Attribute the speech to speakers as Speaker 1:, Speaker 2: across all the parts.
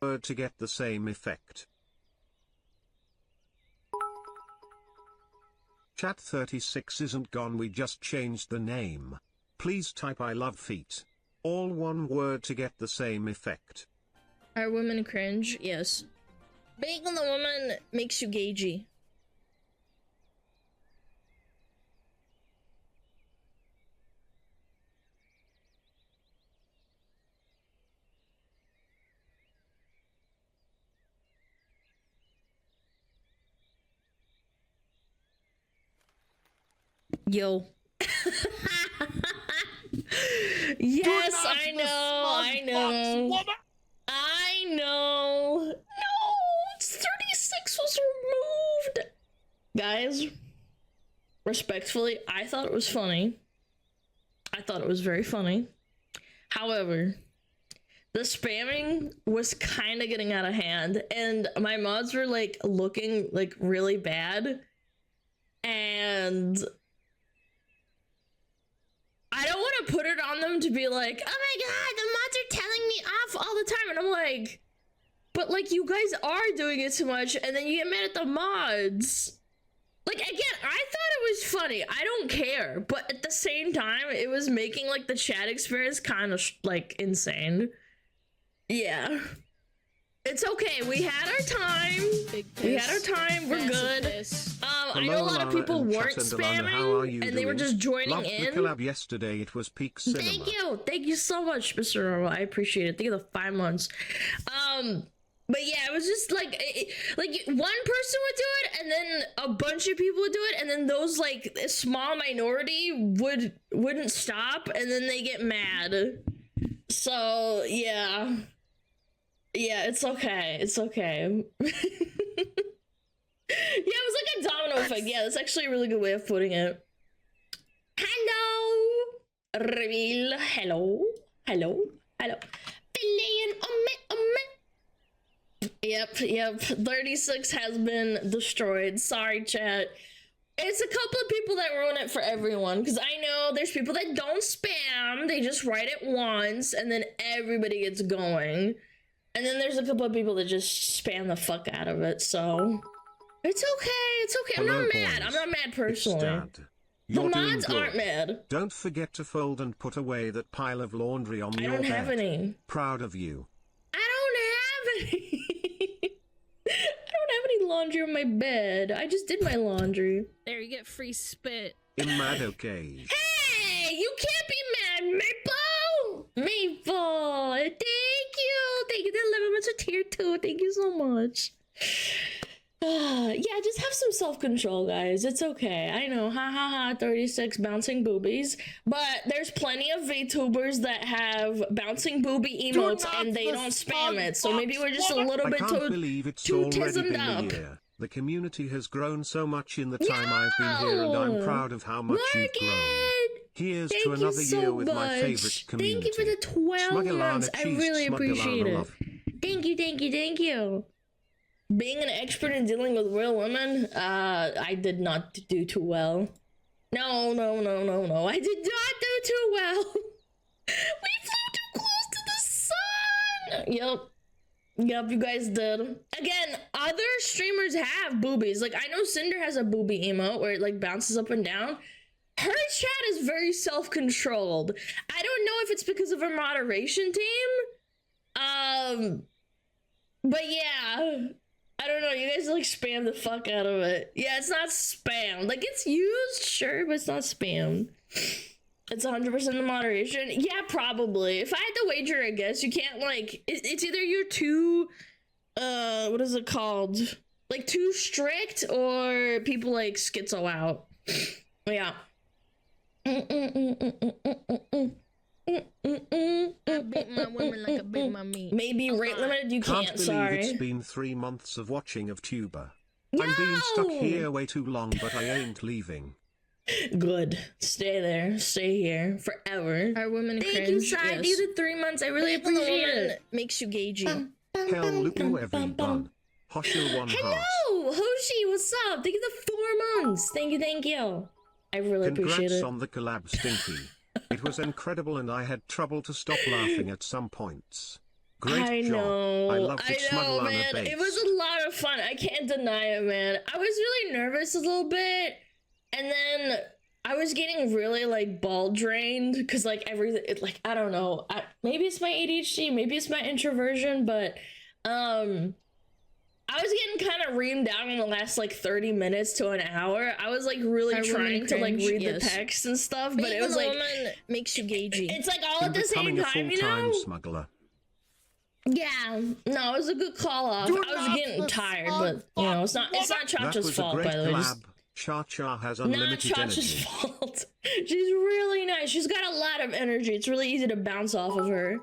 Speaker 1: word to get the same effect. Chat 36 isn't gone, we just changed the name. Please type I love feet. All one word to get the same effect.
Speaker 2: Are women cringe? Yes. Being a woman makes you gagey. Yo. Yes, I know. I know. No, 36 was removed. Guys, respectfully, I thought it was funny. I thought it was very funny. However, the spamming was kind of getting out of hand, and my mods were like looking like really bad. And I don't want to put it on them to be like, oh my god, the mods are telling me off all the time. And I'm like, but like, you guys are doing it too much, and then you get mad at the mods. Like, again, I thought it was funny. I don't care. But at the same time, it was making like the chat experience kind of like insane. Yeah. It's okay. We had our time. We had our time. We're good. I know a lot of people weren't spamming, and they were just joining in.
Speaker 1: The collab yesterday. It was peak cinema.
Speaker 2: Thank you. Thank you so much, Mr. Normal. I appreciate it. Thank you for the 5 months. But yeah, it was just like, like one person would do it, and then a bunch of people would do it, and then those like a small minority wouldn't stop, and then they get mad. So yeah. Yeah, it's okay. It's okay. Yeah, it was like a domino effect. Yeah, that's actually a really good way of putting it. Hello! Reveal. Hello. Hello. Hello. Yep. 36 has been destroyed. Sorry, chat. It's a couple of people that ruin it for everyone, because I know there's people that don't spam. They just write it once, and then everybody gets going. And then there's a couple of people that just spam the fuck out of it, so it's okay, it's okay. I'm not mad. I'm not mad personally. The mods aren't mad.
Speaker 1: Don't forget to fold and put away that pile of laundry on your bed. I don't have
Speaker 2: any.
Speaker 1: Proud of you.
Speaker 2: I don't have any. I don't have any laundry on my bed. I just did my laundry. There, you get free spit.
Speaker 1: In mad okay.
Speaker 2: Hey, you can't be mad, Maple! Maple! Thank you! Thank you, the 11 months of tier 2. Thank you so much. Yeah, just have some self-control, guys. It's okay. I know, ha ha ha, 36 bouncing boobies. But there's plenty of VTubers that have bouncing booby emotes and they don't spam it. So maybe we're just a little bit too tismed up.
Speaker 1: The community has grown so much in the time I've been here, and I'm proud of how much you've grown. Here's to another year with my favorite community.
Speaker 2: Thank you for the 12 months. I really appreciate it. Thank you. Being an expert in dealing with real women, I did not do too well. No. I did not do too well. We flew too close to the sun. Yep, you guys did. Again, other streamers have boobies. Like, I know Cinder has a booby emote where it like bounces up and down. Her chat is very self-controlled. I don't know if it's because of her moderation team. But yeah, I don't know. You guys like spam the fuck out of it. Yeah, it's not spam. Like, it's used, sure, but it's not spam. It's 100% the moderation. Yeah, probably. If I had to wager, I guess you can't like. It's either you're too, what is it called? Like too strict, or people like schizo out. Yeah. I beat my women like I beat my meat. Maybe rate limited, you can't, sorry.
Speaker 1: It's been 3 months of watching of Tuber. I'm being stuck here way too long, but I ain't leaving.
Speaker 2: Good. Stay there. Stay here. Forever. Our women cringe. Thank you, Sai. Yes. These are 3 months. I really appreciate it. Makes you gagey.
Speaker 1: Hell, look who everyone. Hoshil 1 heart.
Speaker 2: Hello! Hoshi, what's up? Thank you for 4 months. Thank you. I really appreciate it.
Speaker 1: Congrats on the collab, Stinky. It was incredible, and I had trouble to stop laughing at some points. Great
Speaker 2: I
Speaker 1: job.
Speaker 2: know.
Speaker 1: I love the SmugAlana
Speaker 2: man.
Speaker 1: base.
Speaker 2: It was a lot of fun. I can't deny it, man. I was really nervous a little bit, and then I was getting really like ball drained because like everything. I don't know. Maybe it's my ADHD. Maybe it's my introversion, but I was getting kind of reamed down in the last like 30 minutes to an hour. I was like really trying to like read the text and stuff, but it was like
Speaker 3: makes you gagey.
Speaker 2: it's like all at the same time, you know?
Speaker 1: Smuggler.
Speaker 2: Yeah, no, it was a good call off. I was getting tired, but you know, it's not Cha-Cha's fault, by the way.
Speaker 1: Cha-Cha has unlimited
Speaker 2: not Cha-Cha's
Speaker 1: energy.
Speaker 2: fault. She's really nice. She's got a lot of energy. It's really easy to bounce off of her.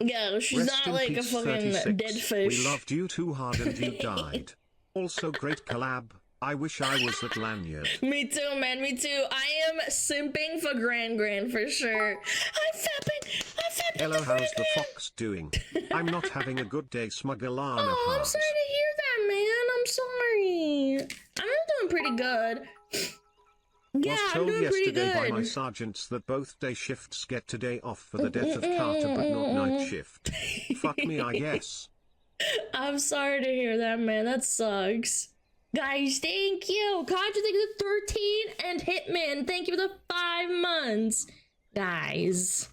Speaker 2: Yeah, she's
Speaker 1: Rest
Speaker 2: not like
Speaker 1: peace,
Speaker 2: a fucking
Speaker 1: 36.
Speaker 2: dead fish.
Speaker 1: We loved you too hard and you died. Also great collab. I wish I was that lanyard.
Speaker 2: Me too, man. Me too. I am simping for Gran for sure. I'm fapping.
Speaker 1: Hello, how's the fox doing? I'm not having a good day, SmugAlana.
Speaker 2: Oh, I'm sorry to hear that, man. I'm sorry. I'm doing pretty good. Yeah,
Speaker 1: was
Speaker 2: I'm
Speaker 1: told
Speaker 2: doing pretty
Speaker 1: yesterday by
Speaker 2: good.
Speaker 1: my sergeants that both day shifts get today off for the death of Carter but not night shift. Fuck me, I guess.
Speaker 2: I'm sorry to hear that, man. That sucks. Guys, thank you. Contra, thank you for the 13, and Hitman, thank you for the 5 months. Guys,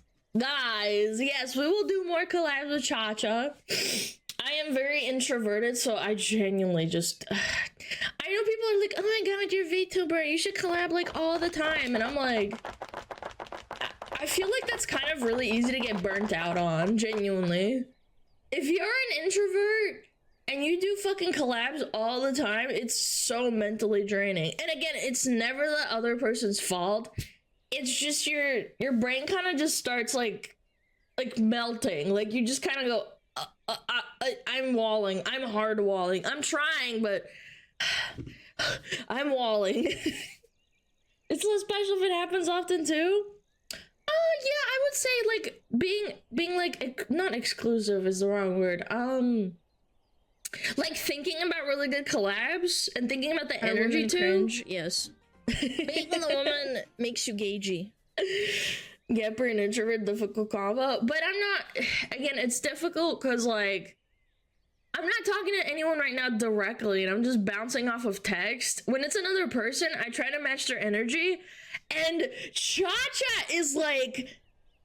Speaker 2: yes, we will do more collabs with Cha-Cha. I am very introverted, so I genuinely just... I know people are like, oh my god, you're VTuber, you should collab like all the time, and I'm like... I feel like that's kind of really easy to get burnt out on, genuinely. If you're an introvert and you do fucking collabs all the time, it's so mentally draining. And again, it's never the other person's fault. It's just your brain kind of just starts like melting. Like you just kind of go, I'm walling. I'm hard walling. I'm trying, but I'm walling. It's less special if it happens often too. Yeah, I would say like being like not exclusive is the wrong word. Like thinking about really good collabs and thinking about the energy too.
Speaker 3: Cringe, yes. Being the woman makes you gagey.
Speaker 2: Yeah, for an introvert, difficult combo. But I'm not. Again, it's difficult because like I'm not talking to anyone right now directly, and I'm just bouncing off of text. When it's another person, I try to match their energy, and Cha-Cha is like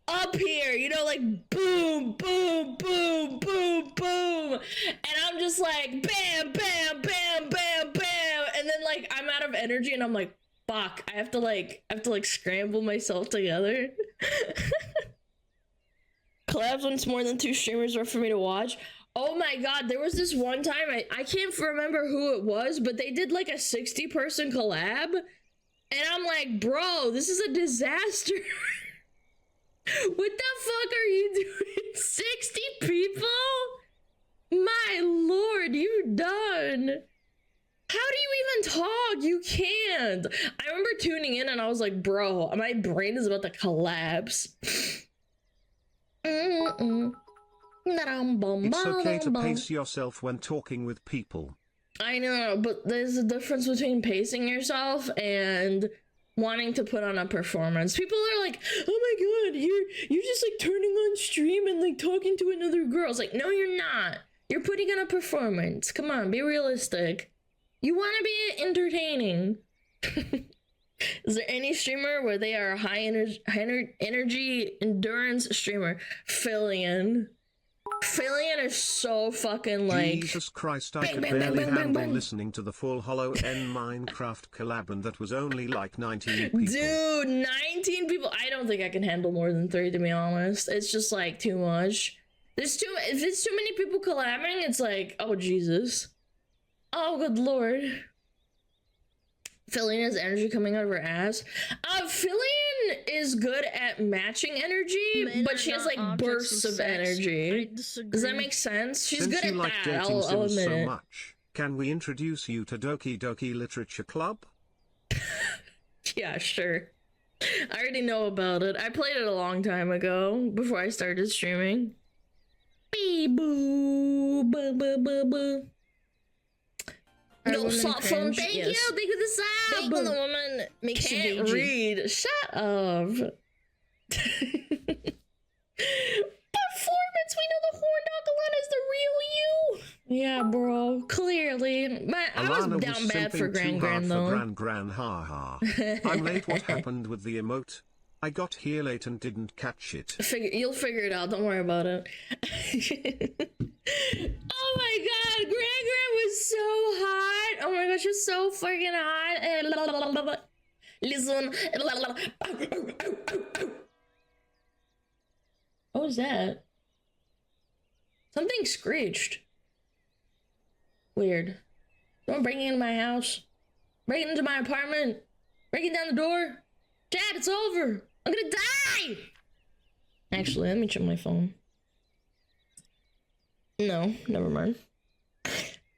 Speaker 2: up here, you know, like boom, boom, boom, boom, boom, and I'm just like bam, bam, bam, bam, bam, and then like I'm out of energy, and I'm like, fuck, I have to like scramble myself together. Collabs when it's more than 2 streamers are for me to watch. Oh my god, there was this one time, I can't remember who it was, but they did like a 60-person collab, and I'm like, bro, this is a disaster. What the fuck are you doing? 60 people? My lord, you're done. How do you even talk? You can't. I remember tuning in and I was like, bro, my brain is about to collapse.
Speaker 1: It's okay to pace yourself when talking with people.
Speaker 2: I know, but there's a difference between pacing yourself and wanting to put on a performance. People are like, oh my god, you're just like turning on stream and like talking to another girl. It's like, no, you're not. You're putting on a performance. Come on, be realistic. You want to be entertaining. Is there any streamer where they are a high energy endurance streamer? Fillion is so fucking like...
Speaker 1: Jesus Christ, I could barely handle listening to the full Hollow N Minecraft collab, and that was only like 19 people.
Speaker 2: Dude, 19 people? I don't think I can handle more than 3, to be honest. It's just like too much. If it's too many people collabing, it's like, oh Jesus. Oh, good lord. Fillion has energy coming out of her ass. Fillion is good at matching energy, but she has like bursts of energy. Does that make sense? She's
Speaker 1: Since
Speaker 2: good
Speaker 1: you
Speaker 2: at
Speaker 1: like
Speaker 2: that,
Speaker 1: dating
Speaker 2: I'll
Speaker 1: sims
Speaker 2: admit
Speaker 1: so
Speaker 2: it.
Speaker 1: much, can we introduce you to Doki Doki Literature Club?
Speaker 2: Yeah, sure. I already know about it. I played it a long time ago, before I started streaming. Bee boo, boo boo boo boo. No soft phone, thank you for the sub.
Speaker 3: Being the woman makes you
Speaker 2: Can't
Speaker 3: gagey.
Speaker 2: read. Shut up. Performance, we know the you? Yeah, bro. Clearly. I was
Speaker 1: Alana
Speaker 2: down
Speaker 1: was
Speaker 2: bad for
Speaker 1: simping too
Speaker 2: Gran
Speaker 1: hard for
Speaker 2: though.
Speaker 1: Gran, ha ha. I'm late, what happened with the emote? I got here late and didn't catch it.
Speaker 2: You'll figure it out, don't worry about it. Oh my god, Gran was so hot. Oh my gosh, she's so fucking hot. Listen. What was that? Something screeched. Weird. Someone breaking into my house. Breaking into my apartment. Breaking down the door. Dad, it's over. I'm gonna die! Actually, let me check my phone. No, never mind.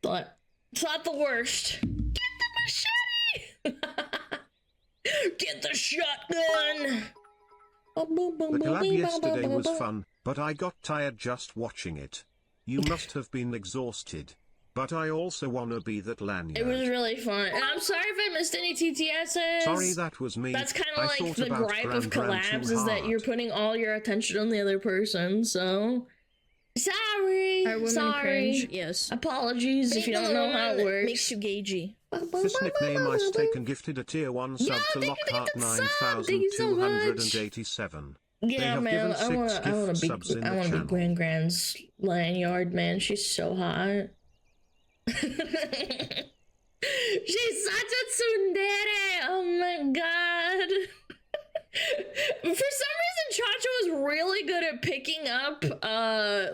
Speaker 2: Thought the worst. Get the machete! Get the shotgun!
Speaker 1: The collab yesterday was fun, but I got tired just watching it. You must have been exhausted. But I also wanna be that lanyard.
Speaker 2: It was really fun. And I'm sorry if I missed any TTSs.
Speaker 1: Sorry, that was me.
Speaker 2: That's kind of like the gripe of collabs is that you're putting all your attention on the other person, so... Sorry!
Speaker 3: Are women cringe? Yes.
Speaker 2: Apologies if you don't know how it works.
Speaker 3: Makes you gagey.
Speaker 1: This nickname Ice Taken gifted a tier 1 sub to Lockhart 9287.
Speaker 2: Yeah, man, I wanna be Grand's lanyard, man. She's so hot. She's such a tsundere. Oh my god. For some reason, Chacha was really good at picking up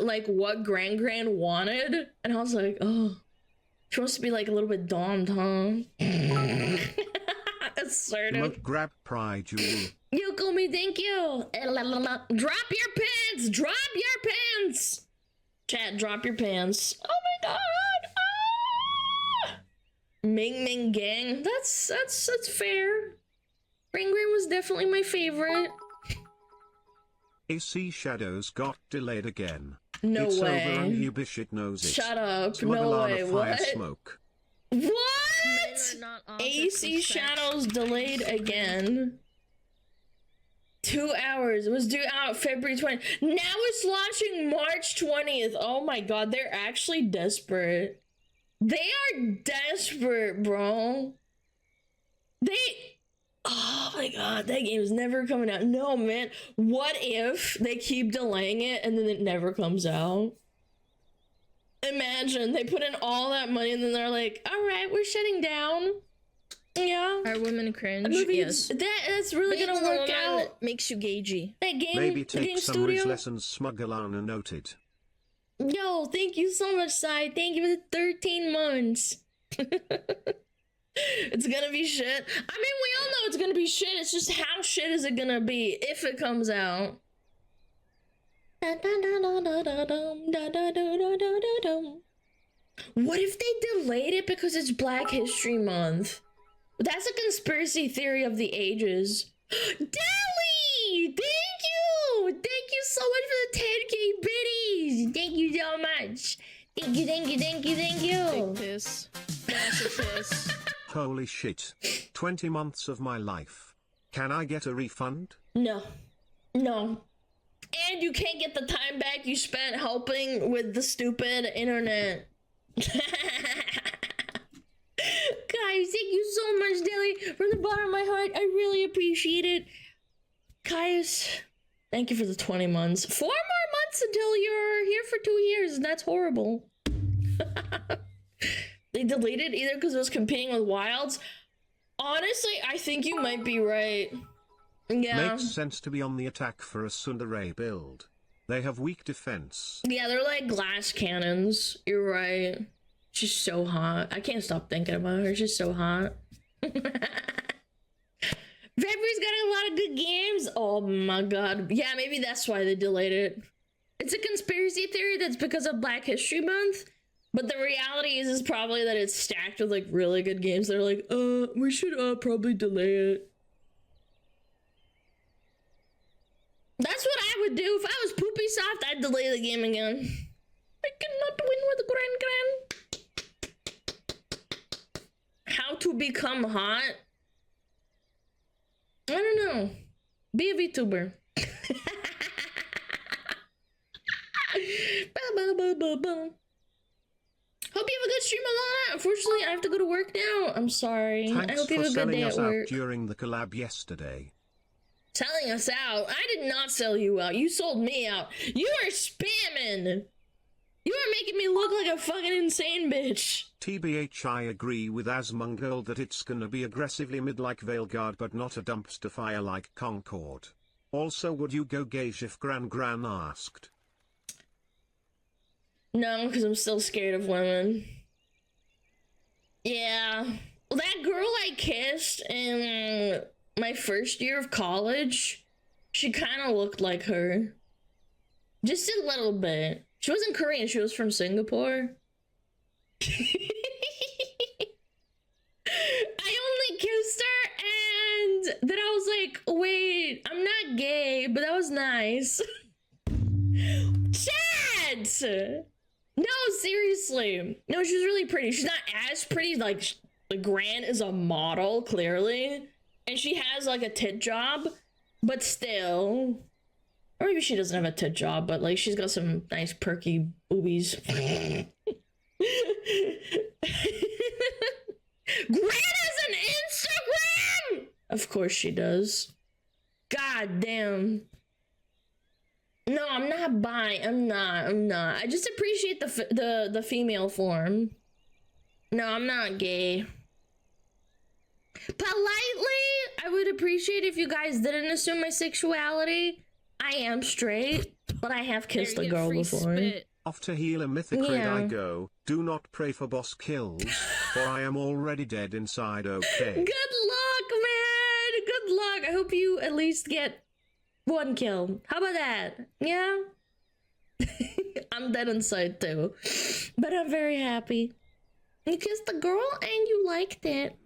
Speaker 2: like what Gran wanted, and I was like, oh, she wants to be like a little bit domed, huh? Assertive.
Speaker 1: Grab pride, you.
Speaker 2: Yukumi, thank you. Drop your pants. Drop your pants. Chat, drop your pants. Oh my god. Ming Ming Gang. That's fair. Gran was definitely my favorite.
Speaker 1: AC Shadows got delayed again.
Speaker 2: No
Speaker 1: it's
Speaker 2: way.
Speaker 1: Over and Ubishit knows it.
Speaker 2: Shut up.
Speaker 1: SmugAlana
Speaker 2: No way. What?
Speaker 1: Smoke.
Speaker 2: What? AC Shadows delayed again. 2 hours. It was due out February 20th. Now it's launching March 20th. Oh my god, they're actually desperate. They are desperate, bro. Oh my god, that game is never coming out. No, man. What if they keep delaying it and then it never comes out? Imagine, they put in all that money and then they're like, alright, we're shutting down. Yeah.
Speaker 3: Are women cringe? Yes.
Speaker 2: That's really gonna work out.
Speaker 3: Makes you gagey.
Speaker 2: That game,
Speaker 1: maybe take
Speaker 2: game
Speaker 1: some
Speaker 2: studio.
Speaker 1: lessons, SmugAlana noted.
Speaker 2: Yo, thank you so much, Sai. Thank you for the 13 months. It's gonna be shit. I mean, we all know it's gonna be shit. It's just how shit is it gonna be if it comes out? What if they delayed it because it's Black History Month? That's a conspiracy theory of the ages. Deli! Thank you! Thank you so much for the 10k biddies! Thank you so much! Thank you, thank you, thank you, thank you!
Speaker 3: Big piss. Massive piss.
Speaker 1: Holy shit. 20 months of my life. Can I get a refund?
Speaker 2: No. No. And you can't get the time back you spent helping with the stupid internet. Guys, thank you so much, Deli. From the bottom of my heart, I really appreciate it. Guys, thank you for the 20 months. 4 more months until you're here for 2 years, and that's horrible. They deleted either because it was competing with Wilds. Honestly, I think you might be right. Yeah.
Speaker 1: Makes sense to be on the attack for a tsundere build. They have weak defense.
Speaker 2: Yeah, they're like glass cannons. You're right. She's so hot. I can't stop thinking about her. She's so hot. February's got a lot of good games. Oh my god. Yeah, maybe that's why they delayed it. It's a conspiracy theory that's because of Black History Month. But the reality is probably that it's stacked with like really good games. They're like, we should probably delay it. That's what I would do. If I was Poopy Soft, I'd delay the game again. I cannot win with Gran. How to become hot? I don't know. Be a VTuber. Ba, ba, ba, ba, ba. Hope you have a good stream, Alana. Unfortunately, I have to go to work now. I'm sorry. I
Speaker 1: Thanks
Speaker 2: hope you
Speaker 1: for
Speaker 2: have a good
Speaker 1: selling
Speaker 2: day
Speaker 1: us
Speaker 2: at
Speaker 1: out
Speaker 2: work.
Speaker 1: during the collab yesterday.
Speaker 2: Selling us out? I did not sell you out. You sold me out. You are spamming. You are making me look like a fucking insane bitch.
Speaker 1: TBH, I agree with Asmongold that it's gonna be aggressively mid like Veilguard but not a dumpster fire like Concord. Also, would you go gauge if Gran asked?
Speaker 2: No, because I'm still scared of women. Yeah. Well, that girl I kissed in my first year of college, she kind of looked like her. Just a little bit. She wasn't Korean, she was from Singapore. I only kissed her and then I was like, wait, I'm not gay, but that was nice. Chat! No, seriously. No, she's really pretty. She's not as pretty, like Gran is a model, clearly. And she has like a tit job, but still. Or maybe she doesn't have a tit job, but like she's got some nice perky boobies. Gran has an Instagram! Of course she does. God damn. No, I'm not bi. I'm not. I just appreciate the female form. No, I'm not gay. Politely, I would appreciate if you guys didn't assume my sexuality. I am straight, but I have kissed a girl before.
Speaker 1: Off to heal a mythic raid I go. Do not pray for boss kills, for I am already dead inside. Okay.
Speaker 2: Good luck, man. Good luck. I hope you at least get one kill. How about that? Yeah? I'm dead inside too. But I'm very happy. You kissed the girl and you liked it.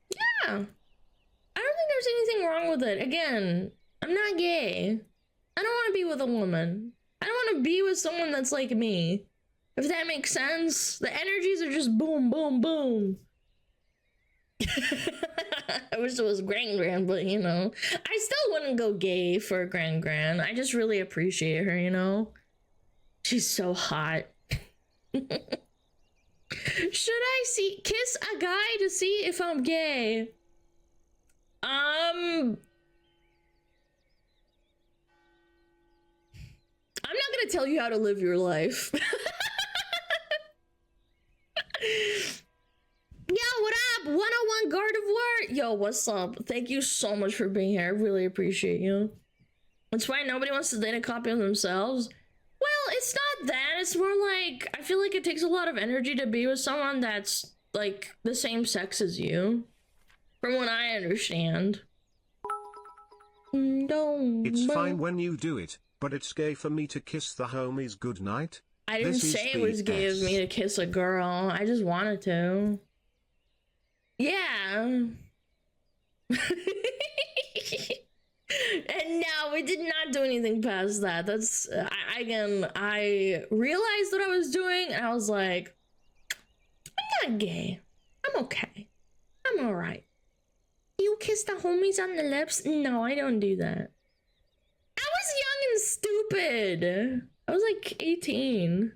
Speaker 2: Yeah. I don't think there's anything wrong with it. Again, I'm not gay. I don't want to be with a woman. I don't want to be with someone that's like me. If that makes sense. The energies are just boom, boom, boom. I wish it was Gran, but you know, I still wouldn't go gay for Gran. I just really appreciate her, you know. She's so hot. Should I kiss a guy to see if I'm gay? I'm not gonna tell you how to live your life. Yo, what up? 101 Guard of War. Yo, what's up? Thank you so much for being here. I really appreciate you. It's why nobody wants to date a copy of themselves. Well, it's not that. It's more like, I feel like it takes a lot of energy to be with someone that's like the same sex as you. From what I understand.
Speaker 1: It's fine when you do it, but it's gay for me to kiss the homies goodnight.
Speaker 2: I didn't say it was gay of me to kiss a girl. I just wanted to. Yeah. And no, we did not do anything past that. That's, I realized what I was doing, and I was like, I'm not gay. I'm okay. I'm alright. You kiss the homies on the lips? No, I don't do that. I was young and stupid. I was like 18.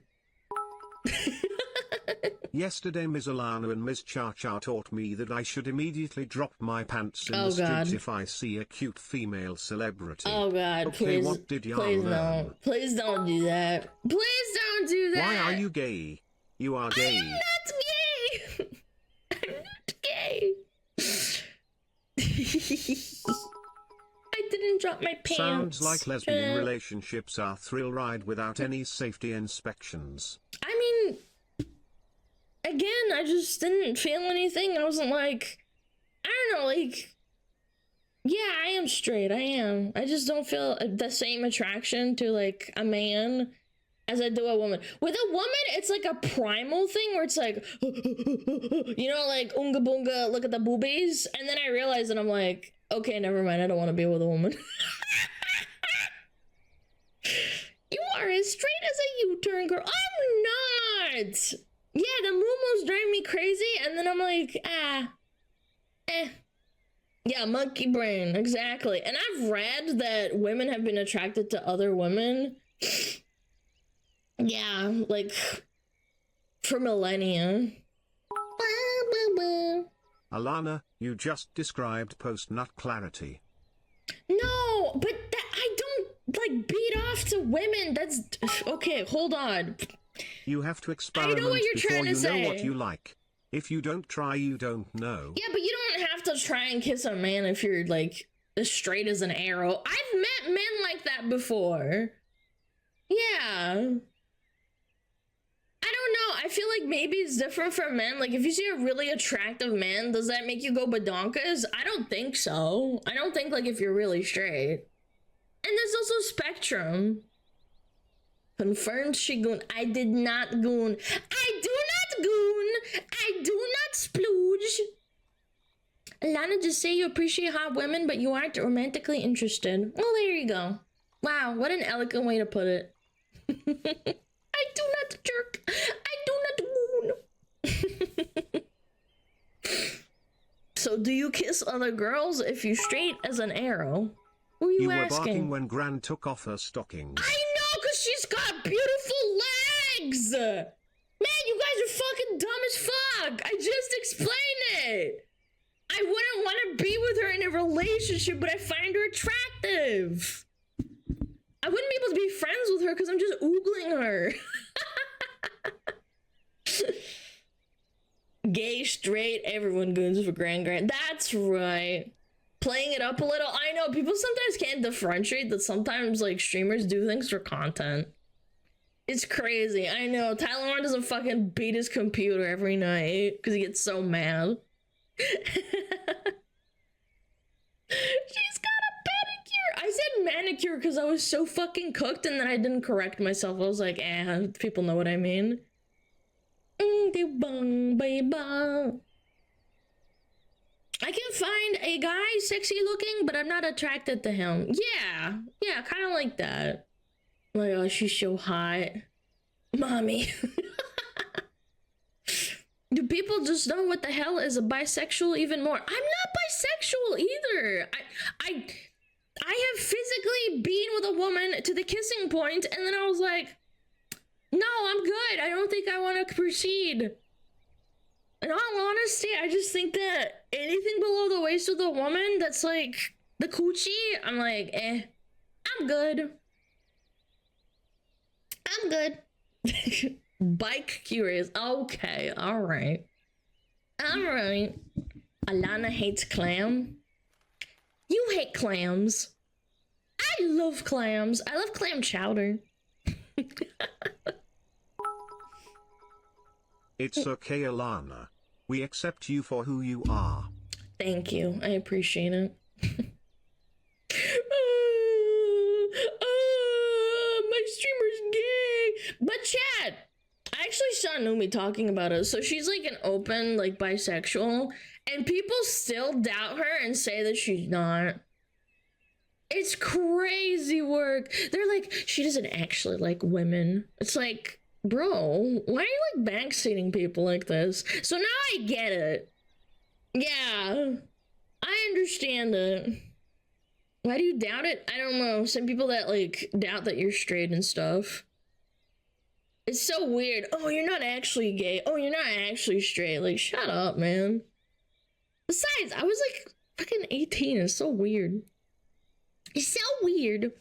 Speaker 1: Yesterday Ms. Alana and Ms. Cha-Cha taught me that I should immediately drop my pants in
Speaker 2: Oh,
Speaker 1: the streets
Speaker 2: God.
Speaker 1: if I see a cute female celebrity.
Speaker 2: Oh God,
Speaker 1: Okay,
Speaker 2: please,
Speaker 1: what did y'all
Speaker 2: please
Speaker 1: learn?
Speaker 2: don't. Please don't do that. Please don't do that.
Speaker 1: Why are you gay? You are
Speaker 2: I
Speaker 1: gay.
Speaker 2: am not gay. I'm not gay. I didn't drop my pants.
Speaker 1: Sounds like lesbian relationships are thrill ride without any safety inspections.
Speaker 2: I mean, again, I just didn't feel anything. I wasn't like, I don't know, like, yeah, I am straight. I am. I just don't feel the same attraction to like a man as I do a woman. With a woman, it's like a primal thing where it's like, you know, like unga bunga, look at the boobies. And then I realize that I'm like, okay, never mind. I don't want to be with a woman. You are as straight as a U-turn girl. I'm not. Yeah, the moo-moos drive me crazy. And then I'm like, Yeah, monkey brain. Exactly. And I've read that women have been attracted to other women. Yeah, like, for millennia.
Speaker 1: Alana, you just described post-nut clarity.
Speaker 2: No, but I don't like beat off to women. That's okay. Hold on.
Speaker 1: You have to experiment
Speaker 2: what you're
Speaker 1: before
Speaker 2: trying to
Speaker 1: you know
Speaker 2: say.
Speaker 1: what you like. If you don't try, you don't know.
Speaker 2: Yeah, but you don't have to try and kiss a man if you're like as straight as an arrow. I've met men like that before. Yeah. I don't know. I feel like maybe it's different for men. Like if you see a really attractive man, does that make you go badonkas? I don't think so. I don't think like if you're really straight. And there's also spectrum. Confirmed she goon. I did not goon. I do not goon. I do not splooge. Alana, just say you appreciate hot women, but you aren't romantically interested. Well, there you go. Wow, what an elegant way to put it. I do not jerk. I do not goon. So do you kiss other girls if you straight as an arrow? Who are you asking?
Speaker 1: You were barking when Gran took off her stockings.
Speaker 2: I know, because she's got beautiful legs! Man, you guys are fucking dumb as fuck! I just explained it! I wouldn't want to be with her in a relationship, but I find her attractive. I wouldn't be able to be friends with her because I'm just oogling her. Gay, straight, everyone goons for Grand. That's right. Playing it up a little. I know, people sometimes can't differentiate that sometimes, like, streamers do things for content. It's crazy. I know. Tyler doesn't fucking beat his computer every night because he gets so mad. She's got a pedicure. I said manicure because I was so fucking cooked and then I didn't correct myself. I was like, people know what I mean. I can find a guy sexy looking, but I'm not attracted to him. Yeah, kind of like that. Like, oh, she's so hot. Mommy. Do people just know what the hell is a bisexual even more? I'm not bisexual either. I have physically been with a woman to the kissing point, and then I was like, no, I'm good. I don't think I want to proceed. In all honesty, I just think that anything below the waist of the woman that's like the coochie, I'm like, I'm good. I'm good. Bike curious. Okay, alright. Alright. Alana hates clam. You hate clams. I love clams. I love clam chowder.
Speaker 1: It's okay, Alana. We accept you for who you are.
Speaker 2: Thank you. I appreciate it. My streamer's gay. But Chad, I actually saw Numi talking about it. So she's like an open, like bisexual, and people still doubt her and say that she's not. It's crazy work. They're like, she doesn't actually like women. It's like, bro, why are you like backseating people like this? So now I get it. Yeah, I understand it. Why do you doubt it? I don't know. Some people that like doubt that you're straight and stuff. It's so weird. Oh, you're not actually gay. Oh, you're not actually straight. Like, shut up, man. Besides, I was like fucking 18. It's so weird. It's so weird.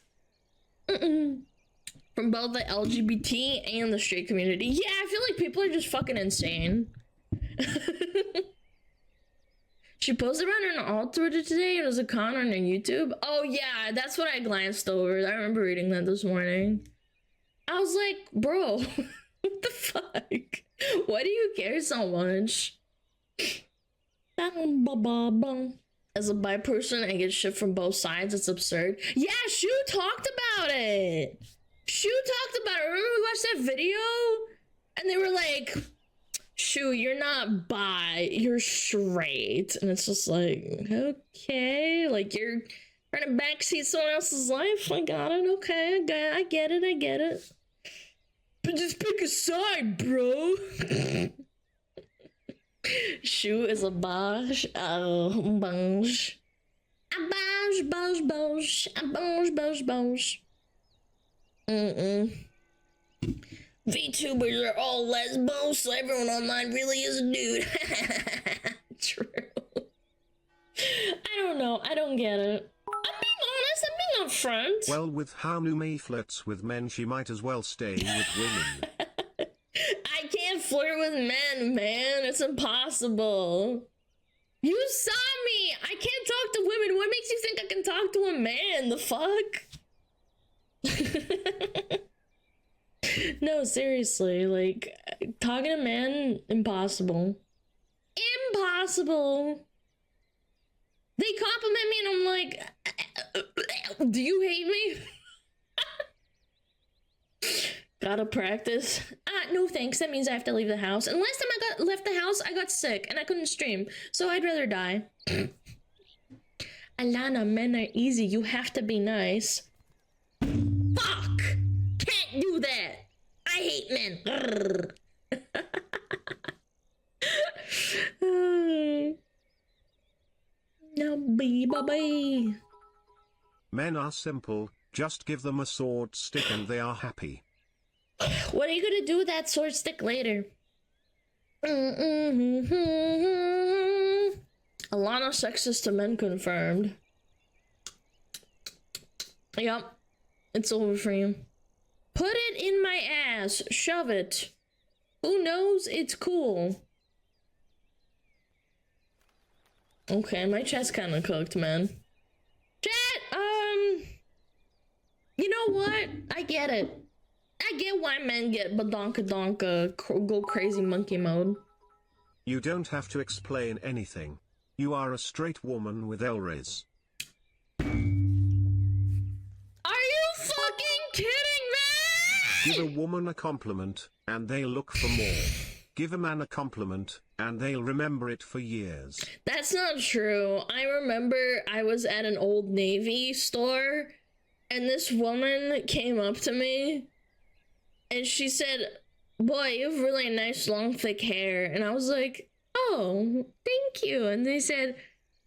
Speaker 2: From both the LGBT and the straight community. Yeah, I feel like people are just fucking insane. She posted about an altar today. It was a con on her YouTube. Oh yeah, that's what I glanced over. I remember reading that this morning. I was like, bro, what the fuck? Why do you care so much? As a bi person, I get shit from both sides. It's absurd. Yeah, Shu talked about it. Shu talked about it. Remember we watched that video? And they were like, Shu, you're not bi, you're straight. And it's just like, okay. Like, you're trying to backseat someone else's life. I got it. Okay, I get it. But just pick a side, bro. Shu is a bosh. Oh, bosh. A bosh.
Speaker 3: VTubers are all lesbos, so everyone online really is a dude.
Speaker 2: True. I don't know. I don't get it. I'm being honest. I'm being upfront.
Speaker 1: Well, with how Numi flirts with men, she might as well stay with women.
Speaker 2: I can't flirt with men, man. It's impossible. You saw me. I can't talk to women. What makes you think I can talk to a man? The fuck? No, seriously. Like, talking to men, impossible. Impossible. They compliment me and I'm like, do you hate me? Gotta practice. No thanks, that means I have to leave the house. And last time I left the house, I got sick and I couldn't stream. So I'd rather die. Alana, men are easy, you have to be nice. Fuck! Can't do that! I hate men! No, baby.
Speaker 1: Men are simple, just give them a sword stick and they are happy.
Speaker 2: What are you gonna do with that sword stick later? Alana sexist to men confirmed. Yup. It's over for you. Put it in my ass. Shove it. Who knows? It's cool. Okay, my chat's kind of cooked, man. Chat, you know what? I get it. I get why men get badonka go crazy monkey mode.
Speaker 1: You don't have to explain anything. You are a straight woman with Elris.
Speaker 2: Are you fucking kidding me?
Speaker 1: Give a woman a compliment, and they'll look for more. Give a man a compliment, and they'll remember it for years.
Speaker 2: That's not true. I remember I was at an Old Navy store, and this woman came up to me, and she said, boy, you have really nice long thick hair. And I was like, oh, thank you. And they said,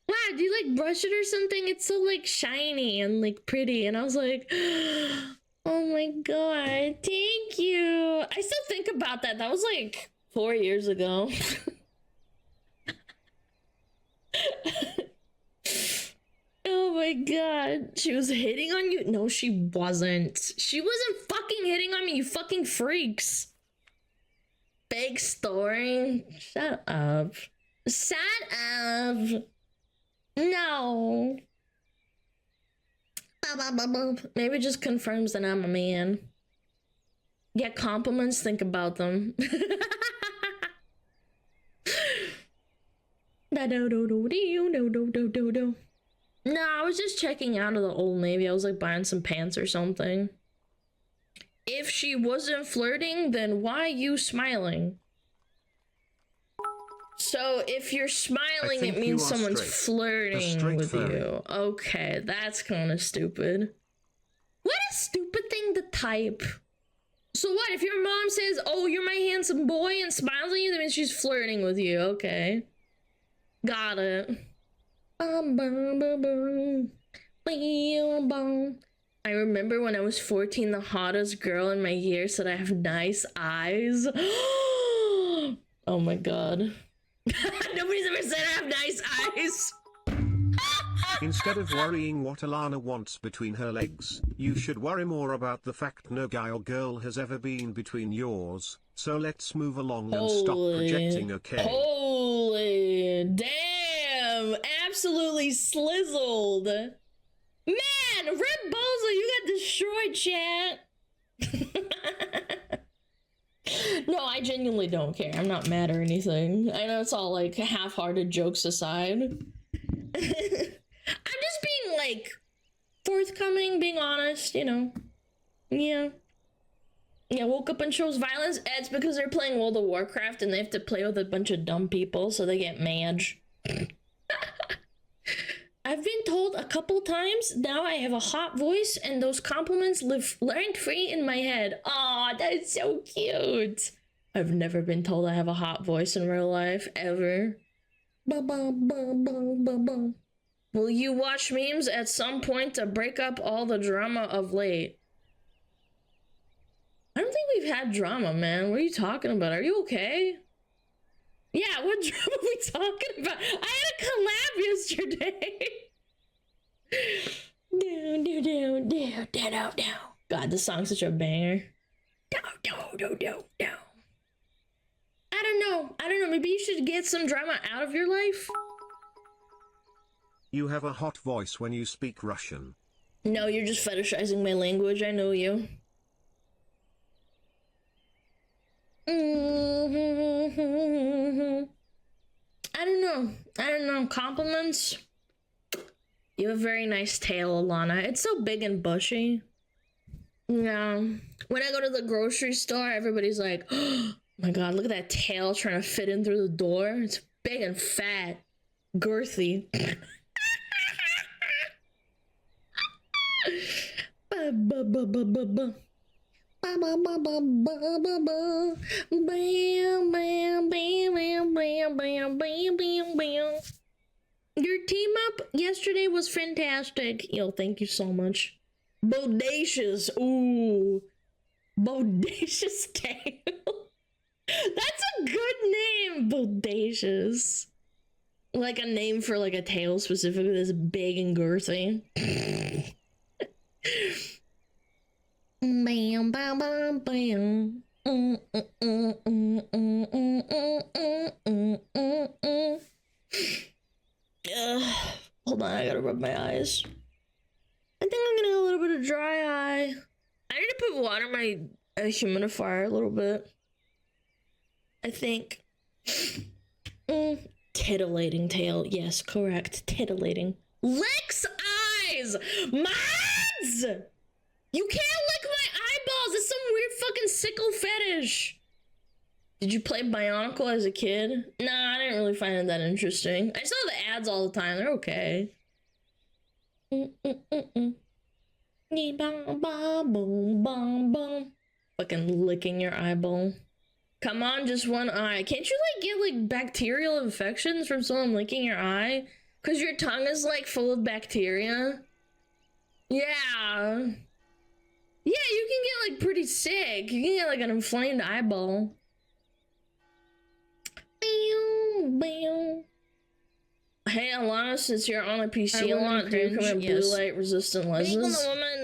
Speaker 2: wow, do you like brush it or something? It's so like shiny and like pretty. And I was like, oh my god, thank you. I still think about that. That was like 4 years ago. Oh my god. She was hitting on you? No, she wasn't. She wasn't fucking hitting on me, you fucking freaks. Fake story. Shut up. Shut up. No. Maybe it just confirms that I'm a man. Get compliments, think about them. No, I was just checking out of the Old Navy. I was like buying some pants or something. If she wasn't flirting, then why you smiling? So if you're smiling, it means someone's flirting with you. Okay, that's kind of stupid. What a stupid thing to type. So what, if your mom says, oh, you're my handsome boy and smiles at you, that means she's flirting with you. Okay. Got it. I remember when I was 14, the hottest girl in my year said I have nice eyes. Oh my god. Nobody's ever said I have nice eyes.
Speaker 1: Instead of worrying what Alana wants between her legs, you should worry more about the fact no guy or girl has ever been between yours. So let's move along and stop projecting, okay?
Speaker 2: Holy damn! Absolutely slizzled. Man, Red Bozo, you got destroyed, chat. No, I genuinely don't care. I'm not mad or anything. I know it's all like half-hearted jokes aside. I'm just being like forthcoming, being honest, you know. Yeah. Yeah, woke up and chose violence. It's because they're playing World of Warcraft and they have to play with a bunch of dumb people, so they get mad. I've been told a couple times now I have a hot voice and those compliments live rent-free in my head. Aw, that's so cute. I've never been told I have a hot voice in real life, ever. Will you watch memes at some point to break up all the drama of late? I don't think we've had drama, man. What are you talking about? Are you okay? Yeah, what drama are we talking about? I had a collab yesterday. God, this song's such a banger. I don't know. Maybe you should get some drama out of your life.
Speaker 1: You have a hot voice when you speak Russian.
Speaker 2: No, you're just fetishizing my language. I know you. I don't know. Compliments? You have a very nice tail, Alana. It's so big and bushy. Yeah. When I go to the grocery store, everybody's like, oh my god, look at that tail trying to fit in through the door. It's big and fat. Girthy. Your team up yesterday was fantastic. Yo, thank you so much. Bodacious. Ooh. Bodacious tail. That's a good name. Bodacious. Like a name for like a tail specifically that's big and girthy. Bam, bam, bam, bam. Hold on, I gotta rub my eyes. I think I'm getting a little bit of dry eye. I need to put water in my humidifier a little bit. I think. Titillating tail. Yes, correct. Titillating. Licks eyes! Mods! You can't lick my eyeballs! It's some weird fucking sickle fetish! Did you play Bionicle as a kid? Nah, I didn't really find it that interesting. I saw the ads all the time. They're okay. Fucking licking your eyeball. Come on, just one eye. Can't you like get like bacterial infections from someone licking your eye? Cause your tongue is like full of bacteria? Yeah. Yeah, you can get like pretty sick. You can get like an inflamed eyeball. Hey Alana, since you're on a PC a lot, do you come in blue light resistant lenses?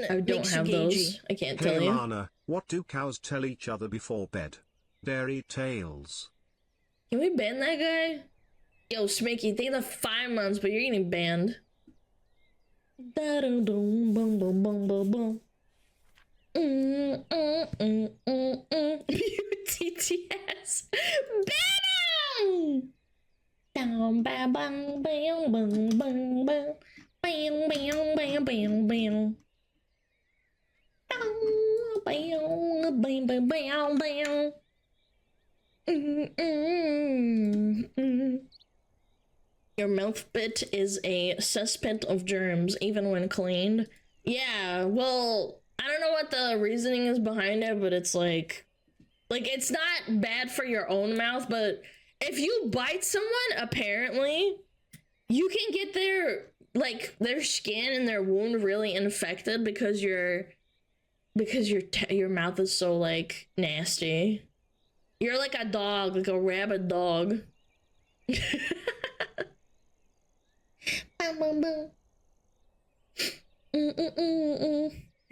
Speaker 2: I don't have those. I can't tell you.
Speaker 1: Hey Alana, what do cows tell each other before bed? Dairy tales.
Speaker 2: Can we ban that guy? Yo, Smicky, think of 5 months, but you're getting banned. BTTS. Ban him! Down, bam, bam, bam, bam, bam, bam, bam, bam, bam, bam, bam. Bam, bam, bam, bam, bam. Your mouth bit is a cesspit of germs, even when cleaned. Yeah, well, I don't know what the reasoning is behind it, but it's like it's not bad for your own mouth, but if you bite someone, apparently, you can get their skin and their wound really infected because your mouth is so like nasty. You're like a dog, like a rabid dog. How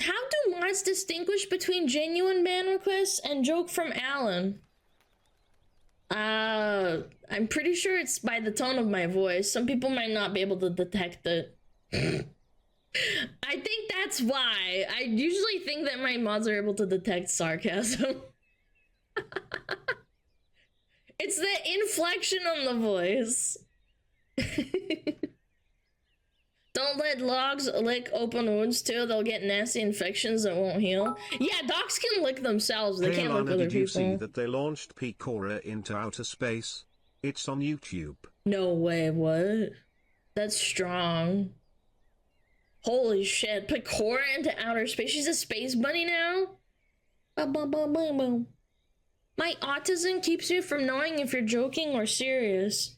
Speaker 2: do mods distinguish between genuine ban requests and joke from Alan? I'm pretty sure it's by the tone of my voice. Some people might not be able to detect it. I think that's why. I usually think that my mods are able to detect sarcasm. It's the inflection on the voice. Don't let dogs lick open wounds too. They'll get nasty infections that won't heal. Yeah, dogs can lick themselves. They can't lick other
Speaker 1: did you
Speaker 2: people.
Speaker 1: see that they launched Picora into outer space? It's on YouTube.
Speaker 2: No way, what? That's strong. Holy shit, Picora into outer space. She's a space bunny now? Boom, boom, boom, boom, boom. My autism keeps me from knowing if you're joking or serious.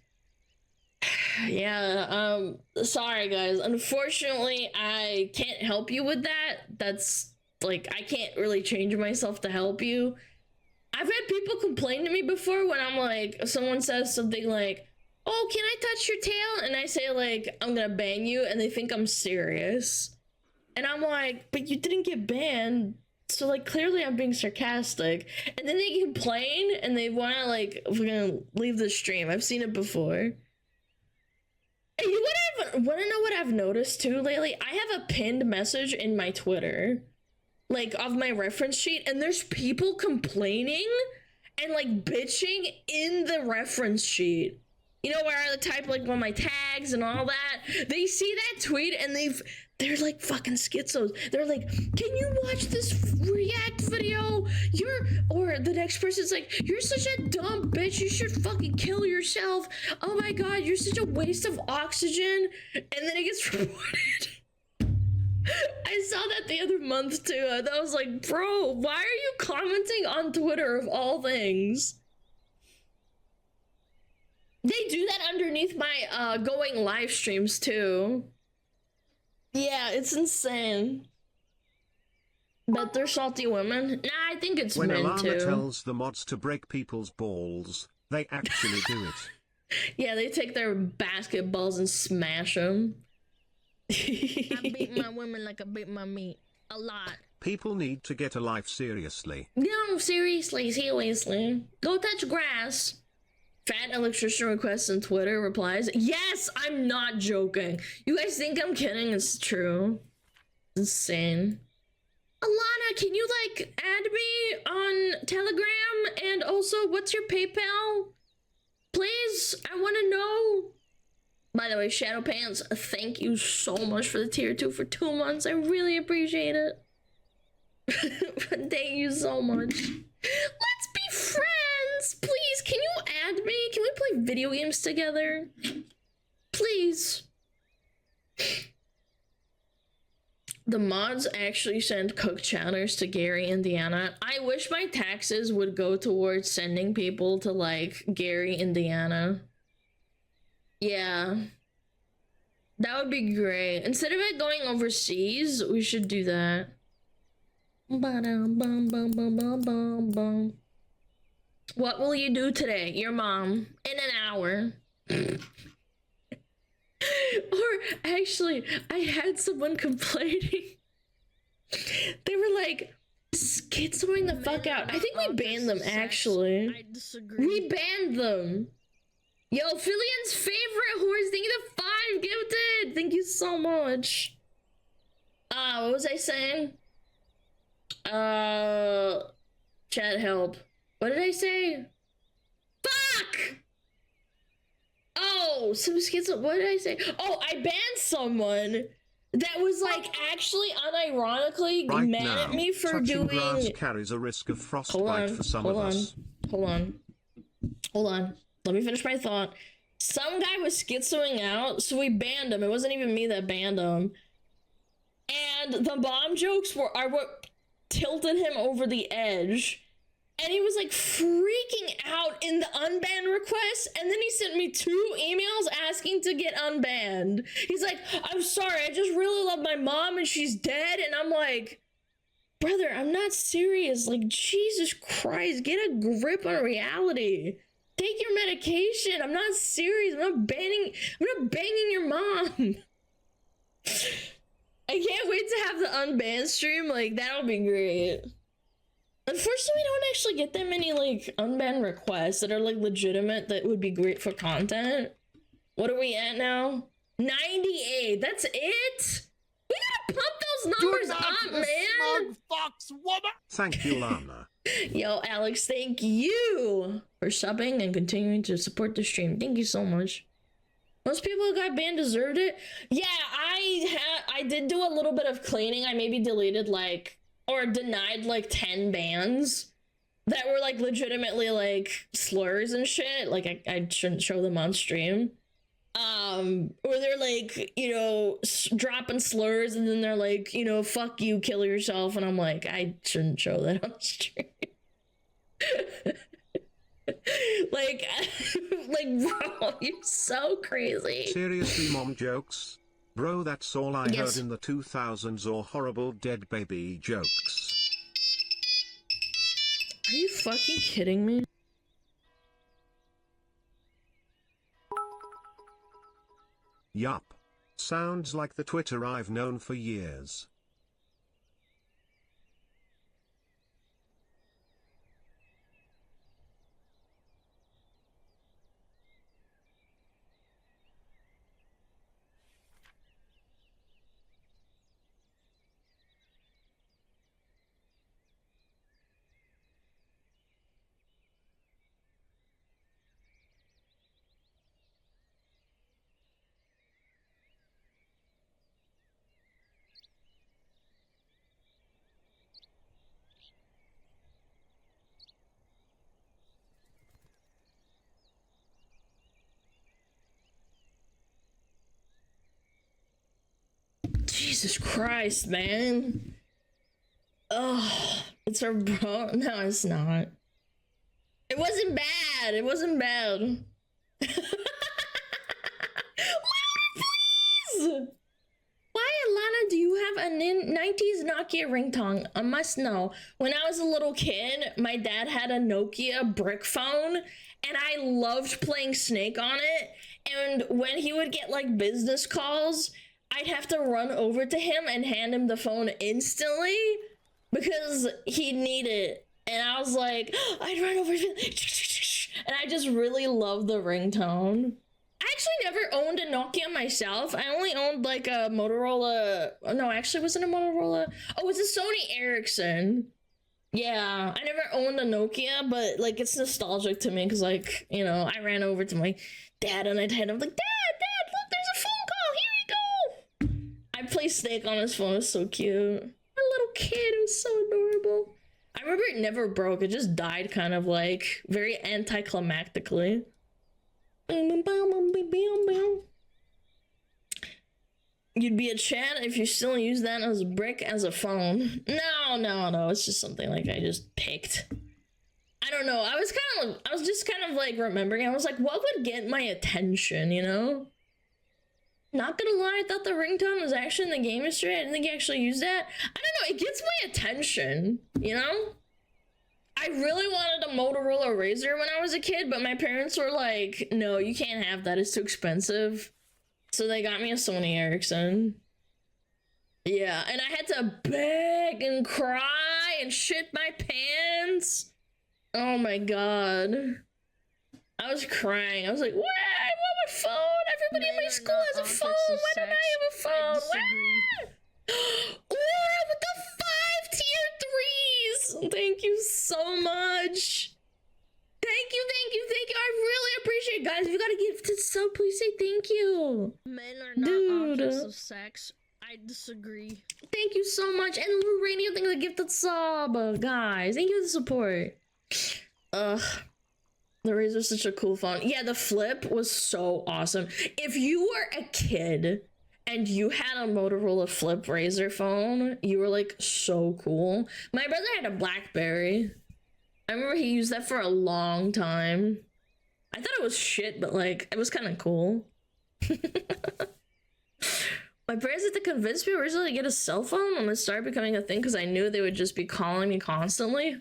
Speaker 2: Yeah, sorry guys. Unfortunately, I can't help you with that. That's like, I can't really change myself to help you. I've had people complain to me before when I'm like, someone says something like, oh, can I touch your tail? And I say like, I'm gonna ban you, and they think I'm serious. And I'm like, but you didn't get banned, so like clearly I'm being sarcastic. And then they complain and they wanna like, we're gonna leave the stream. I've seen it before. And you wanna know what I've noticed too lately? I have a pinned message in my Twitter, like of my reference sheet, and there's people complaining and like bitching in the reference sheet. You know, where I type like on my tags and all that. They see that tweet and they're like fucking schizos. They're like, can you watch this react video? Or the next person's like, you're such a dumb bitch. You should fucking kill yourself. Oh my god, you're such a waste of oxygen. And then it gets reported. I saw that the other month too. And I was like, bro, why are you commenting on Twitter of all things? They do that underneath my going live streams too. Yeah, it's insane. But they're salty women. Nah, I think it's
Speaker 1: when
Speaker 2: men
Speaker 1: Alana
Speaker 2: too.
Speaker 1: tells the mods to break people's balls, they actually do it.
Speaker 2: Yeah, they take their basketballs and smash them.
Speaker 3: I beat my women like I beat my meat. A lot.
Speaker 1: People need to get a life seriously.
Speaker 2: No, seriously. Go touch grass. Fat electrician requests on Twitter replies, yes, I'm not joking. You guys think I'm kidding? It's true. Insane. Alana, can you like add me on Telegram? And also, what's your PayPal? Please, I want to know. By the way, Shadow Pants, thank you so much for the tier 2 for 2 months. I really appreciate it. Thank you so much. Let's be friends. Please, can you add me? Can we play video games together? Please. The mods actually send cook chowders to Gary, Indiana. I wish my taxes would go towards sending people to like Gary, Indiana. Yeah. That would be great. Instead of it going overseas, we should do that. What will you do today? Your mom. In an hour. Or actually, I had someone complaining. They were like, schizoing the fuck out. I think we banned them, actually.
Speaker 3: I disagree.
Speaker 2: We banned them. Yo, Filian's favorite horse, thank you to 5 gifted. Thank you so much. What was I saying? Chat help. What did I say? Fuck! Oh, some schizo. What did I say? Oh, I banned someone that was like actually unironically
Speaker 1: Right
Speaker 2: mad
Speaker 1: now,
Speaker 2: at me for
Speaker 1: touching
Speaker 2: doing.
Speaker 1: grass carries a risk of frostbite for some of us.
Speaker 2: Hold on. Let me finish my thought. Some guy was schizoing out, so we banned him. It wasn't even me that banned him. And the bomb jokes are what tilted him over the edge. And he was like freaking out in the unban request. And then he sent me 2 emails asking to get unbanned. He's like, I'm sorry, I just really love my mom and she's dead. And I'm like, brother, I'm not serious. Like, Jesus Christ, get a grip on reality. Take your medication. I'm not serious. I'm not banging your mom. I can't wait to have the unbanned stream. Like, that'll be great. Unfortunately, we don't actually get that many, like, unbanned requests that are, like, legitimate that would be great for content. What are we at now? 98. That's it? We gotta pump those numbers up, man.
Speaker 4: Fox woman.
Speaker 1: Thank you, Lana.
Speaker 2: Yo, Alex, thank you for subbing and continuing to support the stream. Thank you so much. Most people who got banned deserved it. Yeah, I did do a little bit of cleaning. I maybe deleted, like, or denied, like, 10 bans that were, like, legitimately, like, slurs and shit. Like, I shouldn't show them on stream. Or they're like, you know, dropping slurs and then they're like, you know, fuck you, kill yourself. And I'm like, I shouldn't show that on stream. like, bro, you're so crazy.
Speaker 1: Seriously, mom jokes? Bro, that's all I
Speaker 2: Yes.
Speaker 1: heard in the 2000s, or horrible dead baby jokes.
Speaker 2: Are you fucking kidding me?
Speaker 1: Yup. Sounds like the Twitter I've known for years.
Speaker 2: Jesus Christ, man. Oh, it's our bro. No, it's not. It wasn't bad. It wasn't bad. Louder, please. Why, Alana, do you have a 90s Nokia ringtone? I must know. When I was a little kid, my dad had a Nokia brick phone, and I loved playing Snake on it. And when he would get like business calls, I'd have to run over to him and hand him the phone instantly because he'd need it. And I was like, I'd run over to him, and I just really loved the ringtone. I actually never owned a Nokia myself. I only owned like a Motorola. Oh, no, actually, it wasn't a Motorola. Oh, it was a Sony Ericsson. Yeah, I never owned a Nokia, but like it's nostalgic to me because, like, you know, I ran over to my dad and I'd hand him like, Dad, look, there's a phone call. Here you go. I play Snake on his phone. It's so cute. A little kid. It was so adorable. I remember it never broke. It just died kind of like very anticlimactically. You'd be a Chad if you still use that as a brick as a phone. No. It's just something like I just picked. I don't know. I was just kind of like remembering. I was like, what would get my attention, you know? Not gonna lie, I thought the ringtone was actually in the game history. I didn't think you actually used that. I don't know. It gets my attention, you know? I really wanted a Motorola Razr when I was a kid, but my parents were like, no, you can't have that. It's too expensive. So they got me a Sony Ericsson. Yeah, and I had to beg and cry and shit my pants. Oh my god. I was crying. I was like, what? I want my phone. Everybody in my school has a phone. Why don't I have a phone? Aura with the 5 tier 3s. Thank you so much. Thank you. I really appreciate it. Guys, if you got a gifted sub, please say thank you.
Speaker 3: Men are not objects of sex. I disagree.
Speaker 2: Thank you so much. And Lorraine, thank you for the gifted sub. Guys, thank you for the support. Ugh. The Razor's such a cool phone. Yeah, the Flip was so awesome. If you were a kid and you had a Motorola Flip Razr phone, you were like so cool. My brother had a BlackBerry. I remember he used that for a long time. I thought it was shit, but like it was kind of cool. My parents had to convince me originally to get a cell phone when it started becoming a thing because I knew they would just be calling me constantly.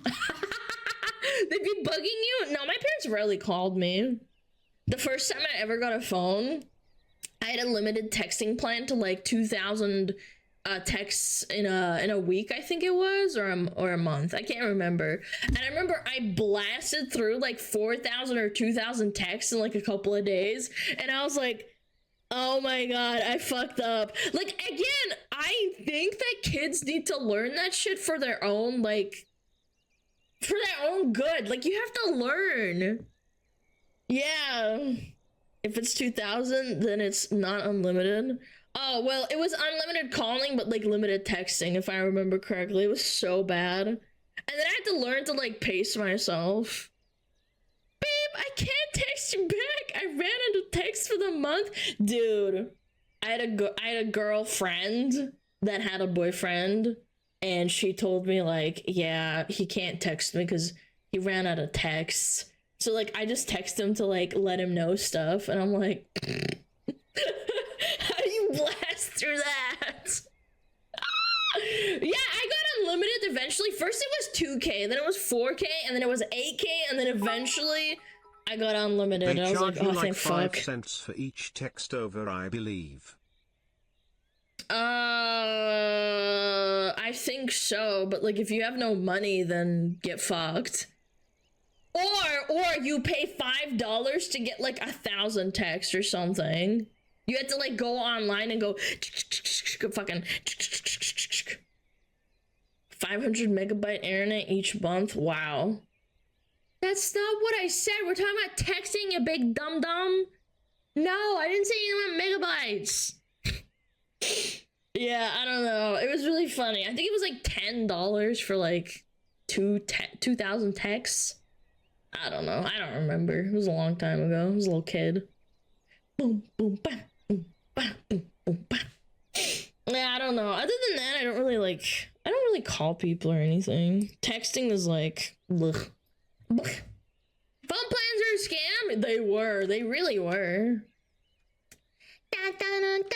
Speaker 2: They'd be bugging you. No, my parents rarely called me. The first time I ever got a phone, I had a limited texting plan to like 2,000 texts in a week, I think it was, or a month. I can't remember. And I remember I blasted through like 4,000 or 2,000 texts in like a couple of days, and I was like, oh my god, I fucked up. Like, again, I think that kids need to learn that shit for their own, like, for their own good. Like, you have to learn. Yeah. If it's 2,000, then it's not unlimited. Oh, well, it was unlimited calling, but, like, limited texting, if I remember correctly. It was so bad. And then I had to learn to, like, pace myself. Babe, I can't text you back. I ran out of text for the month. Dude, I had a girlfriend that had a boyfriend, and she told me, like, yeah, he can't text me because he ran out of texts. So, like, I just text him to, like, let him know stuff, and I'm like, how do you blast 2K, then it was 4K, and then it was 8K, and then eventually I got unlimited.
Speaker 1: They
Speaker 2: I was
Speaker 1: charge
Speaker 2: like,
Speaker 1: you
Speaker 2: oh,
Speaker 1: like
Speaker 2: thank
Speaker 1: 5
Speaker 2: fuck.
Speaker 1: cents for each text over, I believe.
Speaker 2: I think so, but like if you have no money, then get fucked. Or you pay $5 to get like 1,000 texts or something. You have to like go online and go fucking 500 megabyte internet each month. Wow. That's not what I said. We're talking about texting, you big dum dum. No, I didn't say you want megabytes. Yeah, I don't know. It was really funny. I think it was like $10 for like 2,000 texts. I don't know. I don't remember. It was a long time ago. I was a little kid. Boom, boom, bam, boom, bam, boom, boom, bam. Yeah, I don't know. Other than that, I don't really call people or anything. Texting is like, ugh. Phone plans are a scam? They were. They really were. Dun, dun, dun, dun,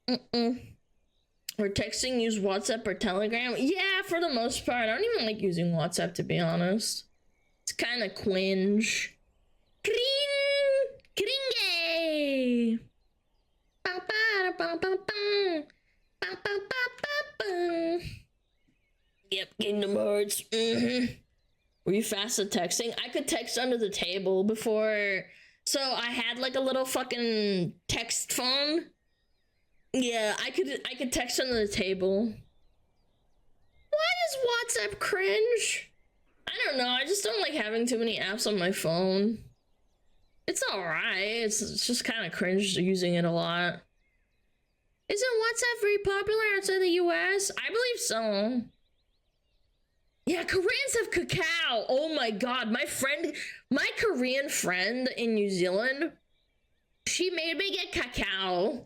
Speaker 2: dun, dun. Or texting, use WhatsApp or Telegram? Yeah, for the most part. I don't even like using WhatsApp, to be honest. It's kind of cringe. Cringe! Yep, Kingdom Hearts. Were you fast at texting? I could text under the table before. So I had like a little fucking text phone. Yeah, I could text under the table. Why is WhatsApp cringe? I don't know. I just don't like having too many apps on my phone. It's alright. It's just kind of cringe using it a lot. Isn't WhatsApp very popular outside the US? I believe so. Yeah, Koreans have cacao. Oh my god, my Korean friend in New Zealand, she made me get cacao.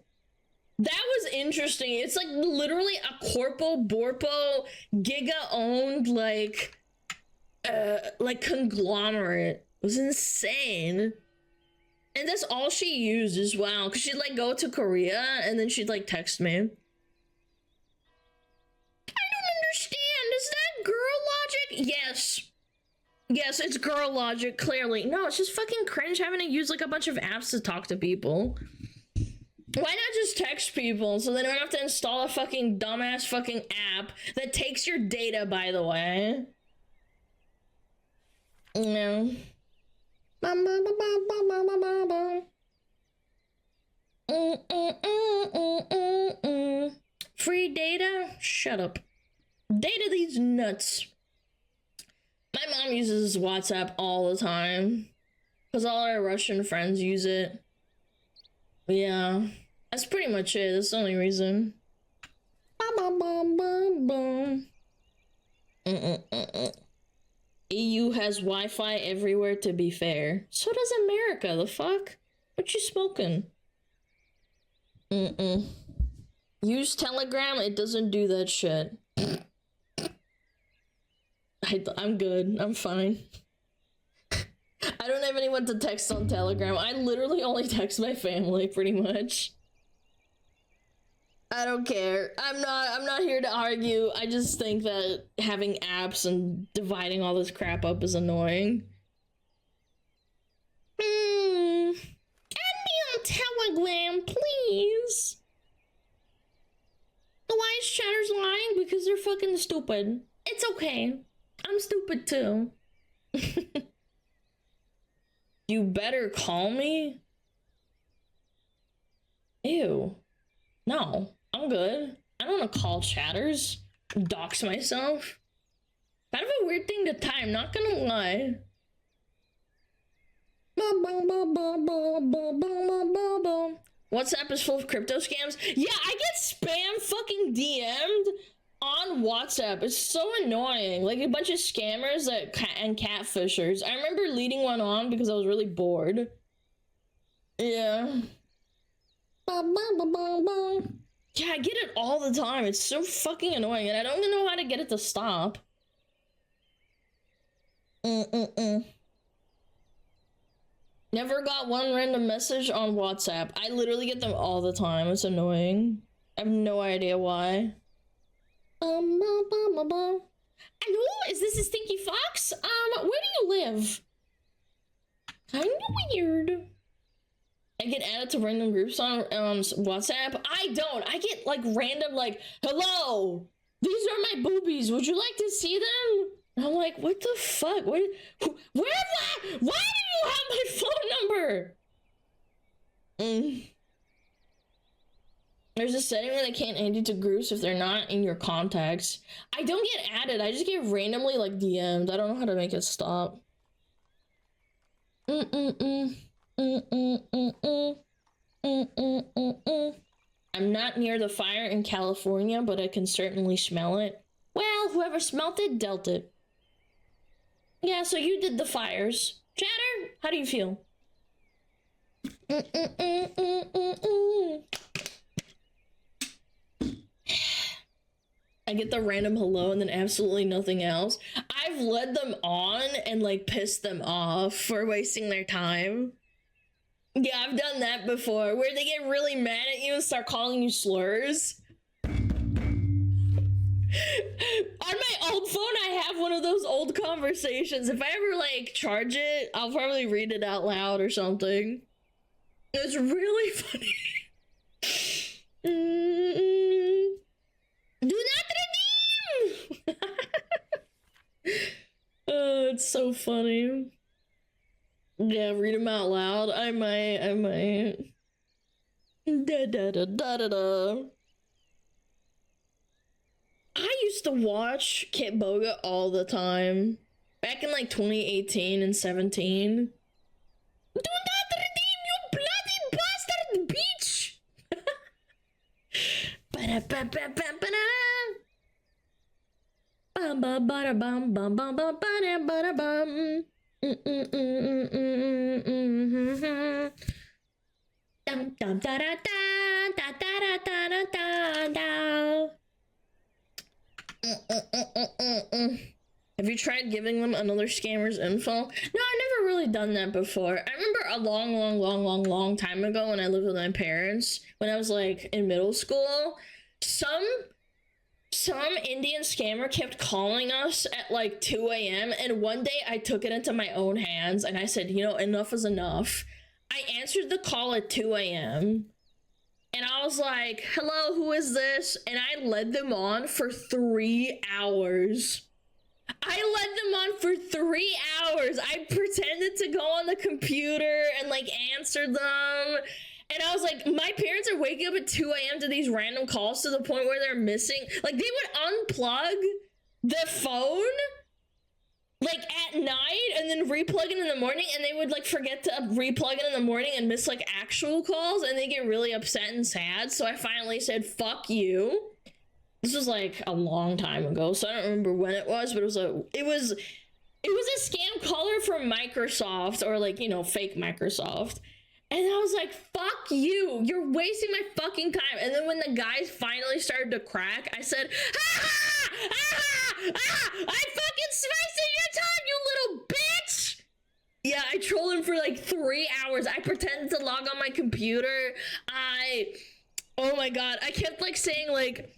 Speaker 2: That was interesting. It's like literally a Corpo Borpo Giga owned like conglomerate. It was insane. And that's all she used as well. Cause she'd like go to Korea and then she'd like text me. I don't understand. Is that girl logic? Yes. Yes, it's girl logic, clearly. No, it's just fucking cringe having to use like a bunch of apps to talk to people. Why not just text people so they don't have to install a fucking dumbass fucking app that takes your data, by the way? No. Free data? Shut up. Data these nuts. My mom uses WhatsApp all the time because all our Russian friends use it. Yeah, that's pretty much it. That's the only reason. EU has Wi-Fi everywhere, to be fair. So does America. The fuck? What you smoking? Use Telegram. It doesn't do that shit. I'm good. I'm fine. I don't have anyone to text on Telegram. I literally only text my family, pretty much. I don't care. I'm not here to argue. I just think that having apps and dividing all this crap up is annoying. Add me on Telegram, please. Why is Chatter's lying? Because they're fucking stupid. It's okay. I'm stupid too. You better call me? Ew. No, I'm good. I don't want to call Chatters. Dox myself. Kind of a weird thing to tie, I'm not gonna lie. WhatsApp is full of crypto scams. Yeah, I get spam fucking DM'd on WhatsApp. It's so annoying. Like a bunch of scammers and catfishers. I remember leading one on because I was really bored. Yeah. Yeah, I get it all the time. It's so fucking annoying and I don't even know how to get it to stop. Never got one random message on WhatsApp. I literally get them all the time. It's annoying. I have no idea why. Hello, is this a Stinky Fox? Where do you live? Kinda weird. I get added to random groups on WhatsApp. I don't. I get like random like, hello, these are my boobies. Would you like to see them? And I'm like, what the fuck? Why do you have my phone number? There's a setting where they can't add you to groups if they're not in your contacts. I don't get added. I just get randomly like DM'd. I don't know how to make it stop. I'm not near the fire in California, but I can certainly smell it. Well, whoever smelt it, dealt it. Yeah, so you did the fires. Chatter, how do you feel? I get the random hello and then absolutely nothing else. I've led them on and like pissed them off for wasting their time. Yeah, I've done that before, where they get really mad at you and start calling you slurs. On my old phone, I have one of those old conversations. If I ever like charge it, I'll probably read it out loud or something. It's really funny. Do not redeem! Oh, it's so funny. Yeah, read them out loud. I might. Da da da da da da. I used to watch Kit Boga all the time. Back in like 2018 and 17. Do not redeem, you bloody bastard, bitch! Ba-da-ba-ba-ba-ba-da. Bum-ba-ba-da-bum-bum-bum-bum-ba-da-ba-da-bum. Have you tried giving them another scammer's info? No, I've never really done that before. I remember a long time ago when I lived with my parents, when I was like in middle school, some Indian scammer kept calling us at like 2 a.m. and one day I took it into my own hands and I said, you know, enough is enough. I answered the call at 2 a.m. and I was like, hello, who is this? And I led them on for 3 hours. I led them on for 3 hours. I pretended to go on the computer and like answer them. And I was like, my parents are waking up at 2 a.m. to these random calls to the point where they're missing. Like, they would unplug the phone, like, at night and then replug it in the morning. And they would, like, forget to replug it in the morning and miss, like, actual calls. And they get really upset and sad. So I finally said, fuck you. This was, like, a long time ago. So I don't remember when it was. But it was a scam caller from Microsoft or, like, you know, fake Microsoft. And I was like, fuck you, you're wasting my fucking time. And then when the guys finally started to crack, I said, I fucking wasted your time, you little bitch. Yeah, I trolled him for like 3 hours. I pretended to log on my computer. Oh my God, I kept like saying like,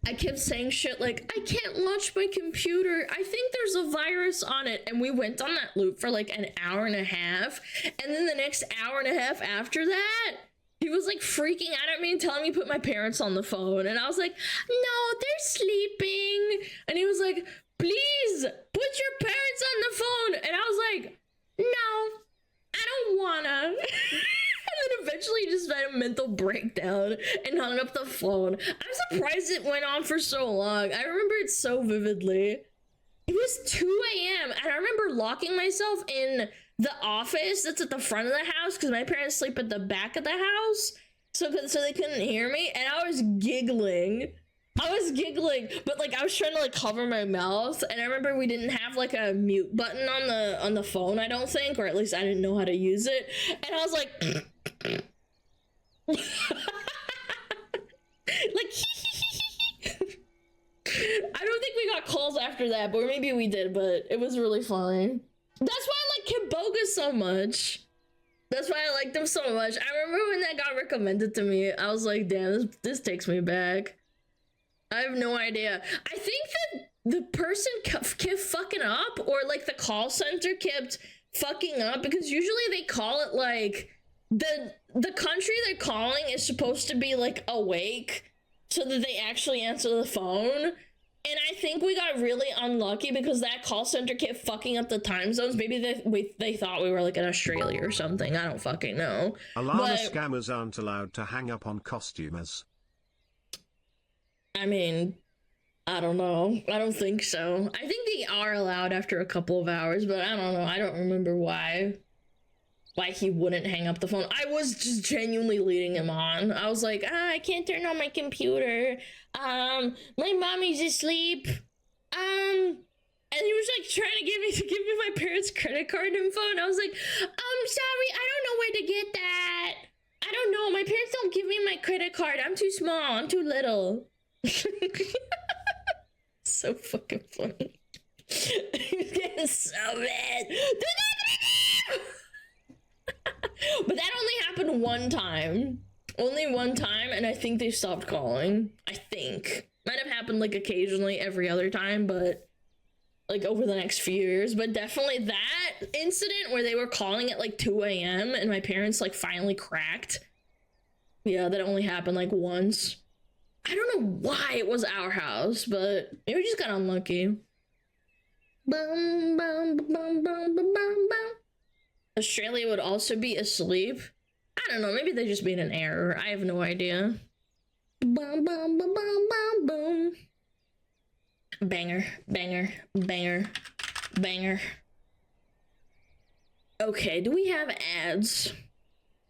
Speaker 2: I kept saying shit like, I can't launch my computer. I think there's a virus on it. And we went on that loop for like an hour and a half. And then the next hour and a half after that, he was like freaking out at me and telling me to put my parents on the phone. And I was like, no, they're sleeping. And he was like, please put your parents on the phone. And I was like, no, I don't wanna. And then eventually he just had a mental breakdown and hung up the phone. I'm surprised it went on for so long. I remember it so vividly. It was 2 a.m. and I remember locking myself in the office that's at the front of the house because my parents sleep at the back of the house. So they couldn't hear me. And I was giggling, but like I was trying to like cover my mouth. And I remember we didn't have like a mute button on the phone, I don't think, or at least I didn't know how to use it. And I was like, like, I don't think we got calls after that, but maybe we did, but it was really funny. That's why I like Kimboga so much. That's why I liked him so much. I remember when that got recommended to me, I was like, damn, this takes me back. I have no idea. I think that the person kept fucking up, or like the call center kept fucking up, because usually they call it like the country they're calling is supposed to be like awake so that they actually answer the phone. And I think we got really unlucky because that call center kept fucking up the time zones. Maybe they thought we were like in Australia or something. I don't fucking know.
Speaker 1: Alana, scammers aren't allowed to hang up on costumers.
Speaker 2: I mean, I don't know. I don't think so. I think they are allowed after a couple of hours, but I don't know. I don't remember why he wouldn't hang up the phone. I was just genuinely leading him on. I was like, I can't turn on my computer. My mommy's asleep. And he was like trying to give me my parents' credit card info, and I was like, sorry, I don't know where to get that. I don't know. My parents don't give me my credit card. I'm too small. I'm too little. So fucking funny. He's getting so mad. But that only happened one time. Only one time, and I think they stopped calling. I think. Might have happened like occasionally every other time, but like over the next few years. But definitely that incident where they were calling at like 2 a.m. and my parents like finally cracked. Yeah, that only happened like once. I don't know why it was our house, but maybe we just got unlucky. Bum, bum, bum, bum, bum, bum, bum. Australia would also be asleep. I don't know, maybe they just made an error. I have no idea. Bum, bum, bum, bum, bum, bum. Banger, banger, banger, banger. Okay, do we have ads?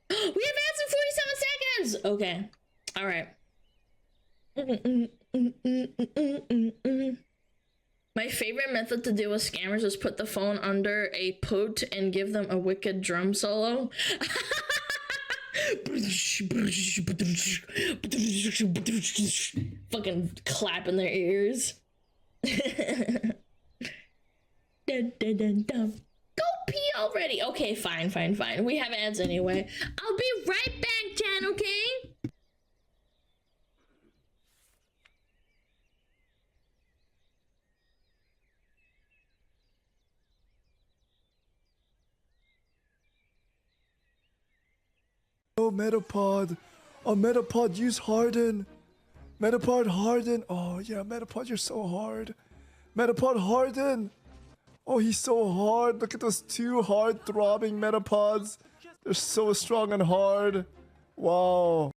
Speaker 2: We have ads in 47 seconds! Okay, alright. My favorite method to deal with scammers is put the phone under a poot and give them a wicked drum solo. Fucking clap in their ears. Dun, dun, dun, dun. Go pee already. Okay, fine. We have ads anyway. I'll be right back, Jan, okay?
Speaker 4: Oh, Metapod. Oh, Metapod, use Harden. Metapod, Harden. Oh, yeah, Metapod, you're so hard. Metapod, Harden. Oh, he's so hard. Look at those two hard throbbing Metapods. They're so strong and hard. Wow.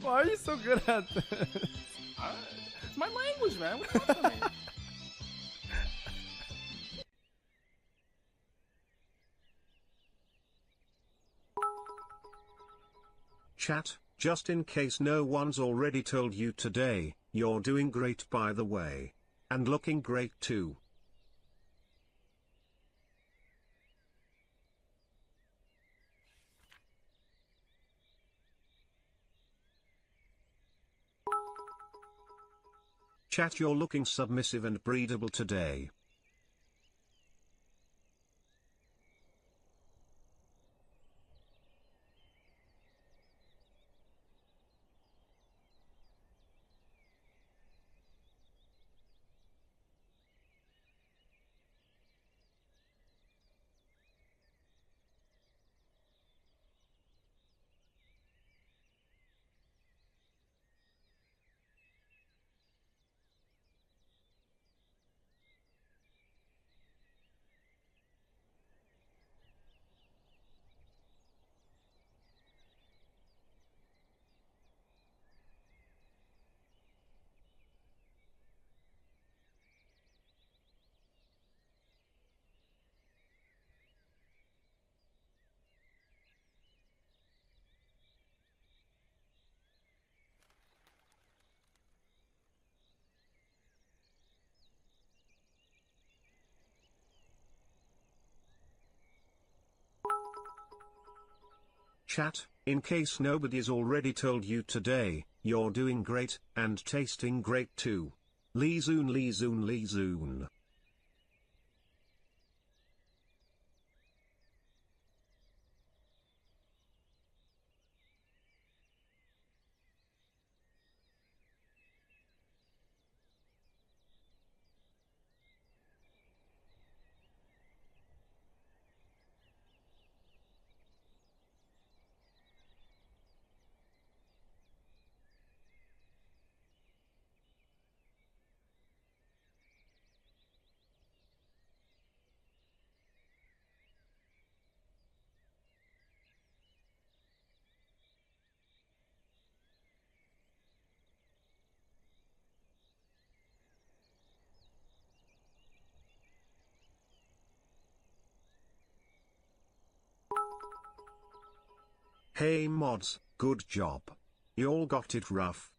Speaker 4: Why are you so good at this?
Speaker 5: It's my language, man. What are you talking about?
Speaker 1: Chat, just in case no one's already told you today, you're doing great by the way. And looking great too. Chat, you're looking submissive and breedable today. Chat, in case nobody's already told you today, you're doing great, and tasting great too. Leezoon leezoon leezoon. Hey mods, good job. Y'all got it rough.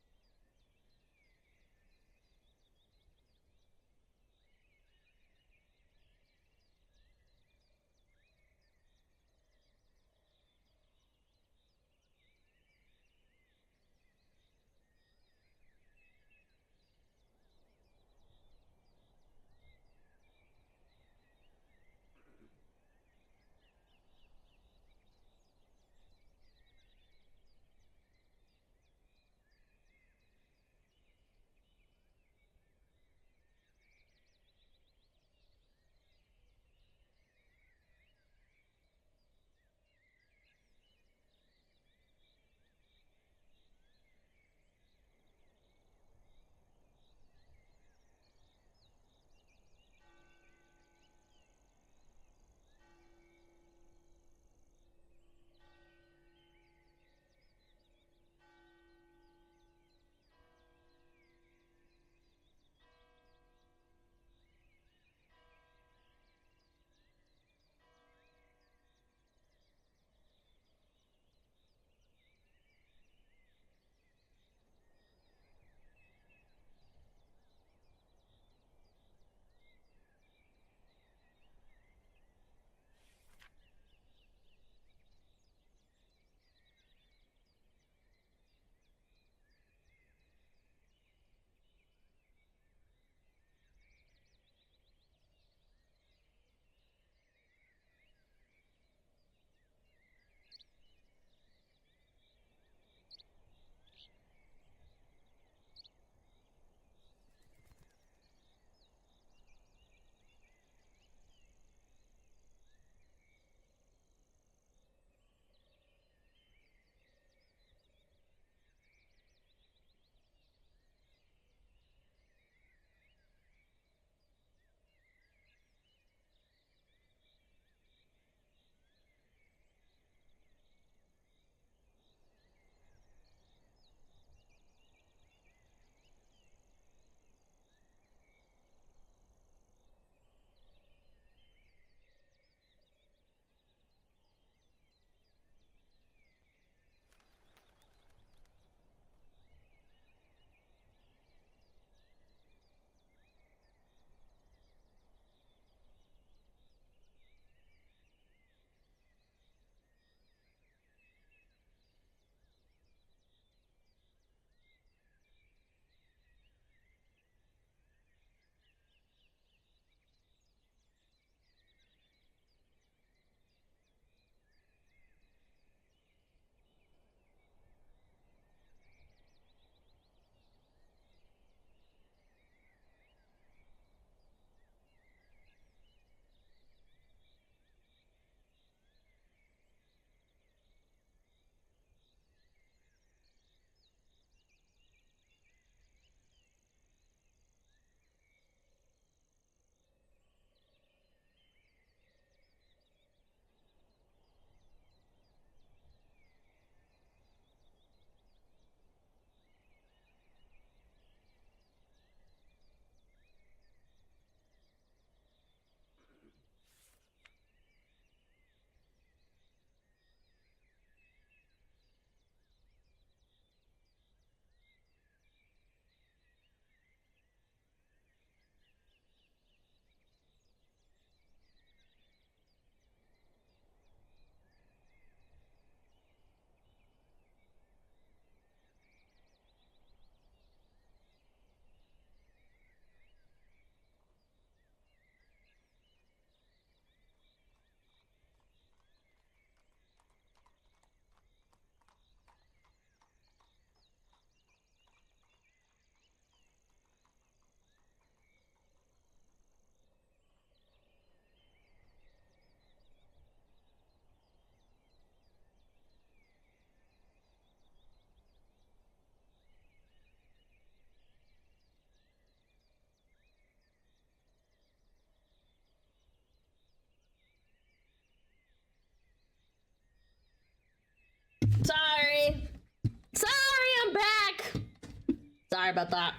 Speaker 2: Sorry about that.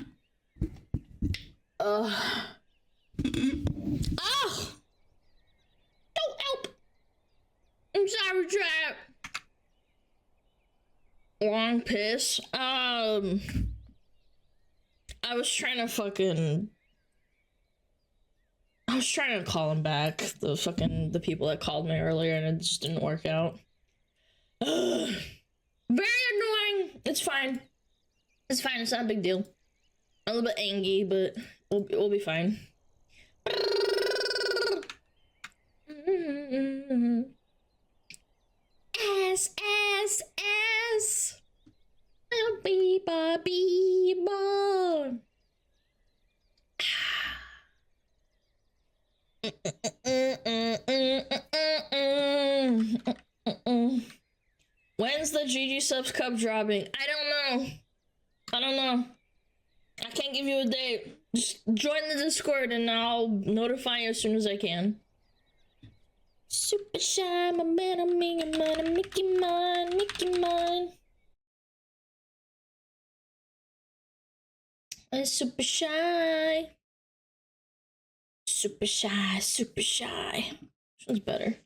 Speaker 2: Oh! Don't help! I'm sorry, chat. Long piss. I was trying to call him back. The people that called me earlier, and it just didn't work out. Ugh. Very annoying. It's fine. It's fine. It's not a big deal. I'm a little bit angry, but we'll be fine. S. Beeba. When's the GG Subs Cup dropping? I don't know. I can't give you a date. Just join the Discord and I'll notify you as soon as I can. Super shy, my man, I'm making money, Mickey mine. I'm super shy. Super shy. This one's better.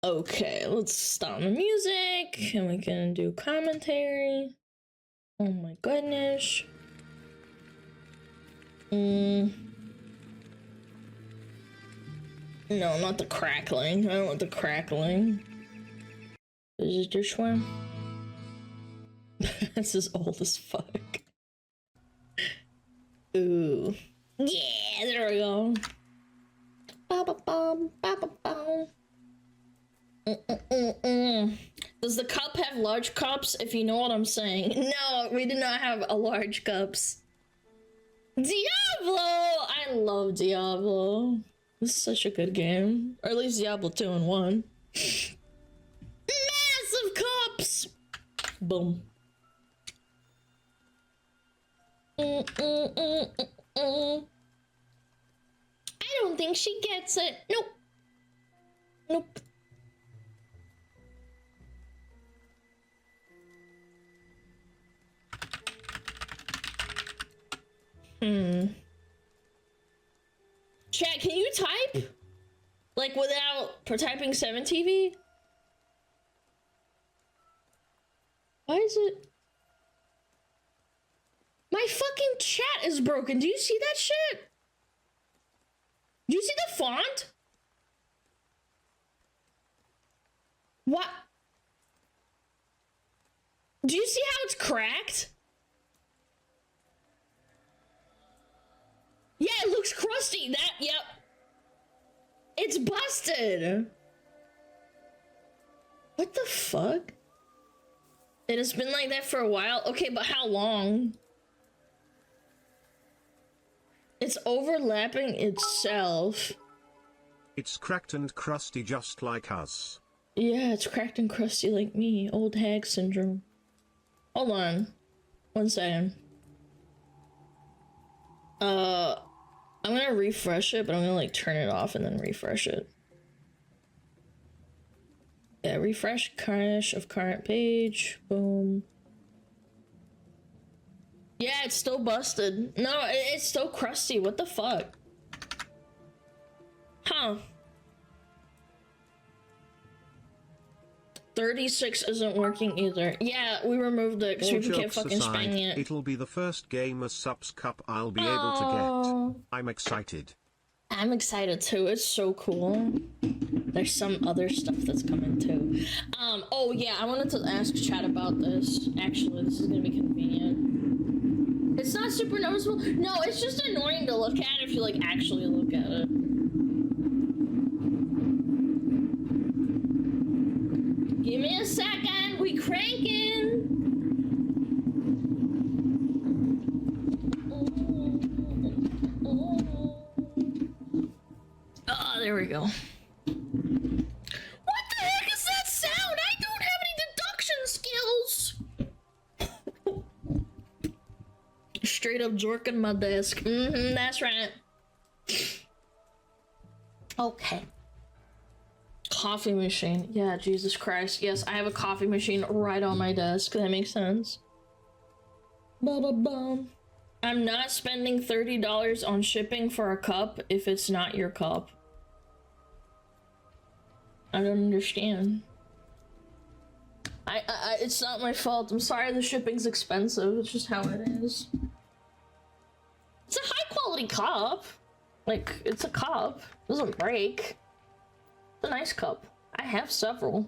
Speaker 2: Okay, let's stop the music and we can do commentary. Oh my goodness. No, not the crackling. I don't want the crackling. Is it this one? This is old as fuck. Ooh. Yeah, there we go. Does the cup have large cups, if you know what I'm saying? No, we do not have a large cups. Diablo! I love Diablo. It's such a good game. Or at least Diablo 2 and 1. Massive cups! Boom. I don't think she gets it. Nope. Chat, can you type? Like without typing 7TV? Why is it? My fucking chat is broken. Do you see that shit? Do you see the font? What? Do you see how it's cracked? Yeah, it looks crusty. Yep. It's busted. What the fuck? It has been like that for a while. Okay, but how long? It's overlapping itself.
Speaker 1: It's cracked and crusty just like us.
Speaker 2: Yeah, it's cracked and crusty like me. Old hag syndrome. Hold on. 1 second. I'm gonna refresh it, but I'm gonna like turn it off and then refresh it. Yeah, refresh cache of current page. Boom. Yeah, it's still busted. No, it's still crusty. What the fuck? Huh. 36 isn't working either. Yeah, we removed it because people kept fucking spamming it.
Speaker 1: It'll be the first game as Subs Cup I'll be able to get. I'm excited.
Speaker 2: I'm excited too. It's so cool. There's some other stuff that's coming too. Oh yeah, I wanted to ask chat about this. Actually, this is gonna be convenient. It's not super noticeable. No, it's just annoying to look at if you like actually look at it. Give me a second, we cranking. Oh, there we go. What the heck is that sound? I don't have any deduction skills. straight up jorking my desk. That's right. Okay. Coffee machine. Yeah, Jesus Christ. Yes, I have a coffee machine right on my desk. That makes sense. Ba-ba-bum. I'm not spending $30 on shipping for a cup if it's not your cup. I don't understand. It's not my fault. I'm sorry the shipping's expensive. It's just how it is. It's a high quality cup. Like, it's a cup. It doesn't break. It's a nice cup. I have several.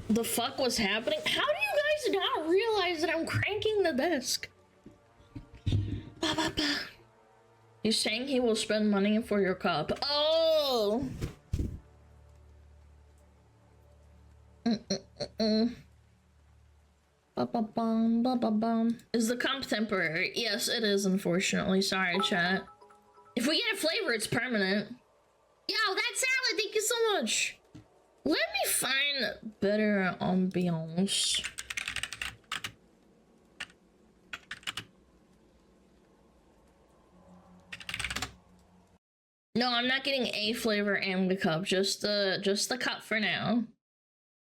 Speaker 2: The fuck was happening? How do you guys not realize that I'm cranking the desk? Ba, ba, ba. He's saying he will spend money for your cup. Oh! Ba-ba-bum, ba-ba-bum. Is the cup temporary? Yes, it is, unfortunately. Sorry, chat. If we get a flavor, it's permanent. Yo, that salad, thank you so much. Let me find better ambiance. No, I'm not getting a flavor and the cup. Just the cup for now.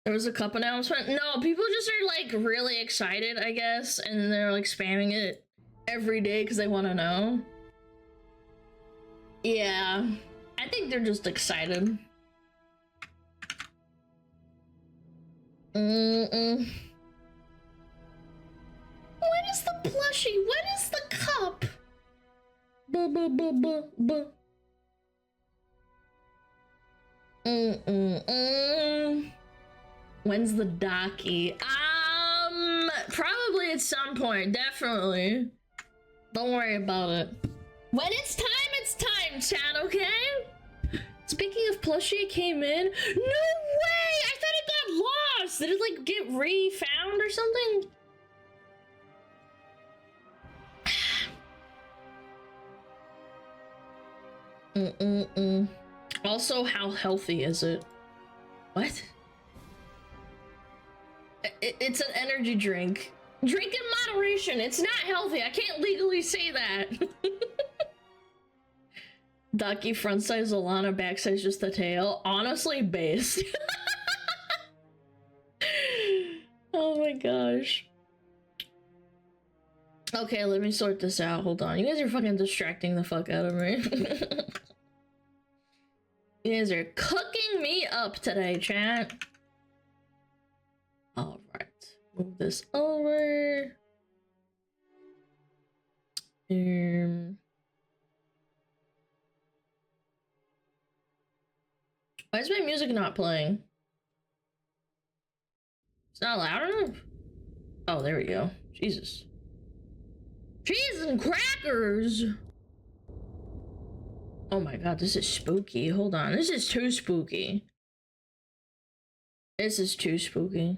Speaker 2: There was a cup announcement. No, people just are like really excited, I guess, and they're like spamming it every day because they want to know. Yeah, I think they're just excited. When is the plushie? When is the cup? Buh. When's the docky? Probably at some point, definitely. Don't worry about it. When it's time, chat, okay? Speaking of plushie, it came in. No way! I thought it got lost! Did it, like, get re-found or something? Also, how healthy is it? What? It's an energy drink. Drink in moderation. It's not healthy. I can't legally say that. Ducky front size Alana, back size just the tail. Honestly, based. Oh my gosh. Okay, let me sort this out. Hold on. You guys are fucking distracting the fuck out of me. You guys are cooking me up today, chat. Alright. Move this over. Why is my music not playing? It's not loud enough? Oh, there we go. Jesus. Cheese and crackers! Oh my god, this is spooky. Hold on, this is too spooky. This is too spooky.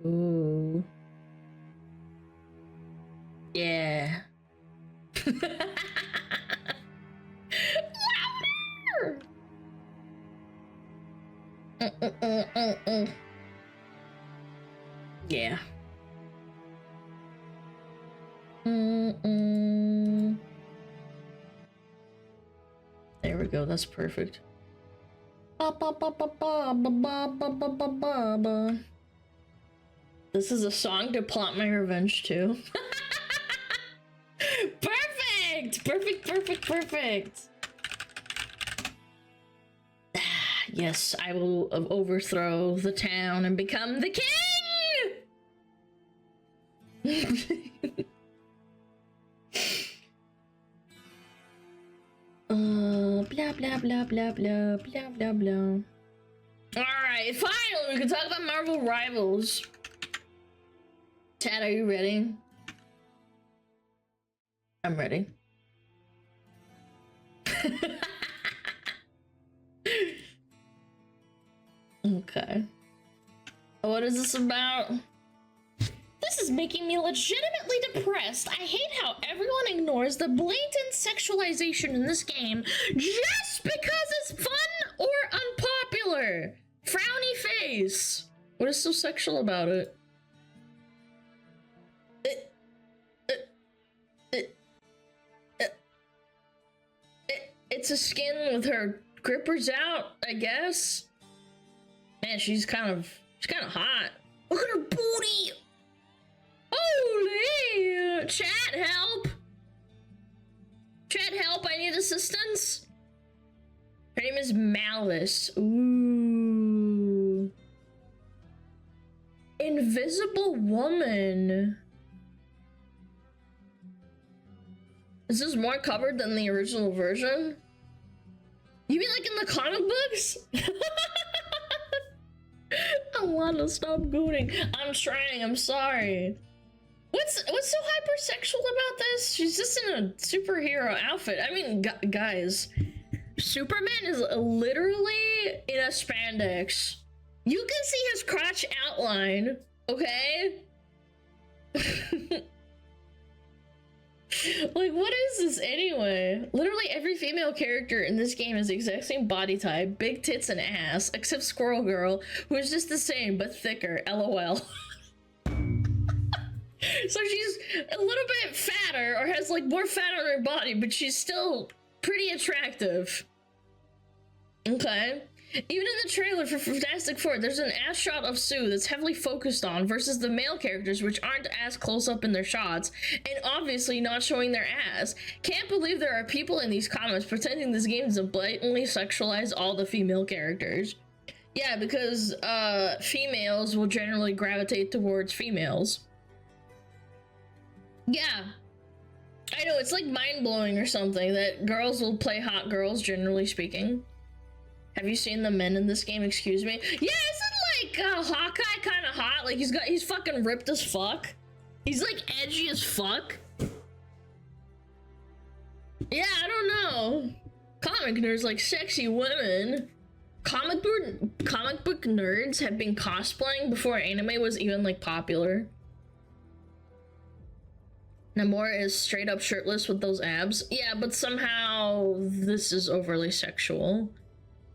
Speaker 2: Ooh. Yeah. Yeah. There we go, that's perfect. This is a song to plot my revenge to. Perfect! Yes, I will overthrow the town and become the king! Blah blah blah blah blah blah blah blah. Alright, finally we can talk about Marvel Rivals. Chad, are you ready? I'm ready. Okay. What is this about? This is making me legitimately depressed. I hate how everyone ignores the blatant sexualization in this game just because it's fun or What is so sexual about it? It's a skin with her grippers out, I guess. Man, she's kind of hot. Look at her booty. Holy! Chat, help! Chat, help! I need assistance. Her name is Malice. Ooh. Invisible Woman. Is this more covered than the original version? You mean like in the comic books? Alana, stop gooning. I'm trying, I'm sorry. What's so hypersexual about this? She's just in a superhero outfit. I mean, guys, Superman is literally in a spandex. You can see his crotch outline, okay? Like, what is this anyway? Literally every female character in this game is the exact same body type, big tits and ass, except Squirrel Girl, who is just the same but thicker, lol. So she's a little bit fatter, or has like more fat on her body, but she's still pretty attractive. Okay? Even in the trailer for Fantastic Four, there's an ass shot of Sue that's heavily focused on versus the male characters, which aren't as close up in their shots, and obviously not showing their ass. Can't believe there are people in these comments pretending this game is to blatantly sexualize all the female characters. Yeah, because females will generally gravitate towards females. Yeah. I know, it's like mind-blowing or something that girls will play hot girls, generally speaking. Have you seen the men in this game? Excuse me. Yeah, isn't like Hawkeye kind of hot? Like he's fucking ripped as fuck. He's like edgy as fuck. Yeah, I don't know. Comic nerds like sexy women. Comic book nerds have been cosplaying before anime was even like popular. Namora is straight up shirtless with those abs. Yeah, but somehow this is overly sexual.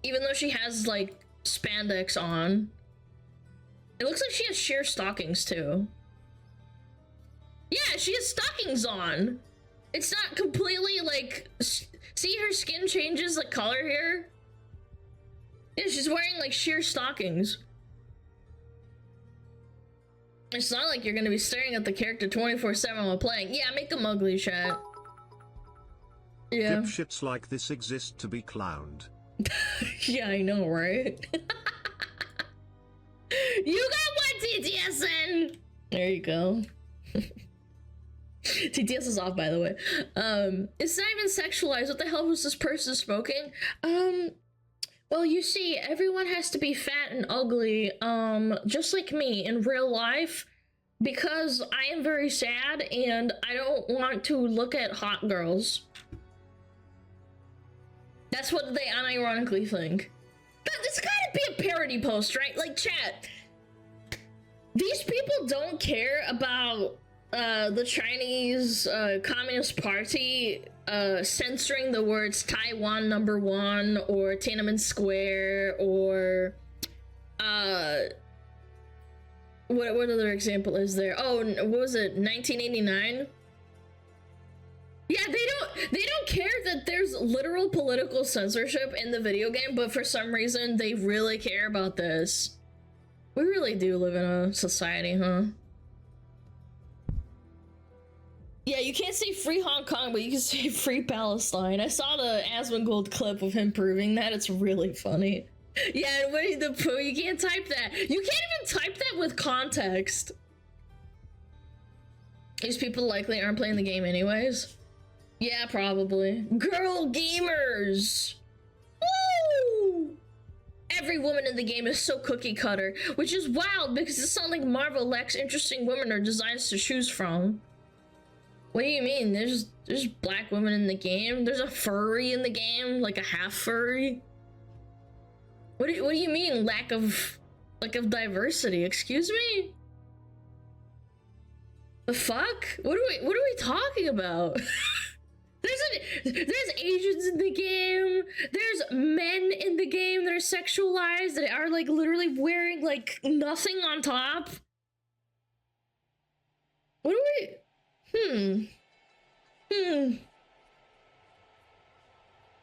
Speaker 2: Even though she has, like, spandex on. It looks like she has sheer stockings, too. Yeah, she has stockings on! It's not completely, like... See her skin changes the color here? Yeah, she's wearing, like, sheer stockings. It's not like you're gonna be staring at the character 24/7 while playing. Yeah, make them ugly, chat. Yeah.
Speaker 1: Dipshits like this exist to be clowned.
Speaker 2: Yeah, I know, right? You got one, TTSN! There you go. TTS is off, by the way. It's not even sexualized. What the hell was this person smoking? Well, you see, everyone has to be fat and ugly, just like me in real life, because I am very sad and I don't want to look at hot girls. That's what they unironically think. But this gotta be a parody post, right? Like, chat. These people don't care about the Chinese Communist Party censoring the words Taiwan #1 or Tiananmen Square or what other example is there? Oh, what was it? 1989? Yeah, they don't care that there's literal political censorship in the video game, but for some reason they really care about this. We really do live in a society, huh? Yeah, you can't say free Hong Kong, but you can say free Palestine. I saw the Asmongold clip of him proving that. It's really funny. Yeah, and Winnie the Pooh, you can't type that. You can't even type that with context. These people likely aren't playing the game anyways. Yeah, probably. Girl gamers! Woo! Every woman in the game is so cookie cutter, which is wild because it's not like Marvel lacks interesting women or designs to choose from. What do you mean? There's black women in the game? There's a furry in the game? Like a half furry? What do you mean lack of diversity? Excuse me? The fuck? What are we talking about? There's Asians in the game. There's men in the game that are sexualized, that are like literally wearing like nothing on top. What do we?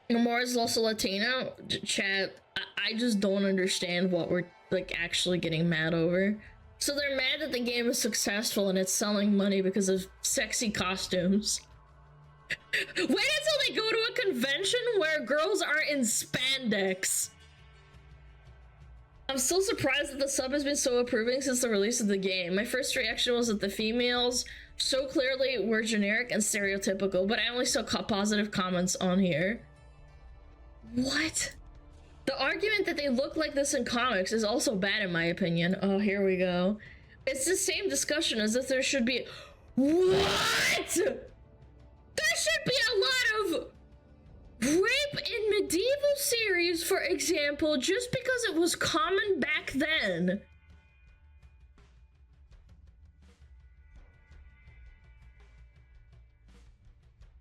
Speaker 2: Lamar's also Latino. Chat. I just don't understand what we're like actually getting mad over. So they're mad that the game is successful and it's selling money because of sexy costumes. Wait until they go to a convention where girls are in spandex. I'm still surprised that the sub has been so approving since the release of the game. My first reaction was that the females so clearly were generic and stereotypical, but I only saw positive comments on here. What? The argument that they look like this in comics is also bad in my opinion. Oh, here we go. It's the same discussion as if there should be... What? There should be a lot of rape in medieval series, for example, just because it was common back then.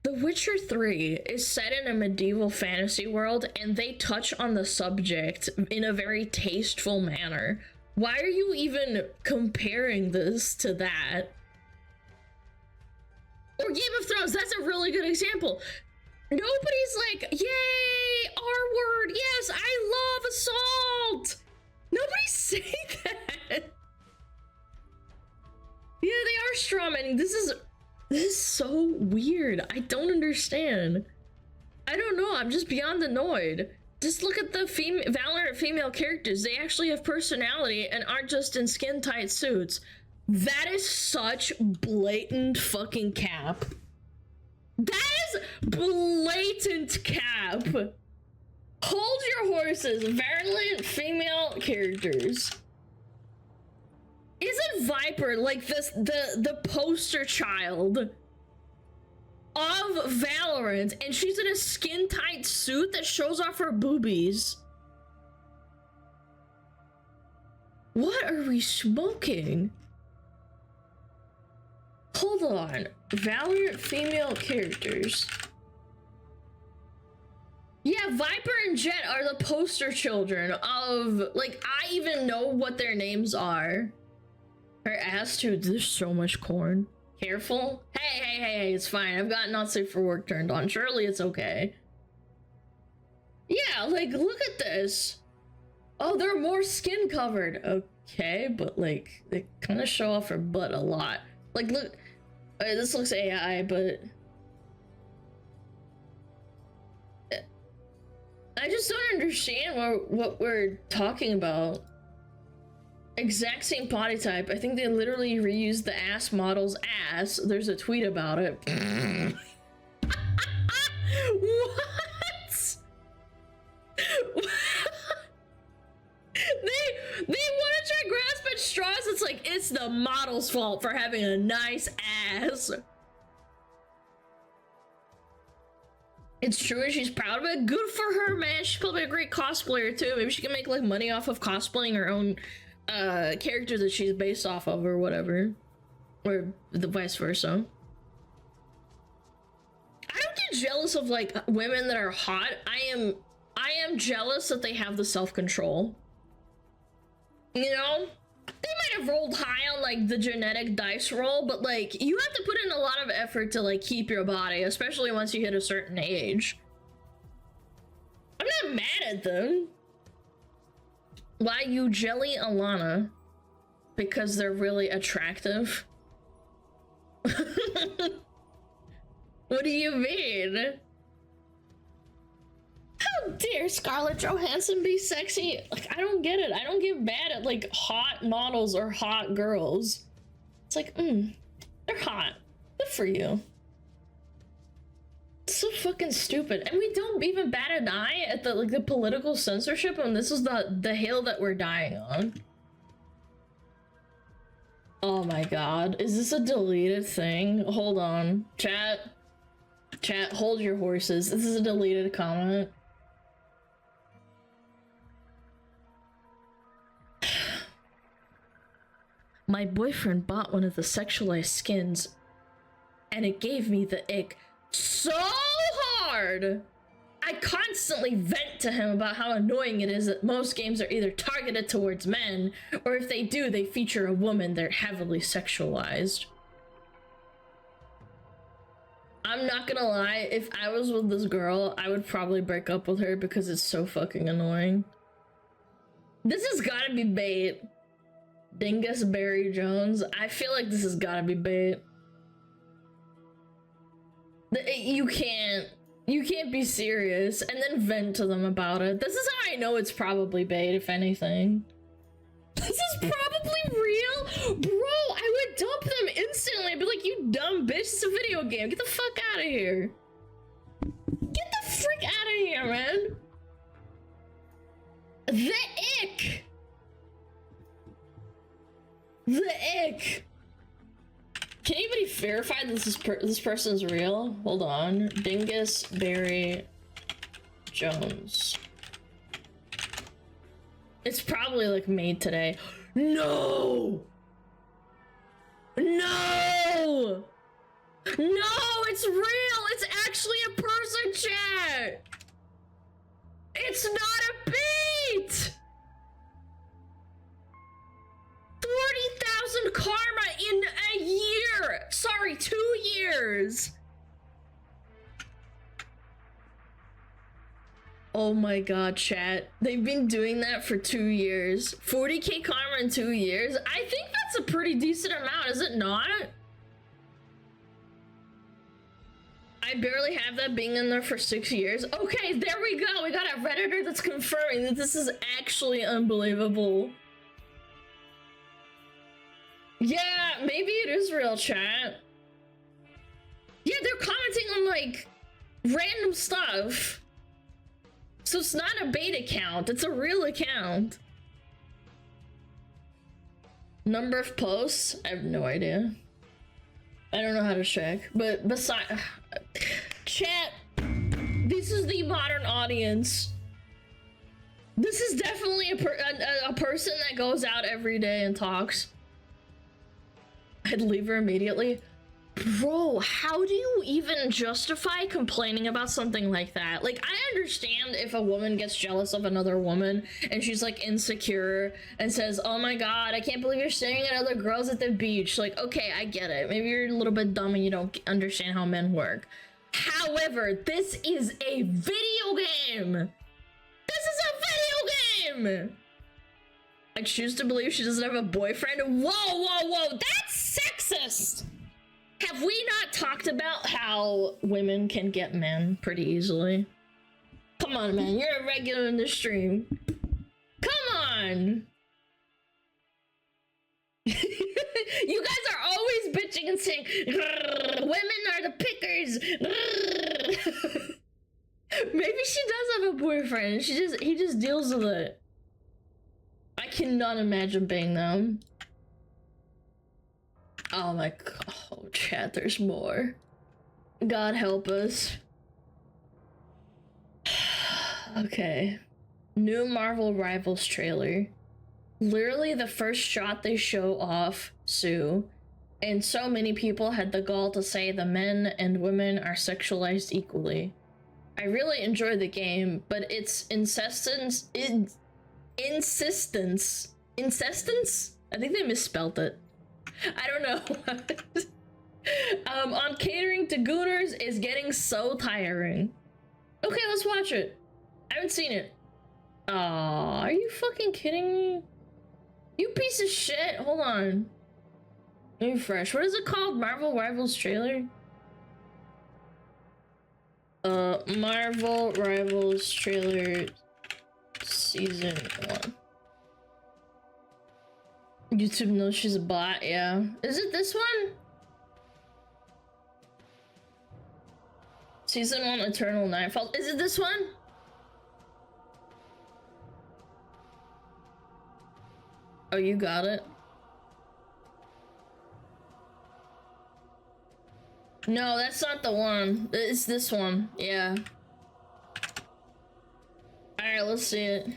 Speaker 2: The Witcher 3 is set in a medieval fantasy world, and they touch on the subject in a very tasteful manner. Why are you even comparing this to that? Or Game of Thrones, that's a really good example. Nobody's like, yay, R-word, yes, I love assault. Nobody's saying that. Yeah, they are strawmanning. This is so weird. I don't understand. I don't know. I'm just beyond annoyed. Just look at the Valorant female characters. They actually have personality and aren't just in skin-tight suits. That is such blatant fucking cap. That is blatant cap. Hold your horses. Valorant female characters. Isn't Viper like this the poster child of Valorant, and she's in a skin-tight suit that shows off her boobies? What are we smoking? Hold on. Valorant female characters. Yeah, Viper and Jet are the poster children of, like, I even know what their names are. Her ass too, there's so much corn. Careful. Hey, it's fine. I've got not safe for work turned on. Surely it's okay. Yeah, like, look at this. Oh, they're more skin covered. Okay, but like, they kind of show off her butt a lot. Like, look, this looks AI, but I just don't understand what we're talking about. Exact same body type. I think they literally reused the ass model's ass. There's a tweet about it. What? They want to try grasp at straws. It's like, it's the model's fault for having a nice ass. It's true and she's proud of it. Good for her, man. She's probably a great cosplayer too. Maybe she can make like money off of cosplaying her own character that she's based off of or whatever. Or the vice versa. I don't get jealous of like women that are hot. I am jealous that they have the self-control. You know? They might have rolled high on like the genetic dice roll, but like you have to put in a lot of effort to like keep your body, especially once you hit a certain age. I'm not mad at them. Why you jelly Alana? Because they're really attractive. What do you mean? How dare Scarlett Johansson be sexy? Like, I don't get it. I don't get mad at like hot models or hot girls. It's like, they're hot. Good for you. It's so fucking stupid. And we don't even bat an eye at the like the political censorship, and this is the hill that we're dying on. Oh my god. Is this a deleted thing? Hold on. Chat, hold your horses. This is a deleted comment. My boyfriend bought one of the sexualized skins, and it gave me the ick so hard. I constantly vent to him about how annoying it is that most games are either targeted towards men, or if they do, they feature a woman, they're heavily sexualized. I'm not gonna lie, if I was with this girl, I would probably break up with her because it's so fucking annoying. This has gotta be bait. Dingus Barry Jones. I feel like this has gotta be bait. You can't be serious and then vent to them about it. This is how I know it's probably bait, if anything. This is probably real? Bro, I would dump them instantly. I'd be like, you dumb bitch, it's a video game. Get the fuck out of here. Get the frick out of here, man. The ick. The ick. Can anybody verify that this person is real? Hold on. Dingus Barry Jones. It's probably like made today. No! No! No, it's real! It's actually a person, chat! It's not a bait! 40,000 karma in a year! Sorry, 2 years! Oh my god, chat. They've been doing that for 2 years. 40k karma in 2 years? I think that's a pretty decent amount, is it not? I barely have that being in there for 6 years. Okay, there we go. We got a Redditor that's confirming that this is actually unbelievable. Yeah, maybe it is real, chat. Yeah, they're commenting on, like, random stuff. So it's not a bait account, it's a real account. Number of posts? I have no idea. I don't know how to check, but besides... Chat, this is the modern audience. This is definitely a person that goes out every day and talks. I'd leave her immediately. Bro, how do you even justify complaining about something like that? Like, I understand if a woman gets jealous of another woman and she's like insecure and says, oh my god, I can't believe you're staring at other girls at the beach. Like, okay, I get it. Maybe you're a little bit dumb and you don't understand how men work. However, this is a video game. This is a video game. I choose to believe she doesn't have a boyfriend. Whoa, whoa, whoa, that's sexist. Have we not talked about how women can get men pretty easily? Come on, man. You're a regular in the stream. Come on. You guys are always bitching and saying, women are the pickers. Maybe she does have a boyfriend. He just deals with it. I cannot imagine being them. Oh my god, oh, chat, there's more. God help us. Okay. New Marvel Rivals trailer. Literally the first shot they show off Sue, and so many people had the gall to say the men and women are sexualized equally. I really enjoy the game, but its insistence? I think they misspelled it. I don't know. On catering to gooners is getting so tiring. Okay, let's watch it. I haven't seen it. Aw, are you fucking kidding me? You piece of shit. Hold on. Let me refresh. What is it called? Marvel Rivals trailer? Marvel Rivals trailer season 1. YouTube knows she's a bot, yeah. Is it this one? Season 1 Eternal Nightfall. Is it this one? Oh, you got it? No, that's not the one. It's this one, yeah. Alright, let's see it.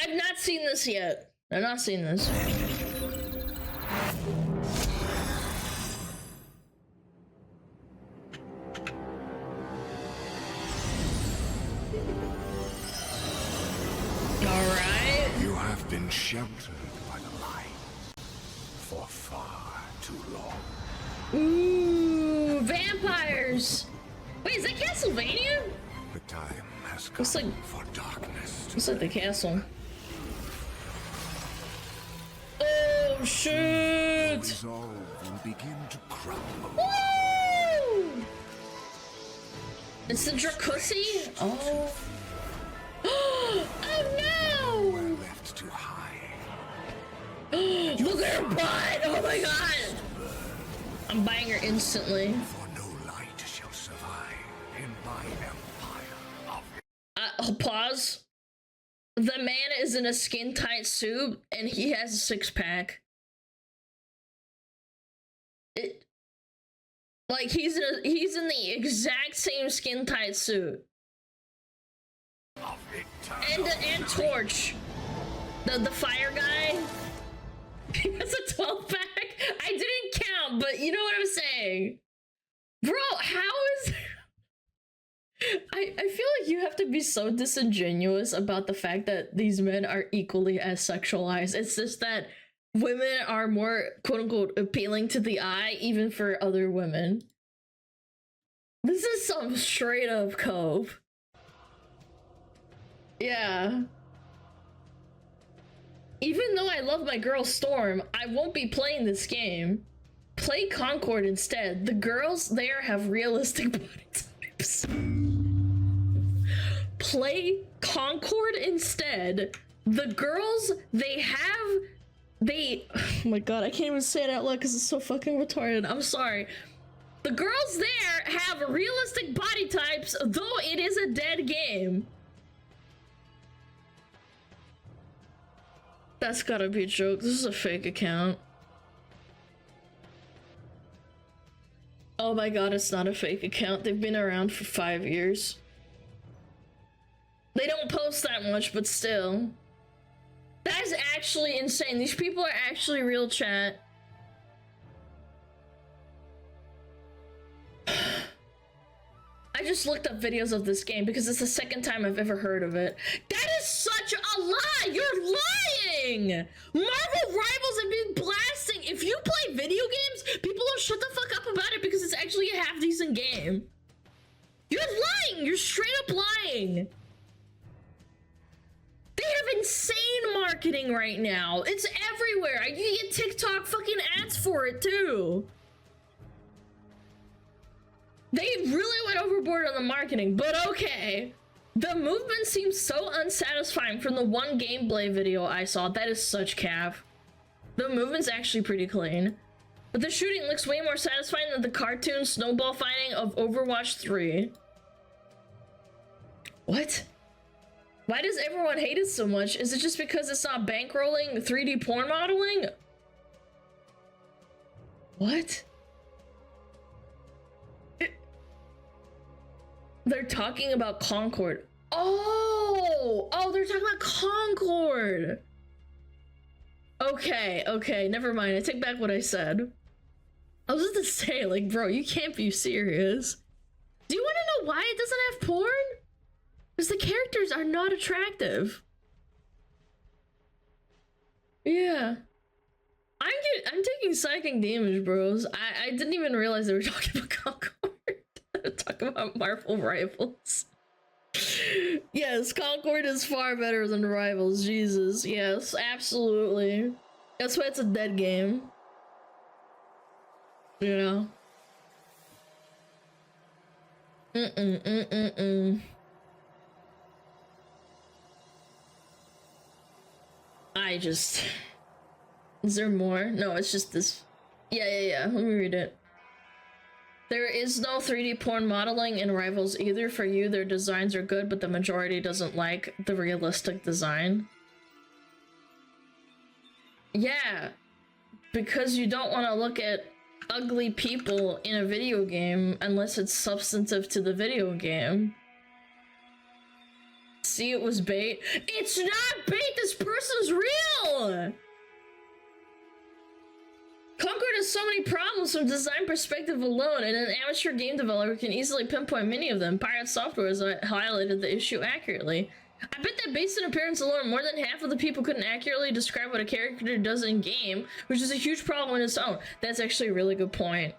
Speaker 2: I've not seen this yet. I've not seen this.
Speaker 6: sheltered by the light for far too long.
Speaker 2: Ooh, vampires! Wait, is that Castlevania?
Speaker 6: The time has come
Speaker 2: Looks like
Speaker 6: for darkness to
Speaker 2: looks like the castle. Oh shit!
Speaker 6: resolve and begin to crumble.
Speaker 2: Woo! It's the Dracussy? Oh. Oh no!
Speaker 6: We're left to hide.
Speaker 2: Look at her butt! Oh my god! I'm buying her instantly.
Speaker 6: For no light shall survive in my empire of
Speaker 2: Pause. The man is in a skin-tight suit, and he has a six-pack. Like, he's in the exact same skin-tight suit. And Torch. The fire guy. He has a 12-pack. I didn't count, but you know what I'm saying. Bro, how is... I feel like you have to be so disingenuous about the fact that these men are equally as sexualized. It's just that women are more quote-unquote appealing to the eye, even for other women. This is some straight-up cove. Yeah. Even though I love my girl Storm, I won't be playing this game. Play Concord instead. The girls there have realistic body types. Play Concord instead. The girls, oh my god, I can't even say it out loud because it's so fucking retarded. I'm sorry. The girls there have realistic body types, though it is a dead game. That's gotta be a joke. This is a fake account. Oh my god, it's not a fake account. They've been around for 5 years. They don't post that much, but still. That is actually insane. These people are actually real, chat. I just looked up videos of this game because it's the second time I've ever heard of it. That is such a lie! You're lying! Marvel Rivals have been blasting. If you play video games, people don't shut the fuck up about it because it's actually a half-decent game. You're lying! You're straight up lying! They have insane marketing right now. It's everywhere. You get TikTok fucking ads for it too. They really went overboard on the marketing, but okay. The movement seems so unsatisfying from the one gameplay video I saw. That is such cap. The movement's actually pretty clean. But the shooting looks way more satisfying than the cartoon snowball fighting of Overwatch 3. What? Why does everyone hate it so much? Is it just because it's not bankrolling 3D porn modeling? What? They're talking about Concord. Oh, they're talking about Concord. Okay, never mind. I take back what I said. I was just to say, like, bro, you can't be serious. Do you want to know why it doesn't have porn? Because the characters are not attractive. Yeah. I'm taking psychic damage, bros. I didn't even realize they were talking about Concord. Talk about Marvel Rivals. Yes, Concord is far better than Rivals. Jesus, yes, absolutely. That's why it's a dead game. You know? Is there more? No, it's just this. Yeah. Let me read it. There is no 3D porn modeling in Rivals either. For you, their designs are good, but the majority doesn't like the realistic design. Yeah, because you don't want to look at ugly people in a video game unless it's substantive to the video game. See, it was bait. It's not bait! This person's real! Concord has so many problems from design perspective alone, and an amateur game developer can easily pinpoint many of them. Pirate Software has highlighted the issue accurately. I bet that based on appearance alone, more than half of the people couldn't accurately describe what a character does in game, which is a huge problem in its own. That's actually a really good point.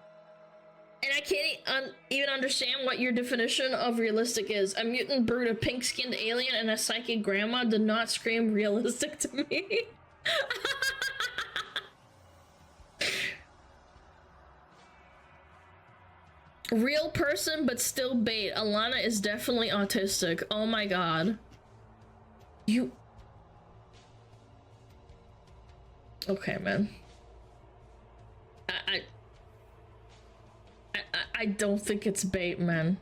Speaker 2: And I can't even understand what your definition of realistic is. A mutant brute, a pink-skinned alien, and a psychic grandma did not scream realistic to me. Real person, but still bait. Alana is definitely autistic. Oh my god. You... Okay, man. I don't think it's bait, man.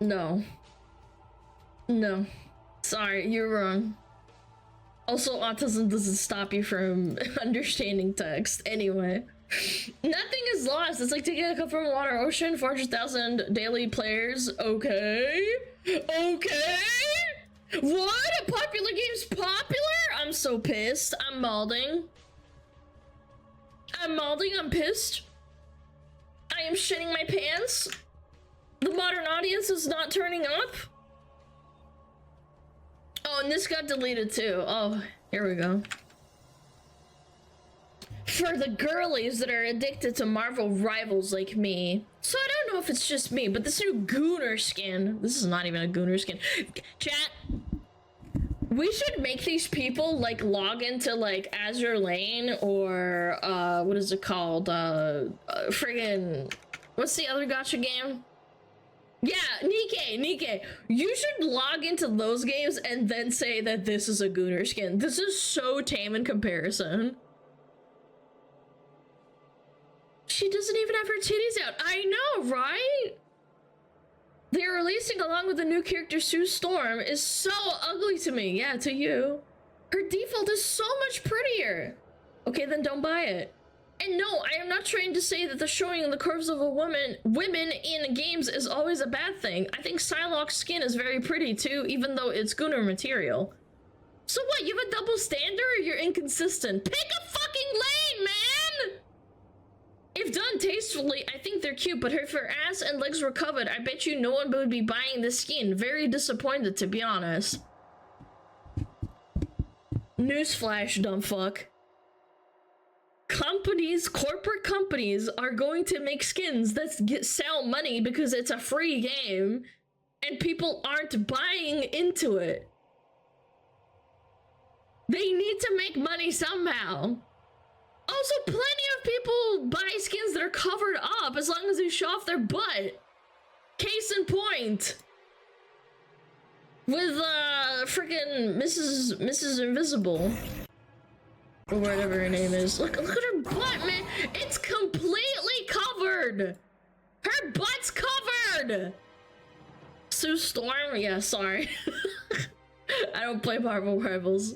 Speaker 2: No. No. Sorry, you're wrong. Also, autism doesn't stop you from understanding text. Anyway. Nothing is lost. It's like taking a cup from a water ocean. 400,000 daily players. Okay. Okay. What? A popular game's popular? I'm so pissed. I'm malding. I'm pissed. I am shitting my pants. The modern audience is not turning up. Oh, and this got deleted too. Oh, here we go. For the girlies that are addicted to Marvel rivals like me. So I don't know if it's just me, but this new Gooner skin. This is not even a Gooner skin. Chat. We should make these people like log into like Azure Lane or what is it called? Friggin' what's the other gacha game? Yeah, Nikke. You should log into those games and then say that this is a Gooner skin. This is so tame in comparison. She doesn't even have her titties out. I know, right? They're releasing along with the new character Sue Storm is so ugly to me. Yeah, to you. Her default is so much prettier. Okay, then don't buy it. And no, I am not trying to say that the showing the curves of a women in games is always a bad thing. I think Psylocke's skin is very pretty too, even though it's Gunnar material. So what, you have a double standard or you're inconsistent? Pick a fucking lane, man! If done tastefully, I think they're cute, but if her ass and legs were covered, I bet you no one would be buying this skin. Very disappointed, to be honest. Newsflash, dumb fuck. Corporate companies are going to make skins that sell money because it's a free game, and people aren't buying into it. They need to make money somehow. Also, plenty of people buy skins that are covered up as long as they show off their butt. Case in point. With, freaking Mrs. Invisible. Or whatever her name is. Look at her butt, man. It's completely covered. Her butt's covered. Sue Storm? Yeah, sorry. I don't play Marvel Rivals.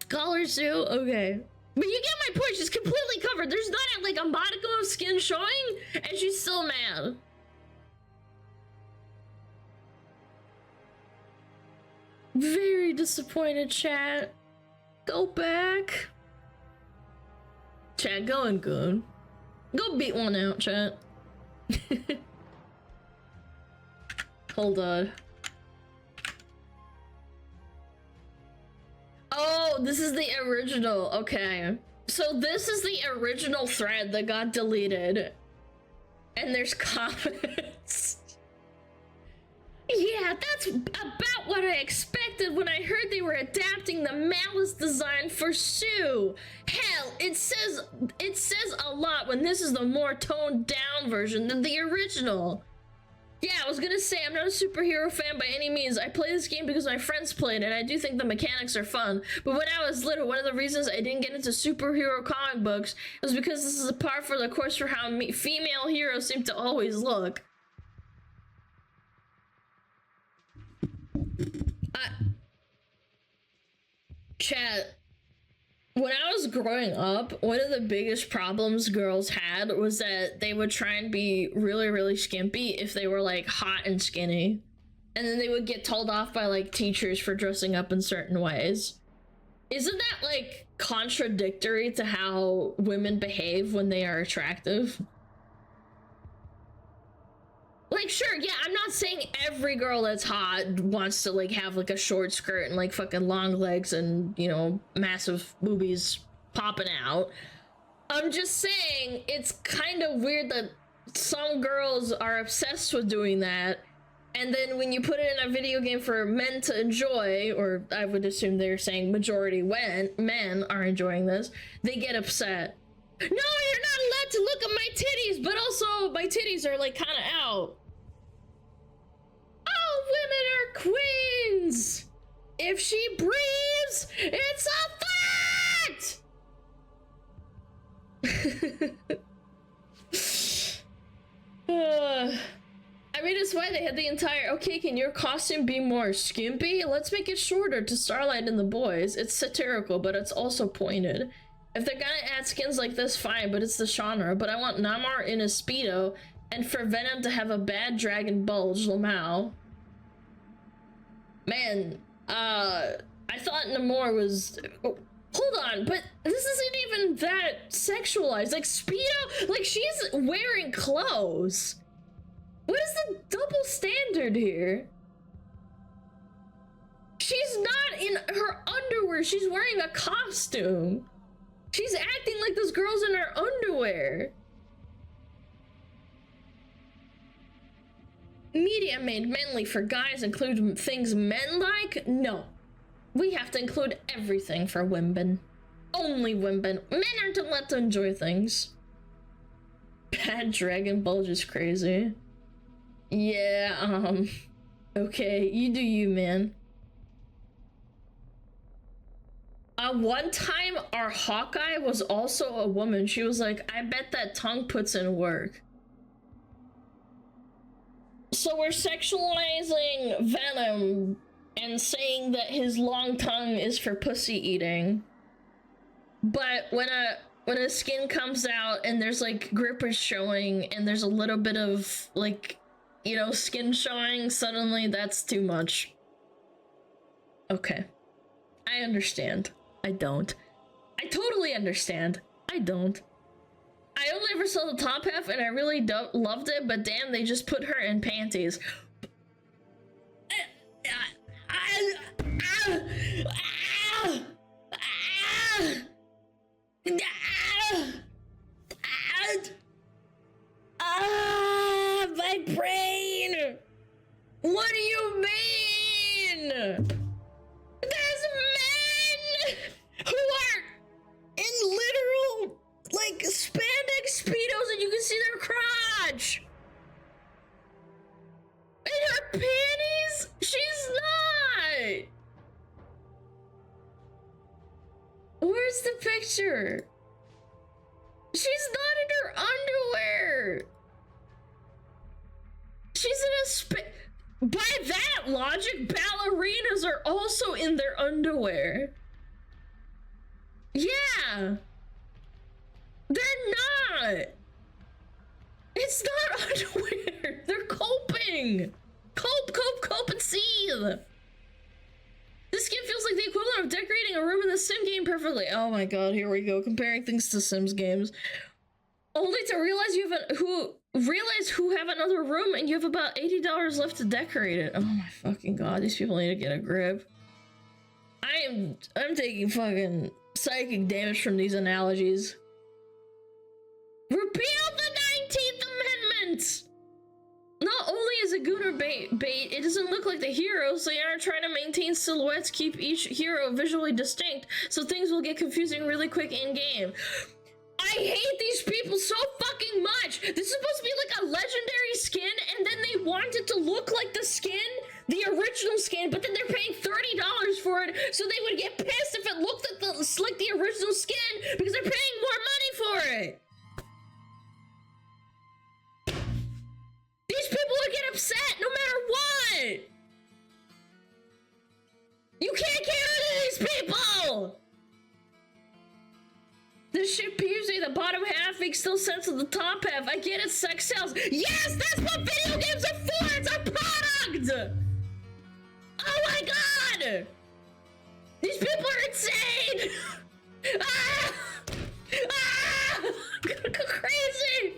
Speaker 2: Collar Sue? Okay. But you get my point. She's completely covered. There's not like a modicum of skin showing, and she's still mad. Very disappointed, chat. Go back. Chat, go and goon. Go beat one out, chat. Hold on. Oh, this is the original. Okay. So this is the original thread that got deleted. And there's comments. Yeah, that's about what I expected when I heard they were adapting the Malice design for Sue. Hell, it says a lot when this is the more toned down version than the original. Yeah, I was gonna say, I'm not a superhero fan by any means. I play this game because my friends played it, and I do think the mechanics are fun. But when I was little, one of the reasons I didn't get into superhero comic books was because this is a par for the course for how female heroes seem to always look. Chat, when I was growing up, one of the biggest problems girls had was that they would try and be really, really skimpy if they were like hot and skinny. And then they would get told off by like teachers for dressing up in certain ways. Isn't that like contradictory to how women behave when they are attractive? Like, like, sure, yeah, I'm not saying every girl that's hot wants to, like, have, like, a short skirt and, like, fucking long legs and, you know, massive boobies popping out. I'm just saying it's kind of weird that some girls are obsessed with doing that, and then when you put it in a video game for men to enjoy, or I would assume they're saying majority men are enjoying this, they get upset. No, you're not allowed to look at my titties, but also my titties are, like, kind of out. All women are queens. If she breathes, it's a fact. I mean, it's why they had the entire, okay, can your costume be more skimpy? Let's make it shorter to Starlight and the boys. It's satirical, but it's also pointed. If they're gonna add skins like this, fine, but it's the genre. But I want Namor in a Speedo, and for Venom to have a bad dragon bulge, Lamau. Man, I thought Namor was... Oh, hold on, but this isn't even that sexualized. Like, Speedo, like, she's wearing clothes. What is the double standard here? She's not in her underwear, she's wearing a costume. She's acting like this girl's in her underwear. Media made manly for guys include things men like? No. We have to include everything for women. Only women. Men aren't allowed to enjoy things. Bad dragon bulge is crazy. Yeah, okay, you do you, man. One time our Hawkeye was also a woman. She was like, I bet that tongue puts in work. So we're sexualizing Venom and saying that his long tongue is for pussy eating. But when a skin comes out and there's like grippers showing and there's a little bit of like, you know, skin showing, suddenly that's too much. Okay. I understand. I don't. I totally understand. I don't. I only ever saw the top half and I really loved it, but damn, they just put her in panties. My brain! What do you mean? There's men who are in literal, like, spandex speedos and you can see their crotch. In her panties? She's not. Where's the picture? She's not in her underwear. She's in a by that logic, ballerinas are also in their underwear. Yeah. They're not. It's not underwear. They're coping. Cope and seethe. This game feels like the equivalent of decorating a room in the Sim game perfectly. Oh my god, here we go. Comparing things to Sims games. Only to realize you have who have another room and you have about $80 left to decorate it. Oh my fucking god, these people need to get a grip. I'm taking fucking psychic damage from these analogies. Repeal the 19th Amendment! Not only is it gooner bait, it doesn't look like the heroes. They are trying to maintain silhouettes, keep each hero visually distinct, so things will get confusing really quick in-game. I hate these people so fucking much! This is supposed to be like a legendary skin, and then they want it to look like the skin, the original skin, but then they're paying $30 for it, so they would get pissed if it looked like the original skin, because they're paying more money for it! These people will get upset no matter what! You can't get rid of these people! This shit peeves me. The bottom half makes still sense of the top half. I get it, sex sells. Yes, that's what video games are for! It's a product! Oh my god! These people are insane! Crazy!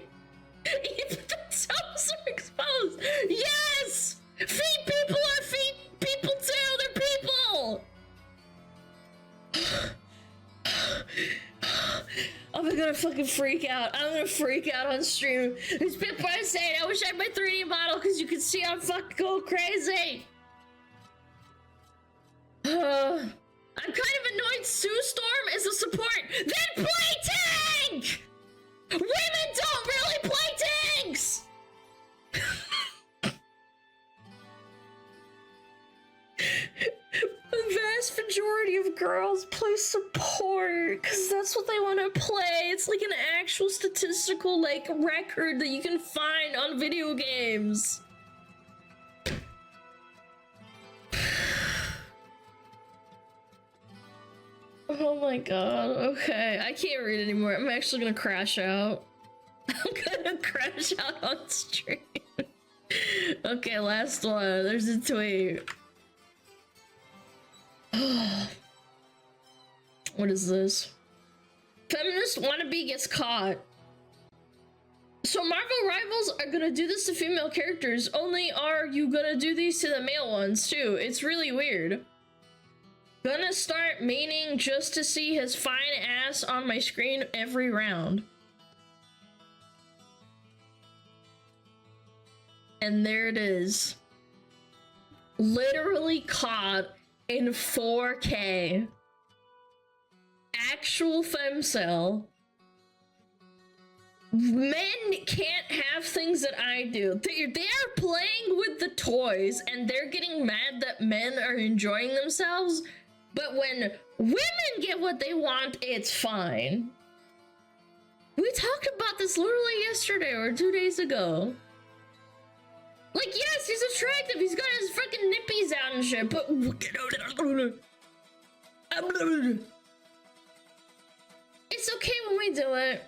Speaker 2: Even the toes are exposed! freak out. I'm gonna freak out on stream. These people are saying, I wish I had my 3D model because you can see I'm fucking going crazy. I'm kind of annoyed Sue Storm is a support. Then play tank! Women don't really play tanks! The vast majority of girls play support because that's what they want to play. It's like an actual statistical like record that you can find on video games. Oh my god, okay. I can't read anymore. I'm actually gonna crash out. I'm gonna crash out on stream. Okay, last one. There's a tweet. What is this? Feminist wannabe gets caught. So Marvel Rivals are gonna do this to female characters, only are you gonna do these to the male ones too? It's really weird. Gonna start meaning just to see his fine ass on my screen every round. And there it is. Literally caught in 4K. Actual femcel. Men can't have things that I do. They're playing with the toys and they're getting mad that men are enjoying themselves. But when women get what they want, it's fine. We talked about this literally yesterday or 2 days ago. Like, yes, he's attractive. He's got his freaking nippies out and shit, but it's okay when we do it.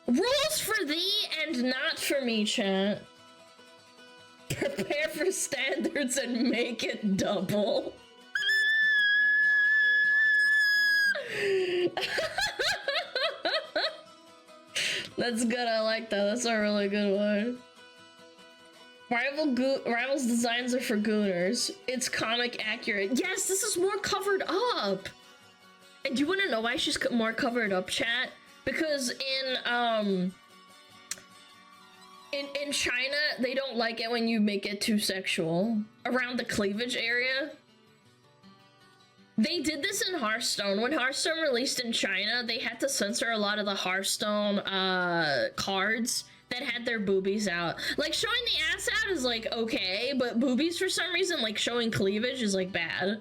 Speaker 2: Rules for thee and not for me, chat. Prepare for standards and make it double. That's good, I like that. That's a really good one. Rivals designs are for gooners. It's comic accurate. Yes, this is more covered up. And do you want to know why she's more covered up, chat? Because in China, they don't like it when you make it too sexual. Around the cleavage area. They did this in Hearthstone. When Hearthstone released in China, they had to censor a lot of the Hearthstone cards that had their boobies out. Like, showing the ass out is like okay, but boobies for some reason, like showing cleavage is like bad.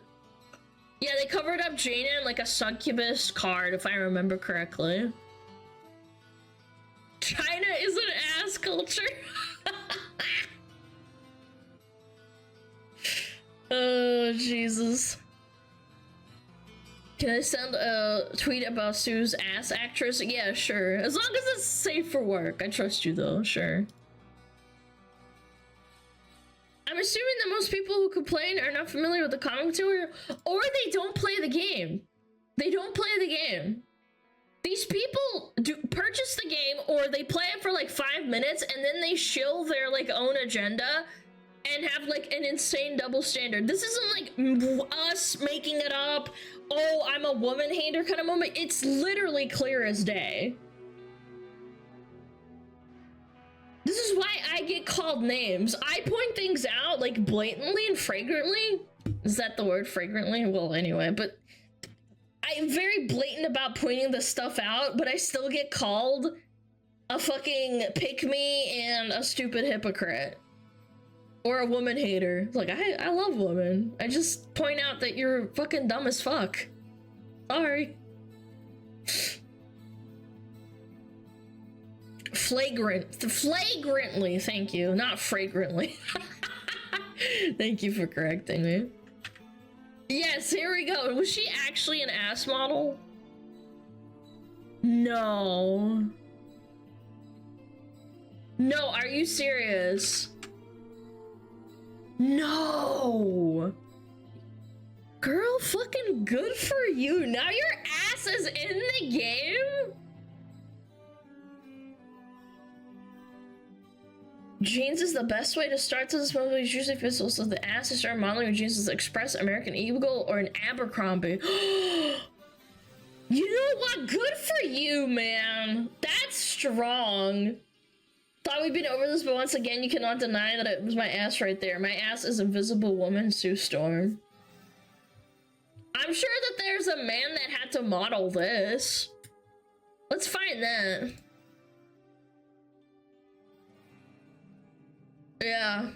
Speaker 2: Yeah, they covered up Jaina in like a succubus card, if I remember correctly. China is an ass culture. Oh, Jesus. Can I send a tweet about Sue's ass actress? Yeah, sure. As long as it's safe for work. I trust you though, sure. I'm assuming that most people who complain are not familiar with the comic material, or they don't play the game. They don't play the game. These people do purchase the game, or they play it for like 5 minutes, and then they shill their like own agenda and have like an insane double standard. This isn't like us making it up. Oh, I'm a woman hater kind of moment. It's literally clear as day. This is why I get called names. I point things out like blatantly and flagrantly. Is that the word, flagrantly? Well, anyway, but I'm very blatant about pointing this stuff out, but I still get called a fucking pick-me and a stupid hypocrite. Or a woman hater. Like, I love women. I just point out that you're fucking dumb as fuck. Sorry. Flagrantly, thank you. Not fragrantly. Thank you for correcting me. Yes, here we go. Was she actually an ass model? No. No, are you serious? No! Girl, fucking good for you. Now your ass is in the game? Jeans is the best way to start to this movie. Usually pistols, so the ass is start modeling with jeans is Express, American Eagle, or an Abercrombie. You know what? Good for you, man. That strong. Thought we'd been over this, but once again, you cannot deny that it was my ass right there. My ass is Invisible Woman, Sue Storm. I'm sure that there's a man that had to model this. Let's find that. Yeah.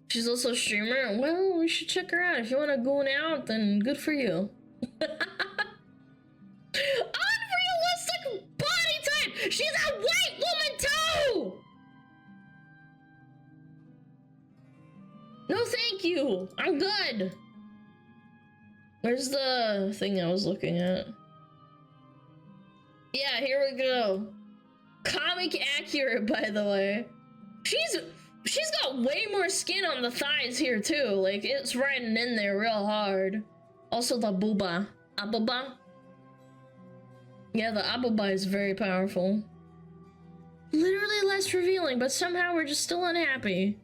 Speaker 2: She's also a streamer. Well, we should check her out. If you want to goon out, then good for you. Unrealistic body type! She's a white woman too! No thank you. I'm good. Where's the thing I was looking at? Yeah, here we go. Comic accurate, by the way. She's got way more skin on the thighs here too. Like, it's riding in there real hard. Also the booba. Ababa? Yeah, the ababa is very powerful. Literally less revealing, but somehow we're just still unhappy.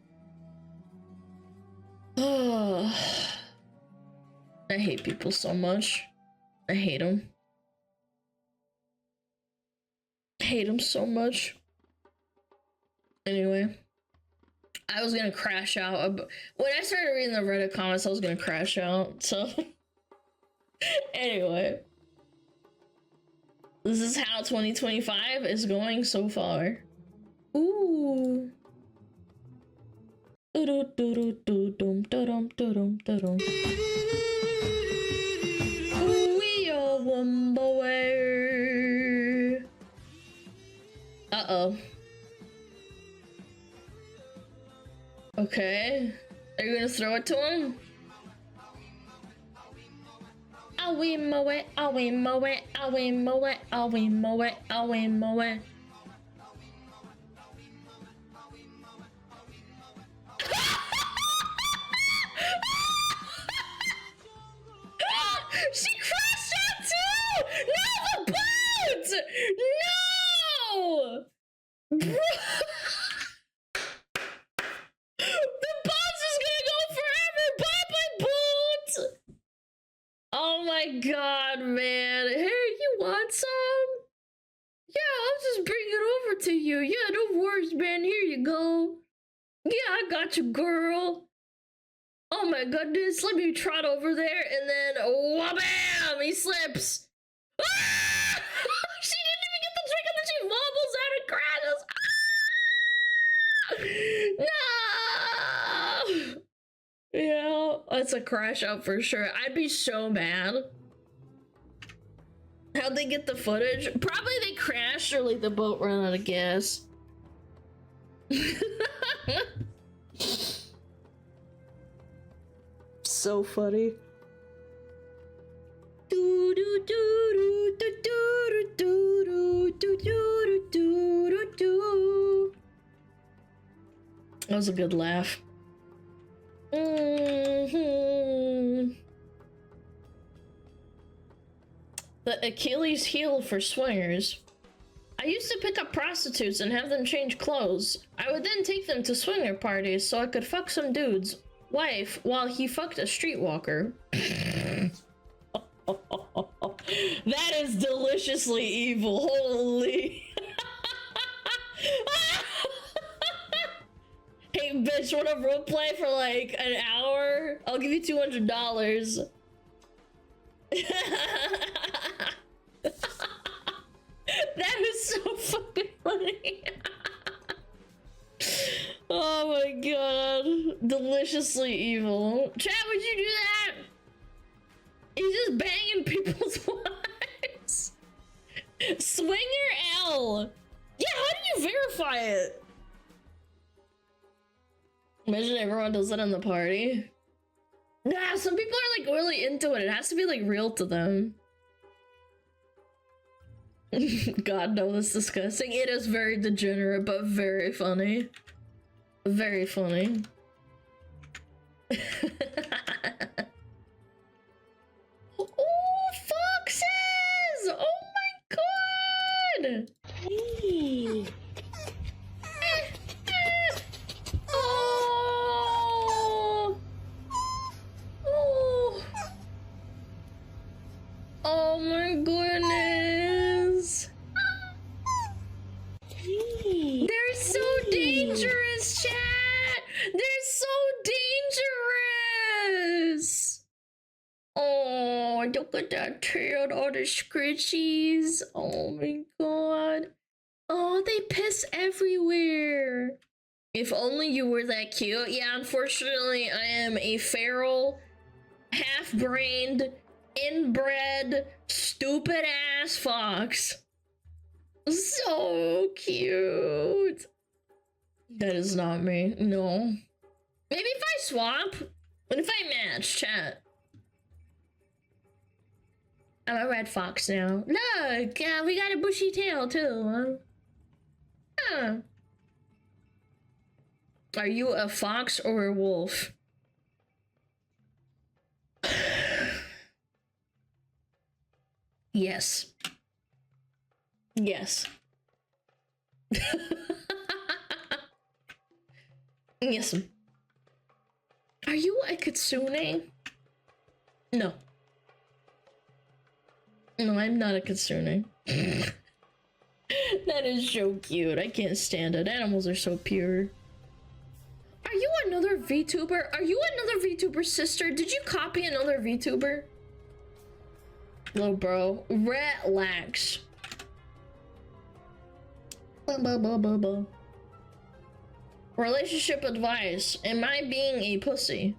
Speaker 2: Oh. I hate people so much. I hate them. I hate them so much. Anyway. I was gonna crash out. When I started reading the Reddit comments, I was gonna crash out, so... Anyway. This is how 2025 is going so far. Ooh. We are one boy. Uh-oh. Okay. Are you gonna throw it to him? Awe moe, awe moe, awe moe, awe moe, awe moe. She crashed out too! No, the boat! No! Bro! The boat's just gonna go forever! Bye bye boat! Oh my god, man. Hey, you want some? Yeah, I'll just bring it over to you. Yeah, no worries, man. Here you go. Yeah, I got you, girl. Oh my goodness, let me trot over there and then wha-bam! He slips. Ah! She didn't even get the trick and then she wobbles out and crashes. No! Yeah, that's a crash out for sure. I'd be so mad. How'd they get the footage? Probably they crashed or like the boat ran out of gas. So funny. That was a good laugh. The Achilles heel for swingers. I used to pick up prostitutes and have them change clothes. I would then take them to swinger parties so I could fuck some dude's wife while he fucked a streetwalker. That is deliciously evil. Holy. Hey bitch, wanna roleplay for like an hour? I'll give you $200. That is so fucking funny. Oh my god. Deliciously evil. Chad, would you do that? He's just banging people's wives. Swinger L. Yeah, how do you verify it? Imagine everyone does that in the party. Nah, some people are like really into it. It has to be like real to them. God, no, that's disgusting. It is very degenerate, but very funny. Very funny. Oh, foxes! Oh my god! Hey. Oh. Oh. Oh my goodness. They're so dangerous, chat! They're so dangerous! Oh, look at that tail, all the scritchies. Oh my god. Oh, they piss everywhere. If only you were that cute. Yeah, unfortunately, I am a feral, half-brained, inbred, stupid-ass fox. So cute. That is not me. No. Maybe if I swap, but if I match, chat. I'm a red fox now. Look, we got a bushy tail too. Huh. Are you a fox or a wolf? Yes. Yes. Yes. Are you a kitsune? No. No, I'm not a kitsune. That is so cute. I can't stand it. Animals are so pure. Are you another VTuber? Are you another VTuber sister? Did you copy another VTuber? Little bro. Relax. Relationship advice. Am I being a pussy?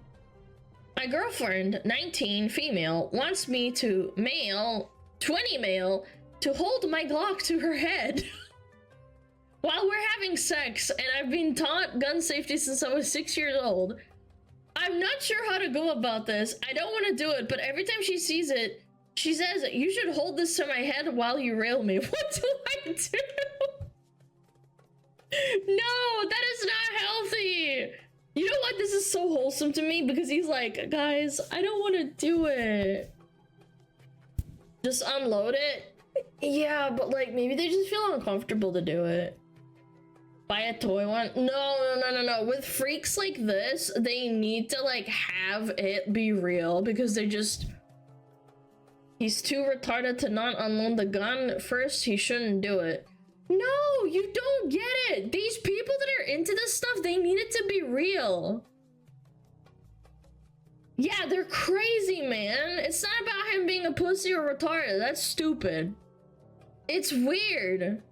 Speaker 2: My girlfriend, 19, female, wants me to male, 20 male, to hold my Glock to her head while we're having sex, and I've been taught gun safety since I was 6 years old. I'm not sure how to go about this. I don't want to do it, but every time she sees it, she says, you should hold this to my head while you rail me. What do I do? No, that is not healthy. You know what? This is so wholesome to me because he's like, guys, I don't want to do it. Just unload it. Yeah, but like maybe they just feel uncomfortable to do it. Buy a toy one. No. With freaks like this, they need to like have it be real because they just... He's too retarded to not unload the gun. First, he shouldn't do it. No, you don't get it. These people that are into this stuff, they need it to be real. Yeah, they're crazy, man. It's not about him being a pussy or retarded. That's stupid. It's weird.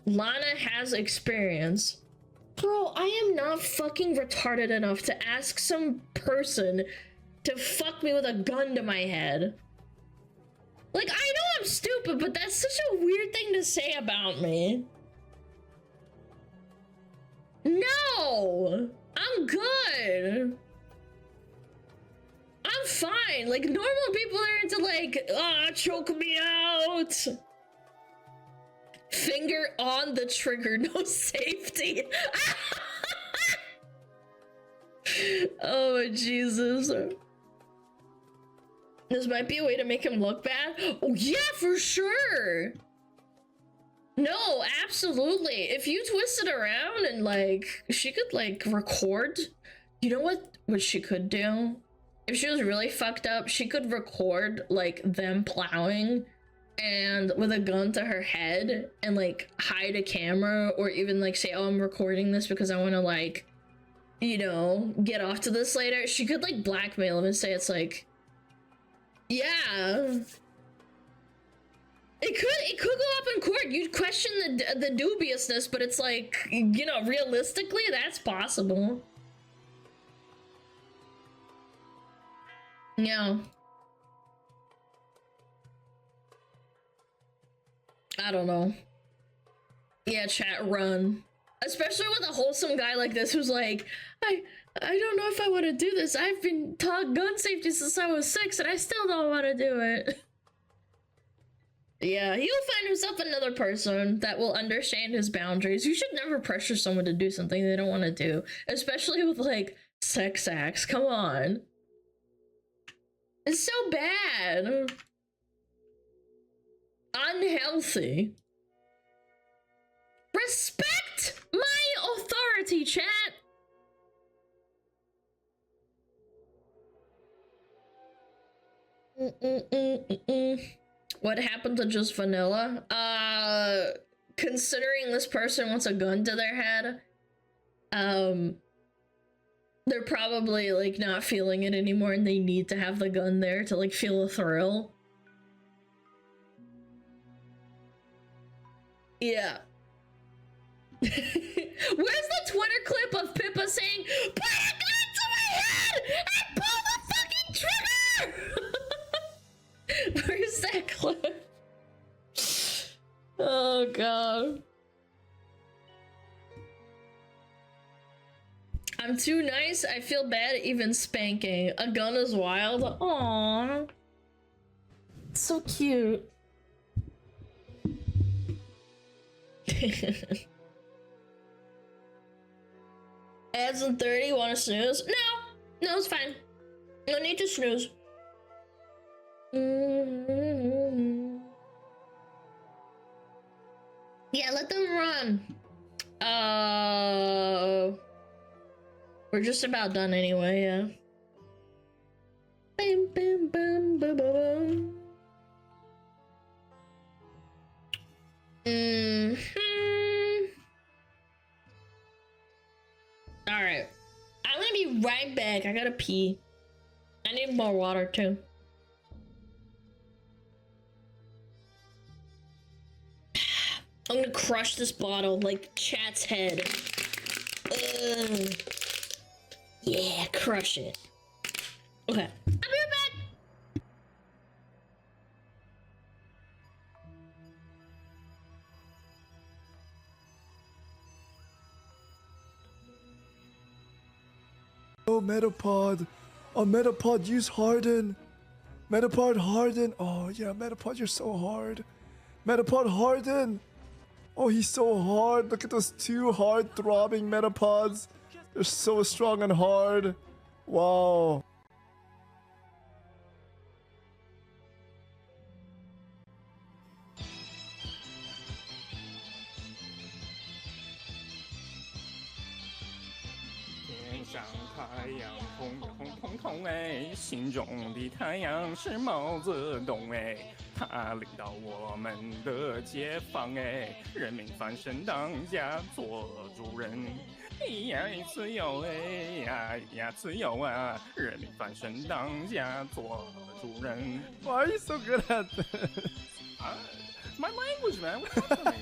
Speaker 2: Lana has experience. Bro, I am not fucking retarded enough to ask some person to fuck me with a gun to my head. Like, I know I'm stupid, but that's such a weird thing to say about me. No! I'm good! I'm fine. Like, normal people are into, like, choke me out. Finger on the trigger, no safety. Oh, Jesus. This might be a way to make him look bad. Oh, yeah, for sure. No, absolutely. If you twist it around and, like, she could, like, record. You know what she could do? If she was really fucked up, she could record, like, them plowing and with a gun to her head and, like, hide a camera or even, like, say, oh, I'm recording this because I want to, like, you know, get off to this later. She could, like, blackmail him and say it's, like, yeah. It could go up in court. You'd question the dubiousness, but it's like, you know, realistically, that's possible. Yeah. I don't know. Yeah, chat, run. Especially with a wholesome guy like this who's like, I don't know if I want to do this. I've been taught gun safety since I was 6 and I still don't want to do it. Yeah, he'll find himself another person that will understand his boundaries. You should never pressure someone to do something they don't want to do. Especially with, like, sex acts. Come on. It's so bad. Unhealthy. Respect my authority, chat. What happened to just vanilla? considering this person wants a gun to their head, they're probably like not feeling it anymore and they need to have the gun there to like feel a thrill. Yeah. Where's the Twitter clip of Pippa saying, "Put a gun to my head and pull the fucking trigger"? Where's that clip? Oh god. I'm too nice. I feel bad even spanking. A gun is wild. Aww. So cute. Ads in 30, wanna snooze? No! No, it's fine. No need to snooze. Yeah, let them run. We're just about done anyway, yeah. Bam, bam, bam, bam, bam, bam. Alright. I'm gonna be right back. I gotta pee. I need more water too. I'm gonna crush this bottle like chat's head. Ugh. Yeah, crush it. Okay. I'll be right back.
Speaker 4: Oh, Metapod. Oh, Metapod, use Harden. Metapod, Harden. Oh, yeah, Metapod, you're so hard. Metapod, Harden. Oh, he's so hard. Look at those two hard throbbing Metapods. They're so strong and hard. Wow. Why are you so good at this?
Speaker 5: It's my language, man. What's up with me?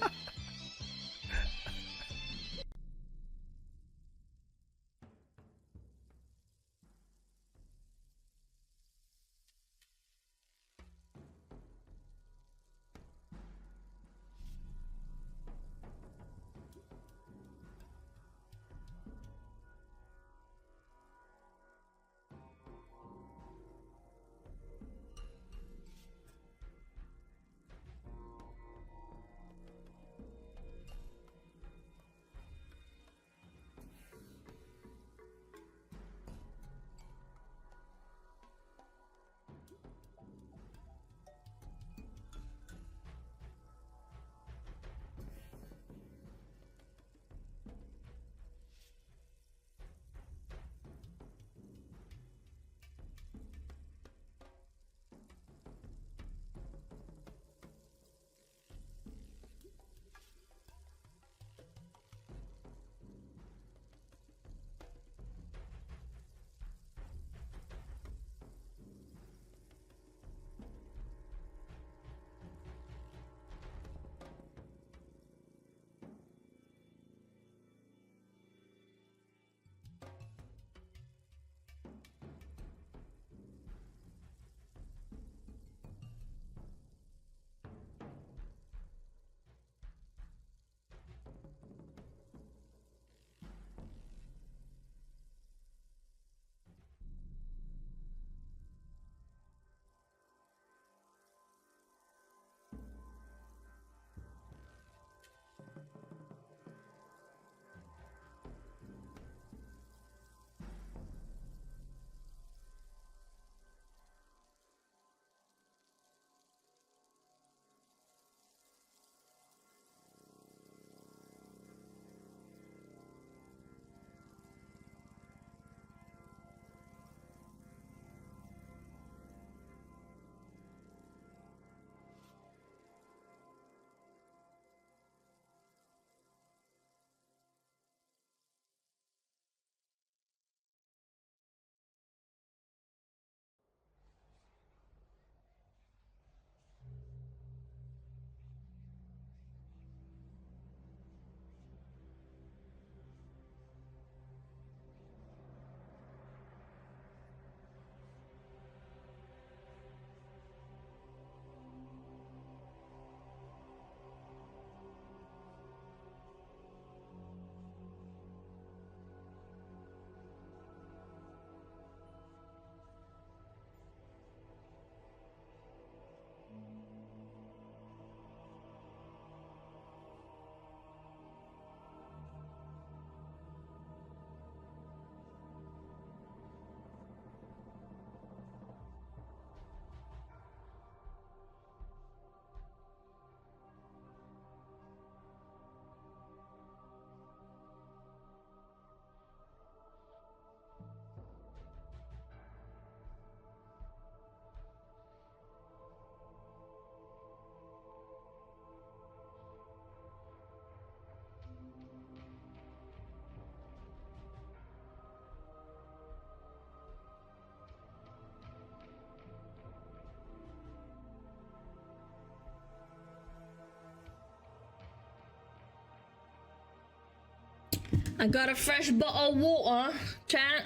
Speaker 2: I got a fresh bottle of water, chat.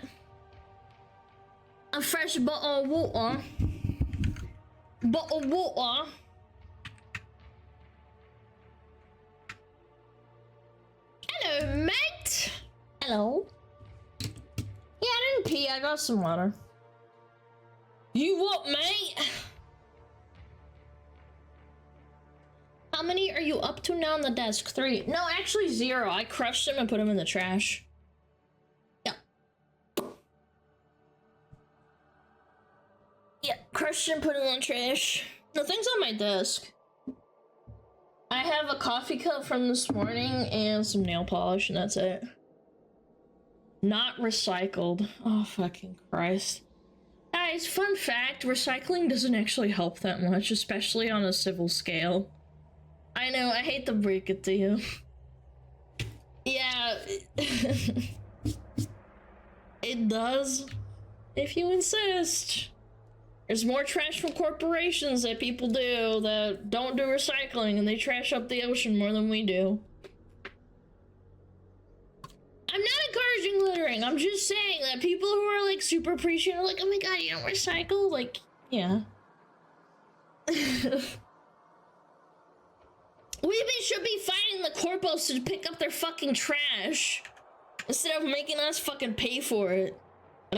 Speaker 2: A fresh bottle of water. Bottle of water. Hello, mate. Hello. Yeah, I didn't pee. I got some water. You what, mate? How many are you up to now on the desk? 3. No, actually 0. I crushed them and put them in the trash. Yeah. Yeah, crushed and put them in the trash. Nothing's on my desk. I have a coffee cup from this morning and some nail polish, and that's it. Not recycled. Oh, fucking Christ. Guys, fun fact, recycling doesn't actually help that much, especially on a civil scale. I know, I hate to break it to you. Yeah. It does. If you insist. There's more trash from corporations that people do that don't do recycling, and they trash up the ocean more than we do. I'm not encouraging littering. I'm just saying that people who are like super appreciative are like, oh my god, you don't recycle? Like, yeah. We should be fighting the corpos to pick up their fucking trash instead of making us fucking pay for it. I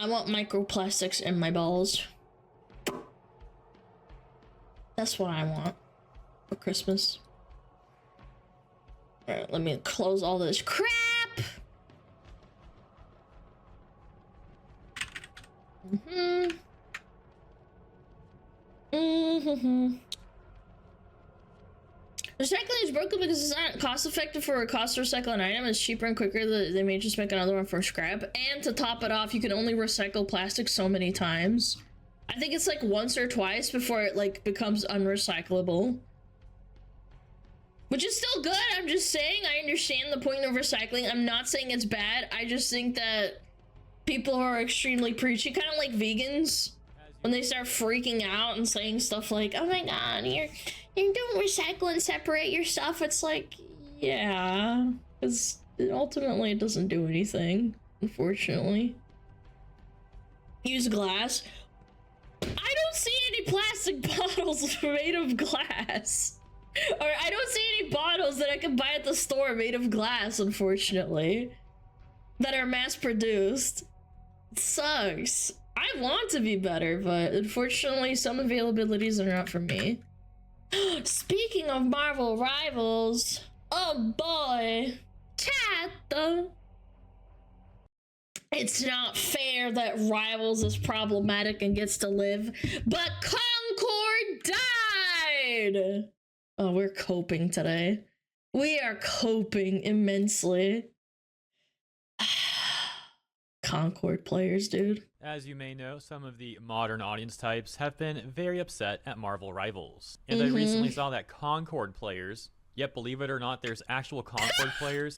Speaker 2: want microplastics in my balls. That's what I want for Christmas. Alright, let me close all this crap. Recycling is broken because it's not cost effective for a cost to recycle an item. It's cheaper and quicker. They may just make another one for scrap. And to top it off, you can only recycle plastic so many times. I think it's like once or twice before it like becomes unrecyclable. Which is still good. I'm just saying I understand the point of recycling. I'm not saying it's bad. I just think that people who are extremely preachy, kind of like vegans, when they start freaking out and saying stuff like, oh my god, you don't recycle and separate your stuff. It's like, yeah, because ultimately it doesn't do anything, unfortunately. Use glass. I don't see any plastic bottles made of glass. Or I don't see any bottles that I can buy at the store made of glass, unfortunately, that are mass produced. It sucks. I want to be better, but unfortunately some availabilities are not for me. Speaking of Marvel Rivals, oh boy, chat though. It's not fair that Rivals is problematic and gets to live, but Concord died! Oh, we're coping today. We are coping immensely. Concord players, dude.
Speaker 7: As you may know, some of the modern audience types have been very upset at Marvel Rivals. And I recently saw that Concord players, yep, believe it or not, there's actual Concord players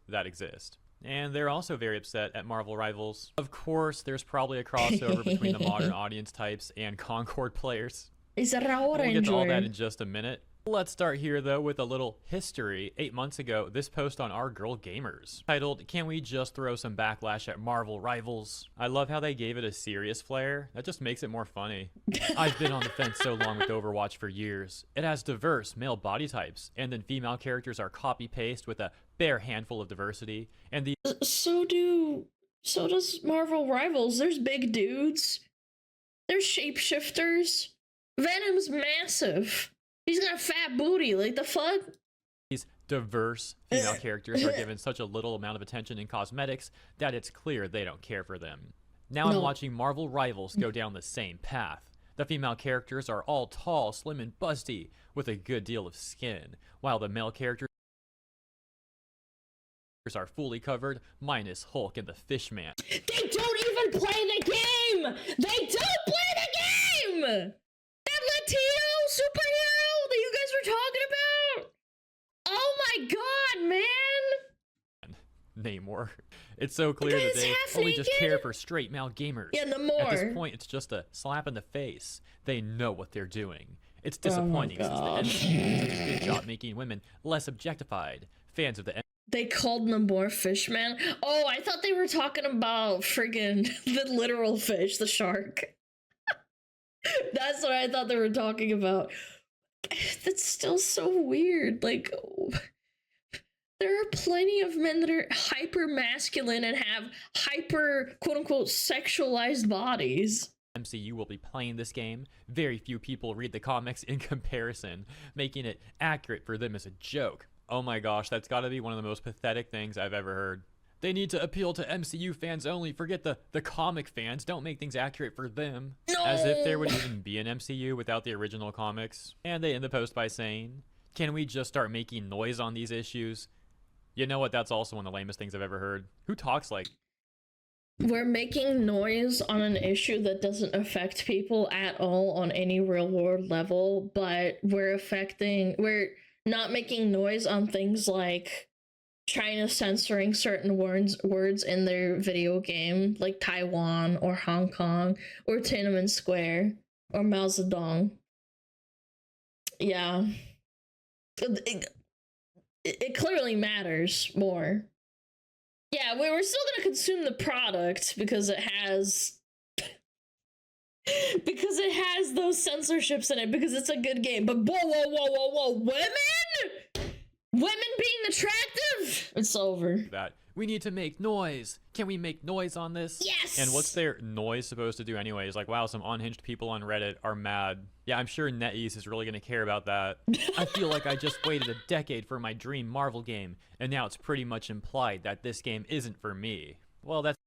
Speaker 7: that exist. And they're also very upset at Marvel Rivals. Of course, there's probably a crossover between the modern audience types and Concord players. We'll get to all that in just a minute. Let's start here though with a little history. 8 months ago, this post on Our Girl Gamers, titled, "Can we just throw some backlash at Marvel Rivals?" I love how they gave it a serious flair. That just makes it more funny. I've been on the fence so long with Overwatch for years. It has diverse male body types, and then female characters are copy-paste with a bare handful of diversity, and the
Speaker 2: so does Marvel Rivals. There's big dudes. There's shapeshifters. Venom's massive. He's got a fat booty, like the fuck?
Speaker 7: These diverse female characters are given such a little amount of attention in cosmetics that it's clear they don't care for them. Now I'm watching Marvel Rivals go down the same path. The female characters are all tall, slim, and busty, with a good deal of skin, while the male characters are fully covered, minus Hulk and the Fishman.
Speaker 2: They don't even play the game! They don't play the game! That Latino superhero that you guys were talking about? Oh my god, man!
Speaker 7: Namor. It's so clear that they only just care for straight male gamers.
Speaker 2: Yeah, no more.
Speaker 7: At this point, it's just a slap in the face. They know what they're doing. It's disappointing since the MCU did a good job making women less objectified. Fans of the
Speaker 2: They called Namor Fishman. Oh, I thought they were talking about friggin' the literal fish, the shark. That's what I thought they were talking about. That's still so weird. Like, there are plenty of men that are hyper masculine and have hyper quote unquote sexualized bodies.
Speaker 7: MCU will be playing this game. Very few people read the comics in comparison, making it accurate for them as a joke. Oh my gosh, that's gotta be one of the most pathetic things I've ever heard. They need to appeal to MCU fans only. Forget the comic fans. Don't make things accurate for them.
Speaker 2: No.
Speaker 7: As if there would even be an MCU without the original comics. And they end the post by saying, can we just start making noise on these issues? You know what? That's also one of the lamest things I've ever heard. Who talks like...
Speaker 2: We're making noise on an issue that doesn't affect people at all on any real world level, but we're not making noise on things like China censoring certain words in their video game, like Taiwan or Hong Kong or Tiananmen Square or Mao Zedong. Yeah. It clearly matters more. Yeah, we were still gonna consume the product because it has those censorships in it, because it's a good game. But whoa, women being attractive, it's over.
Speaker 7: That we need to make noise. Can we make noise on this?
Speaker 2: Yes.
Speaker 7: And what's their noise supposed to do anyways? Like, wow, some unhinged people on Reddit are mad. Yeah, I'm sure NetEase is really gonna care about that. I feel like I just waited a decade for my dream Marvel game, and now it's pretty much implied that this game isn't for me. Well, that's...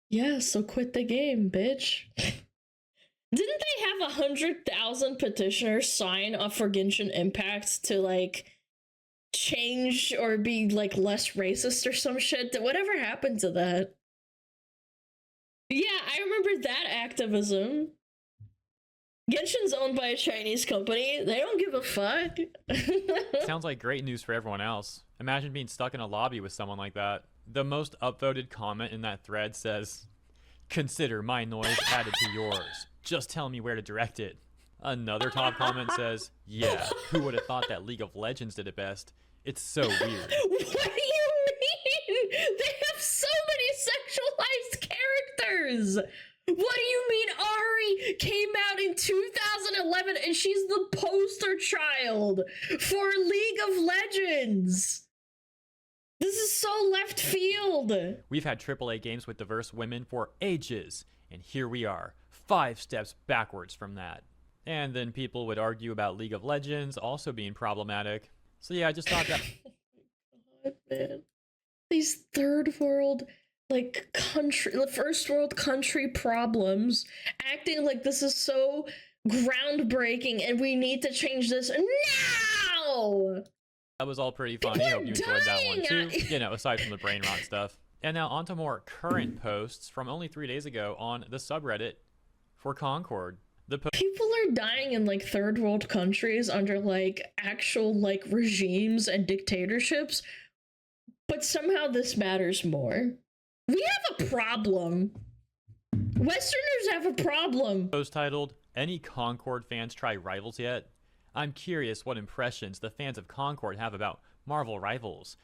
Speaker 2: Yeah, so quit the game, bitch. Didn't they have 100,000 petitioners sign up for Genshin Impact to, like, change or be, like, less racist or some shit? Whatever happened to that? Yeah, I remember that activism. Genshin's owned by a Chinese company. They don't give a fuck.
Speaker 7: Sounds like great news for everyone else. Imagine being stuck in a lobby with someone like that. The most upvoted comment in that thread says, "Consider my noise added to yours. Just tell me where to direct it." Another top comment says, "Yeah, who would have thought that League of Legends did it best? It's so weird."
Speaker 2: What do you mean? They have so many sexualized characters. What do you mean Ari came out in 2011 and she's the poster child for League of Legends? This is so left field.
Speaker 7: We've had AAA games with diverse women for ages, and here we are, 5 steps backwards from that. And then people would argue about League of Legends also being problematic. So yeah, I just thought that...
Speaker 2: Oh my God, man. These third world, like, first world country problems, acting like this is so groundbreaking and we need to change this now!
Speaker 7: That was all pretty funny. I hope you enjoyed that one too. You know, aside from the brain rot stuff. And now on to more current posts from only 3 days ago on the subreddit for Concord.
Speaker 2: People are dying in, like, third world countries under, like, actual, like, regimes and dictatorships, but somehow this matters more. We have a problem. Westerners have a problem.
Speaker 7: Post titled, "Any Concord fans try Rivals yet? I'm curious what impressions the fans of Concord have about Marvel Rivals.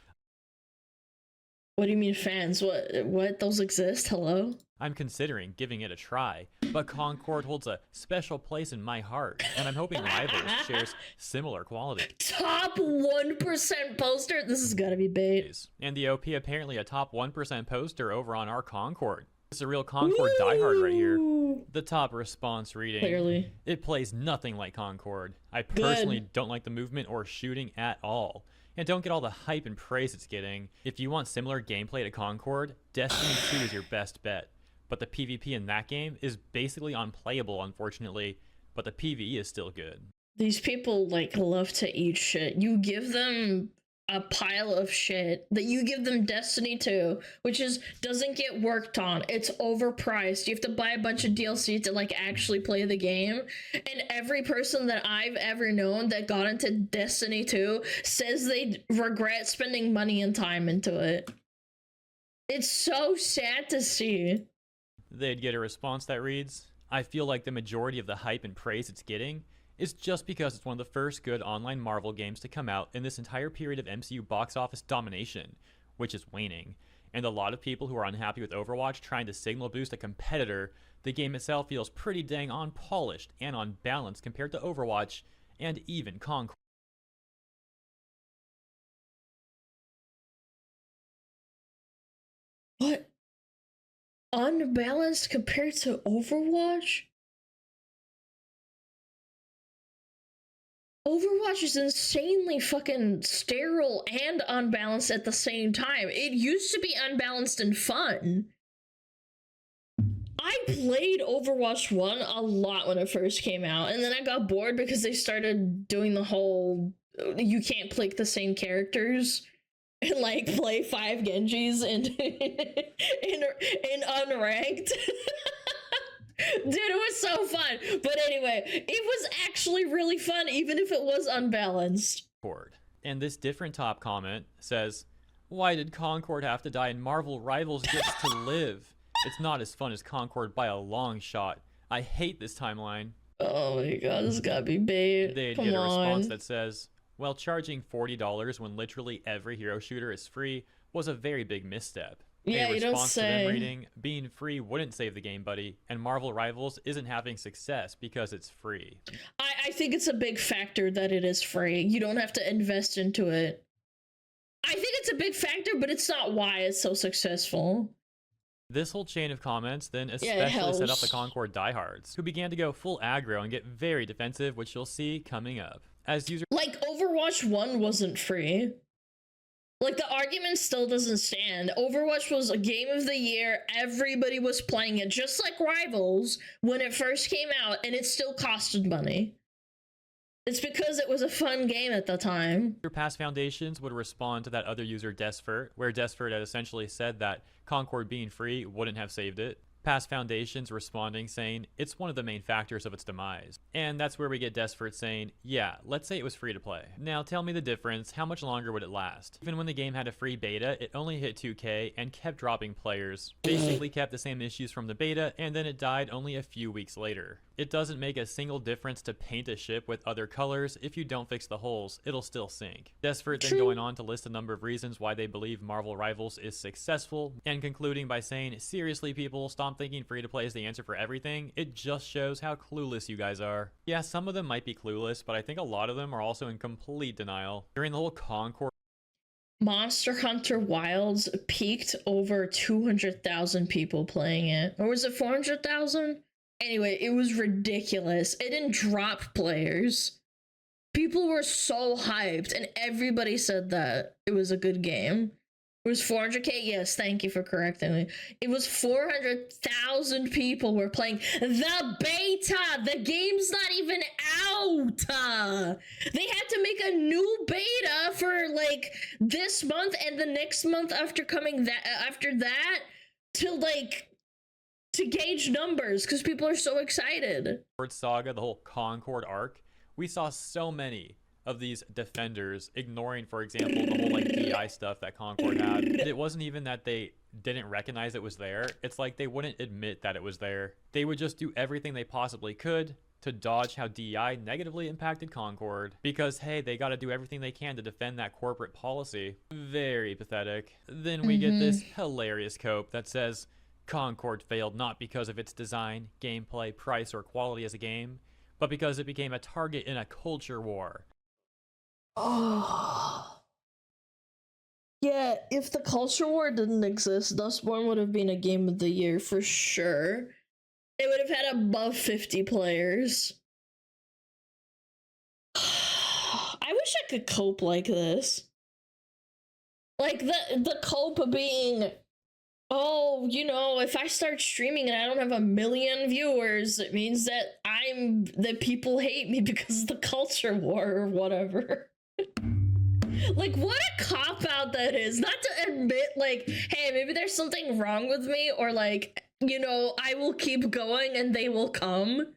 Speaker 2: What do you mean fans? What? Those exist? Hello?
Speaker 7: I'm considering giving it a try, but Concord holds a special place in my heart, and I'm hoping Rivals shares similar quality."
Speaker 2: Top 1% poster? This has gotta be bait.
Speaker 7: And the OP apparently a top 1% poster over on our Concord. It's a real Concord diehard right here. The top response reading.
Speaker 2: Clearly.
Speaker 7: "It plays nothing like Concord. I personally don't like the movement or shooting at all. And don't get all the hype and praise it's getting. If you want similar gameplay to Concord, Destiny 2 is your best bet. But the PvP in that game is basically unplayable, unfortunately. But the PvE is still good."
Speaker 2: These people, like, love to eat shit. You give them a pile of shit that you give them Destiny 2, which doesn't get worked on. It's overpriced. You have to buy a bunch of DLC to, like, actually play the game. And every person that I've ever known that got into Destiny 2 says they regret spending money and time into it. It's so sad to see.
Speaker 7: They'd get a response that reads, I feel like the majority of the hype and praise it's getting is just because it's one of the first good online Marvel games to come out in this entire period of MCU box office domination, which is waning. And a lot of people who are unhappy with Overwatch trying to signal boost a competitor, the game itself feels pretty dang unpolished and unbalanced compared to Overwatch and even Concord.
Speaker 2: What? Unbalanced compared to Overwatch? Overwatch is insanely fucking sterile and unbalanced at the same time. It used to be unbalanced and fun. I played Overwatch 1 a lot when it first came out, and then I got bored because they started doing the whole you can't pick the same characters and like play 5 Genjis in unranked. Dude, it was so fun. But anyway, it was actually really fun, even if it was unbalanced.
Speaker 7: And this different top comment says, why did Concord have to die and Marvel Rivals gets to live? It's not as fun as Concord by a long shot. I hate this timeline.
Speaker 2: Oh my god, this gotta be bait.
Speaker 7: They'd get a response that says, well, charging $40 when literally every hero shooter is free was a very big misstep.
Speaker 2: Yeah,
Speaker 7: a
Speaker 2: you don't
Speaker 7: response
Speaker 2: say.
Speaker 7: to them reading, being free wouldn't save the game, buddy, and Marvel Rivals isn't having success because it's free.
Speaker 2: I think it's a big factor that it is free. You don't have to invest into it. I think it's a big factor, but it's not why it's so successful.
Speaker 7: This whole chain of comments then especially set up the Concord diehards, who began to go full aggro and get very defensive, which you'll see coming up. As users
Speaker 2: like, Overwatch 1 wasn't free. Like, the argument still doesn't stand. Overwatch was a game of the year. Everybody was playing it, just like Rivals, when it first came out, and it still costed money. It's because it was a fun game at the time.
Speaker 7: Past Foundations would respond to that other user, Desfert, where Desfert had essentially said that Concord being free wouldn't have saved it. Past Foundations responding saying it's one of the main factors of its demise. And that's where we get Desfert saying, yeah, let's say it was free to play. Now tell me the difference, how much longer would it last? Even when the game had a free beta, it only hit 2K and kept dropping players. Basically kept the same issues from the beta, and then it died only a few weeks later. It doesn't make a single difference to paint a ship with other colors. If you don't fix the holes, it'll still sink. Desfert then going on to list a number of reasons why they believe Marvel Rivals is successful, and concluding by saying, seriously people, stop thinking free to play is the answer for everything. It just shows how clueless you guys are. Yeah, some of them might be clueless, but I think a lot of them are also in complete denial. During the whole Concord
Speaker 2: Monster Hunter Wilds peaked over 200,000 people playing it. Or was it 400,000? Anyway, it was ridiculous. It didn't drop players. People were so hyped, and everybody said that it was a good game. It was 400K? Yes, thank you for correcting me. It was 400,000 people were playing the beta! The game's not even out! They had to make a new beta for, like, this month and the next month after that to, like, to gauge numbers, because people are so excited.
Speaker 7: Saga, the whole Concord arc, we saw so many of these defenders ignoring, for example, the whole like DI stuff that Concord had. It wasn't even that they didn't recognize it was there. It's like they wouldn't admit that it was there. They would just do everything they possibly could to dodge how DI negatively impacted Concord, because hey, they got to do everything they can to defend that corporate policy. Very pathetic. Then we get this hilarious cope that says Concord failed not because of its design, gameplay, price, or quality as a game, but because it became a target in a culture war.
Speaker 2: Oh. Yeah, if the culture war didn't exist, Dustborn would have been a game of the year for sure. It would have had above 50 players. I wish I could cope like this. Like the cope being, oh, you know, if I start streaming and I don't have 1 million viewers, it means that people hate me because of the culture war or whatever. Like, what a cop-out that is. Not to admit, like, hey, maybe there's something wrong with me, or like, you know, I will keep going and they will come.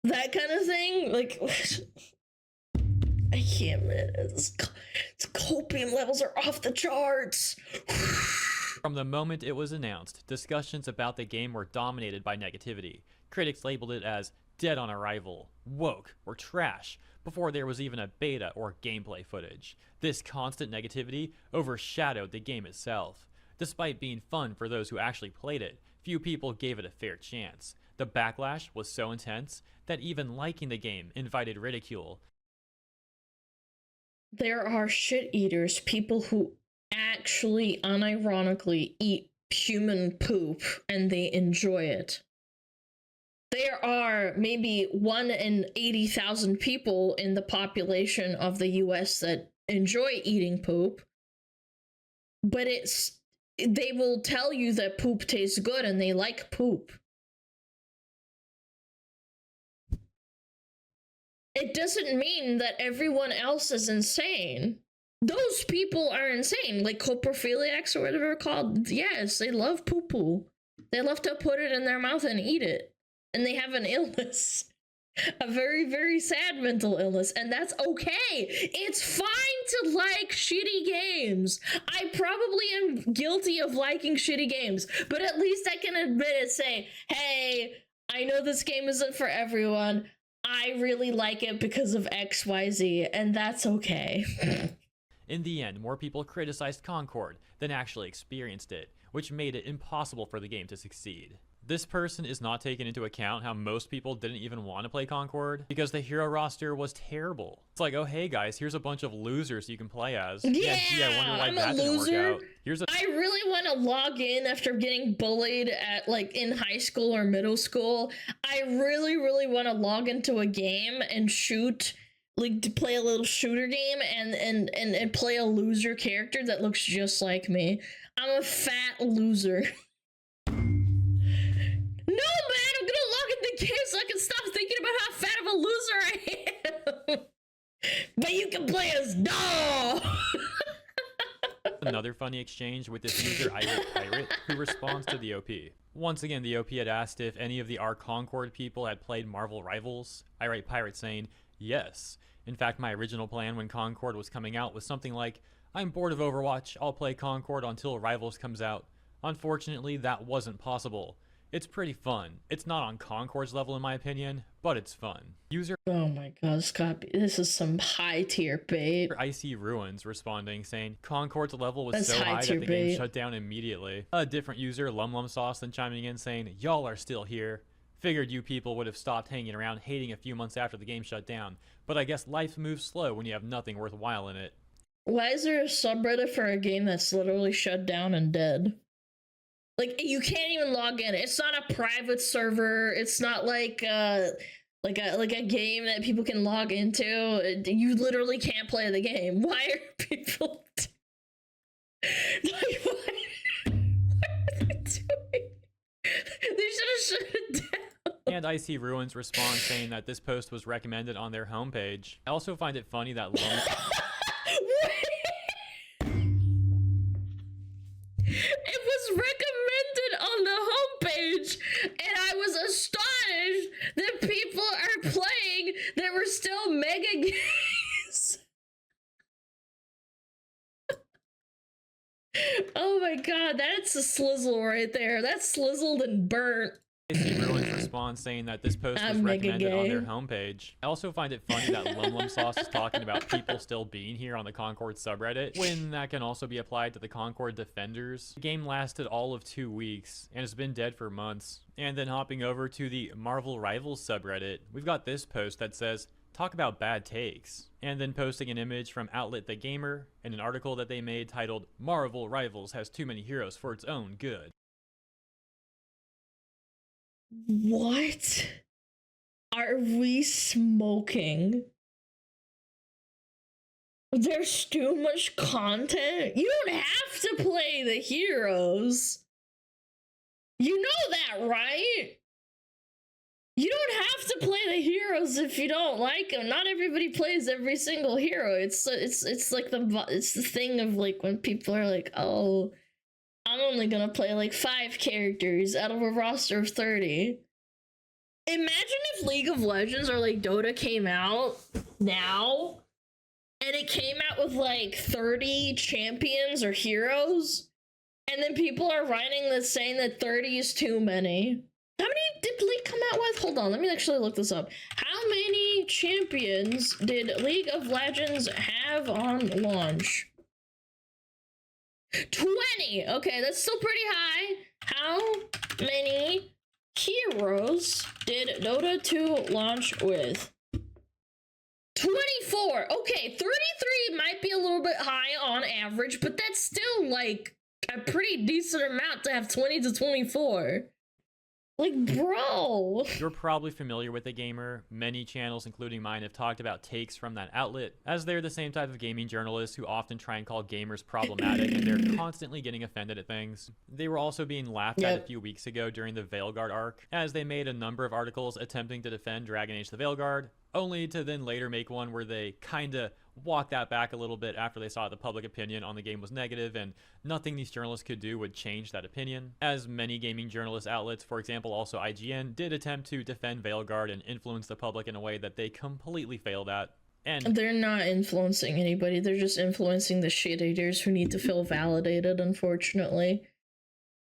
Speaker 2: That kind of thing. Like, I can't, man. Its copium levels are off the charts.
Speaker 7: From the moment it was announced, discussions about the game were dominated by negativity. Critics labeled it as dead on arrival, woke, or trash before there was even a beta or gameplay footage. This constant negativity overshadowed the game itself. Despite being fun for those who actually played it, few people gave it a fair chance. The backlash was so intense that even liking the game invited ridicule.
Speaker 2: There are shit eaters, people who actually unironically eat human poop and they enjoy it. There are maybe 1 in 80,000 people in the population of the US that enjoy eating poop, but they will tell you that poop tastes good and they like poop. It doesn't mean that everyone else is insane. Those people are insane, like coprophiliacs or whatever they're called. Yes, they love poo-poo. They love to put it in their mouth and eat it. And they have an illness. A very, very sad mental illness. And that's okay. It's fine to like shitty games. I probably am guilty of liking shitty games. But at least I can admit it, say, hey, I know this game isn't for everyone. I really like it because of XYZ, and that's okay.
Speaker 7: In the end, more people criticized Concord than actually experienced it, which made it impossible for the game to succeed. This person is not taking into account how most people didn't even want to play Concord because the hero roster was terrible. It's like, oh hey guys, here's a bunch of losers you can play as.
Speaker 2: Yeah,
Speaker 7: I wonder why
Speaker 2: I'm
Speaker 7: that
Speaker 2: a
Speaker 7: didn't
Speaker 2: loser.
Speaker 7: work out.
Speaker 2: I really want to log in after getting bullied at in high school or middle school. I really, really want to log into a game and shoot, to play a little shooter game and play a loser character that looks just like me. I'm a fat loser. No, man, I'm gonna log in the game so I can stop thinking about how fat of a loser I am. But you can play as Dog.
Speaker 7: Another funny exchange with this user Irate Pirate who responds to the OP. Once again, the OP had asked if any of the R Concord people had played Marvel Rivals. Irate Pirate saying, yes. In fact, my original plan when Concord was coming out was something like, I'm bored of Overwatch, I'll play Concord until Rivals comes out. Unfortunately, that wasn't possible. It's pretty fun. It's not on Concord's level in my opinion, but it's fun. User
Speaker 2: Oh my god, Scott, this is some high tier bait.
Speaker 7: Icy Ruins responding saying Concord's level was
Speaker 2: That's
Speaker 7: so high that the
Speaker 2: bait.
Speaker 7: game shut down immediately. A different user, Lum Lum Sauce, then chiming in saying, y'all are still here. Figured you people would have stopped hanging around hating a few months after the game shut down, but I guess life moves slow when you have nothing worthwhile in it.
Speaker 2: Why is there a subreddit for a game that's literally shut down and dead? You can't even log in. It's not a private server. It's not like a game that people can log into. You literally can't play the game. Why are people what are they doing? They should have shut it down.
Speaker 7: And Icy Ruins responds saying that this post was recommended on their homepage. I also find it funny that
Speaker 2: It was recommended on the homepage, and I was astonished that people are playing that were still mega gays. Oh my god, that's a slizzle right there. That's slizzled and burnt.
Speaker 7: Icy Ruins responds saying that this post was recommended on their homepage. I also find it funny that Lum Lum Sauce is talking about people still being here on the Concord subreddit, when that can also be applied to the Concord defenders. The game lasted all of 2 weeks, and has been dead for months. And then hopping over to the Marvel Rivals subreddit, we've got this post that says, talk about bad takes. And then posting an image from Outlet the Gamer, and an article that they made titled, Marvel Rivals has too many heroes for its own good.
Speaker 2: What are we smoking? There's too much content. You don't have to play the heroes. You know that, right? You don't have to play the heroes if you don't like them. Not everybody plays every single hero. It's the thing of when people are like, oh, I'm only gonna play 5 characters out of a roster of 30. Imagine if League of Legends or Dota came out now, and it came out with 30 champions or heroes. And then people are writing this saying that 30 is too many. How many did League come out with? Hold on, let me actually look this up. How many champions did League of Legends have on launch? 20! Okay, that's still pretty high. How many heroes did Dota 2 launch with? 24! Okay, 33 might be a little bit high on average, but that's still like a pretty decent amount to have 20 to 24. Like, bro.
Speaker 7: You're probably familiar with The Gamer. Many channels, including mine, have talked about takes from that outlet, as they're the same type of gaming journalists who often try and call gamers problematic, and they're constantly getting offended at things. They were also being laughed at a few weeks ago during the Veilguard arc, as they made a number of articles attempting to defend Dragon Age the Veilguard, only to then later make one where they kinda walked that back a little bit after they saw the public opinion on the game was negative, and nothing these journalists could do would change that opinion. As many gaming journalist outlets, for example also IGN, did attempt to defend Veilguard and influence the public in a way that they completely failed at. And
Speaker 2: they're not influencing anybody, they're just influencing the shit eaters who need to feel validated, unfortunately.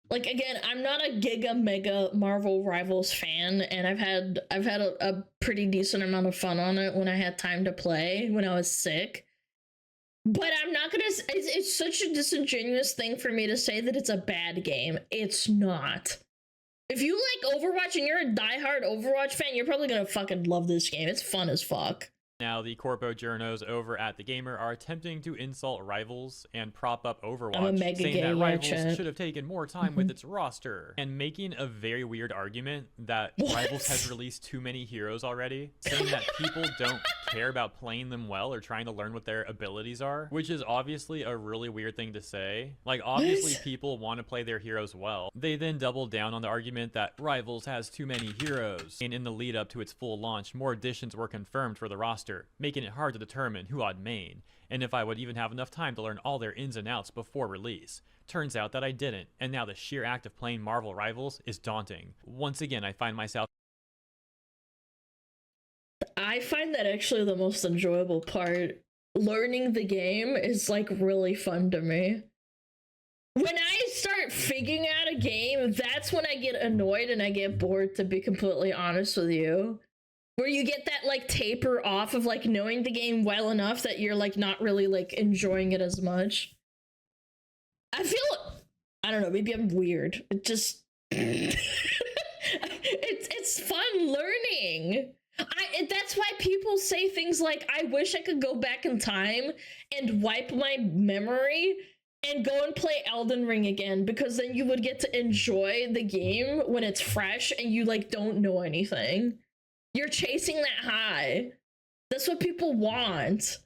Speaker 2: Like, again, I'm not a giga mega Marvel Rivals fan, and I've had a pretty decent amount of fun on it when I had time to play when I was sick. But I'm not gonna. It's such a disingenuous thing for me to say that it's a bad game. It's not. If you like Overwatch and you're a diehard Overwatch fan, you're probably gonna fucking love this game. It's fun as fuck.
Speaker 7: now the corpo journos over at The Gamer are attempting to insult Rivals and prop up Overwatch, saying that Rivals should have taken more time with its roster, and making a very weird argument that Rivals has released too many heroes already, saying that people don't care about playing them well or trying to learn what their abilities are, which is obviously a really weird thing to say. Like, obviously people want to play their heroes well. They then double down on the argument that Rivals has too many heroes, and in the lead up to its full launch, more additions were confirmed for the roster, making it hard to determine who I'd main, and if I would even have enough time to learn all their ins and outs before release. Turns out that I didn't, and now the sheer act of playing Marvel Rivals is daunting. Once again, I find
Speaker 2: that actually the most enjoyable part. Learning the game is like really fun to me. When I start figuring out a game, that's when I get annoyed and I get bored, to be completely honest with you. Where you get that like taper off of like knowing the game well enough that you're like not really like enjoying it as much. I feel, I don't know, maybe I'm weird. It just it's fun learning. That's why people say things like, I wish I could go back in time and wipe my memory and go and play Elden Ring again, because then you would get to enjoy the game when it's fresh and you like don't know anything. You're chasing that high. That's what people want.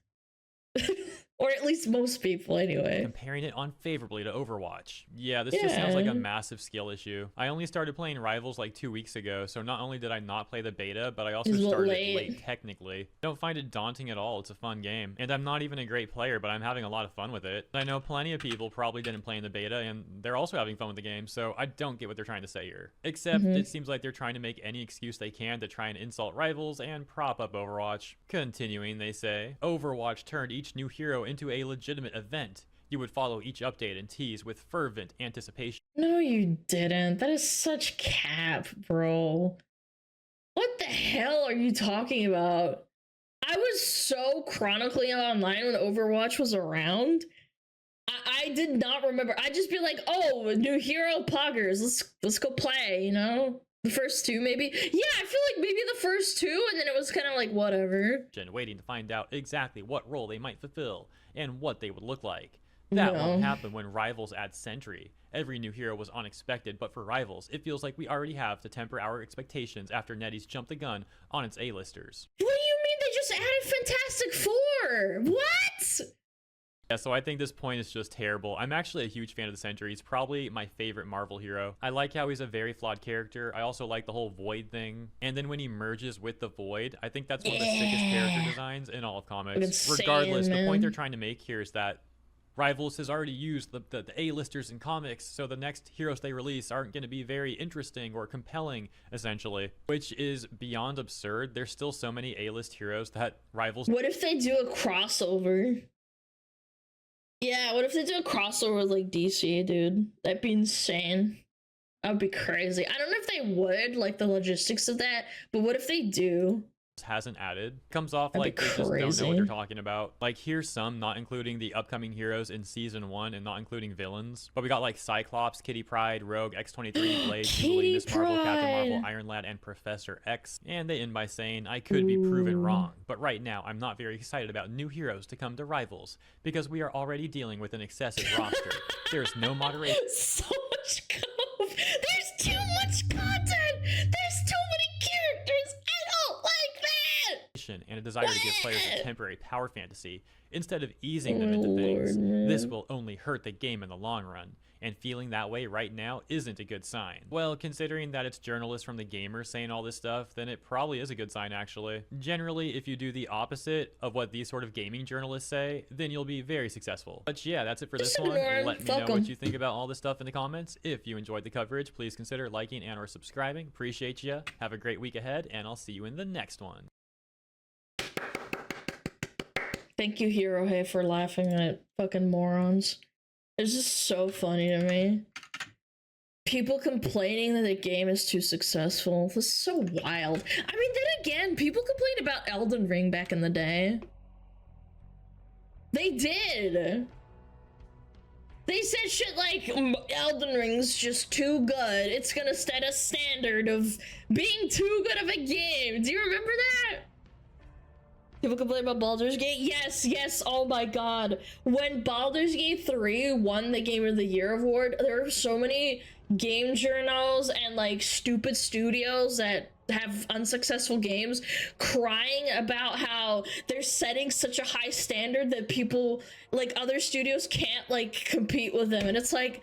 Speaker 2: Or at least most people, anyway.
Speaker 7: Comparing it unfavorably to Overwatch. Yeah, this just sounds like a massive skill issue. I only started playing Rivals like 2 weeks ago, so not only did I not play the beta, but I also started it late, technically. I don't find it daunting at all. It's a fun game. And I'm not even a great player, but I'm having a lot of fun with it. I know plenty of people probably didn't play in the beta, and they're also having fun with the game, so I don't get what they're trying to say here. Except it seems like they're trying to make any excuse they can to try and insult Rivals and prop up Overwatch. Continuing, they say, Overwatch turned each new hero into a legitimate event. You would follow each update and tease with fervent anticipation.
Speaker 2: No, you didn't. That is such cap, bro. What the hell are you talking about? I was so chronically online when Overwatch was around. I did not remember. I'd just be like, oh, new hero poggers. Let's go play, you know? The first two, maybe? Yeah, I feel like maybe the first two, and then it was kind of like, whatever.
Speaker 7: Waiting to find out exactly what role they might fulfill and what they would look like. That won't happen when Rivals adds Sentry. Every new hero was unexpected, but for Rivals, it feels like we already have to temper our expectations after NetEase jumped the gun on its A-listers.
Speaker 2: What do you mean they just added Fantastic Four? What?
Speaker 7: Yeah, so I think this point is just terrible. I'm actually a huge fan of the Sentry. He's probably my favorite Marvel hero. I like how he's a very flawed character. I also like the whole Void thing. And then when he merges with the Void, I think that's one of the sickest character designs in all of comics. Regardless, the point they're trying to make here is that Rivals has already used the A-listers in comics, so the next heroes they release aren't going to be very interesting or compelling, essentially. Which is beyond absurd. There's still so many A-list heroes that Rivals...
Speaker 2: What if they do a crossover? Yeah, what if they do a crossover with like DC, dude? That'd be insane. That would be crazy. I don't know if they would, like the logistics of that, but what if they do?
Speaker 7: Hasn't added. Comes off
Speaker 2: That'd
Speaker 7: like
Speaker 2: be
Speaker 7: they just don't know
Speaker 2: crazy.
Speaker 7: what they're talking about. Like here's some, not including the upcoming heroes in season 1 and not including villains. But we got like Cyclops, Kitty Pryde, Rogue, X-23, Blade, Jubilee, Miss Marvel, Captain Marvel, Iron Lad, and Professor X. And they end by saying, I could be proven wrong, but right now I'm not very excited about new heroes to come to Rivals because we are already dealing with an excessive roster. There's no moderation.
Speaker 2: So much coke. There's too much content. There's too many characters. I don't like that.
Speaker 7: And a desire to give players a temporary power fantasy instead of easing them into things. This will only hurt the game in the long run, and feeling that way right now isn't a good sign. Well, considering that it's journalists from The Gamer saying all this stuff, then it probably is a good sign actually. Generally, if you do the opposite of what these sort of gaming journalists say, then you'll be very successful. But yeah, that's it for this one. Let me know what you think about all this stuff in the comments. If you enjoyed the coverage, please consider liking and or subscribing. Appreciate ya. Have a great week ahead, and I'll see you in the next one.
Speaker 2: Thank you, Hero Hey, for laughing at fucking morons. It's just so funny to me. People complaining that the game is too successful. This is so wild. I mean, then again, people complained about Elden Ring back in the day. They did. They said shit like, Elden Ring's just too good. It's gonna set a standard of being too good of a game. Do you remember that? People complain about Baldur's Gate? Yes, yes, oh my god. When Baldur's Gate 3 won the Game of the Year award, there were so many game journals and like stupid studios that have unsuccessful games crying about how they're setting such a high standard that people, like other studios can't like compete with them. And it's like,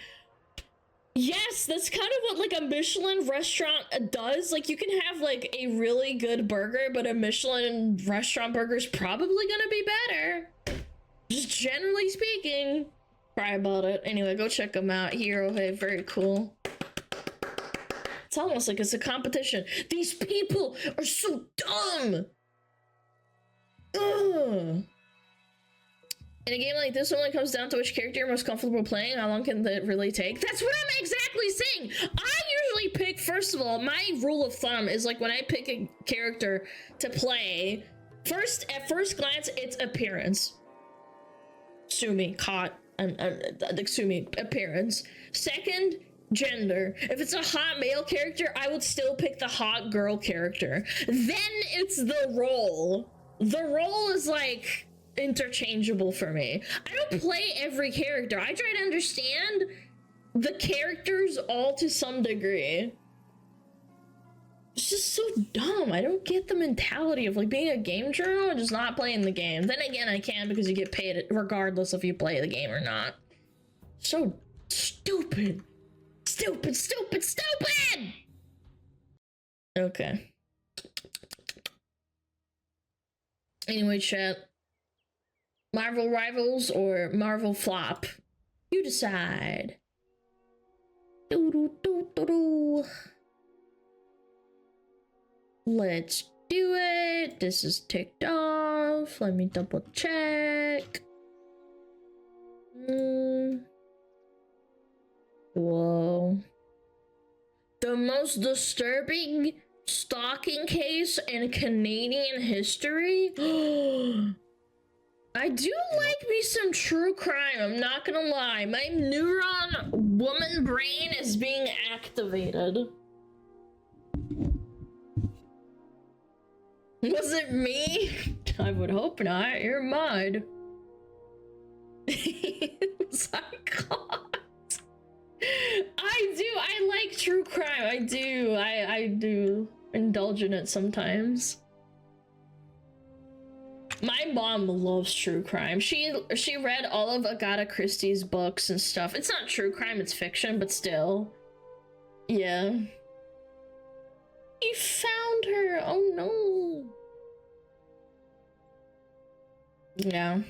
Speaker 2: yes, that's kind of what like a Michelin restaurant does. Like you can have like a really good burger, but a Michelin restaurant burger is probably gonna be better. Just generally speaking. Cry about it. Anyway, go check them out. Hero Hey, very cool. It's almost like it's a competition. These people are so dumb. Ugh. In a game like this, it only comes down to which character you're most comfortable playing. How long can that really take? That's what I'm exactly saying. I usually pick, first of all, my rule of thumb is like when I pick a character to play, at first glance, it's appearance. Sue me, sue me, appearance. Second, gender. If it's a hot male character, I would still pick the hot girl character. Then it's the role. The role is like interchangeable for me. I don't play every character. I try to understand the characters all to some degree. It's just so dumb. I don't get the mentality of like being a game journal and just not playing the game. Then again, I can because you get paid regardless if you play the game or not. So stupid. Stupid, stupid, stupid! Okay. Anyway, chat. Marvel Rivals or Marvel Flop? You decide. Let's do it. This is ticked off. Let me double check. Whoa. The most disturbing stalking case in Canadian history? I do like me some true crime, I'm not gonna lie. My neuron woman brain is being activated. Was it me? I would hope not. You're mine. I like true crime. I do indulge in it sometimes. My mom loves true crime. She read all of Agatha Christie's books and stuff. It's not true crime, it's fiction, but still. Yeah. He found her. Oh no. Yeah.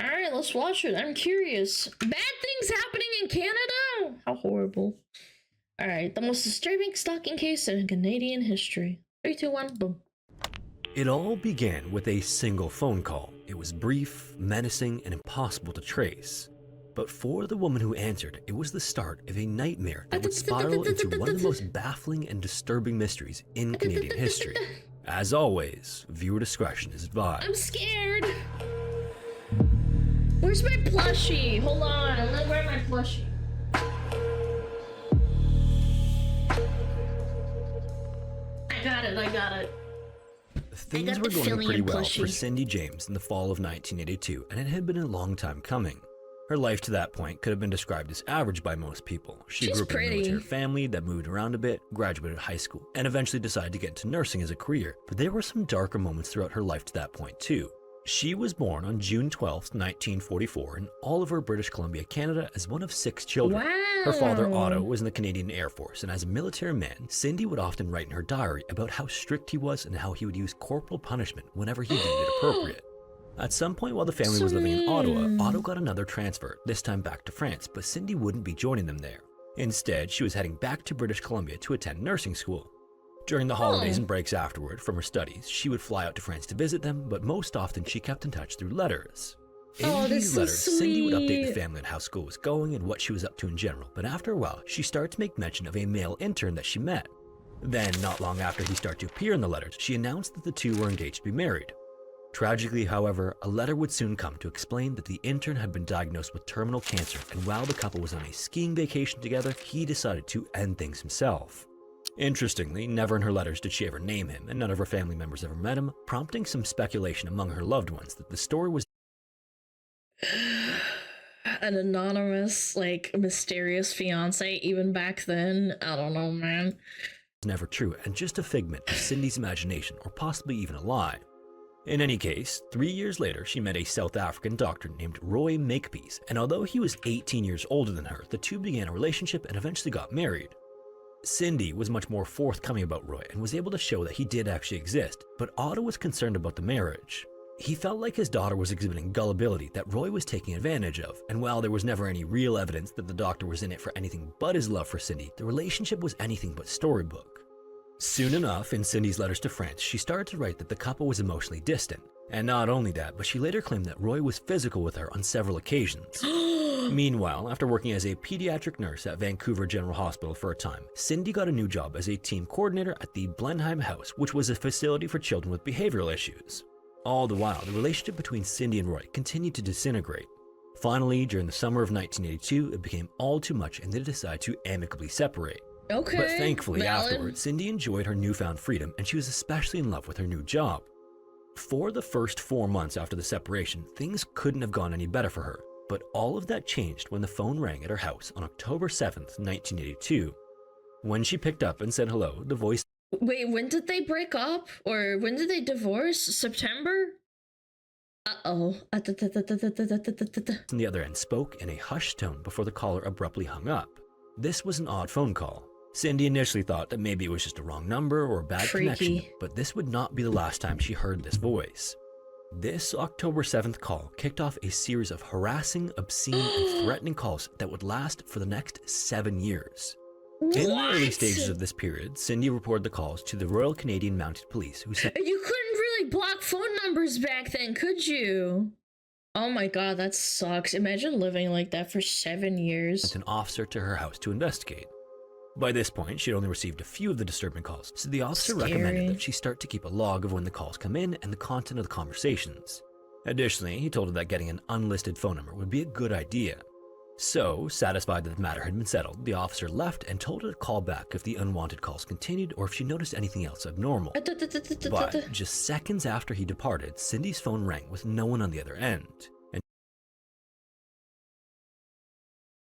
Speaker 2: Alright, let's watch it. I'm curious. Bad things happening in Canada? How horrible. Alright, the most disturbing stalking case in Canadian history. 3, 2, 1, boom.
Speaker 8: It all began with a single phone call. It was brief, menacing, and impossible to trace. But for the woman who answered, it was the start of a nightmare that would spiral into one of the most baffling and disturbing mysteries in Canadian history. As always, viewer discretion is advised.
Speaker 2: I'm scared. Where's my plushie? Hold on, I'm gonna grab my plushie. I got it.
Speaker 8: Things were going pretty well for Cindy James in the fall of 1982, and it had been a long time coming. Her life to that point could have been described as average by most people. She grew up in a military family that moved around a bit, graduated high school, and eventually decided to get into nursing as a career. But there were some darker moments throughout her life to that point too. She was born on June 12, 1944 in Oliver, British Columbia, Canada as one of 6 children.
Speaker 2: Wow.
Speaker 8: Her father, Otto, was in the Canadian Air Force, and as a military man, Cindy would often write in her diary about how strict he was and how he would use corporal punishment whenever he deemed it appropriate. At some point while the family was living in Ottawa, Otto got another transfer, this time back to France, but Cindy wouldn't be joining them there. Instead, she was heading back to British Columbia to attend nursing school. During the holidays and breaks afterward from her studies, she would fly out to France to visit them, but most often she kept in touch through letters. In these letters, Cindy would update the family on how school was going and what she was up to in general, but after a while, she started to make mention of a male intern that she met. Then, not long after he started to appear in the letters, she announced that the two were engaged to be married. Tragically, however, a letter would soon come to explain that the intern had been diagnosed with terminal cancer, and while the couple was on a skiing vacation together, he decided to end things himself. Interestingly, never in her letters did she ever name him, and none of her family members ever met him, prompting some speculation among her loved ones that the story was
Speaker 2: an anonymous, like, mysterious fiance even back then. I don't know, man.
Speaker 8: Never true, and just a figment of Cindy's imagination, or possibly even a lie. In any case, 3 years later, she met a South African doctor named Roy Makepeace, and although he was 18 years older than her, the two began a relationship and eventually got married. Cindy was much more forthcoming about Roy and was able to show that he did actually exist, but Otto was concerned about the marriage. He felt like his daughter was exhibiting gullibility that Roy was taking advantage of, and while there was never any real evidence that the doctor was in it for anything but his love for Cindy, the relationship was anything but storybook. Soon enough, in Cindy's letters to France, she started to write that the couple was emotionally distant. And not only that, but she later claimed that Roy was physical with her on several occasions. Meanwhile, after working as a pediatric nurse at Vancouver General Hospital for a time, Cindy got a new job as a team coordinator at the Blenheim House, which was a facility for children with behavioral issues. All the while, the relationship between Cindy and Roy continued to disintegrate. Finally, during the summer of 1982, it became all too much and they decided to amicably separate.
Speaker 2: Okay,
Speaker 8: but thankfully
Speaker 2: valid.
Speaker 8: afterwards, Cindy enjoyed her newfound freedom and she was especially in love with her new job. For the first 4 months after the separation, things couldn't have gone any better for her, but all of that changed when the phone rang at her house on October 7th, 1982. When she picked up and said hello, the voice—
Speaker 2: Wait, when did they break up? Or when did they divorce? September? Uh-oh.
Speaker 8: on the other end spoke in a hushed tone before the caller abruptly hung up. This was an odd phone call. Cindy initially thought that maybe it was just a wrong number or a bad connection, but this would not be the last time she heard this voice. This October 7th call kicked off a series of harassing, obscene, and threatening calls that would last for the next 7 years. In the early stages of this period, Cindy reported the calls to the Royal Canadian Mounted Police, who said—
Speaker 2: You couldn't really block phone numbers back then, could you? Oh my god, that sucks. Imagine living like that for 7 years.
Speaker 8: Sent an officer to her house to investigate. By this point, she had only received a few of the disturbing calls, so the officer recommended that she start to keep a log of when the calls come in and the content of the conversations. Additionally, he told her that getting an unlisted phone number would be a good idea. So, satisfied that the matter had been settled, the officer left and told her to call back if the unwanted calls continued or if she noticed anything else abnormal. But just seconds after he departed, Cindy's phone rang with no one on the other end.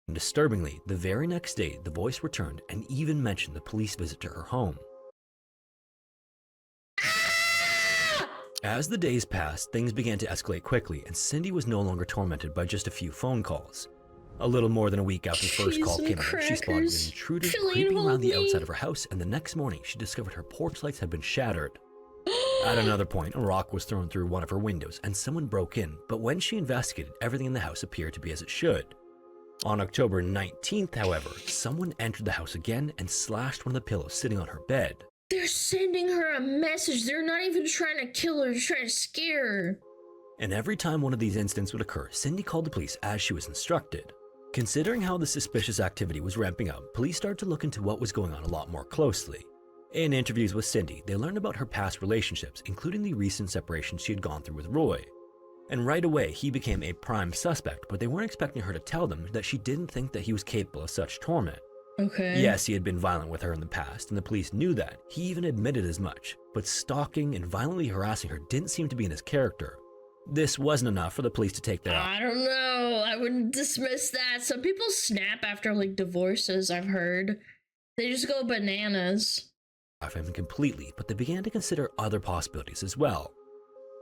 Speaker 8: And disturbingly, the very next day, the voice returned and even mentioned the police visit to her home. As the days passed, things began to escalate quickly, and Cindy was no longer tormented by just a few phone calls. A little more than a week after the first call came in, she spotted an intruder creeping around the outside of her house, and the next morning, she discovered her porch lights had been shattered. At another point, a rock was thrown through one of her windows, and someone broke in, but when she investigated, everything in the house appeared to be as it should. On October 19th, however, someone entered the house again and slashed one of the pillows sitting on her bed.
Speaker 2: They're sending her a message. They're not even trying to kill her, they're trying to scare her.
Speaker 8: And every time one of these incidents would occur, Cindy called the police as she was instructed. Considering how the suspicious activity was ramping up, police started to look into what was going on a lot more closely. In interviews with Cindy, they learned about her past relationships, including the recent separation she had gone through with Roy. And right away, he became a prime suspect, but they weren't expecting her to tell them that she didn't think that he was capable of such torment.
Speaker 2: Okay.
Speaker 8: Yes, he had been violent with her in the past, and the police knew that. He even admitted as much, but stalking and violently harassing her didn't seem to be in his character. This wasn't enough for the police to take their...
Speaker 2: I don't know. I wouldn't dismiss that. Some people snap after, like, divorces, I've heard. They just go bananas.
Speaker 8: ...off him completely, but they began to consider other possibilities as well.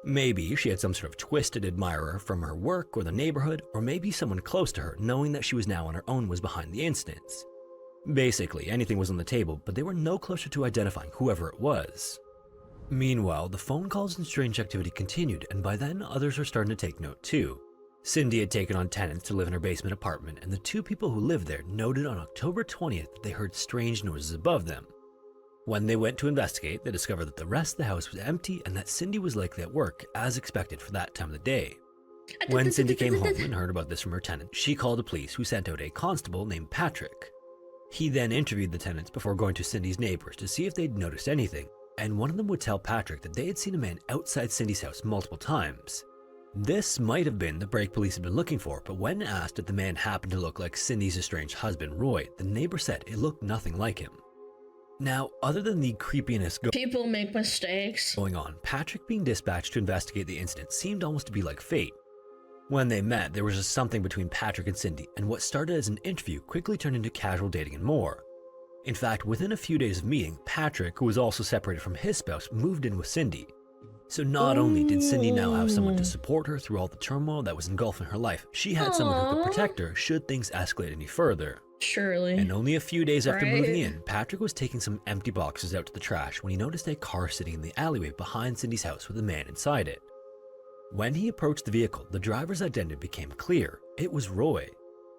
Speaker 8: Maybe she had some sort of twisted admirer from her work or the neighborhood, or maybe someone close to her, knowing that she was now on her own, was behind the incidents. Basically, anything was on the table, but they were no closer to identifying whoever it was. Meanwhile, the phone calls and strange activity continued, and by then others were starting to take note too. Cindy had taken on tenants to live in her basement apartment, and the two people who lived there noted on October 20th that they heard strange noises above them. When they went to investigate, they discovered that the rest of the house was empty and that Cindy was likely at work, as expected for that time of the day. When Cindy came home and heard about this from her tenant, she called the police, who sent out a constable named Patrick. He then interviewed the tenants before going to Cindy's neighbors to see if they'd noticed anything, and one of them would tell Patrick that they had seen a man outside Cindy's house multiple times. This might have been the break police had been looking for, but when asked if the man happened to look like Cindy's estranged husband, Roy, the neighbor said it looked nothing like him. Now, other than the creepiness
Speaker 2: people make mistakes
Speaker 8: going on, Patrick being dispatched to investigate the incident seemed almost to be like fate. When they met, there was just something between Patrick and Cindy, and what started as an interview quickly turned into casual dating and more. In fact, within a few days of meeting, Patrick, who was also separated from his spouse, moved in with Cindy. So not only did Cindy now have someone to support her through all the turmoil that was engulfing her life, she had someone who could protect her should things escalate any further.
Speaker 2: Surely.
Speaker 8: And only a few days after moving in, Patrick was taking some empty boxes out to the trash when he noticed a car sitting in the alleyway behind Cindy's house with a man inside it. When he approached the vehicle, the driver's identity became clear. It was Roy.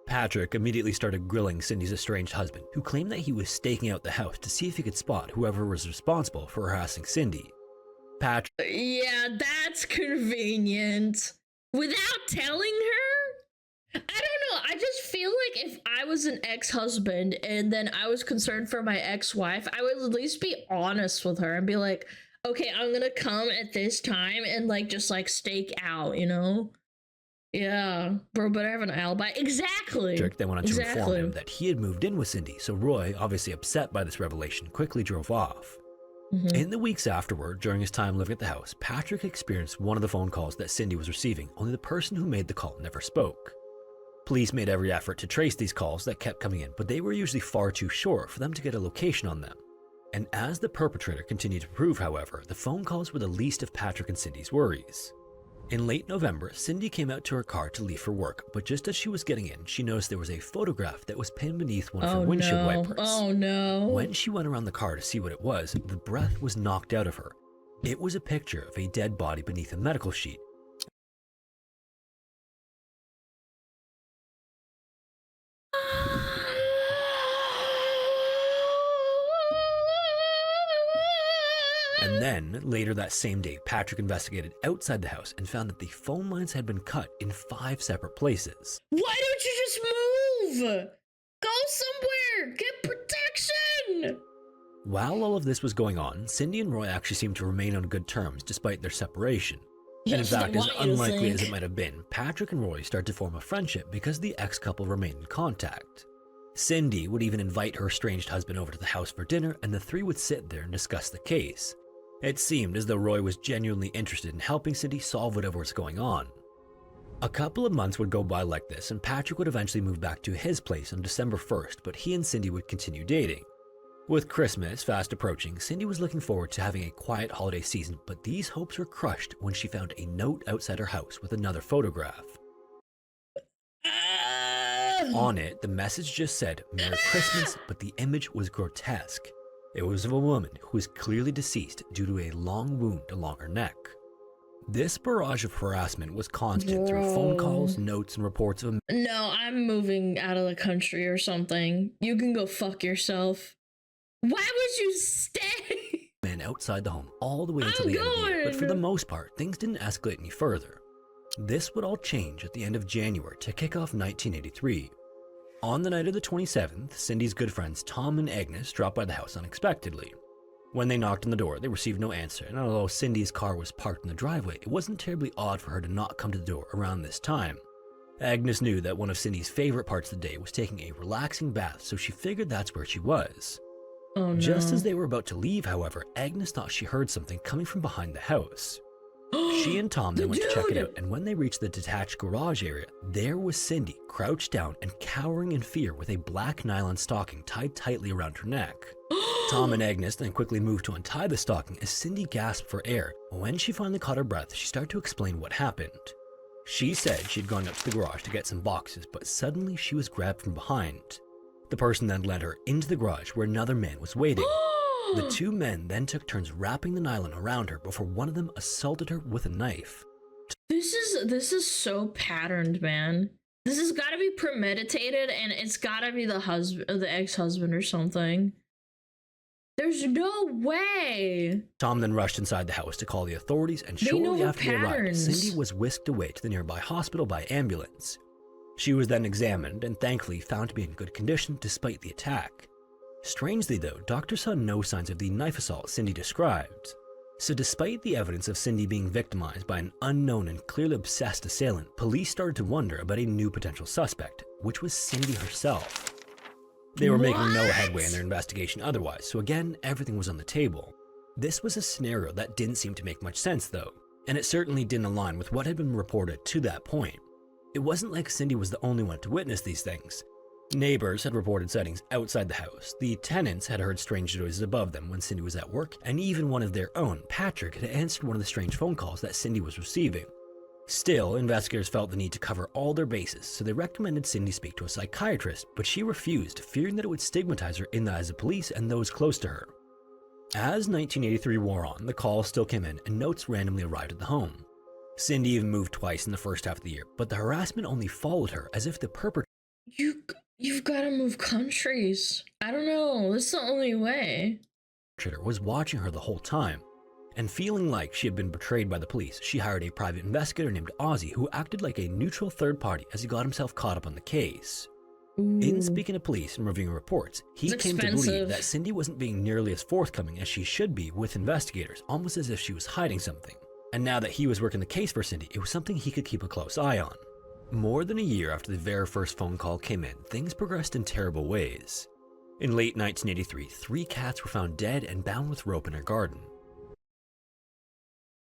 Speaker 8: Patrick immediately started grilling Cindy's estranged husband, who claimed that he was staking out the house to see if he could spot whoever was responsible for harassing Cindy. Patrick...
Speaker 2: Yeah, that's convenient. Without telling her? I don't know, I just feel like if I was an ex-husband and then I was concerned for my ex-wife, I would at least be honest with her and be like, okay, I'm gonna come at this time and like just like stake out, you know? Yeah, bro, but I have an alibi. Exactly.
Speaker 8: Patrick then went on to inform him that he had moved in with Cindy, so Roy, obviously upset by this revelation, quickly drove off. In the weeks afterward, during his time living at the house, Patrick experienced one of the phone calls that Cindy was receiving, only the person who made the call never spoke. Police made every effort to trace these calls that kept coming in, but they were usually far too short for them to get a location on them. And as the perpetrator continued to prove, however, the phone calls were the least of Patrick and Cindy's worries. In late November, Cindy came out to her car to leave for work, but just as she was getting in, she noticed there was a photograph that was pinned beneath one of her windshield wipers.
Speaker 2: Oh no.
Speaker 8: When she went around the car to see what it was, the breath was knocked out of her. It was a picture of a dead body beneath a medical sheet. And then, later that same day, Patrick investigated outside the house and found that the phone lines had been cut in 5 separate places.
Speaker 2: Why don't you just move? Go somewhere! Get protection!
Speaker 8: While all of this was going on, Cindy and Roy actually seemed to remain on good terms despite their separation. And in fact, as unlikely as it might have been, Patrick and Roy started to form a friendship because the ex-couple remained in contact. Cindy would even invite her estranged husband over to the house for dinner, and the three would sit there and discuss the case. It seemed as though Roy was genuinely interested in helping Cindy solve whatever was going on. A couple of months would go by like this, and Patrick would eventually move back to his place on December 1st, but he and Cindy would continue dating. With Christmas fast approaching, Cindy was looking forward to having a quiet holiday season, but these hopes were crushed when she found a note outside her house with another photograph. On it, the message just said, "Merry Christmas," but the image was grotesque. It was of a woman who was clearly deceased due to a long wound along her neck. This barrage of harassment was constant through phone calls, notes, and reports of...
Speaker 2: No, I'm moving out of the country or something. You can go fuck yourself. Why would you stay?
Speaker 8: men outside the home all the way until the end of the year, but for the most part, things didn't escalate any further. This would all change at the end of January to kick off 1983. On the night of the 27th, Cindy's good friends Tom and Agnes dropped by the house unexpectedly. When they knocked on the door, they received no answer, and although Cindy's car was parked in the driveway, it wasn't terribly odd for her to not come to the door around this time. Agnes knew that one of Cindy's favorite parts of the day was taking a relaxing bath, so she figured that's where she was.
Speaker 2: Oh, no.
Speaker 8: Just as they were about to leave, however, Agnes thought she heard something coming from behind the house. She and Tom then went to check it out, and when they reached the detached garage area, there was Cindy, crouched down and cowering in fear with a black nylon stocking tied tightly around her neck. Tom and Agnes then quickly moved to untie the stocking as Cindy gasped for air. When she finally caught her breath, she started to explain what happened. She said she'd gone up to the garage to get some boxes, but suddenly she was grabbed from behind. The person then led her into the garage where another man was waiting. The two men then took turns wrapping the nylon around her before one of them assaulted her with a knife.
Speaker 2: This is so patterned, man. This has got to be premeditated, and it's got to be the ex-husband or something. There's no way.
Speaker 8: Tom then rushed inside the house to call the authorities, and shortly after they arrived, Cindy was whisked away to the nearby hospital by ambulance. She was then examined and thankfully found to be in good condition despite the attack. Strangely though, doctors saw no signs of the knife assault Cindy described. So despite the evidence of Cindy being victimized by an unknown and clearly obsessed assailant, police started to wonder about a new potential suspect, which was Cindy herself. They were making no headway in their investigation otherwise, so again, everything was on the table. This was a scenario that didn't seem to make much sense though, and it certainly didn't align with what had been reported to that point. It wasn't like Cindy was the only one to witness these things. Neighbors had reported sightings outside the house, the tenants had heard strange noises above them when Cindy was at work, and even one of their own, Patrick, had answered one of the strange phone calls that Cindy was receiving. Still, investigators felt the need to cover all their bases, so they recommended Cindy speak to a psychiatrist, but she refused, fearing that it would stigmatize her in the eyes of police and those close to her. As 1983 wore on, the calls still came in and notes randomly arrived at the home. Cindy even moved twice in the first half of the year, but the harassment only followed her as if the perpetrator—
Speaker 2: You've got to move countries. I don't know, this is the only way.
Speaker 8: was watching her the whole time. And feeling like she had been betrayed by the police, she hired a private investigator named Ozzy who acted like a neutral third party as he got himself caught up on the case.
Speaker 2: Ooh.
Speaker 8: In speaking to police and reviewing reports, he came to believe that Cindy wasn't being nearly as forthcoming as she should be with investigators, almost as if she was hiding something. And now that he was working the case for Cindy, it was something he could keep a close eye on. More than a year after the very first phone call came in, things progressed in terrible ways. In late 1983, 3 cats were found dead and bound with rope in her garden.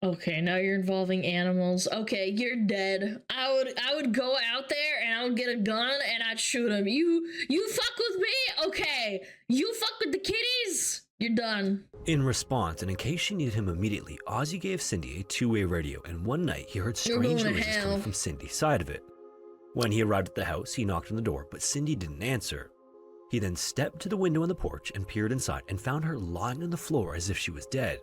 Speaker 2: Okay, now you're involving animals. Okay, you're dead. I would go out there and I would get a gun and I'd shoot him. You fuck with me? Okay. You fuck with the kitties? You're done.
Speaker 8: In response, and in case she needed him immediately, Ozzy gave Cindy a two-way radio, and one night he heard strange noises coming from Cindy's side of it. When he arrived at the house, he knocked on the door, but Cindy didn't answer. He then stepped to the window on the porch and peered inside and found her lying on the floor as if she was dead.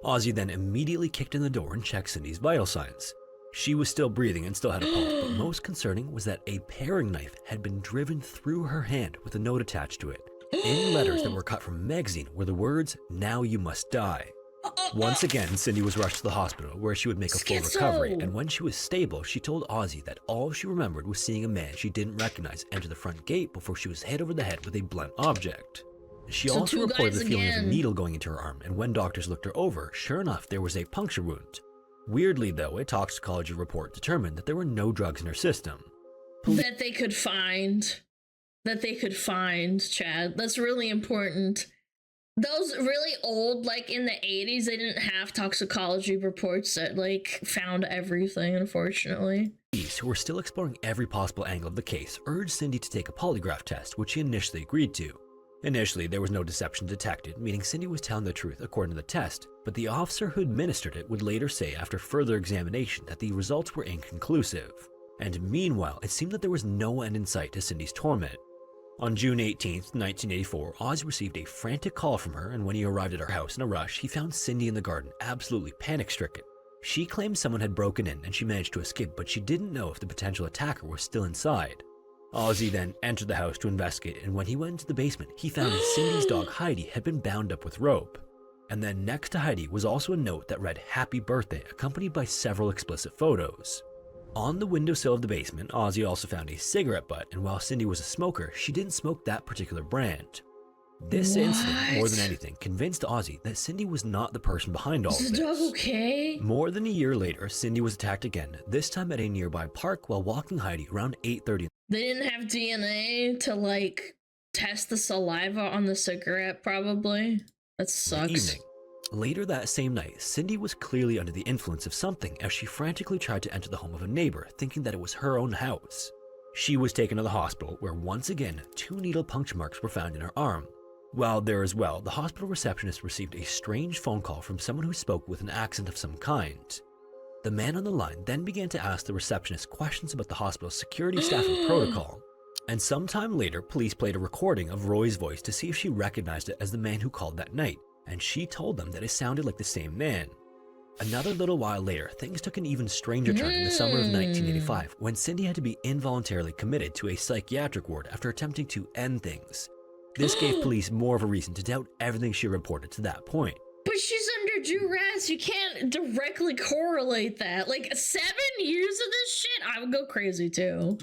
Speaker 8: Ozzy then immediately kicked in the door and checked Cindy's vital signs. She was still breathing and still had a pulse, but most concerning was that a paring knife had been driven through her hand with a note attached to it. In letters that were cut from a magazine were the words, "Now you must die." Once again, Cindy was rushed to the hospital where she would make a full recovery, and when she was stable, she told Ozzy that all she remembered was seeing a man she didn't recognize enter the front gate before she was hit over the head with a blunt object. She also reported the feeling of a needle going into her arm, and when doctors looked her over, sure enough, there was a puncture wound. Weirdly though, a toxicology report determined that there were no drugs in her system.
Speaker 2: That they could find, Chad. That's really important. Those really old, like in the 80s, they didn't have toxicology reports that like found everything, unfortunately.
Speaker 8: Police, who were still exploring every possible angle of the case, urged Cindy to take a polygraph test, which she initially agreed to. Initially, there was no deception detected, meaning Cindy was telling the truth according to the test, but the officer who administered it would later say after further examination that the results were inconclusive. And meanwhile, it seemed that there was no end in sight to Cindy's torment. On June 18th, 1984, Oz received a frantic call from her, and when he arrived at her house in a rush, he found Cindy in the garden, absolutely panic-stricken. She claimed someone had broken in and she managed to escape, but she didn't know if the potential attacker was still inside. Ozzy then entered the house to investigate, and when he went into the basement, he found Cindy's dog Heidi had been bound up with rope. And then next to Heidi was also a note that read "Happy Birthday," accompanied by several explicit photos. On the windowsill of the basement, Ozzy also found a cigarette butt, and while Cindy was a smoker, she didn't smoke that particular brand. This incident, more than anything, convinced Ozzy that Cindy was not the person behind all of this.
Speaker 2: Is the dog okay?
Speaker 8: More than a year later, Cindy was attacked again, this time at a nearby park while walking Heidi around 8:30.
Speaker 2: They didn't have DNA to, like, test the saliva on the cigarette, probably. That sucks.
Speaker 8: Evening. Later that same night, Cindy was clearly under the influence of something as she frantically tried to enter the home of a neighbor, thinking that it was her own house. She was taken to the hospital, where once again, 2 needle puncture marks were found in her arm. While there as well, the hospital receptionist received a strange phone call from someone who spoke with an accent of some kind. The man on the line then began to ask the receptionist questions about the hospital's security staff and protocol. And sometime later, police played a recording of Roy's voice to see if she recognized it as the man who called that night, and she told them that it sounded like the same man. Another little while later, things took an even stranger turn in the summer of 1985, when Cindy had to be involuntarily committed to a psychiatric ward after attempting to end things. This gave police more of a reason to doubt everything she reported to that point.
Speaker 2: But she's under duress. You can't directly correlate that. Like, 7 years of this shit, I would go crazy too.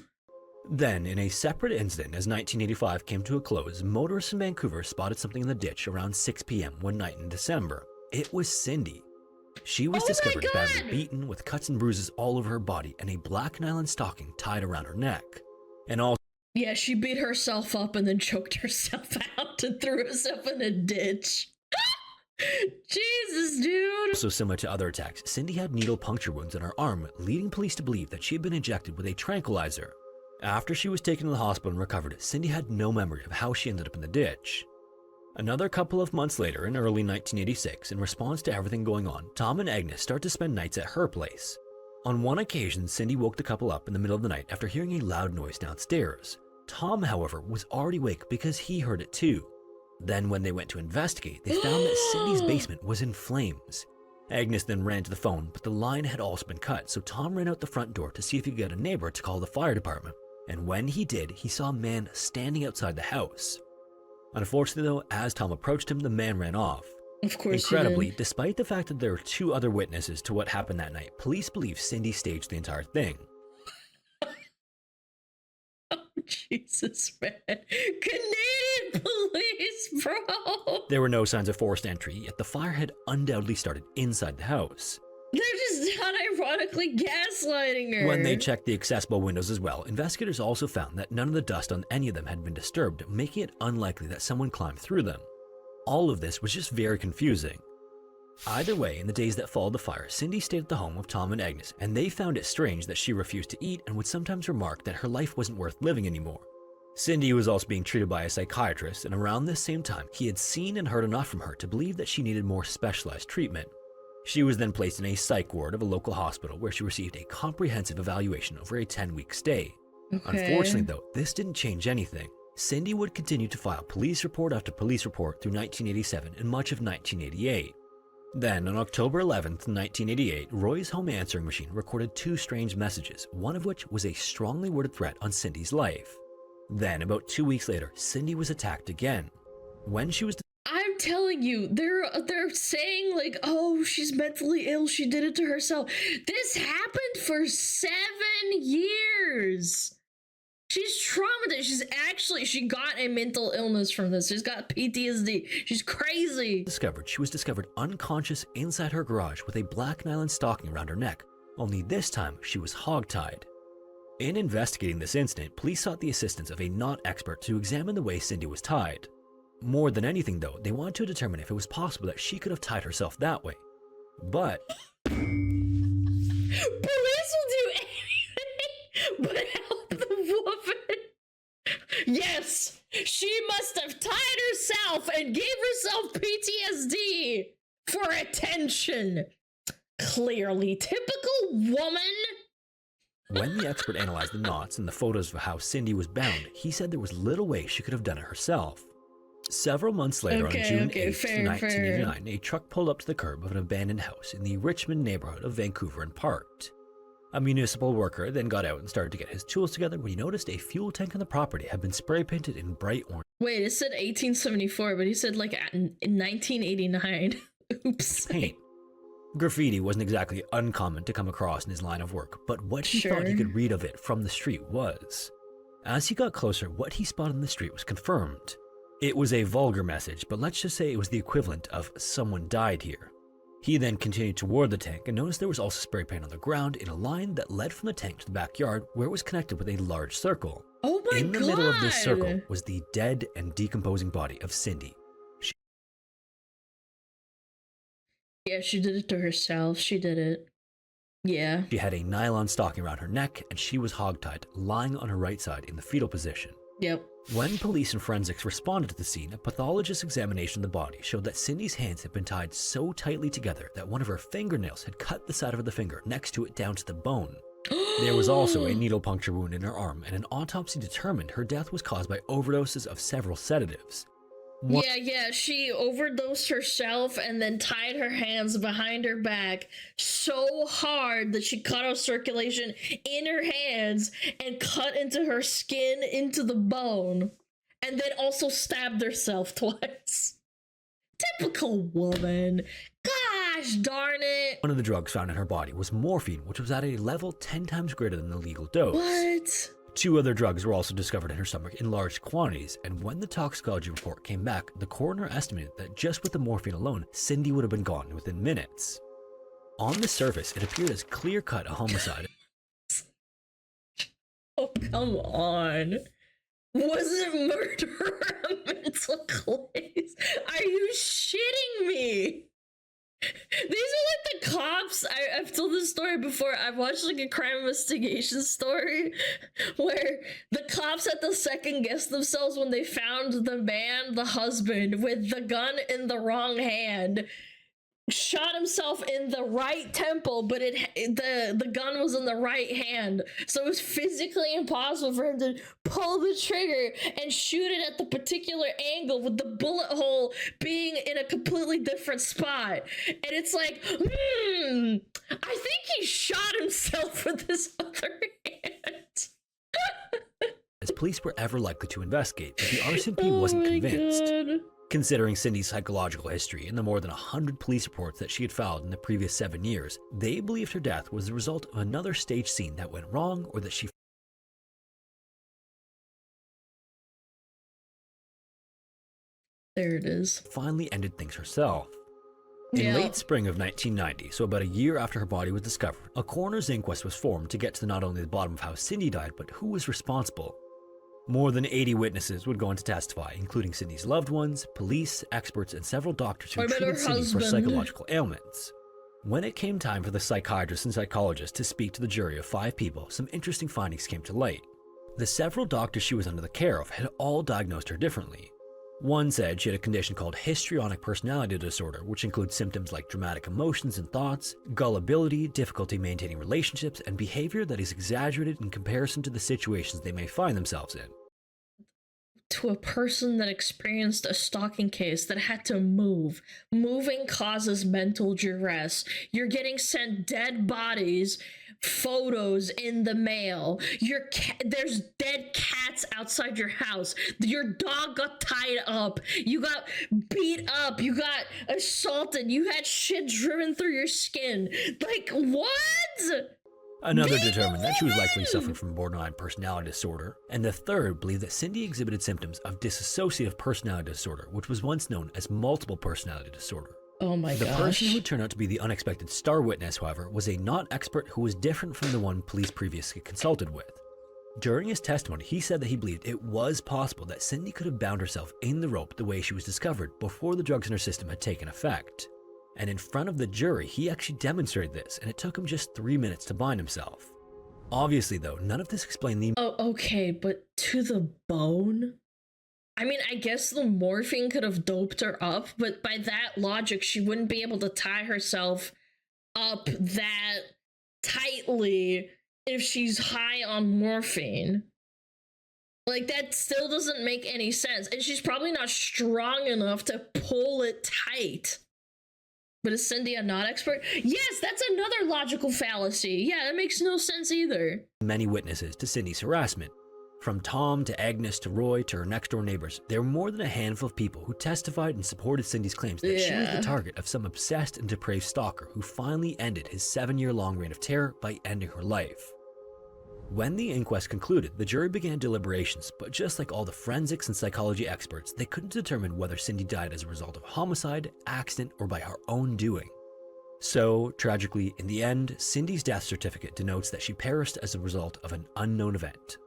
Speaker 8: Then, in a separate incident, as 1985 came to a close, motorists in Vancouver spotted something in the ditch around 6 p.m. one night in December. It was Cindy. She was discovered badly beaten with cuts and bruises all over her body and a black nylon stocking tied around her neck. And also,
Speaker 2: yeah, she beat herself up and then choked herself out and threw herself in a ditch. Jesus, dude.
Speaker 8: Also similar to other attacks, Cindy had needle puncture wounds on her arm, leading police to believe that she had been injected with a tranquilizer. After she was taken to the hospital and recovered, Cindy had no memory of how she ended up in the ditch. Another couple of months later, in early 1986, in response to everything going on, Tom and Agnes start to spend nights at her place. On one occasion, Cindy woke the couple up in the middle of the night after hearing a loud noise downstairs. Tom, however, was already awake because he heard it too. Then when they went to investigate, they found that Cindy's basement was in flames. Agnes then ran to the phone, but the line had also been cut, so Tom ran out the front door to see if he could get a neighbor to call the fire department. And when he did, he saw a man standing outside the house. Unfortunately though, as Tom approached him, the man ran off.
Speaker 2: Of course.
Speaker 8: Incredibly, despite the fact that there were 2 other witnesses to what happened that night, police believe Cindy staged the entire thing.
Speaker 2: Oh, Jesus, man. Canadian police, bro!
Speaker 8: There were no signs of forced entry, yet the fire had undoubtedly started inside the house.
Speaker 2: They're just unironically gaslighting her.
Speaker 8: When they checked the accessible windows as well, investigators also found that none of the dust on any of them had been disturbed, making it unlikely that someone climbed through them. All of this was just very confusing. Either way, in the days that followed the fire, Cindy stayed at the home of Tom and Agnes, and they found it strange that she refused to eat and would sometimes remark that her life wasn't worth living anymore. Cindy was also being treated by a psychiatrist, and around this same time, he had seen and heard enough from her to believe that she needed more specialized treatment. She was then placed in a psych ward of a local hospital where she received a comprehensive evaluation over a 10-week stay. Unfortunately though, this didn't change anything. Cindy would continue to file police report after police report through 1987 and much of 1988. Then, on October 11th, 1988, Roy's home answering machine recorded 2 strange messages, one of which was a strongly worded threat on Cindy's life. Then, about 2 weeks later, Cindy was attacked again. When she was
Speaker 2: I'm telling you, they're saying like, oh, she's mentally ill, she did it to herself. This happened for 7 years. She's traumatized. She got a mental illness from this. She's got PTSD. She's crazy.
Speaker 8: She was discovered unconscious inside her garage with a black nylon stocking around her neck, only this time she was hogtied. In investigating this incident, police sought the assistance of a not expert to examine the way Cindy was tied. More than anything though, they wanted to determine if it was possible that she could have tied herself that way. But
Speaker 2: police will do anything but help the woman. Yes, she must have tied herself and gave herself PTSD for attention. Clearly, typical woman.
Speaker 8: When the expert analyzed the knots and the photos of how Cindy was bound, he said there was little way she could have done it herself. Several months later, on June 8th, 1989, a truck pulled up to the curb of an abandoned house in the Richmond neighborhood of Vancouver and parked. A municipal worker then got out and started to get his tools together when he noticed a fuel tank on the property had been spray painted in bright orange.
Speaker 2: Wait, it said 1874, but he said like in 1989. Oops.
Speaker 8: paint. Graffiti wasn't exactly uncommon to come across in his line of work, but what he thought he could read of it from the street was. As he got closer, what he spotted in the street was confirmed. It was a vulgar message, but let's just say it was the equivalent of "someone died here." He then continued toward the tank and noticed there was also spray paint on the ground in a line that led from the tank to the backyard, where it was connected with a large circle.
Speaker 2: Oh my God!
Speaker 8: In the middle of this circle was the dead and decomposing body of Cindy.
Speaker 2: Yeah, she did it to herself. She did it. Yeah.
Speaker 8: She had a nylon stocking around her neck, and she was hogtied, lying on her right side in the fetal position.
Speaker 2: Yep.
Speaker 8: When police and forensics responded to the scene, a pathologist's examination of the body showed that Cindy's hands had been tied so tightly together that one of her fingernails had cut the side of the finger next to it down to the bone. There was also a needle puncture wound in her arm, and an autopsy determined her death was caused by overdoses of several sedatives.
Speaker 2: Yeah, she overdosed herself and then tied her hands behind her back so hard that she cut off circulation in her hands and cut into her skin into the bone, and then also stabbed herself twice. Typical woman. Gosh darn it.
Speaker 8: One of the drugs found in her body was morphine, which was at a level 10 times greater than the legal dose.
Speaker 2: What?
Speaker 8: 2 other drugs were also discovered in her stomach in large quantities, and when the toxicology report came back, the coroner estimated that just with the morphine alone, Cindy would have been gone within minutes. On the surface, it appeared as clear-cut a homicide.
Speaker 2: Oh, come on. Wasn't murder a mental case? Are you shitting me? These are like the cops. I've told this story before. I've watched like a crime investigation story where the cops had to second guess themselves when they found the man, the husband, with the gun in the wrong hand. Shot himself in the right temple, but the gun was in the right hand, so it was physically impossible for him to pull the trigger and shoot it at the particular angle, with the bullet hole being in a completely different spot. And it's like, I think he shot himself with his other hand.
Speaker 8: As police were ever likely to investigate, but the RCMP wasn't convinced.
Speaker 2: God.
Speaker 8: Considering Cindy's psychological history and the more than 100 police reports that she had filed in the previous 7 years, they believed her death was the result of another staged scene that went wrong, or that she
Speaker 2: There it is.
Speaker 8: finally ended things herself. In late spring of 1990, so about a year after her body was discovered, a coroner's inquest was formed to get to not only the bottom of how Cindy died, but who was responsible. More than 80 witnesses would go on to testify, including Cindy's loved ones, police, experts, and several doctors who treated Cindy for psychological ailments. When it came time for the psychiatrist and psychologist to speak to the jury of 5 people, some interesting findings came to light. The several doctors she was under the care of had all diagnosed her differently. One said she had a condition called histrionic personality disorder, which includes symptoms like dramatic emotions and thoughts, gullibility, difficulty maintaining relationships, and behavior that is exaggerated in comparison to the situations they may find themselves in.
Speaker 2: To a person that experienced a stalking case that had to move. Moving causes mental duress. You're getting sent dead bodies, photos in the mail. There's dead cats outside your house. Your dog got tied up. You got beat up. You got assaulted. You had shit driven through your skin. Like, what?
Speaker 8: Another determined that she was likely suffering from borderline personality disorder, and the third believed that Cindy exhibited symptoms of dissociative personality disorder, which was once known as multiple personality disorder.
Speaker 2: Oh my gosh.
Speaker 8: The person who would turn out to be the unexpected star witness, however, was a not expert who was different from the one police previously consulted with. During his testimony, he said that he believed it was possible that Cindy could have bound herself in the rope the way she was discovered before the drugs in her system had taken effect. And in front of the jury, he actually demonstrated this, and it took him just 3 minutes to bind himself. Obviously, though, none of this explained the—
Speaker 2: Oh, okay, but to the bone? I mean, I guess the morphine could have doped her up, but by that logic, she wouldn't be able to tie herself up that tightly if she's high on morphine. Like, that still doesn't make any sense, and she's probably not strong enough to pull it tight. But is Cindy a not expert? Yes, that's another logical fallacy. Yeah, that makes no sense either.
Speaker 8: Many witnesses to Cindy's harassment. From Tom to Agnes to Roy to her next-door neighbors, there were more than a handful of people who testified and supported Cindy's claims that she was the target of some obsessed and depraved stalker who finally ended his 7-year-long reign of terror by ending her life. When the inquest concluded, the jury began deliberations, but just like all the forensics and psychology experts, they couldn't determine whether Cindy died as a result of homicide, accident, or by her own doing. So, tragically, in the end, Cindy's death certificate denotes that she perished as a result of an unknown event.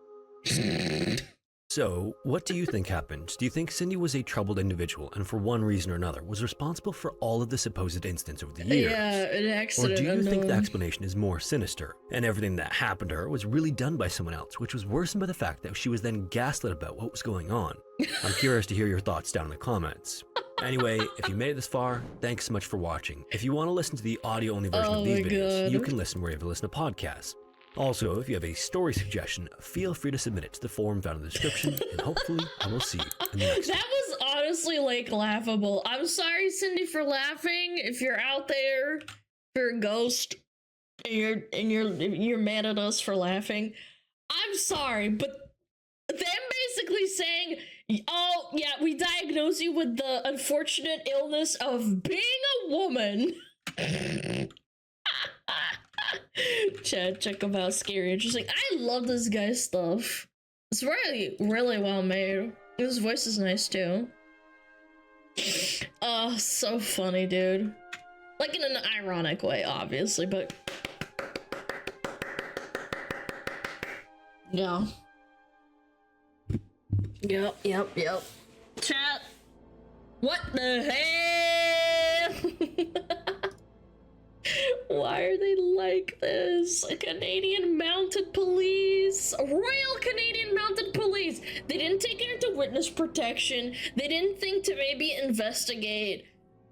Speaker 8: So, what do you think happened? Do you think Cindy was a troubled individual and for one reason or another was responsible for all of the supposed incidents over the years?
Speaker 2: Yeah, an accident.
Speaker 8: Or do you think the explanation is more sinister and everything that happened to her was really done by someone else, which was worsened by the fact that she was then gaslit about what was going on? I'm curious to hear your thoughts down in the comments. Anyway, if you made it this far, thanks so much for watching. If you want to listen to the audio-only version of these videos, you can listen wherever you listen to podcasts. Also, if you have a story suggestion, feel free to submit it to the forum found in the description, and hopefully I will see you in the next one.
Speaker 2: That was honestly, like, laughable. I'm sorry, Cindy, for laughing. If you're out there, if you're a ghost, and you're mad at us for laughing, I'm sorry, but them basically saying, oh, yeah, we diagnose you with the unfortunate illness of being a woman. Chad, check him out. Scary, interesting. I love this guy's stuff. It's really, really well made. His voice is nice too. Oh, so funny, dude. Like in an ironic way, obviously, but yeah. Yep. Chat. What the hell? Why are they like this? A Canadian Mounted Police, Royal Canadian Mounted Police. They didn't take her into witness protection. They didn't think to maybe investigate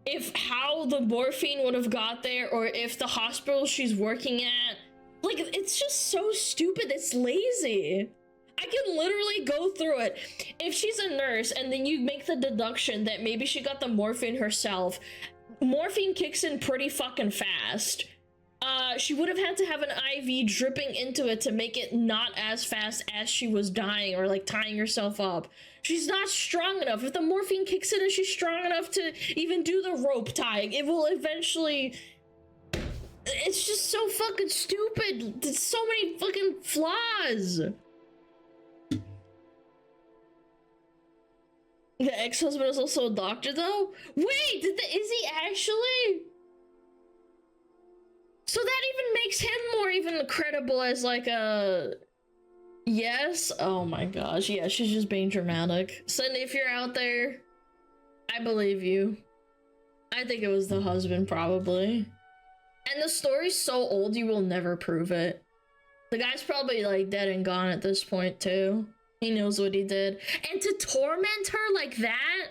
Speaker 2: if how the morphine would have got there or if the hospital she's working at. Like, it's just so stupid. It's lazy. I can literally go through it. If she's a nurse and then you make the deduction that maybe she got the morphine herself, morphine kicks in pretty fucking fast. She would have had to have an IV dripping into it to make it not as fast as she was dying or like tying herself up. She's not strong enough. If the morphine kicks in and she's strong enough to even do the rope tying, it will eventually... It's just so fucking stupid. There's so many fucking flaws. The ex-husband is also a doctor, though? Wait, is he actually? So that even makes him more even credible as like a... Yes? Oh my gosh, yeah, she's just being dramatic. Cindy, if you're out there, I believe you. I think it was the husband, probably. And the story's so old, you will never prove it. The guy's probably like dead and gone at this point, too. He knows what he did. And to torment her like that?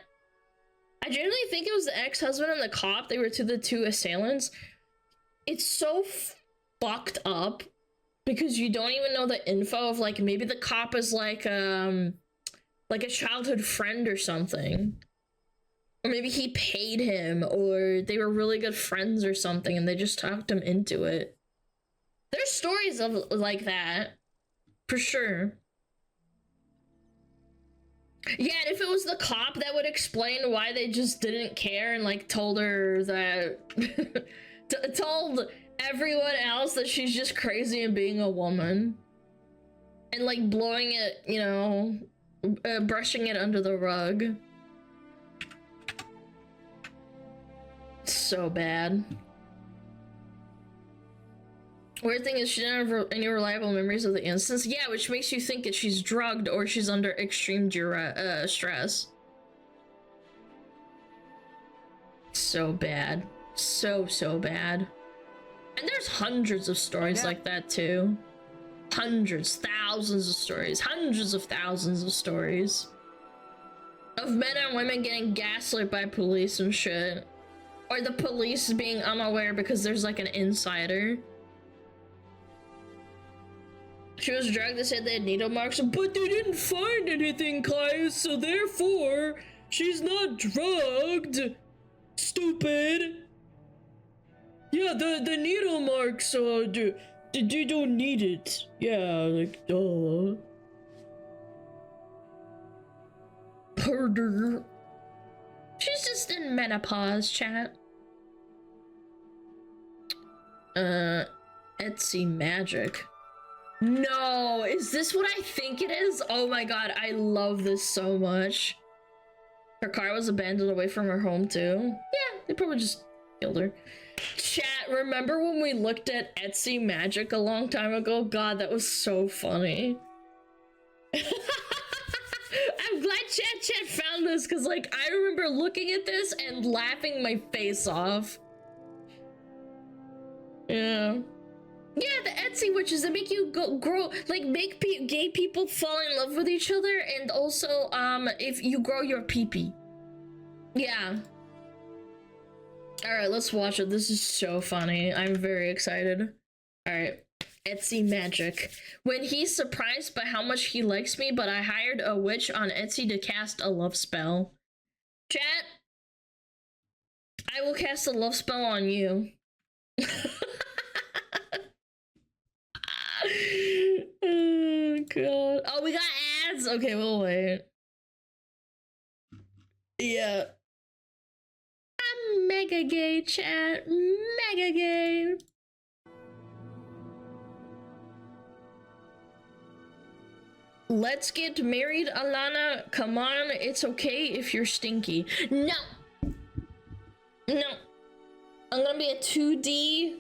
Speaker 2: I generally think it was the ex-husband and the cop. They were the two assailants. It's so fucked up because you don't even know the info of like maybe the cop is like a childhood friend or something. Or maybe he paid him or they were really good friends or something and they just talked him into it. There's stories of like that. For sure. Yeah, and if it was the cop, that would explain why they just didn't care and like told her that told everyone else that she's just crazy and being a woman and like blowing it, you know, brushing it under the rug. So bad. Weird thing is she didn't have any reliable memories of the instance. Yeah, which makes you think that she's drugged or she's under extreme stress. So bad. So bad. And there's hundreds of stories like that too. Hundreds, thousands of stories. Hundreds of thousands of stories. Of men and women getting gaslit by police and shit. Or the police being unaware because there's like an insider. She was drugged, they said they had needle marks, but they didn't find anything, Caius, so therefore, she's not drugged. Stupid. Yeah, the needle marks, they don't need it. Yeah, like, duh. Herder. She's just in menopause, chat. Etsy magic. No, is this what I think it is? Oh my god, I love this so much. Her car was abandoned away from her home too. Yeah, they probably just killed her. Chat, remember when we looked at Etsy magic a long time ago? God, that was so funny. I'm glad chat found this, because like I remember looking at this and laughing my face off. Yeah. Yeah, the Etsy witches that make you grow, like make gay people fall in love with each other, and also if you grow your pee-pee. Yeah. All right, let's watch it. This is so funny. I'm very excited. All right. Etsy magic. When he's surprised by how much he likes me, but I hired a witch on Etsy to cast a love spell. Chat, I will cast a love spell on you. Oh god. Oh, we got ads? Okay, we'll wait. Yeah. I'm mega gay, chat. Mega gay. Let's get married, Alana. Come on, it's okay if you're stinky. No. No. I'm gonna be a 2D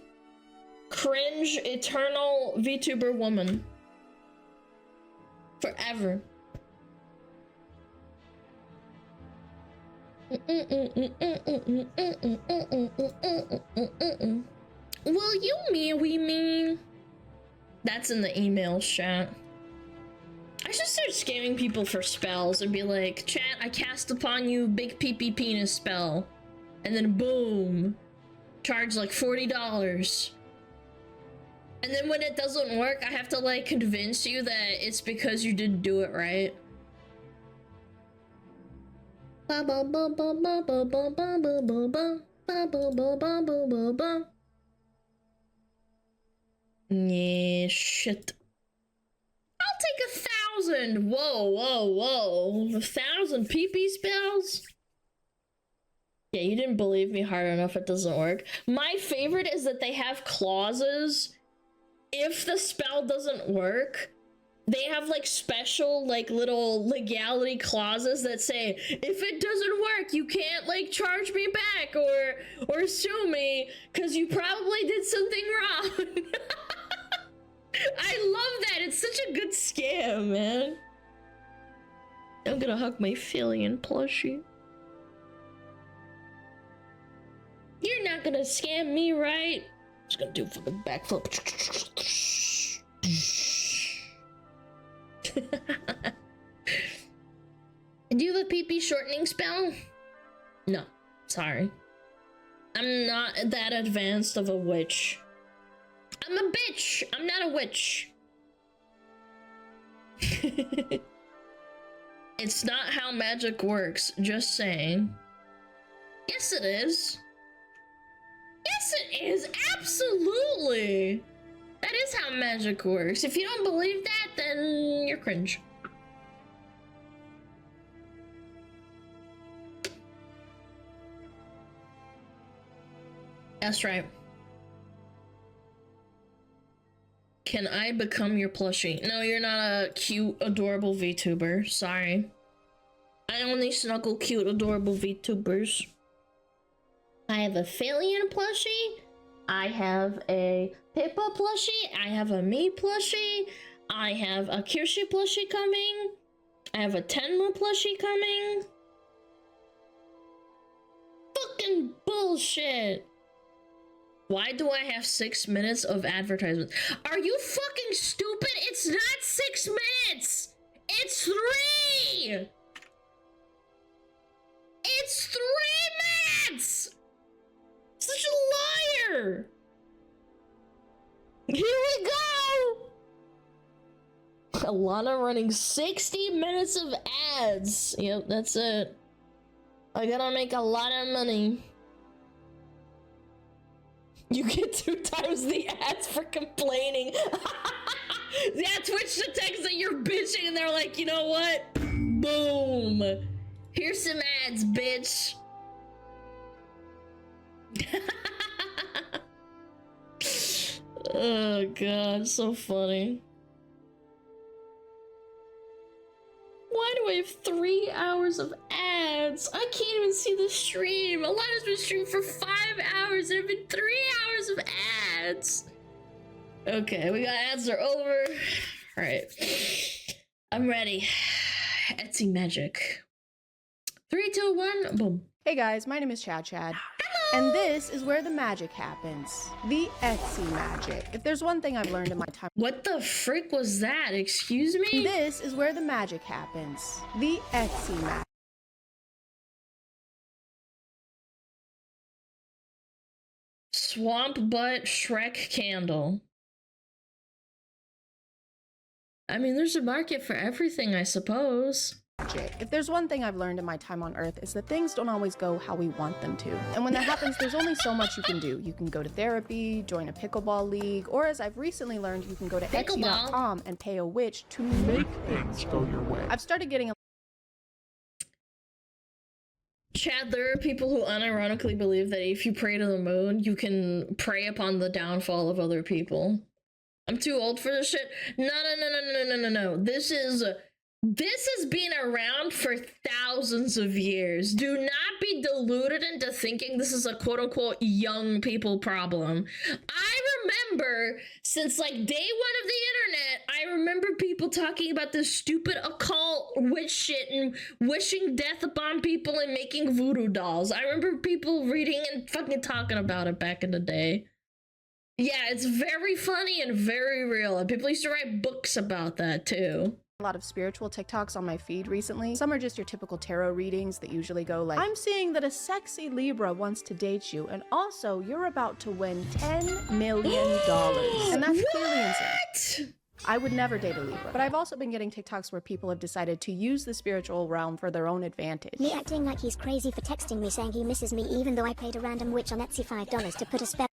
Speaker 2: cringe eternal VTuber woman. Forever. Will you marry me? That's in the email chat. I should start scamming people for spells and be like, chat, I cast upon you big pee-pee penis spell. And then boom. Charge like $40. And then when it doesn't work, I have to like convince you that it's because you didn't do it right. Yeah, shit. I'll take 1,000. Whoa. 1,000 PP spells? Yeah, you didn't believe me hard enough. It doesn't work. My favorite is that they have clauses. If the spell doesn't work, they have like special like little legality clauses that say, if it doesn't work, you can't like charge me back or sue me because you probably did something wrong. I love that. It's such a good scam, man. I'm gonna hug my Fillion plushie. You're not gonna scam me, right? I'm just gonna do for the backflip. Do you have a PP shortening spell? No, sorry. I'm not that advanced of a witch. I'm a bitch. I'm not a witch. It's not how magic works, just saying. Yes, it is. Yes, it is. Absolutely. That is how magic works. If you don't believe that, then you're cringe. That's right. Can I become your plushie? No, you're not a cute, adorable VTuber. Sorry. I only snuggle cute, adorable VTubers. I have a Fillion plushie. I have a Pippa plushie. I have a me plushie. I have a Kirshi plushie coming. I have a Tenmu plushie coming. Fucking bullshit. Why do I have 6 minutes of advertisements? Are you fucking stupid? It's not 6 minutes! It's 3! It's 3 minutes! Such a liar! Here we go! Alana running 60 minutes of ads. Yep, that's it. I gotta make a lot of money. You get 2 times the ads for complaining. Yeah, Twitch detects that you're bitching and they're like, you know what? Boom. Here's some ads, bitch. Oh god, so funny. Why do I have 3 hours of ads? I can't even see the stream. Alana's been streaming for 5 hours. There have been 3 hours of ads. Okay, we got ads are over. Alright. I'm ready. Etsy magic. 3, 2, 1, boom.
Speaker 9: Hey guys, my name is Chad. And this is where the magic happens. The Etsy magic. If there's one thing I've learned in my time—
Speaker 2: What the frick was that? Excuse me?
Speaker 9: This is where the magic happens. The Etsy magic.
Speaker 2: Swamp butt Shrek candle. I mean, there's a market for everything, I suppose.
Speaker 9: If there's one thing I've learned in my time on Earth, is that things don't always go how we want them to. And when that happens, there's only so much you can do. You can go to therapy, join a pickleball league, or as I've recently learned, you can go to Etsy.com and pay a witch to make things go your way. I've started getting a—
Speaker 2: Chad, there are people who unironically believe that if you pray to the moon, you can prey upon the downfall of other people. I'm too old for this shit. No. This has been around for thousands of years. Do not be deluded into thinking this is a quote-unquote young people problem. I remember since like day one of the internet, I remember people talking about this stupid occult witch shit and wishing death upon people and making voodoo dolls. I remember people reading and fucking talking about it back in the day. Yeah, it's very funny and very real. And people used to write books about that too.
Speaker 9: A lot of spiritual TikToks on my feed recently. Some are just your typical tarot readings that usually go like, I'm seeing that a sexy Libra wants to date you, and also you're about to win $10 million. And that's clearly insane. I would never date a Libra, but I've also been getting TikToks where people have decided to use the spiritual realm for their own advantage.
Speaker 10: Me acting like he's crazy for texting me saying he misses me even though I paid a random witch on Etsy $5 to put a spell.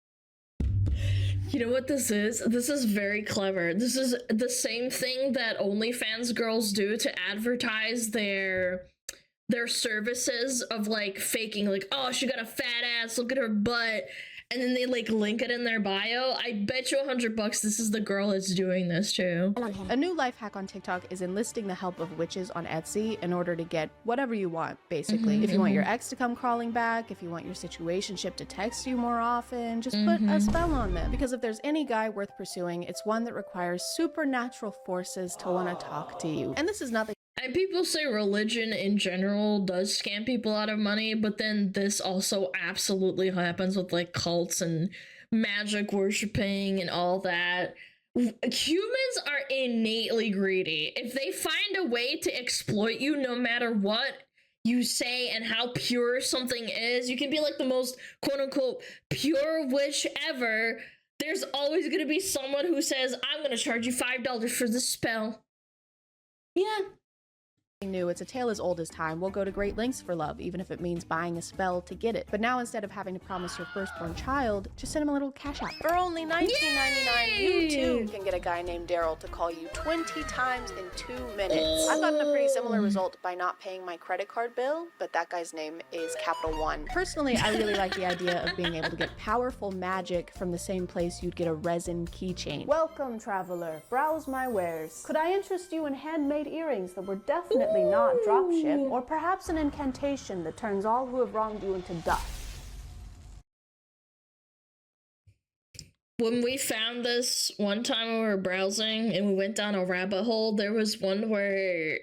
Speaker 2: You know what this is? This is very clever. This is the same thing that OnlyFans girls do to advertise their services of like faking like, oh, she got a fat ass, look at her butt, and then they like link it in their bio. I bet you $100 this is the girl that's doing this too.
Speaker 9: A new life hack on TikTok is enlisting the help of witches on Etsy in order to get whatever you want, basically. If you want your ex to come crawling back, if you want your situationship to text you more often, just put a spell on them. Because if there's any guy worth pursuing, it's one that requires supernatural forces to want to talk to you. And this is nothing.
Speaker 2: And people say religion in general does scam people out of money, but then this also absolutely happens with like cults and magic worshipping and all that. Humans are innately greedy. If they find a way to exploit you no matter what you say and how pure something is, you can be like the most quote-unquote pure witch ever. There's always going to be someone who says, I'm going to charge you $5 for this spell. Yeah.
Speaker 9: New. It's a tale as old as time. We'll go to great lengths for love, even if it means buying a spell to get it. But now instead of having to promise your firstborn child, just send him a little cash app. For only $19.99, you too can get a guy named Daryl to call you 20 times in 2 minutes. I've gotten a pretty similar result by not paying my credit card bill, but that guy's name is Capital One. Personally, I really like the idea of being able to get powerful magic from the same place you'd get a resin keychain. Welcome, traveler. Browse my wares. Could I interest you in handmade earrings that were definitely not dropship, or perhaps an incantation that turns all who have wronged you into dust?
Speaker 2: When we found this one time when we were browsing and we went down a rabbit hole, there was one where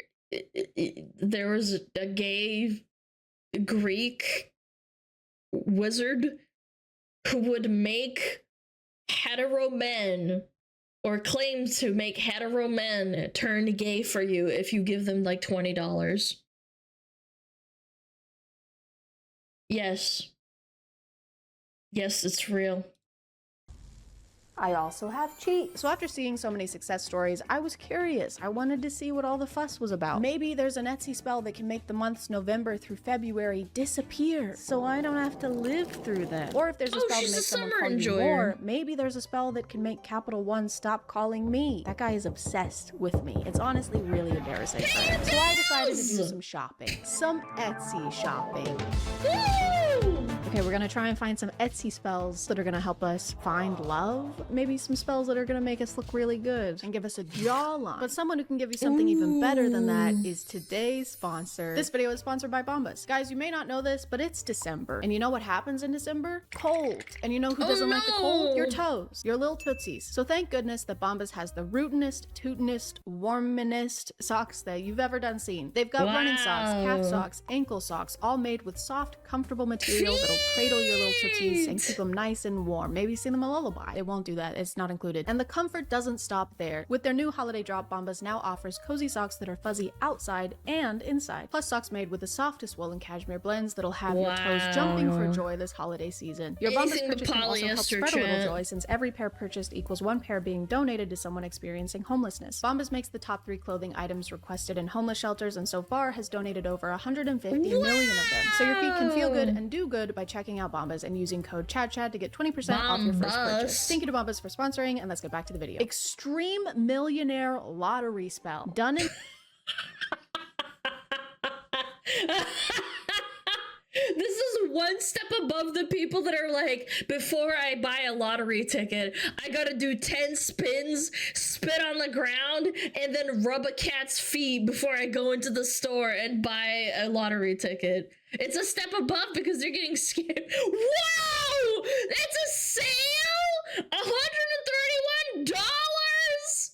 Speaker 2: there was a gay Greek wizard who would make hetero men, or claim to make hetero men, turn gay for you if you give them like $20. Yes. Yes, it's real.
Speaker 9: I also have cheeks. So after seeing so many success stories, I was curious. I wanted to see what all the fuss was about. Maybe there's an Etsy spell that can make the months November through February disappear, so I don't have to live through them. Or if there's a spell to make someone call you more, maybe there's a spell that can make Capital One stop calling me. That guy is obsessed with me. It's honestly really embarrassing for him. So I decided to do some shopping. Some Etsy shopping. Okay, we're gonna try and find some Etsy spells that are gonna help us find love. Maybe some spells that are gonna make us look really good and give us a jawline. But someone who can give you something even better than that is today's sponsor. This video is sponsored by Bombas. Guys, you may not know this, but it's December. And you know what happens in December? Cold. And you know who doesn't like the cold? Your toes. Your little tootsies. So thank goodness that Bombas has the rootinest, tootinest, warminest socks that you've ever done seen. They've got running socks, calf socks, ankle socks, all made with soft, comfortable material that'll cradle your little tootsies and keep them nice and warm. Maybe sing them a lullaby. It won't do that. It's not included. And the comfort doesn't stop there. With their new holiday drop, Bombas now offers cozy socks that are fuzzy outside and inside. Plus socks made with the softest wool and cashmere blends that'll have your toes jumping for joy this holiday season. Your Bombas purchase can also help spread a little joy, since every pair purchased equals one pair being donated to someone experiencing homelessness. Bombas makes the top 3 clothing items requested in homeless shelters and so far has donated over 150 million of them. So your feet can feel good and do good by checking out Bombas and using code CHADCHAD to get 20% off your first purchase. Thank you to Bombas for sponsoring, and let's get back to the video. Extreme Millionaire Lottery Spell. Done in...
Speaker 2: This is one step above the people that are like, before I buy a lottery ticket, I gotta do 10 spins, spit on the ground, and then rub a cat's feet before I go into the store and buy a lottery ticket. It's a step above because they're getting scared. Wow! That's a sale? $131?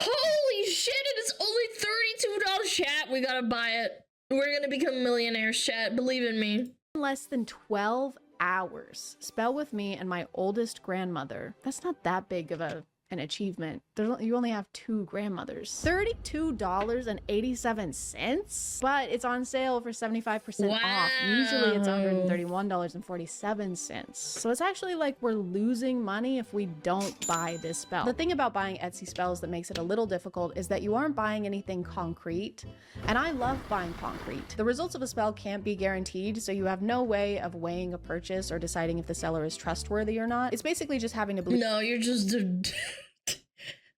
Speaker 2: Holy shit, it is only $32. Chat, we gotta buy it. We're gonna become millionaires, chat. Believe in me.
Speaker 9: Less than 12 hours. Spell with me and my oldest grandmother. That's not that big of an achievement. You only have 2 grandmothers. $32.87, but it's on sale for 75% off. Usually it's $131.47. So it's actually like we're losing money if we don't buy this spell. The thing about buying Etsy spells that makes it a little difficult is that you aren't buying anything concrete, and I love buying concrete. The results of a spell can't be guaranteed, so you have no way of weighing a purchase or deciding if the seller is trustworthy or not. It's basically just having to believe.
Speaker 2: No, you're just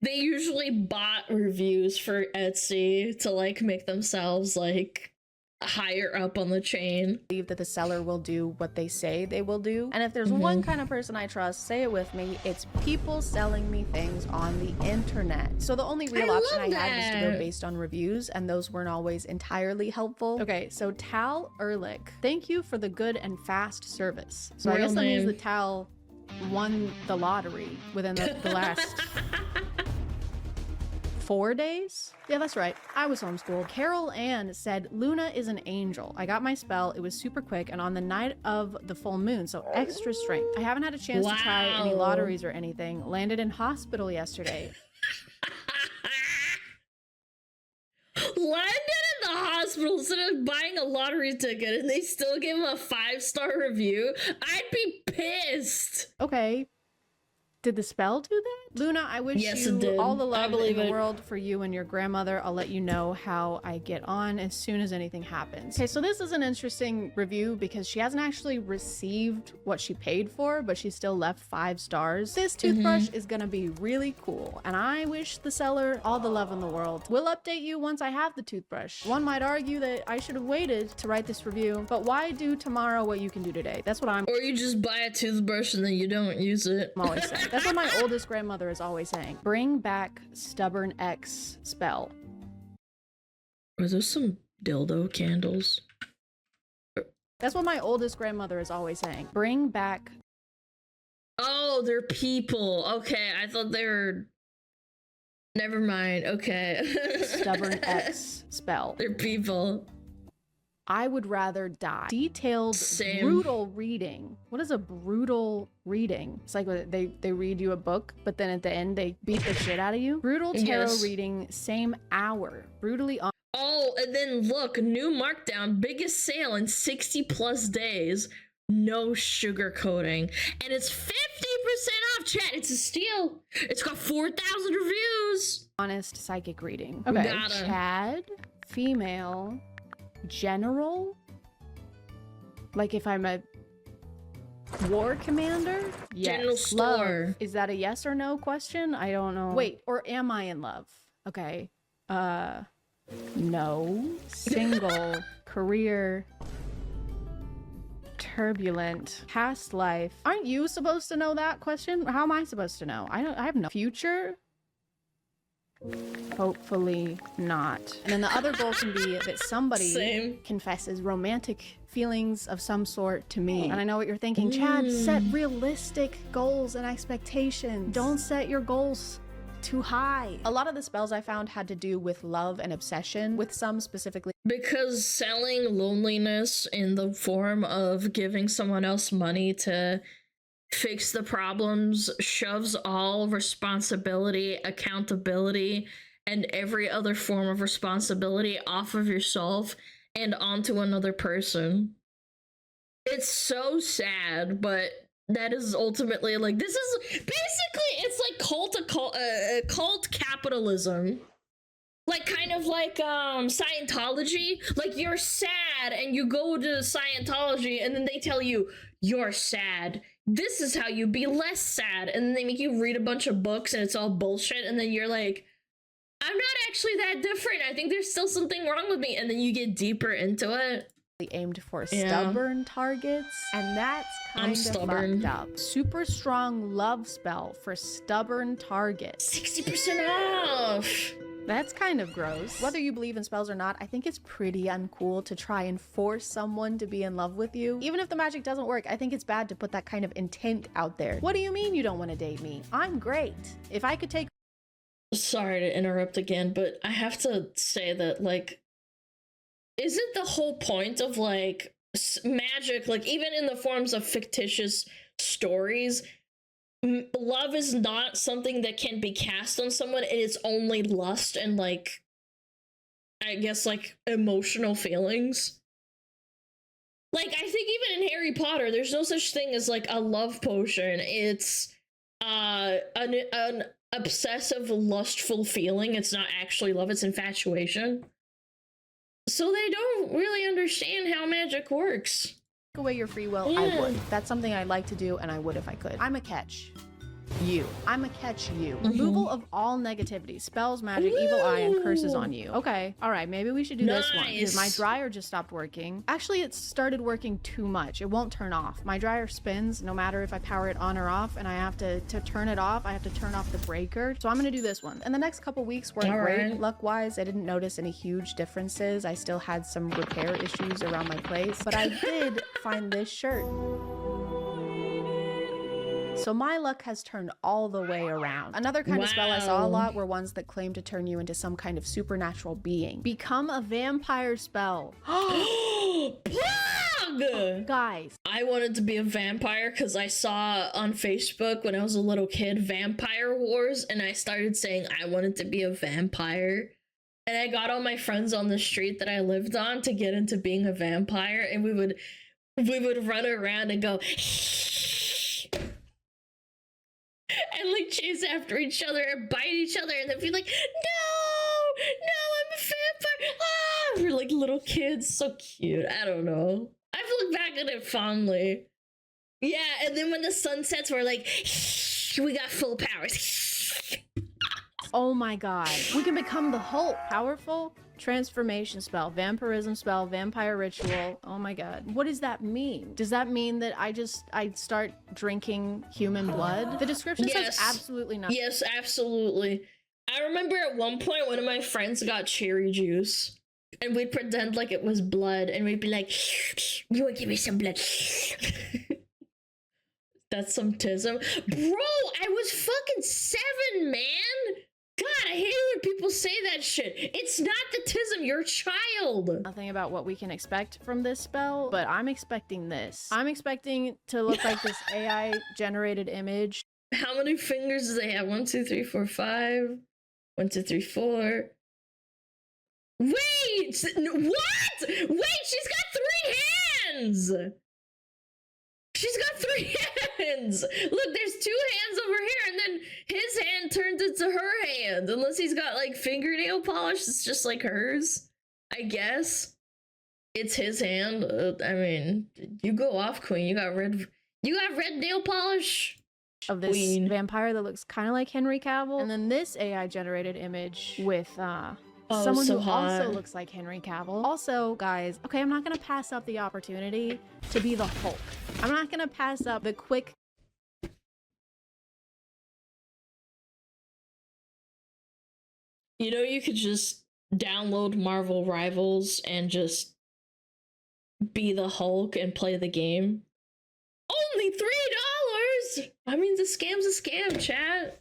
Speaker 2: they usually bot reviews for Etsy to like make themselves like higher up on the chain.
Speaker 9: Believe that the seller will do what they say they will do. And if there's one kind of person I trust, say it with me, it's people selling me things on the internet. So the only real option I had was to go based on reviews, and those weren't always entirely helpful. Okay, so Tal Ehrlich, thank you for the good and fast service. So I guess that means that Tal won the lottery within the last 4 days? Yeah, that's right. I was homeschooled. Carol Ann said, Luna is an angel. I got my spell. It was super quick and on the night of the full moon, so extra strength. I haven't had a chance to try any lotteries or anything. Landed in hospital yesterday.
Speaker 2: Landed in the hospital instead of buying a lottery ticket, and they still give him a 5-star review. I'd be pissed.
Speaker 9: Okay. Did the spell do that? Luna, I wish you all the love in the world for you and your grandmother. I'll let you know how I get on as soon as anything happens. Okay, so this is an interesting review because she hasn't actually received what she paid for, but she still left 5 stars. This toothbrush is gonna be really cool, and I wish the seller all the love in the world. We'll update you once I have the toothbrush. One might argue that I should have waited to write this review, but why do tomorrow what you can do today? That's what I'm—
Speaker 2: Or you just buy a toothbrush and then you don't use it.
Speaker 9: I'm always saying. That's what my oldest grandmother is always saying. Bring back stubborn X spell.
Speaker 2: Are those some dildo candles?
Speaker 9: That's what my oldest grandmother is always saying. Bring back—
Speaker 2: Oh, they're people. Okay, I thought they were— Never mind. Okay.
Speaker 9: Stubborn X spell.
Speaker 2: They're people.
Speaker 9: I would rather die. Detailed, brutal reading. What is a brutal reading? It's like they read you a book, but then at the end they beat the shit out of you. Brutal tarot reading, same hour. Brutally on—
Speaker 2: Oh, and then look, new markdown, biggest sale in 60+ days. No sugar coating. And it's 50% off, chat. It's a steal. It's got 4,000 reviews.
Speaker 9: Honest psychic reading. Okay. Chad, female, general. Like if I'm a war commander? Yes.
Speaker 2: General store.
Speaker 9: Love. Is that a yes or no question? I don't know. Wait, or am I in love? Okay. No. Single. Career. Turbulent. Past life. Aren't you supposed to know that question? How am I supposed to know? I have no future. Hopefully not. And then the other goal can be that somebody confesses romantic feelings of some sort to me. And I know what you're thinking, Chad, set realistic goals and expectations. Don't set your goals too high. A lot of the spells I found had to do with love and obsession, with some specifically
Speaker 2: because selling loneliness in the form of giving someone else money to fix the problems shoves all responsibility, accountability, and every other form of responsibility off of yourself and onto another person. It's so sad, but that is ultimately like, this is basically, it's like cult capitalism. Like kind of like Scientology. Like you're sad and you go to Scientology and then they tell you you're sad. This is how you be less sad. And then they make you read a bunch of books and it's all bullshit. And then you're like, I'm not actually that different. I think there's still something wrong with me. And then you get deeper into it.
Speaker 9: Aimed for stubborn targets, and that's kind of fucked up. Super strong love spell for stubborn targets.
Speaker 2: 60% off.
Speaker 9: That's kind of gross. Whether you believe in spells or not, I think it's pretty uncool to try and force someone to be in love with you. Even if the magic doesn't work, I think it's bad to put that kind of intent out there. What do you mean you don't want to date me? I'm great. If I could take—
Speaker 2: Sorry to interrupt again, but I have to say that, like, isn't the whole point of, like, magic, like, even in the forms of fictitious stories, love is not something that can be cast on someone. It is only lust and, like, I guess, like, emotional feelings. Like, I think even in Harry Potter, there's no such thing as, like, a love potion. It's, an obsessive, lustful feeling. It's not actually love, it's infatuation. So they don't really understand how magic works.
Speaker 9: Take away your free will, I would. That's something I'd like to do, and I would if I could. I'm a catch you. I'm a catch you. Removal of all negativity, spells, magic, evil eye, and curses on you. Okay, all right, maybe we should do this one, because my dryer just stopped working. Actually, it started working too much. It won't turn off. My dryer spins no matter if I power it on or off, and I have to turn it off, I have to turn off the breaker. So I'm gonna do this one. And the next couple weeks weren't great. Luck-wise, I didn't notice any huge differences. I still had some repair issues around my place, but I did find this shirt. So my luck has turned all the way around. Another kind of spell I saw a lot were ones that claim to turn you into some kind of supernatural being. Become a vampire spell. Guys.
Speaker 2: I wanted to be a vampire because I saw on Facebook when I was a little kid, Vampire Wars, and I started saying I wanted to be a vampire. And I got all my friends on the street that I lived on to get into being a vampire, and we would run around and go and like chase after each other and bite each other and then be like, no, I'm a vampire. Ah, we're like little kids, so cute. I don't know. I've looked back at it fondly. Yeah, and then when the sun sets, we're like, we got full powers.
Speaker 9: Oh my god. We can become the Hulk. Powerful transformation spell, vampirism spell, vampire ritual. Oh my god. What does that mean? Does that mean that I start drinking human blood? The description says absolutely nothing.
Speaker 2: Yes, absolutely. I remember at one point one of my friends got cherry juice and we'd pretend like it was blood and we'd be like, you want to give me some blood? That's some tism. Bro, I was fucking 7, man. God, I hate it when people say that shit. It's not the tism, you're a child.
Speaker 9: Nothing about what we can expect from this spell, but I'm expecting this. I'm expecting to look like this AI generated image.
Speaker 2: How many fingers do they have? 1, 2, 3, 4, 5. 1, 2, 3, 4. Wait! What? Wait, she's got 3 hands! She's got 3 hands. Look, there's 2 hands over here, and then his hand turns into her hand. Unless he's got like fingernail polish, it's just like hers. I guess it's his hand. I mean, you go off, queen. You got red nail polish.
Speaker 9: Of this vampire that looks kind of like Henry Cavill, and then this AI generated image with someone who also looks like Henry Cavill. Also, guys, okay, I'm not gonna pass up the opportunity to be the Hulk. I'm not gonna pass up the quick.
Speaker 2: You know, you could just download Marvel Rivals and just be the Hulk and play the game. Only $3! I mean, the scam's a scam, chat.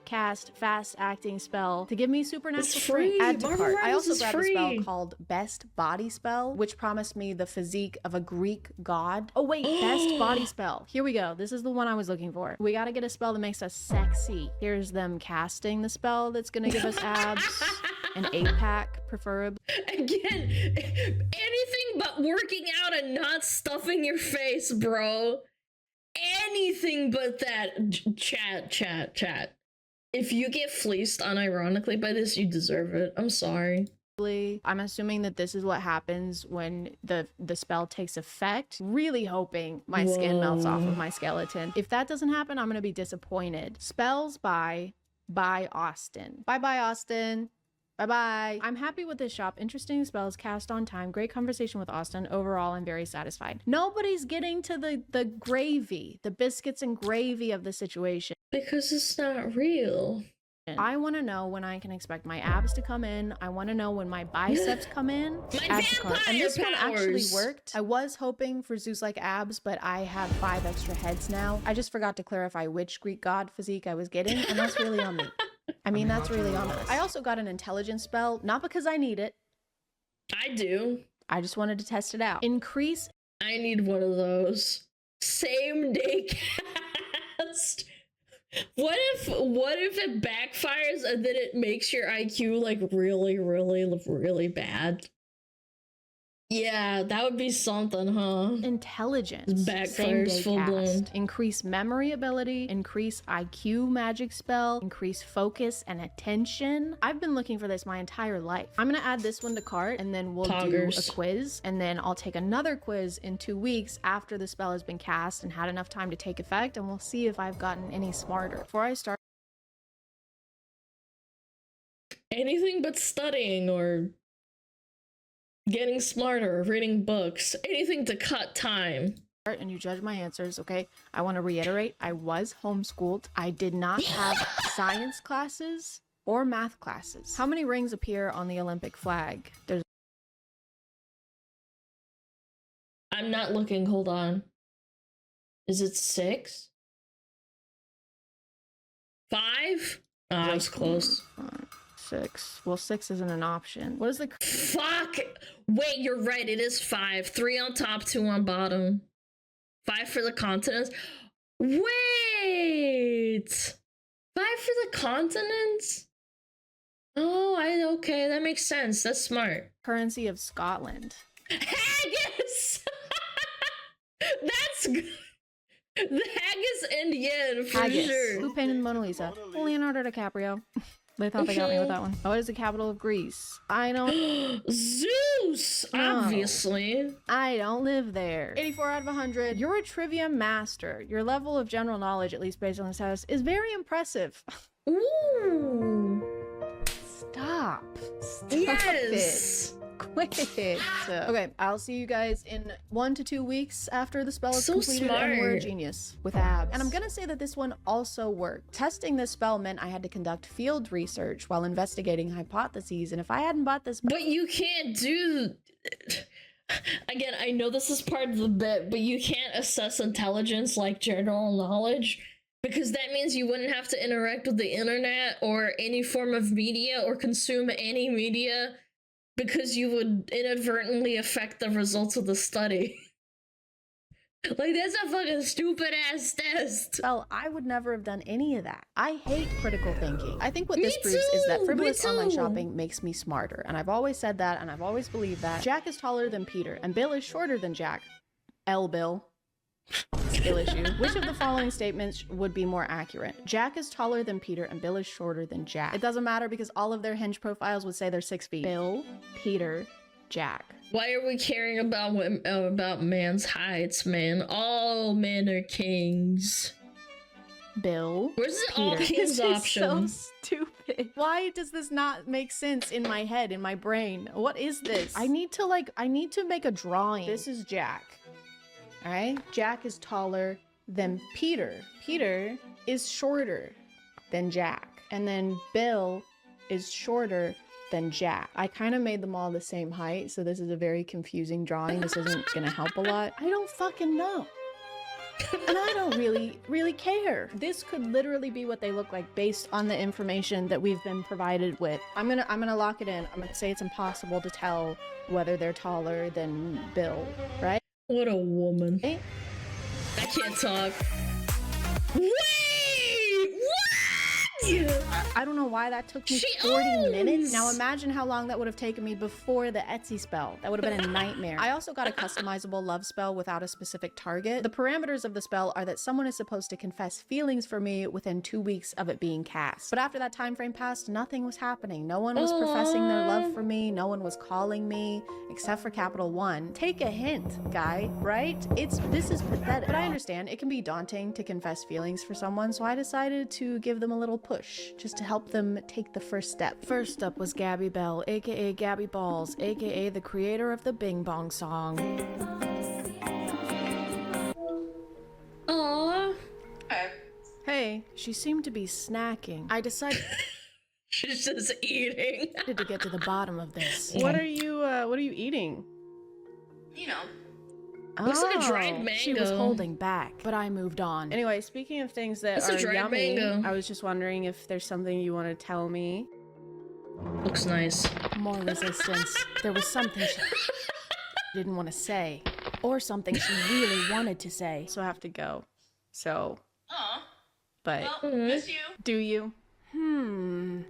Speaker 9: Cast fast acting spell to give me supernatural
Speaker 2: It's
Speaker 9: strength.
Speaker 2: free.
Speaker 9: Add to
Speaker 2: Marvel
Speaker 9: cart. I
Speaker 2: Rivals
Speaker 9: also
Speaker 2: is
Speaker 9: grabbed a
Speaker 2: free.
Speaker 9: spell called Best Body Spell, which promised me the physique of a Greek god. Oh wait, Best Body Spell. Here we go. This is the one I was looking for. We gotta get a spell that makes us sexy. Here's them casting the spell that's gonna give us abs. An 8-pack, preferably.
Speaker 2: Again, anything but working out and not stuffing your face, bro. Anything but that. Chat. If you get fleeced unironically by this, you deserve it. I'm sorry.
Speaker 9: I'm assuming that this is what happens when the spell takes effect. Really hoping my skin melts off of my skeleton. If that doesn't happen, I'm gonna be disappointed. Spells by Austin. Bye, Austin. Bye-bye. I'm happy with this shop. Interesting spells, cast on time. Great conversation with Austin. Overall, I'm very satisfied. Nobody's getting to the gravy, the biscuits and gravy of the situation.
Speaker 2: Because it's not real.
Speaker 9: I want to know when I can expect my abs to come in. I want to know when my biceps come in. Add to cart. And this one actually worked. I was hoping for Zeus-like abs, but I have 5 extra heads now. I just forgot to clarify which Greek god physique I was getting, and that's really on me. I mean, that's really on us. I also got an intelligence spell, not because I need it.
Speaker 2: I do.
Speaker 9: I just wanted to test it out. Increase.
Speaker 2: I need one of those. Same day cast. What if it backfires and then it makes your IQ like really bad? Yeah, that would be something, huh?
Speaker 9: Intelligence.
Speaker 2: Backfires full blown.
Speaker 9: Increase memory ability, increase IQ magic spell, increase focus and attention. I've been looking for this my entire life. I'm gonna add this one to cart and then we'll do a quiz, and then I'll take another quiz in 2 weeks after the spell has been cast and had enough time to take effect, and we'll see if I've gotten any smarter. Before I start
Speaker 2: anything but studying or getting smarter, reading books, anything to cut time.
Speaker 9: And you judge my answers, okay? I want to reiterate, I was homeschooled. I did not have science classes or math classes. How many rings appear on the Olympic flag? There's
Speaker 2: I'm not looking, hold on. Is it 6? 5? Oh, I was close.
Speaker 9: 6. Well, 6 isn't an option. What is the...
Speaker 2: Fuck! Wait, you're right, it is 5. 3 on top, 2 on bottom. 5 for the continents. Wait! 5 for the continents? Oh, okay, that makes sense. That's smart.
Speaker 9: Currency of Scotland.
Speaker 2: Haggis! That's good. The haggis and yen for
Speaker 9: Haggis.
Speaker 2: sure.
Speaker 9: Who painted the Mona Lisa? Leonardo DiCaprio. They thought they got me with that one. What is the capital of Greece? I don't...
Speaker 2: Zeus!
Speaker 9: No.
Speaker 2: Obviously.
Speaker 9: I don't live there. 84 out of 100. You're a trivia master. Your level of general knowledge, at least based on this house, is very impressive.
Speaker 2: Ooh.
Speaker 9: Stop.
Speaker 2: Yes.
Speaker 9: It. Quit it. Okay, I'll see you guys in 1 to 2 weeks after the spell is completed, and we're a genius with abs. And I'm gonna say that this one also worked. Testing this spell meant I had to conduct field research while investigating hypotheses, and if I hadn't bought this...
Speaker 2: But you can't do... Again, I know this is part of the bit, but you can't assess intelligence like general knowledge, because that means you wouldn't have to interact with the internet or any form of media or consume any media, because you would inadvertently affect the results of the study. Like, that's a fucking stupid ass test.
Speaker 9: Well, I would never have done any of that. I hate critical thinking. I think what this proves is that frivolous online shopping makes me smarter. And I've always said that, and I've always believed that. Jack is taller than Peter, and Bill is shorter than Jack. Bill. Skill issue. Which of the following statements would be more accurate? Jack is taller than Peter and Bill is shorter than Jack. It doesn't matter because all of their Hinge profiles would say they're 6 feet. Bill, Peter, Jack.
Speaker 2: Why are we caring about man's heights, man? All men are kings.
Speaker 9: Bill.
Speaker 2: Where's the all kings option?
Speaker 9: So stupid. Why does this not make sense in my head, in my brain? What is this? I need to make a drawing. This is Jack. All right? Jack is taller than Peter. Peter is shorter than Jack. And then Bill is shorter than Jack. I kind of made them all the same height, so this is a very confusing drawing. This isn't gonna help a lot. I don't fucking know. And I don't really care. This could literally be what they look like based on the information that we've been provided with. I'm gonna lock it in. I'm gonna say it's impossible to tell whether they're taller than Bill, right?
Speaker 2: What a woman.
Speaker 9: Right?
Speaker 2: I can't talk. Wait! What?
Speaker 9: I don't know why that took me 40 minutes. Now imagine how long that would have taken me before the Etsy spell. That would have been a nightmare. I also got a customizable love spell without a specific target. The parameters of the spell are that someone is supposed to confess feelings for me within 2 weeks of it being cast. But after that time frame passed, nothing was happening. No one was professing their love for me. No one was calling me, except for Capital One. Take a hint, guy, right? This is pathetic. But I understand it can be daunting to confess feelings for someone, so I decided to give them a little push just to help them take the first step. First up was Gabby Bell, aka Gabby Balls, aka the creator of the Bing Bong song.
Speaker 2: Aww.
Speaker 9: Hey, she seemed to be snacking. I decided
Speaker 2: she's just eating.
Speaker 9: to get to the bottom of this. What are you eating?
Speaker 3: You know.
Speaker 2: Looks like a dried mango.
Speaker 9: She was holding back, but I moved on. Anyway, speaking of things that are yummy, I was just wondering if there's something you want to tell me.
Speaker 2: Looks nice.
Speaker 9: More resistance. There was something she didn't want to say, or something she really wanted to say. So I have to go. So.
Speaker 3: Aw.
Speaker 9: But.
Speaker 3: Well, miss you.
Speaker 9: Do you?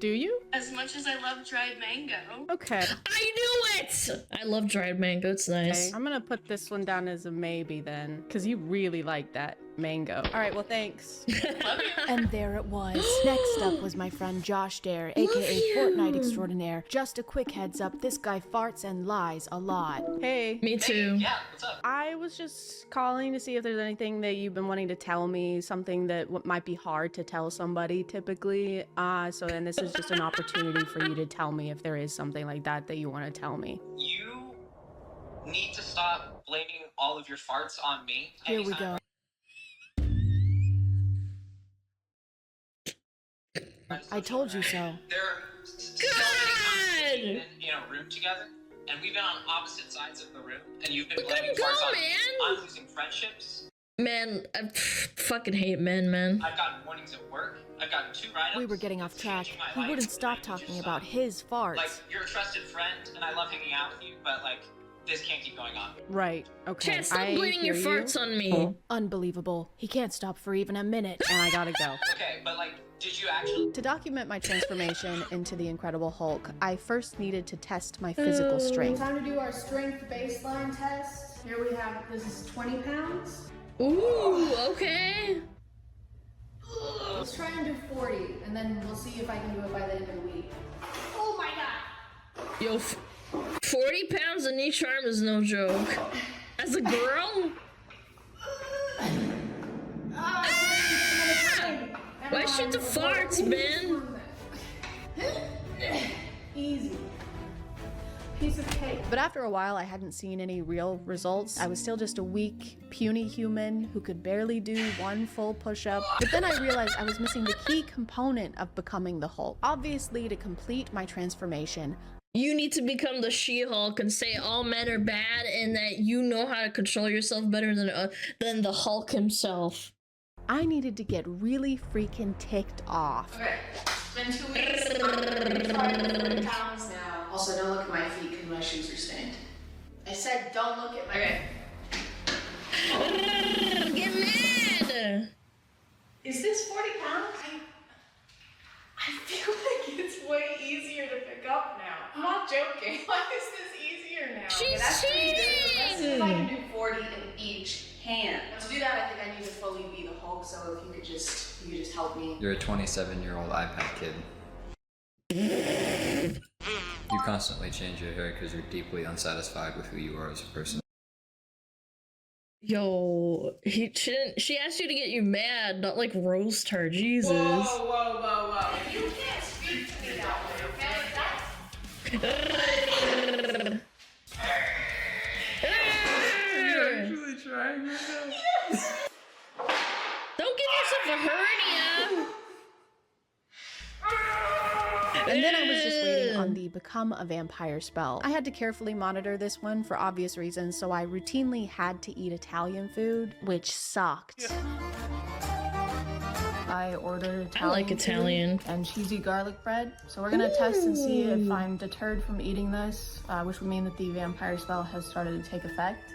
Speaker 9: Do you?
Speaker 3: As much as I love dried mango.
Speaker 9: Okay.
Speaker 2: I knew it! I love dried mango, it's nice.
Speaker 9: Okay. I'm gonna put this one down as a maybe then, because you really like that mango. All right, well, thanks.
Speaker 3: Love you.
Speaker 9: And there it was. Next up was my friend Josh Dare, aka Fortnite Extraordinaire. Just a quick heads up, this guy farts and lies a lot. Hey.
Speaker 2: Me too.
Speaker 5: Yeah, what's up?
Speaker 9: I was just calling to see if there's anything that you've been wanting to tell me, something that might be hard to tell somebody typically. So then this is just an opportunity for you to tell me if there is something like that you want to tell me.
Speaker 11: You need to stop blaming all of your farts on me.
Speaker 9: Here we go. I told you so.
Speaker 11: There are so many times we've been in a room together, and we've been on opposite sides of the room, and you've been blaming farts on me. I'm losing friendships.
Speaker 2: Man, I fucking hate men, man.
Speaker 11: I've gotten warnings at work. I've gotten 2 write-ups.
Speaker 9: We were getting off track. He wouldn't stop talking about his farts.
Speaker 11: Like, you're a trusted friend, and I love hanging out with you, but like, this can't keep going on.
Speaker 9: Right, okay.
Speaker 2: Chad, stop blaming your farts on me.
Speaker 9: Unbelievable. He can't stop for even a minute, and I gotta go.
Speaker 11: Okay, but like, did you actually...
Speaker 9: To document my transformation into the Incredible Hulk, I first needed to test my physical strength.
Speaker 12: Time to do our strength baseline test. Here we have, this is 20 pounds.
Speaker 2: Ooh, okay.
Speaker 12: Let's try and do 40, and then we'll see if I can do it by the end of the week. Oh my god!
Speaker 2: Yo, 40 pounds in each arm is no joke. As a girl? Why shoot the farts, man?
Speaker 12: Easy. Piece of cake.
Speaker 9: But after a while, I hadn't seen any real results. I was still just a weak, puny human who could barely do 1 full push-up. But then I realized I was missing the key component of becoming the Hulk. Obviously, to complete my transformation,
Speaker 2: you need to become the She-Hulk and say all men are bad and that you know how to control yourself better than the Hulk himself.
Speaker 9: I needed to get really freaking ticked off.
Speaker 12: Okay, it's been 2 weeks. I'm trying 40 pounds now. Also, don't look at my feet because my shoes are stained. I said don't look at my
Speaker 2: feet. Get mad!
Speaker 12: Is this 40 pounds? I feel like it's way easier to pick up now. I'm not joking. Why is this easier now?
Speaker 2: She's cheating!
Speaker 12: Let's see if I can do 40 in each hand. Let's do do that, I think I need to fully be the Hulk. So if you could just help me.
Speaker 13: You're a 27-year-old iPad kid. You constantly change your hair because you're deeply unsatisfied with who you are as a person.
Speaker 2: Yo, she asked you to get you mad, not like roast her. Jesus.
Speaker 12: Whoa, whoa, whoa, whoa! You can't speak to me that way, okay?
Speaker 13: You're actually trying right now.
Speaker 12: Yes.
Speaker 2: Don't give yourself a hernia.
Speaker 9: And then I was just waiting on the become a vampire spell. I had to carefully monitor this one for obvious reasons, so I routinely had to eat Italian food, which sucked. I ordered Italian
Speaker 2: I like Italian.
Speaker 9: food and cheesy garlic bread. So we're gonna test and see if I'm deterred from eating this, which would mean that the vampire spell has started to take effect.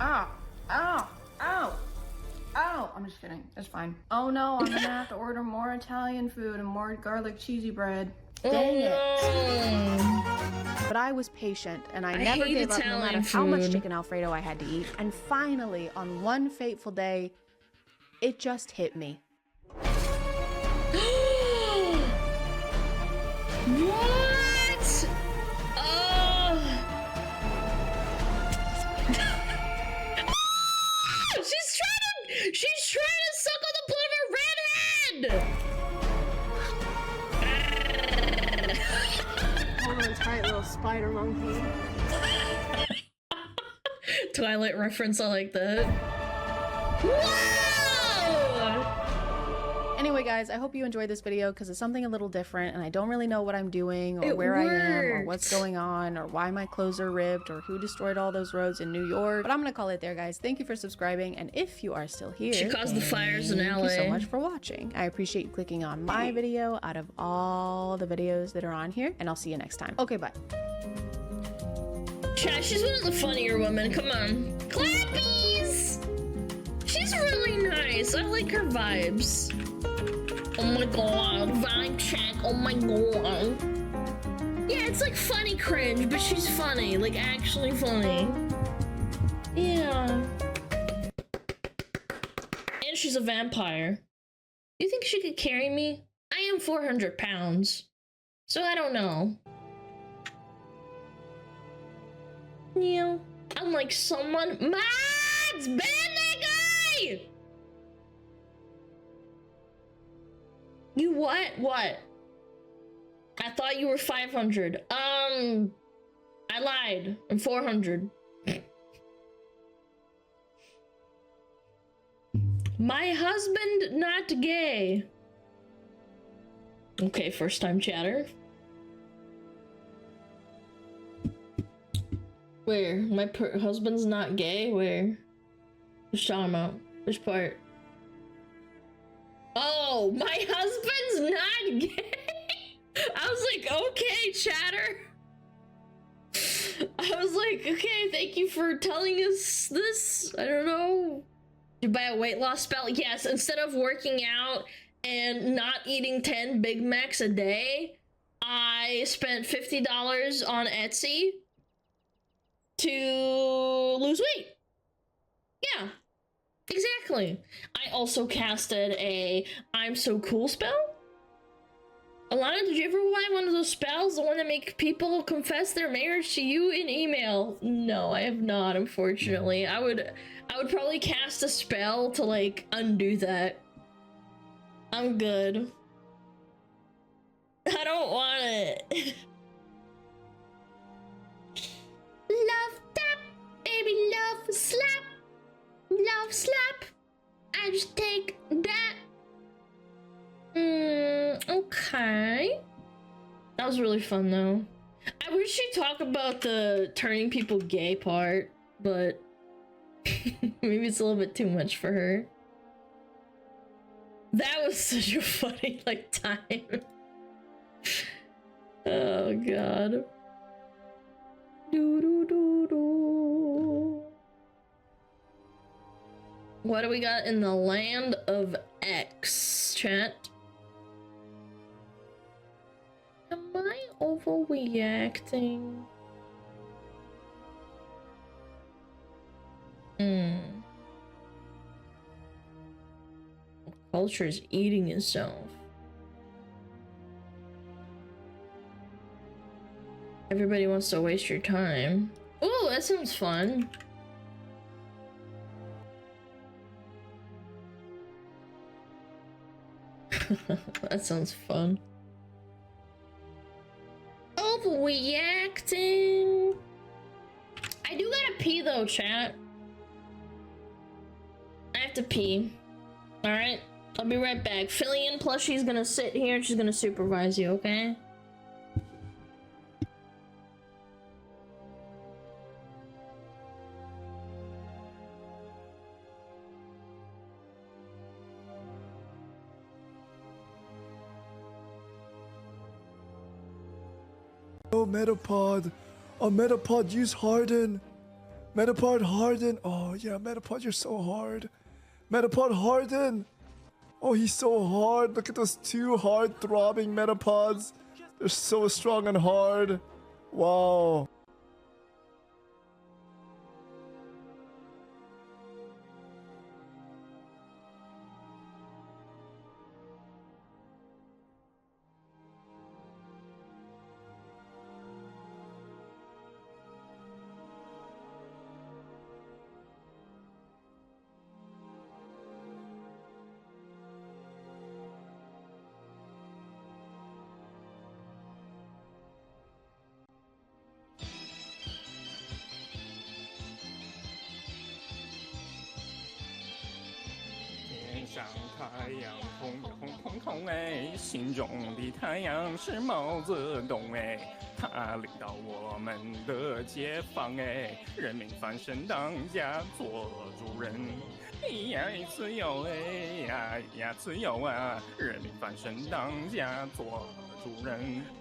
Speaker 9: Ow, ow, ow. Oh, I'm just kidding. It's fine. Oh no, I'm gonna have to order more Italian food and more garlic cheesy bread. Dang it. But I was patient and I never gave up no matter how much chicken Alfredo I had to eat. And finally, on one fateful day, it just hit me.
Speaker 2: What? Oh. She's trying to suck on the blood of her redhead!
Speaker 9: Hold on tight, little spider monkey.
Speaker 2: Twilight reference, I like that. Whoa!
Speaker 9: Anyway, guys, I hope you enjoyed this video because it's something a little different and I don't really know what I'm doing or where I am or what's going on or why my clothes are ripped or who destroyed all those roads in New York. But I'm gonna call it there, guys. Thank you for subscribing, and if you are still here,
Speaker 2: she caused the fires in LA.
Speaker 9: Thank you so much for watching. I appreciate you clicking on my video out of all the videos that are on here, and I'll see you next time. Okay, bye.
Speaker 2: Chat, she's one of the funnier women. Come on. Clappies! She's really nice. I like her vibes. Oh my god, vibe check. Oh my god. Yeah, it's like funny cringe, but she's funny. Like, actually funny. Yeah. And she's a vampire. You think she could carry me? I am 400 pounds. So I don't know. Yeah. I'm like someone. Mads! Ban that guy! You what? What? I thought you were 500. I lied. I'm 400. My husband not gay. Okay, first time chatter. Where? My husband's not gay? Where? Which talking about? Which part? Oh, my husband's not gay? I was like, okay, chatter. I was like, okay, thank you for telling us this. I don't know. You buy a weight loss spell? Yes, instead of working out and not eating 10 Big Macs a day, I spent $50 on Etsy to lose weight. Yeah. Exactly. I also casted a I'm so cool spell. Alana, did you ever buy one of those spells? The one that make people confess their marriage to you in email? No, I have not, unfortunately. I would probably cast a spell to like undo that. I'm good. I don't want it. Love tap, baby, love slap. Love slap. I just take that. Okay. That was really fun though. I wish she'd talk about the turning people gay part, but maybe it's a little bit too much for her. That was such a funny like time. Oh god. Do do do do. What do we got in the land of X, chat? Am I overreacting? culture is eating itself. Everybody wants to waste your time. Ooh, that sounds fun. That sounds fun. Overreacting. I do gotta pee though, chat. I have to pee. Alright, I'll be right back. Fillion plushie's gonna sit here and she's gonna supervise you, okay?
Speaker 4: Oh, Metapod. Oh, Metapod, use Harden. Metapod, Harden. Oh, yeah, Metapod, you're so hard. Metapod, Harden. Oh, he's so hard. Look at those two hard throbbing Metapods. They're so strong and hard. Wow.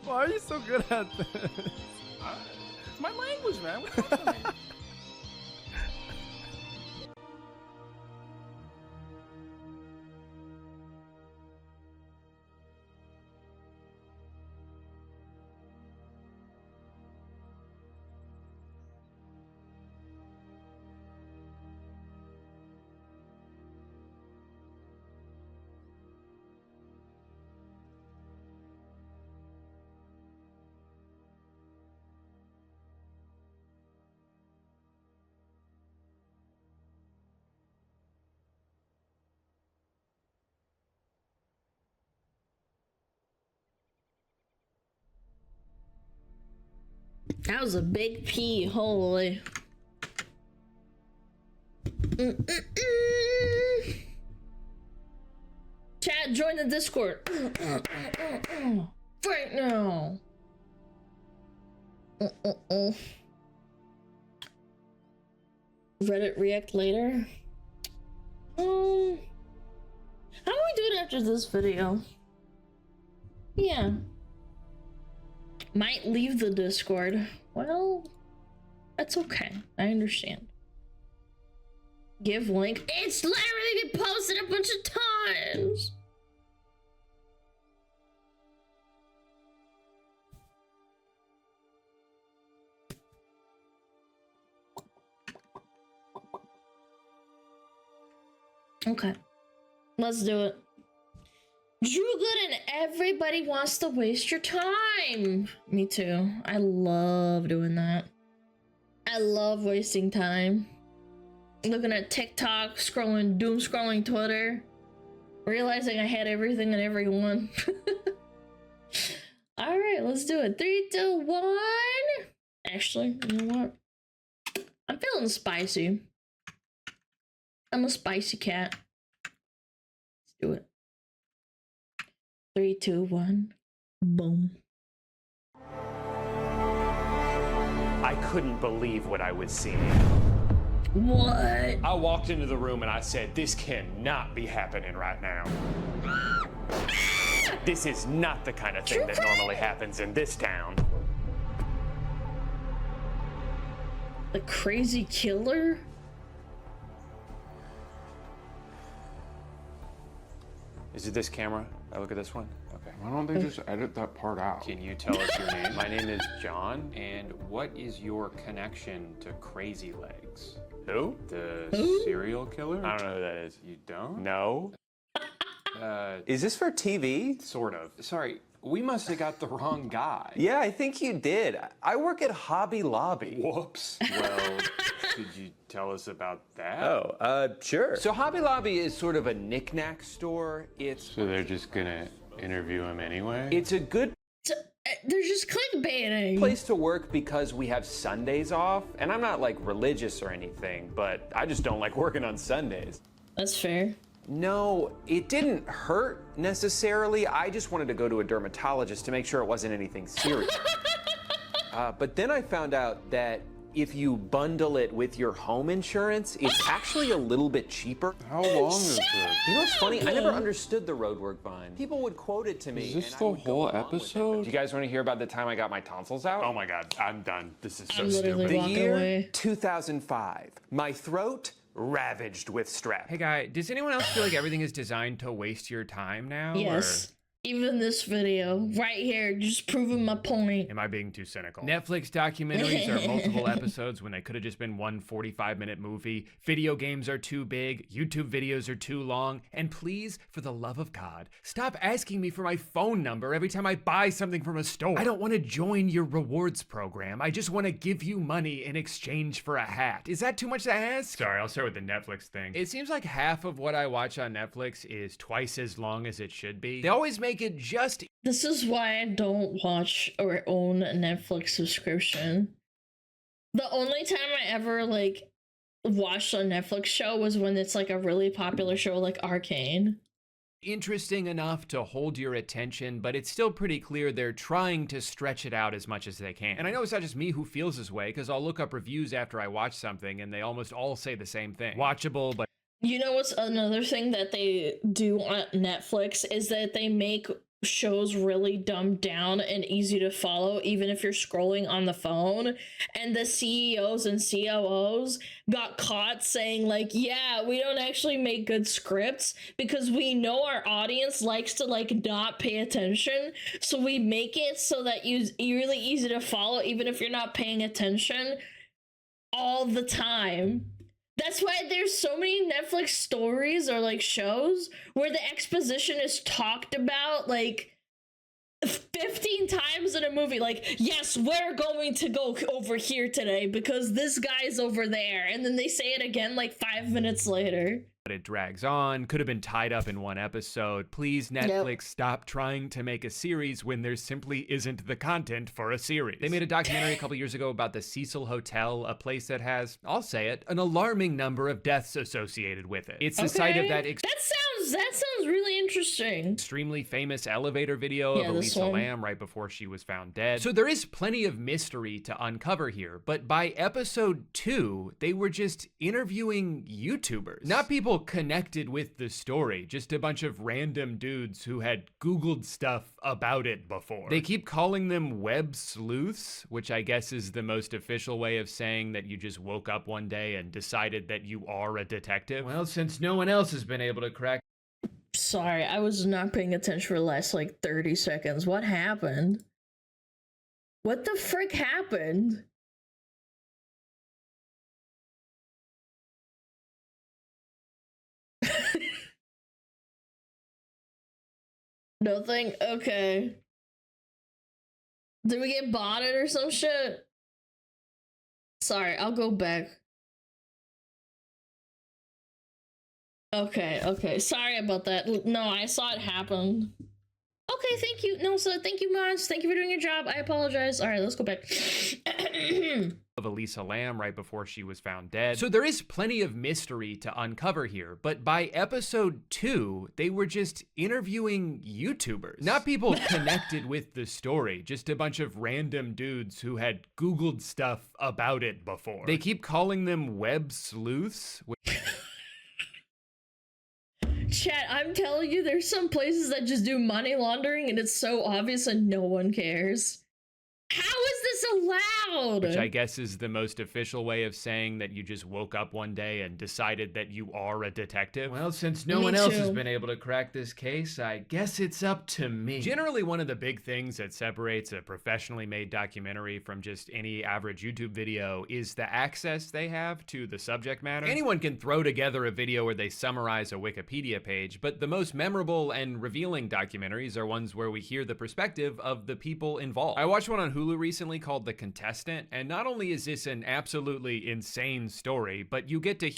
Speaker 4: Why are you so good at this?
Speaker 5: My language, man. What's up with me?
Speaker 2: That was a big P, holy. Chat, join the Discord. Right now. Reddit react later. How do we do it after this video? Yeah. Might leave the Discord. Well, that's okay. I understand. Give link. It's literally been posted a bunch of times. Okay. Let's do it. Drew good and everybody wants to waste your time. Me too. I love doing that. I love wasting time. Looking at TikTok, scrolling, doom scrolling Twitter. Realizing I had everything and everyone. Alright, let's do it. 3, 2, 1. Actually, you know what? I'm feeling spicy. I'm a spicy cat. Let's do it. 3, 2, 1. Boom.
Speaker 14: I couldn't believe what I was seeing.
Speaker 2: What?
Speaker 14: I walked into the room and I said, this cannot be happening right now. This is not the kind of thing that normally happens in this town.
Speaker 2: The crazy killer?
Speaker 14: Is it this camera? I look at this one? Okay.
Speaker 5: Why don't they just edit that part out?
Speaker 14: Can you tell us your name? My name is John, and what is your connection to Crazy Legs? Who? The serial killer? I don't know who that is. You don't? No? Is this for TV? Sort of. Sorry, we must have got the wrong guy.
Speaker 5: Yeah, I think you did. I work at Hobby Lobby.
Speaker 14: Whoops. Well, could you tell us about that?
Speaker 5: Oh, sure.
Speaker 14: So Hobby Lobby is sort of a knick-knack store. So they're just gonna interview him anyway? It's a good
Speaker 2: They're just clickbaiting.
Speaker 14: place to work because we have Sundays off. And I'm not like religious or anything, but I just don't like working on Sundays.
Speaker 2: That's fair.
Speaker 14: No, it didn't hurt necessarily. I just wanted to go to a dermatologist to make sure it wasn't anything serious. But then I found out that if you bundle it with your home insurance, it's actually a little bit cheaper. How long is this? You know what's funny? I never understood the roadwork vine. People would quote it to me. Is this the whole episode? Do you guys want to hear about the time I got my tonsils out? Oh my God, I'm done. This is so stupid. The year 2005. My throat ravaged with strep.
Speaker 15: Hey guy, does anyone else feel like everything is designed to waste your time now?
Speaker 2: Yes. Even this video right here, just proving my point.
Speaker 15: Am I being too cynical? Netflix documentaries are multiple episodes when they could have just been one 45-minute movie. Video games are too big. YouTube videos are too long. And please, for the love of God, stop asking me for my phone number every time I buy something from a store. I don't want to join your rewards program. I just want to give you money in exchange for a hat. Is that too much to ask? Sorry, I'll start with the Netflix thing. It seems like half of what I watch on Netflix is twice as long as it should be. They always make it just...
Speaker 2: This is why I don't watch or own a Netflix subscription. The only time I ever like watched a Netflix show was when it's like a really popular show like Arcane.
Speaker 15: Interesting enough to hold your attention, but it's still pretty clear they're trying to stretch it out as much as they can. And I know it's not just me who feels this way, because I'll look up reviews after I watch something and they almost all say the same thing. Watchable, but...
Speaker 2: You know what's another thing that they do on Netflix is that they make shows really dumbed down and easy to follow even if you're scrolling on the phone. And the CEOs and COOs got caught saying like, yeah, we don't actually make good scripts because we know our audience likes to like not pay attention, so we make it so that you're really easy to follow even if you're not paying attention all the time. That's why there's so many Netflix stories or like shows where the exposition is talked about like 15 times in a movie. Like, yes, we're going to go over here today because this guy's over there. And then they say it again like 5 minutes later.
Speaker 15: But it drags on, could have been tied up in one episode. Please, Netflix, stop trying to make a series when there simply isn't the content for a series. They made a documentary a couple years ago about the Cecil Hotel, a place that has, I'll say it, an alarming number of deaths associated with it. It's the site of that
Speaker 2: sounds really interesting.
Speaker 15: Extremely famous elevator video of Elisa Lam right before she was found dead. So there is plenty of mystery to uncover here, but by episode 2, they were just interviewing YouTubers. Not people connected with the story, just a bunch of random dudes who had Googled stuff about it before. They keep calling them web sleuths, which I guess is the most official way of saying that you just woke up one day and decided that you are a detective. Well, since no one else has been able to crack...
Speaker 2: Sorry, I was not paying attention for the last like 30 seconds. What happened? What the frick happened? Nothing? Okay. Did we get botted or some shit? Sorry, I'll go back. Okay. Sorry about that. No, I saw it happen. Okay, thank you. No, so thank you, Mons. Thank you for doing your job. I apologize. All right, let's go back.
Speaker 15: Of Elisa Lam right before she was found dead. So there is plenty of mystery to uncover here, but by episode 2, they were just interviewing YouTubers. Not people connected with the story, just a bunch of random dudes who had Googled stuff about it before. They keep calling them web sleuths.
Speaker 2: Chat, I'm telling you, there's some places that just do money laundering and it's so obvious and no one cares. How is this allowed?
Speaker 15: Which I guess is the most official way of saying that you just woke up one day and decided that you are a detective. Well, since no one else has been able to crack this case, I guess it's up to me. Generally, one of the big things that separates a professionally made documentary from just any average YouTube video is the access they have to the subject matter. Anyone can throw together a video where they summarize a Wikipedia page, but the most memorable and revealing documentaries are ones where we hear the perspective of the people involved. I watched one on Hulu recently called The Contestant, and not only is this an absolutely insane story, but you get to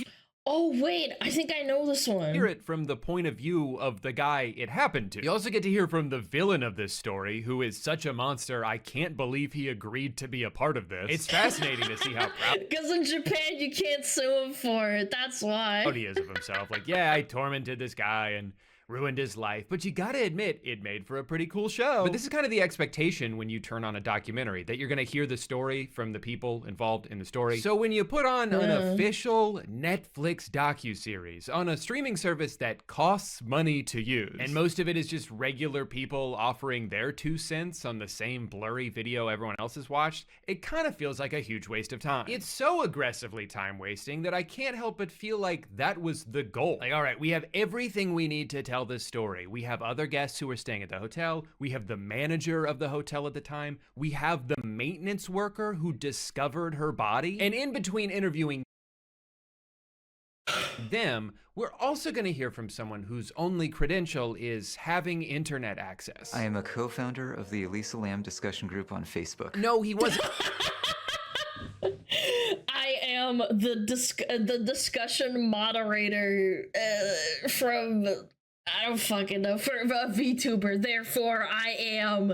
Speaker 2: Oh wait, I think I know this one.
Speaker 15: Hear it from the point of view of the guy it happened to. You also get to hear from the villain of this story, who is such a monster, I can't believe he agreed to be a part of this. It's fascinating to see how proud
Speaker 2: because in Japan you can't sue him for it, that's why.
Speaker 15: He is of himself. Like, yeah, I tormented this guy and ruined his life, but you gotta admit, it made for a pretty cool show. But this is kind of the expectation when you turn on a documentary, that you're gonna hear the story from the people involved in the story. So when you put on an official Netflix docuseries on a streaming service that costs money to use, and most of it is just regular people offering their 2 cents on the same blurry video everyone else has watched, it kind of feels like a huge waste of time. It's so aggressively time wasting that I can't help but feel like that was the goal. Like, all right, we have everything we need to tell this story. We have other guests who were staying at the hotel. We have the manager of the hotel at the time. We have the maintenance worker who discovered her body. And in between interviewing them, we're also going to hear from someone whose only credential is having internet access.
Speaker 16: I am a co-founder of the Elisa Lam discussion group on Facebook.
Speaker 15: No, he wasn't.
Speaker 2: I am the discussion moderator from, I don't fucking know, for a VTuber, therefore I am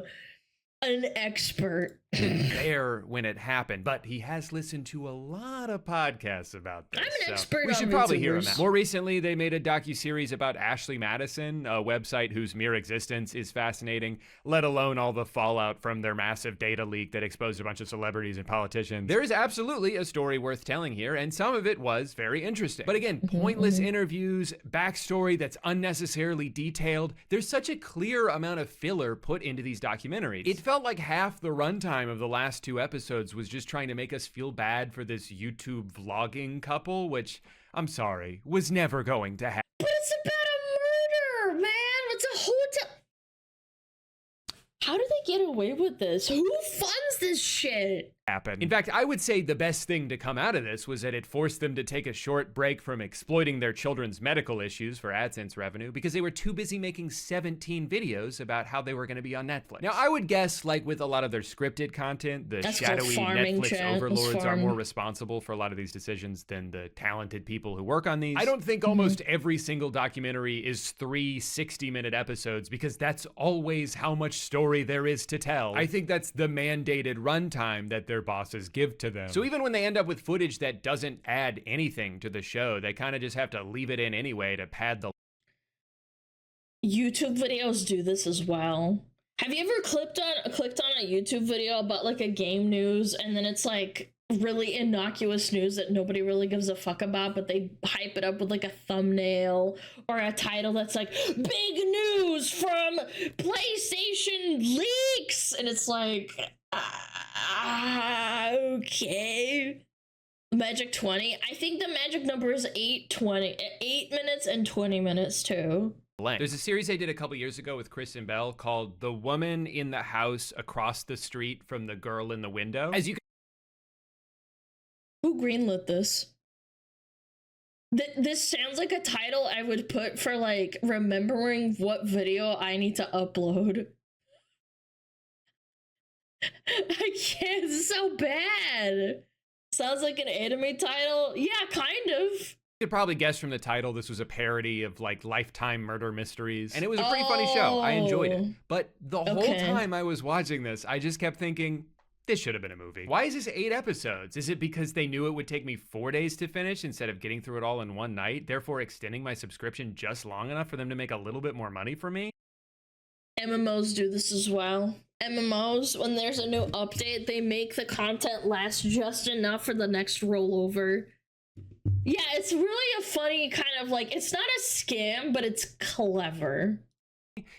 Speaker 2: an expert.
Speaker 15: There when it happened, but he has listened to a lot of podcasts about this.
Speaker 2: I'm an expert.
Speaker 15: We should probably hear him out. More recently, they made a docuseries about Ashley Madison, a website whose mere existence is fascinating, let alone all the fallout from their massive data leak that exposed a bunch of celebrities and politicians. There is absolutely a story worth telling here, and some of it was very interesting. But again, pointless interviews, backstory that's unnecessarily detailed. There's such a clear amount of filler put into these documentaries. It felt like half the runtime of the last 2 episodes was just trying to make us feel bad for this YouTube vlogging couple, which, I'm sorry, was never going to happen.
Speaker 2: But it's about a murder, man! It's a hotel. How do they get away with this? Who funds this shit?
Speaker 15: Happen. In fact, I would say the best thing to come out of this was that it forced them to take a short break from exploiting their children's medical issues for AdSense revenue because they were too busy making 17 videos about how they were going to be on Netflix. Now, I would guess, like with a lot of their scripted content, the shadowy Netflix overlords are more responsible for a lot of these decisions than the talented people who work on these. I don't think almost every single documentary is 3 60-minute episodes because that's always how much story there is to tell. I think that's the mandated runtime that their bosses give to them. So even when they end up with footage that doesn't add anything to the show, they kind of just have to leave it in anyway to pad the...
Speaker 2: YouTube videos do this as well. Have you ever clicked on a YouTube video about like a game news and then it's like really innocuous news that nobody really gives a fuck about, but they hype it up with like a thumbnail or a title that's like big news from PlayStation leaks, and it's like okay. Magic 20. I think the magic number is 8 minutes and 20 minutes too.
Speaker 15: There's a series I did a couple years ago with Kristen Bell called The Woman in the House Across the Street from the Girl in the Window. As you
Speaker 2: Who greenlit this? This sounds like a title I would put for like remembering what video I need to upload. I can't, it's so bad. Sounds like an anime title. Yeah, kind of.
Speaker 15: You could probably guess from the title this was a parody of like Lifetime murder mysteries, and it was a pretty funny show. I enjoyed it. But the whole time I was watching this, I just kept thinking, this should have been a movie. Why is this 8 episodes? Is it because they knew it would take me 4 days to finish instead of getting through it all in one night, therefore extending my subscription just long enough for them to make a little bit more money for me?
Speaker 2: MMOs do this as well. MMOs, when there's a new update, they make the content last just enough for the next rollover. Yeah, it's really a funny kind of like, it's not a scam, but it's clever.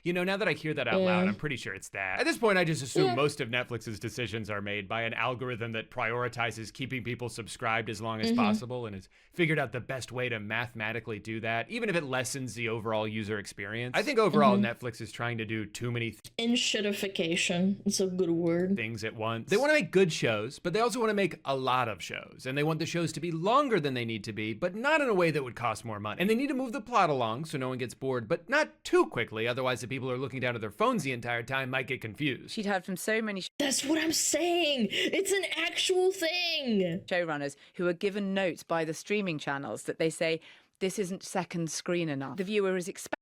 Speaker 15: You know, now that I hear that out loud, I'm pretty sure it's that. At this point, I just assume most of Netflix's decisions are made by an algorithm that prioritizes keeping people subscribed as long as possible and has figured out the best way to mathematically do that, even if it lessens the overall user experience. I think overall Netflix is trying to do too many
Speaker 2: shitification. It's a good word.
Speaker 15: Things at once. They want to make good shows, but they also want to make a lot of shows. And they want the shows to be longer than they need to be, but not in a way that would cost more money. And they need to move the plot along so no one gets bored, but not too quickly. Otherwise, the people who are looking down at their phones the entire time might get confused.
Speaker 17: She'd heard from so many
Speaker 2: That's what I'm saying. It's an actual thing.
Speaker 17: Showrunners who are given notes by the streaming channels that they say, this isn't second screen enough. The viewer is expecting.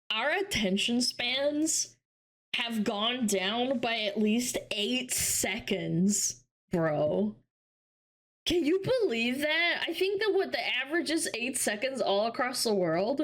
Speaker 2: Our attention spans have gone down by at least 8 seconds, bro. Can you believe that? I think that what the average is 8 seconds all across the world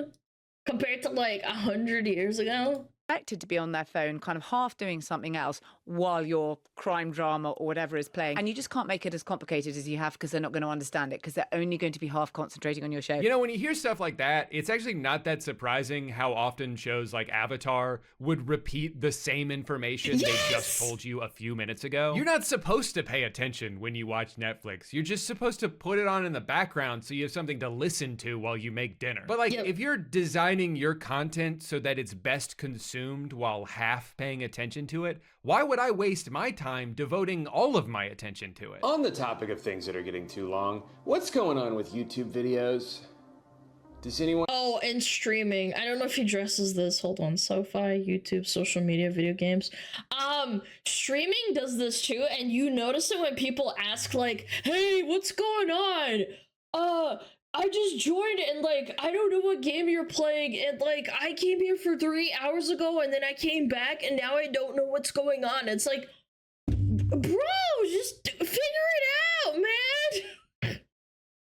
Speaker 2: compared to like 100 years ago.
Speaker 17: Expected to be on their phone, kind of half doing something else while your crime drama or whatever is playing. And you just can't make it as complicated as you have because they're not going to understand it because they're only going to be half concentrating on your show.
Speaker 15: You know, when you hear stuff like that, it's actually not that surprising how often shows like Avatar would repeat the same information they just told you a few minutes ago. You're not supposed to pay attention when you watch Netflix. You're just supposed to put it on in the background so you have something to listen to while you make dinner. But like, if you're designing your content so that it's best consumed while half paying attention to it, why would I waste my time devoting all of my attention to it?
Speaker 14: On the topic of things that are getting too long, what's going on with YouTube videos? Does anyone—
Speaker 2: Oh, and streaming. I don't know if he dresses this. Hold on. SoFi, YouTube, social media, video games. Streaming does this too, and you notice it when people ask like, hey, what's going on? I just joined and like, I don't know what game you're playing, and like, I came here for 3 hours ago and then I came back and now I don't know what's going on. It's like, bro, just figure it out, man.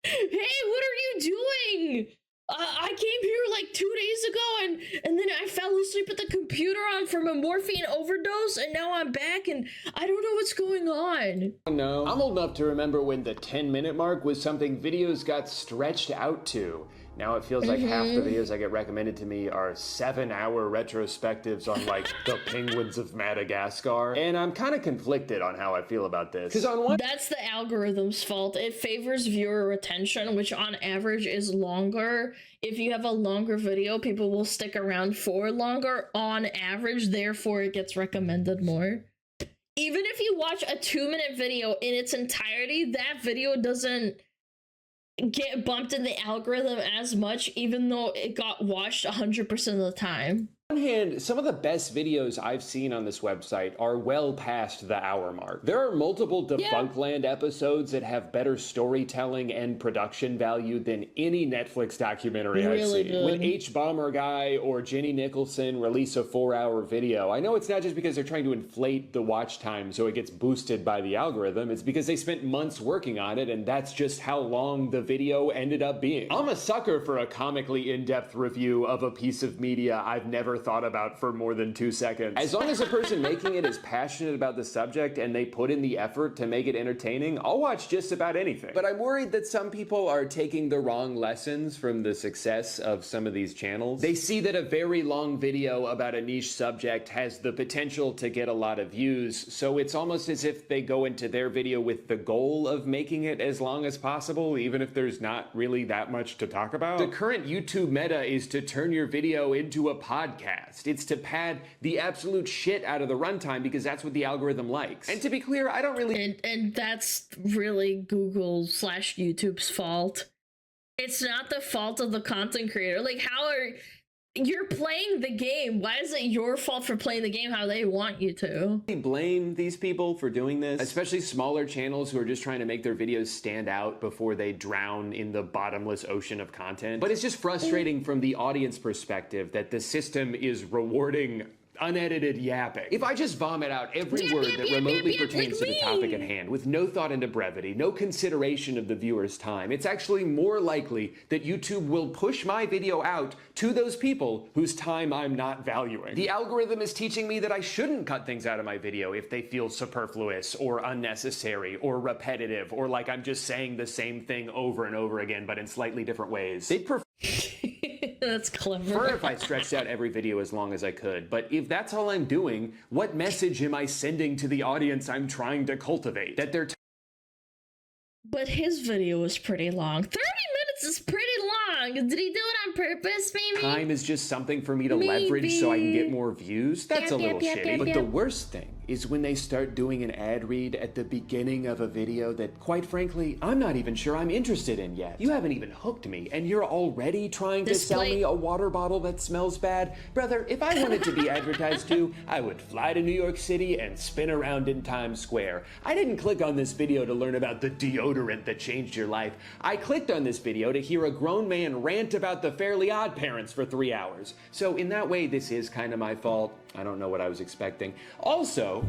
Speaker 2: Hey, what are you doing? I came here like 2 days ago and then I fell asleep at the computer from a morphine overdose and now I'm back and I don't know what's going on.
Speaker 14: No, I'm old enough to remember when the 10-minute mark was something videos got stretched out to. Now it feels like half the videos I get recommended to me are 7-hour retrospectives on like the penguins of Madagascar. And I'm kind of conflicted on how I feel about this. Because on one—
Speaker 2: That's the algorithm's fault. It favors viewer retention, which on average is longer. If you have a longer video, people will stick around for longer on average, therefore it gets recommended more. Even if you watch a 2-minute video in its entirety, that video doesn't get bumped in the algorithm as much, even though it got watched 100% of the time.
Speaker 14: On one hand, some of the best videos I've seen on this website are well past the hour mark. There are multiple Defunctland episodes that have better storytelling and production value than any Netflix documentary I've seen. When H-Bomber Guy or Jenny Nicholson release a 4-hour video, I know it's not just because they're trying to inflate the watch time so it gets boosted by the algorithm, it's because they spent months working on it and that's just how long the video ended up being. I'm a sucker for a comically in-depth review of a piece of media I've never thought about for more than 2 seconds. As long as the person making it is passionate about the subject and they put in the effort to make it entertaining, I'll watch just about anything. But I'm worried that some people are taking the wrong lessons from the success of some of these channels. They see that a very long video about a niche subject has the potential to get a lot of views, so it's almost as if they go into their video with the goal of making it as long as possible, even if there's not really that much to talk about. The current YouTube meta is to turn your video into a podcast. It's to pad the absolute shit out of the runtime because that's what the algorithm likes. And to be clear, I don't really—
Speaker 2: And that's really Google/YouTube's fault. It's not the fault of the content creator. Like, how are... You're playing the game. Why is it your fault for playing the game how they want you to?
Speaker 14: I blame these people for doing this, especially smaller channels who are just trying to make their videos stand out before they drown in the bottomless ocean of content. But it's just frustrating from the audience perspective that the system is rewarding unedited yapping. If I just vomit out every word that remotely pertains to the topic at hand with no thought into brevity, no consideration of the viewer's time, it's actually more likely that YouTube will push my video out to those people whose time I'm not valuing. The algorithm is teaching me that I shouldn't cut things out of my video if they feel superfluous or unnecessary or repetitive or like I'm just saying the same thing over and over again but in slightly different ways. They'd prefer
Speaker 2: That's clever.
Speaker 14: Prefer if I stretched out every video as long as I could, but if that's all I'm doing, what message am I sending to the audience I'm trying to cultivate? That they're
Speaker 2: But his video was pretty long. 30 minutes is pretty long. Did he do it on purpose, maybe?
Speaker 14: time is just something for me to leverage so I can get more views? That's a little shitty. But the worst thing is when they start doing an ad read at the beginning of a video that, quite frankly, I'm not even sure I'm interested in yet. You haven't even hooked me, and you're already trying to sell me a water bottle that smells bad? Brother, if I wanted to be advertised to, I would fly to New York City and spin around in Times Square. I didn't click on this video to learn about the deodorant that changed your life. I clicked on this video to hear a grown man rant about the Fairly Odd Parents for 3 hours. So in that way, this is kind of my fault. I don't know what I was expecting. Also,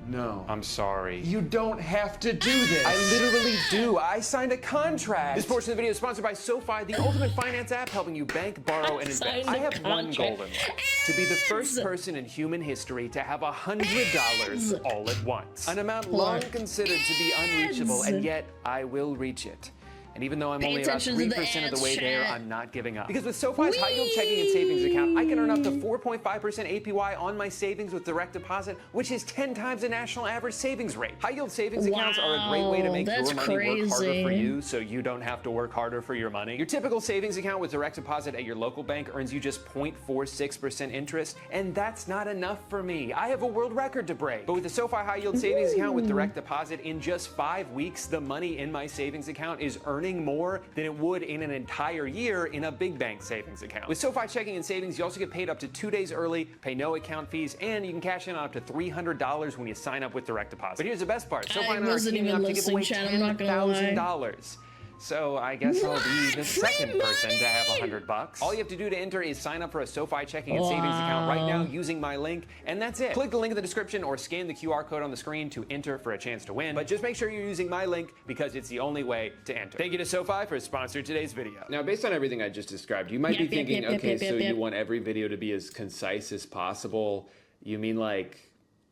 Speaker 14: no, I'm sorry. You don't have to do this. I literally do. I signed a contract. This portion of the video is sponsored by SoFi, the ultimate finance app helping you bank, borrow, and invest. I have one goal in life: to be the first person in human history to have $100 all at once. An amount long considered to be unreachable, and yet I will reach it. And even though I'm only about 3% of the way there, I'm not giving up. Because with SoFi's high yield checking and savings account, I can earn up to 4.5% APY on my savings with direct deposit, which is 10 times the national average savings rate. High yield savings accounts are a great way to make your money work harder for you, so you don't have to work harder for your money. Your typical savings account with direct deposit at your local bank earns you just 0.46% interest, and that's not enough for me. I have a world record to break. But with the SoFi high yield savings account with direct deposit, in just 5 weeks, the money in my savings account is earning more than it would in an entire year in a big bank savings account. With SoFi checking and savings, you also get paid up to 2 days early, pay no account fees, and you can cash in on up to $300 when you sign up with direct deposit. But here's the best part: SoFi and I are teaming up to give away $10,000. So I guess I'll be the second person to have $100. All you have to do to enter is sign up for a SoFi checking and savings account right now using my link, and that's it. Click the link in the description or scan the QR code on the screen to enter for a chance to win. But just make sure you're using my link because it's the only way to enter. Thank you to SoFi for sponsoring today's video. Now, based on everything I just described, you might be thinking, you want every video to be as concise as possible. You mean like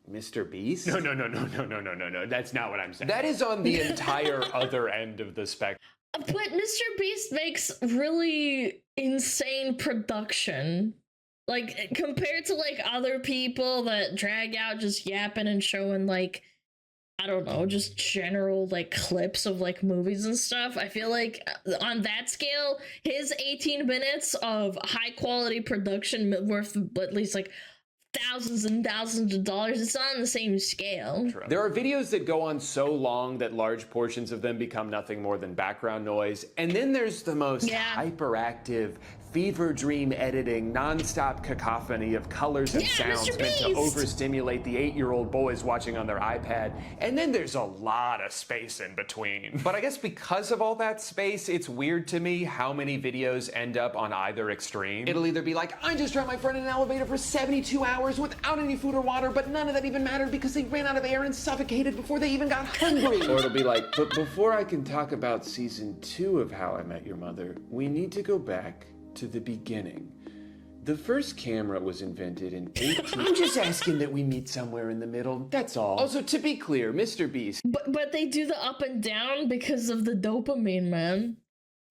Speaker 14: Mr. Beast? No. That's not what I'm saying. That is on the entire other end of the spectrum.
Speaker 2: But Mr. Beast makes really insane production. Like, compared to, like, other people that drag out just yapping and showing, like, I don't know, just general, like, clips of, like, movies and stuff. I feel like on that scale, his 18 minutes of high-quality production worth at least, like, thousands and thousands of dollars. It's not on the same scale.
Speaker 14: There are videos that go on so long that large portions of them become nothing more than background noise. And then there's the most hyperactive, fever dream editing, non-stop cacophony of colors and sounds meant to overstimulate the 8-year-old boys watching on their iPad. And then there's a lot of space in between. But I guess because of all that space, it's weird to me how many videos end up on either extreme. It'll either be like, I just trapped my friend in an elevator for 72 hours without any food or water, but none of that even mattered because they ran out of air and suffocated before they even got hungry. Or it'll be like, but before I can talk about season 2 of How I Met Your Mother, we need to go back to the beginning. The first camera was invented in 18... I'm just asking that we meet somewhere in the middle, that's all. Also, to be clear, Mr. Beast...
Speaker 2: But they do the up and down because of the dopamine, man.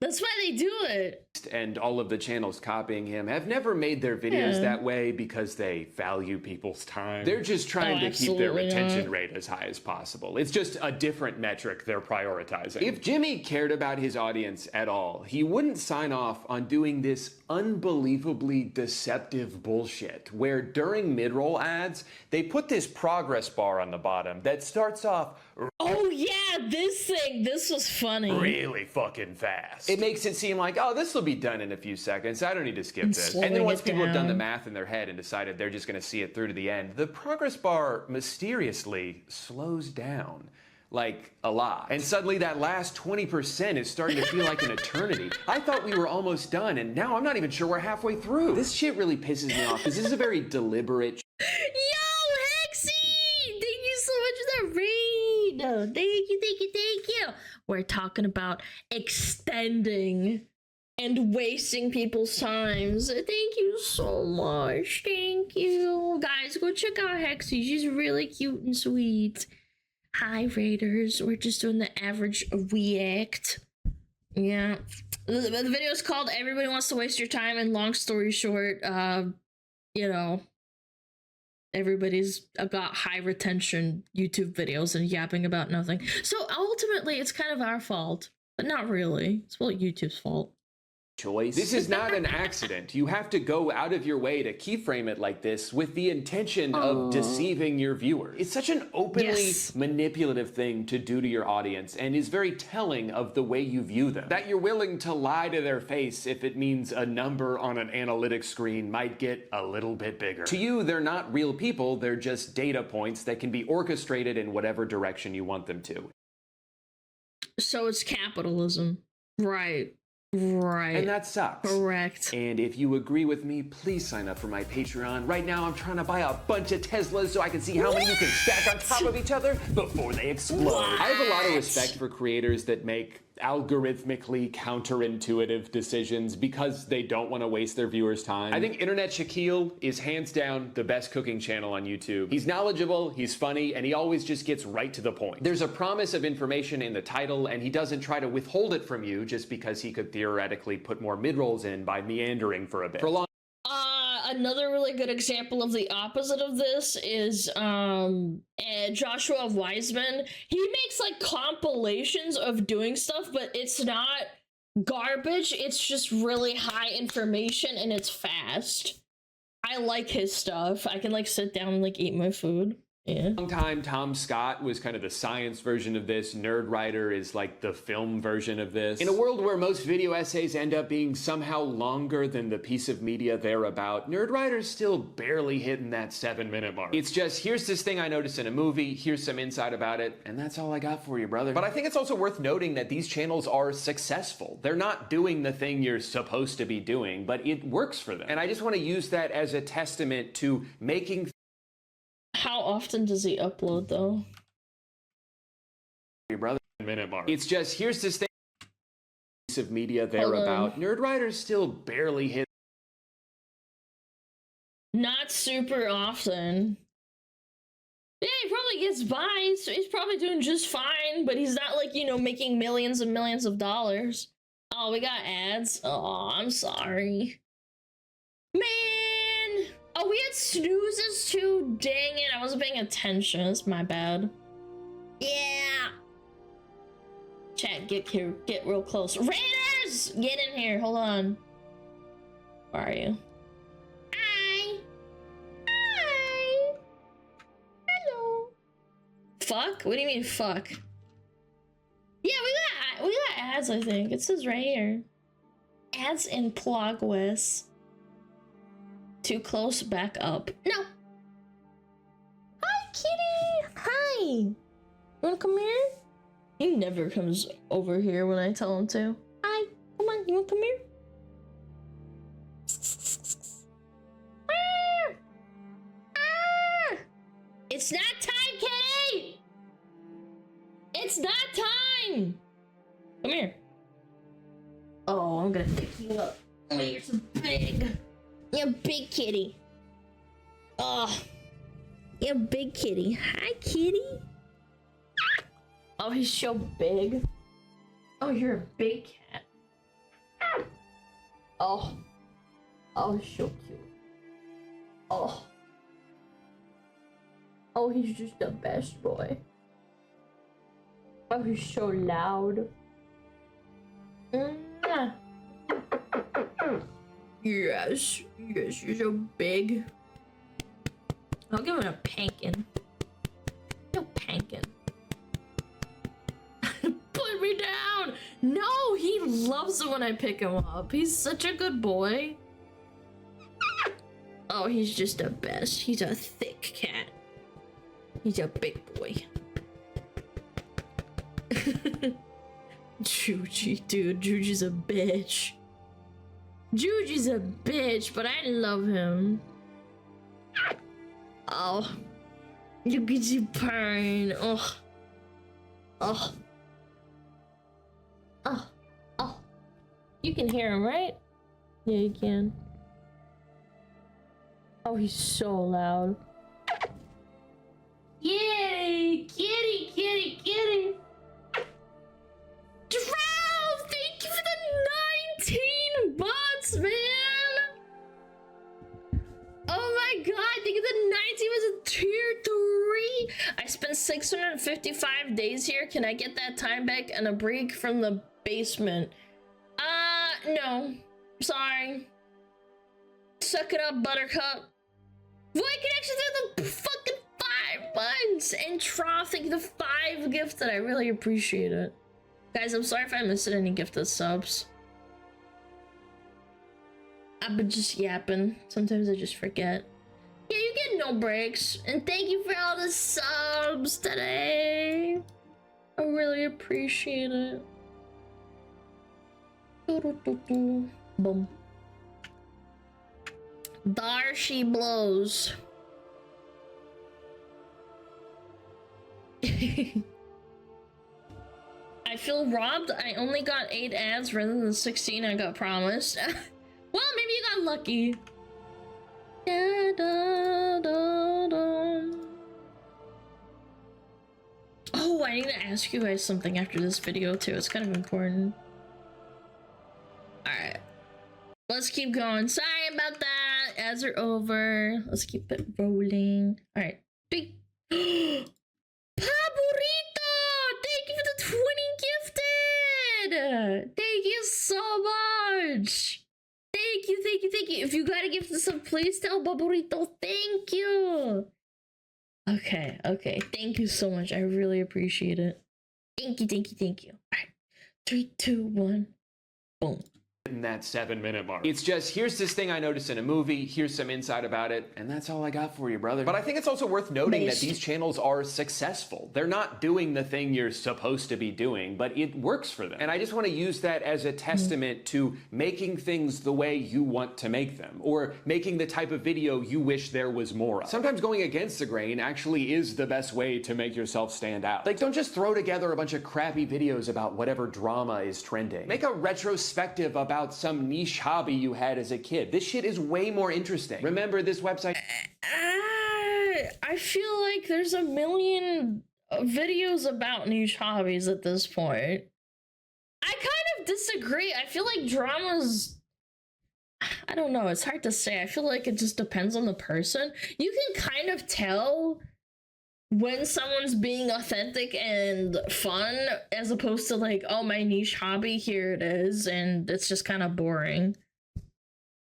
Speaker 2: That's why they do it.
Speaker 14: And all of the channels copying him have never made their videos that way because they value people's time. They're just trying to keep their retention rate as high as possible. It's just a different metric they're prioritizing. If Jimmy cared about his audience at all, he wouldn't sign off on doing this unbelievably deceptive bullshit where during mid-roll ads, they put this progress bar on the bottom that starts off
Speaker 2: this was funny.
Speaker 14: Really fucking fast. It makes it seem like, oh, this will be done in a few seconds. I don't need to skip this. And then once people have done the math in their head and decided they're just going to see it through to the end, the progress bar mysteriously slows down. Like, a lot. And suddenly that last 20% is starting to feel like an eternity. I thought we were almost done, and now I'm not even sure we're halfway through. This shit really pisses me off, because this is a very deliberate...
Speaker 2: Yo, Hexy! Thank you so much for that raid! Thank you. We're talking about extending and wasting people's times. Thank you so much. Thank you. Guys, go check out Hexy. She's really cute and sweet. Hi, Raiders. We're just doing the average Weact. Yeah. The video is called "Everybody Wants to Waste Your Time," and long story short, you know, everybody's got high retention YouTube videos and yapping about nothing. So ultimately, it's kind of our fault, but not really. It's well YouTube's fault.
Speaker 14: Choice. This is not an accident. You have to go out of your way to keyframe it like this with the intention of deceiving your viewers. It's such an openly manipulative thing to do to your audience and is very telling of the way you view them. That you're willing to lie to their face if it means a number on an analytics screen might get a little bit bigger. To you, they're not real people, they're just data points that can be orchestrated in whatever direction you want them to.
Speaker 2: So it's capitalism. Right. Right.
Speaker 14: And that sucks.
Speaker 2: Correct.
Speaker 14: And if you agree with me, please sign up for my Patreon. Right now, I'm trying to buy a bunch of Teslas so I can see how many you can stack on top of each other before they explode. I have a lot of respect for creators that make algorithmically counterintuitive decisions because they don't want to waste their viewers' time. I think Internet Shaquille is hands down the best cooking channel on YouTube. He's knowledgeable, he's funny, and he always just gets right to the point. There's a promise of information in the title, and he doesn't try to withhold it from you just because he could theoretically put more mid-rolls in by meandering for a bit.
Speaker 2: Another really good example of the opposite of this is Joshua Wiseman. He makes like compilations of doing stuff, but it's not garbage. It's just really high information and it's fast. I like his stuff. I can like sit down and like eat my food. Yeah.
Speaker 14: Long time Tom Scott was kind of the science version of this. Nerd Writer is like the film version of this. In a world where most video essays end up being somehow longer than the piece of media they're about, Nerd Writer's still barely hitting that 7-minute mark. It's just, here's this thing I noticed in a movie, here's some insight about it, and that's all I got for you, brother. But I think it's also worth noting that these channels are successful. They're not doing the thing you're supposed to be doing, but it works for them. And I just want to use that as a testament to making.
Speaker 2: How often does he upload though?
Speaker 14: Your brother minute mark. It's just, here's this thing piece of media they're about. Nerd Writer's still barely hit.
Speaker 2: Not super often. Yeah, he probably gets by. So he's probably doing just fine, but he's not like, you know, making millions and millions of dollars. Oh, we got ads. Oh, I'm sorry. Man. Oh, we had snoozes too. Dang it, I wasn't paying attention. It's my bad. Yeah. Chat, get here. Get real close. Raiders! Get in here. Hold on. Where are you? Hi. Hi. Hello. Fuck? What do you mean fuck? Yeah, we got ads, I think. It says right here. Ads in progress. Too close, back up. No. Hi, kitty. Hi. You wanna come here? He never comes over here when I tell him to. Hi. Come on, you wanna come here? It's not time, kitty! It's not time! Come here. Oh, I'm gonna pick you up. Oh, you're so big. You're a big kitty. Oh, you're a big kitty. Hi, kitty. Oh, he's so big. Oh, you're a big cat. Oh. Oh, he's so cute. Oh. Oh, he's just the best boy. Oh, he's so loud. Mwah. Yes, yes, you're so big. I'll give him a pankin. No pankin. Put me down! No, he loves it when I pick him up. He's such a good boy. Oh, he's just the best. He's a thick cat. He's a big boy. Juji, dude. Juji's a bitch. Juji's a bitch, but I love him. Oh. Look at you purring. Oh. Oh. Oh. Oh. You can hear him, right? Yeah, you can. Oh, he's so loud. Yay! Kitty, kitty, kitty! Drow! Thank you for the 55 days here. Can I get that time back and a break from the basement? No. Sorry. Suck it up, Buttercup. Void Connection to the fucking 5 months! And Trough, thank you the 5 gifted. I really appreciate it. Guys, I'm sorry if I missed any gifted subs. I've been just yapping. Sometimes I just forget. Yeah, you get no breaks. And thank you for all the subs today. I really appreciate it. Boom. There she blows. I feel robbed. I only got 8 ads rather than the 16 I got promised. Well, maybe you got lucky. Da, da, da, da. Oh, I need to ask you guys something after this video too. It's kind of important. Alright. Let's keep going. Sorry about that. Ads are over. Let's keep it rolling. Alright. 3. Paborito! Thank you for the 20 gifted! Thank you so much! Thank you, thank you, thank you. If you got a gift to some, please tell Paborito thank you! Okay, okay. Thank you so much. I really appreciate it. Thank you, thank you, thank you. Alright. 3, 2, 1. Boom.
Speaker 14: In that 7-minute mark. It's just, here's this thing I noticed in a movie, here's some insight about it, and that's all I got for you, brother. But I think it's also worth noting that these channels are successful. They're not doing the thing you're supposed to be doing, but it works for them. And I just want to use that as a testament to making things the way you want to make them, or making the type of video you wish there was more of. Sometimes going against the grain actually is the best way to make yourself stand out. Like, don't just throw together a bunch of crappy videos about whatever drama is trending. Make a retrospective about some niche hobby you had as a kid. This shit is way more interesting. Remember this website?
Speaker 2: I feel like there's a million videos about niche hobbies at this point. I kind of disagree. I feel like drama's... I don't know. It's hard to say. I feel like it just depends on the person. You can kind of tell when someone's being authentic and fun, as opposed to like, oh, my niche hobby, here it is, and it's just kind of boring.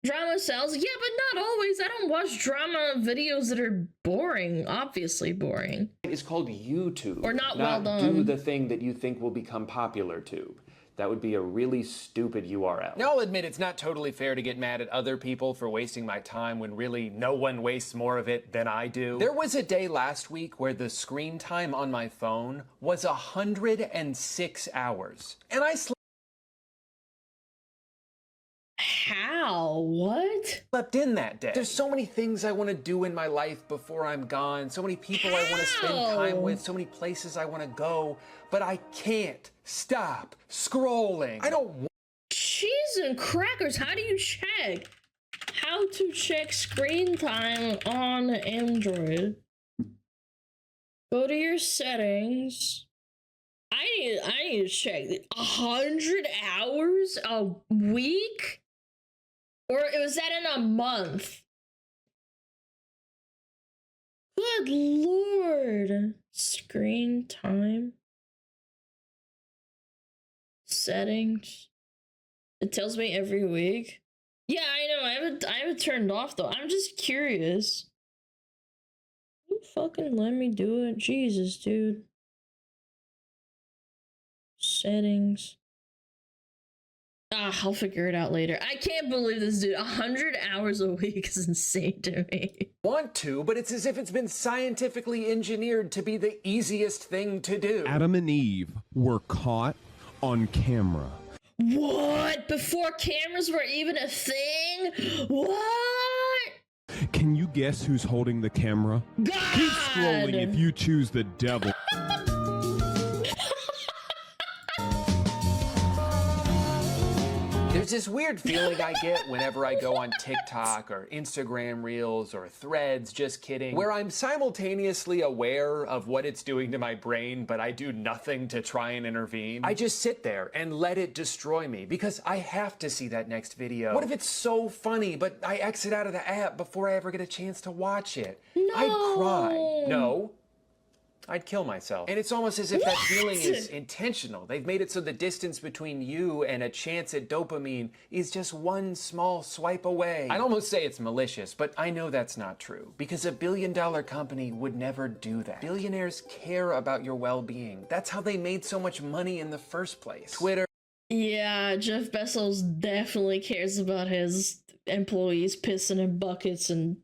Speaker 2: Drama sells, yeah, but not always. I don't watch drama videos that are boring, obviously boring.
Speaker 14: It's called YouTube.
Speaker 2: Or not well done.
Speaker 14: Do the thing that you think will become popular tube. That would be a really stupid URL. Now, I'll admit it's not totally fair to get mad at other people for wasting my time when really no one wastes more of it than I do. There was a day last week where the screen time on my phone was 106 hours. And I
Speaker 2: How? What?
Speaker 14: Slept in that day. There's so many things I want to do in my life before I'm gone, so many people I want to spend time with, so many places I want to go, but I can't stop scrolling. I don't want...
Speaker 2: Cheese and crackers, how do you check? How to check screen time on Android. Go to your settings. I need to check 100 hours a week? Or was that in a month? Good lord. Screen time. Settings. It tells me every week. Yeah, I know. I have it turned off though. I'm just curious. You fucking let me do it. Jesus, dude. Settings. I'll figure it out later. I can't believe this, dude. 100 hours a week is insane to me.
Speaker 14: Want to, but it's as if it's been scientifically engineered to be the easiest thing to do.
Speaker 18: Adam and Eve were caught on camera.
Speaker 2: What? Before cameras were even a thing? What?
Speaker 18: Can you guess who's holding the camera?
Speaker 2: God!
Speaker 18: Keep scrolling if you choose the devil.
Speaker 14: There's this weird feeling I get whenever I go on TikTok or Instagram Reels or Threads, just kidding, where I'm simultaneously aware of what it's doing to my brain, but I do nothing to try and intervene. I just sit there and let it destroy me because I have to see that next video. What if it's so funny, but I exit out of the app before I ever get a chance to watch it?
Speaker 2: No.
Speaker 14: I'd cry. No. I'd kill myself. And it's almost as if that feeling is intentional. They've made it so the distance between you and a chance at dopamine is just one small swipe away. I'd almost say it's malicious, but I know that's not true, because a billion-dollar company would never do that. Billionaires care about your well-being. That's how they made so much money in the first place. Twitter.
Speaker 2: Yeah, Jeff Bezos definitely cares about his employees pissing in buckets and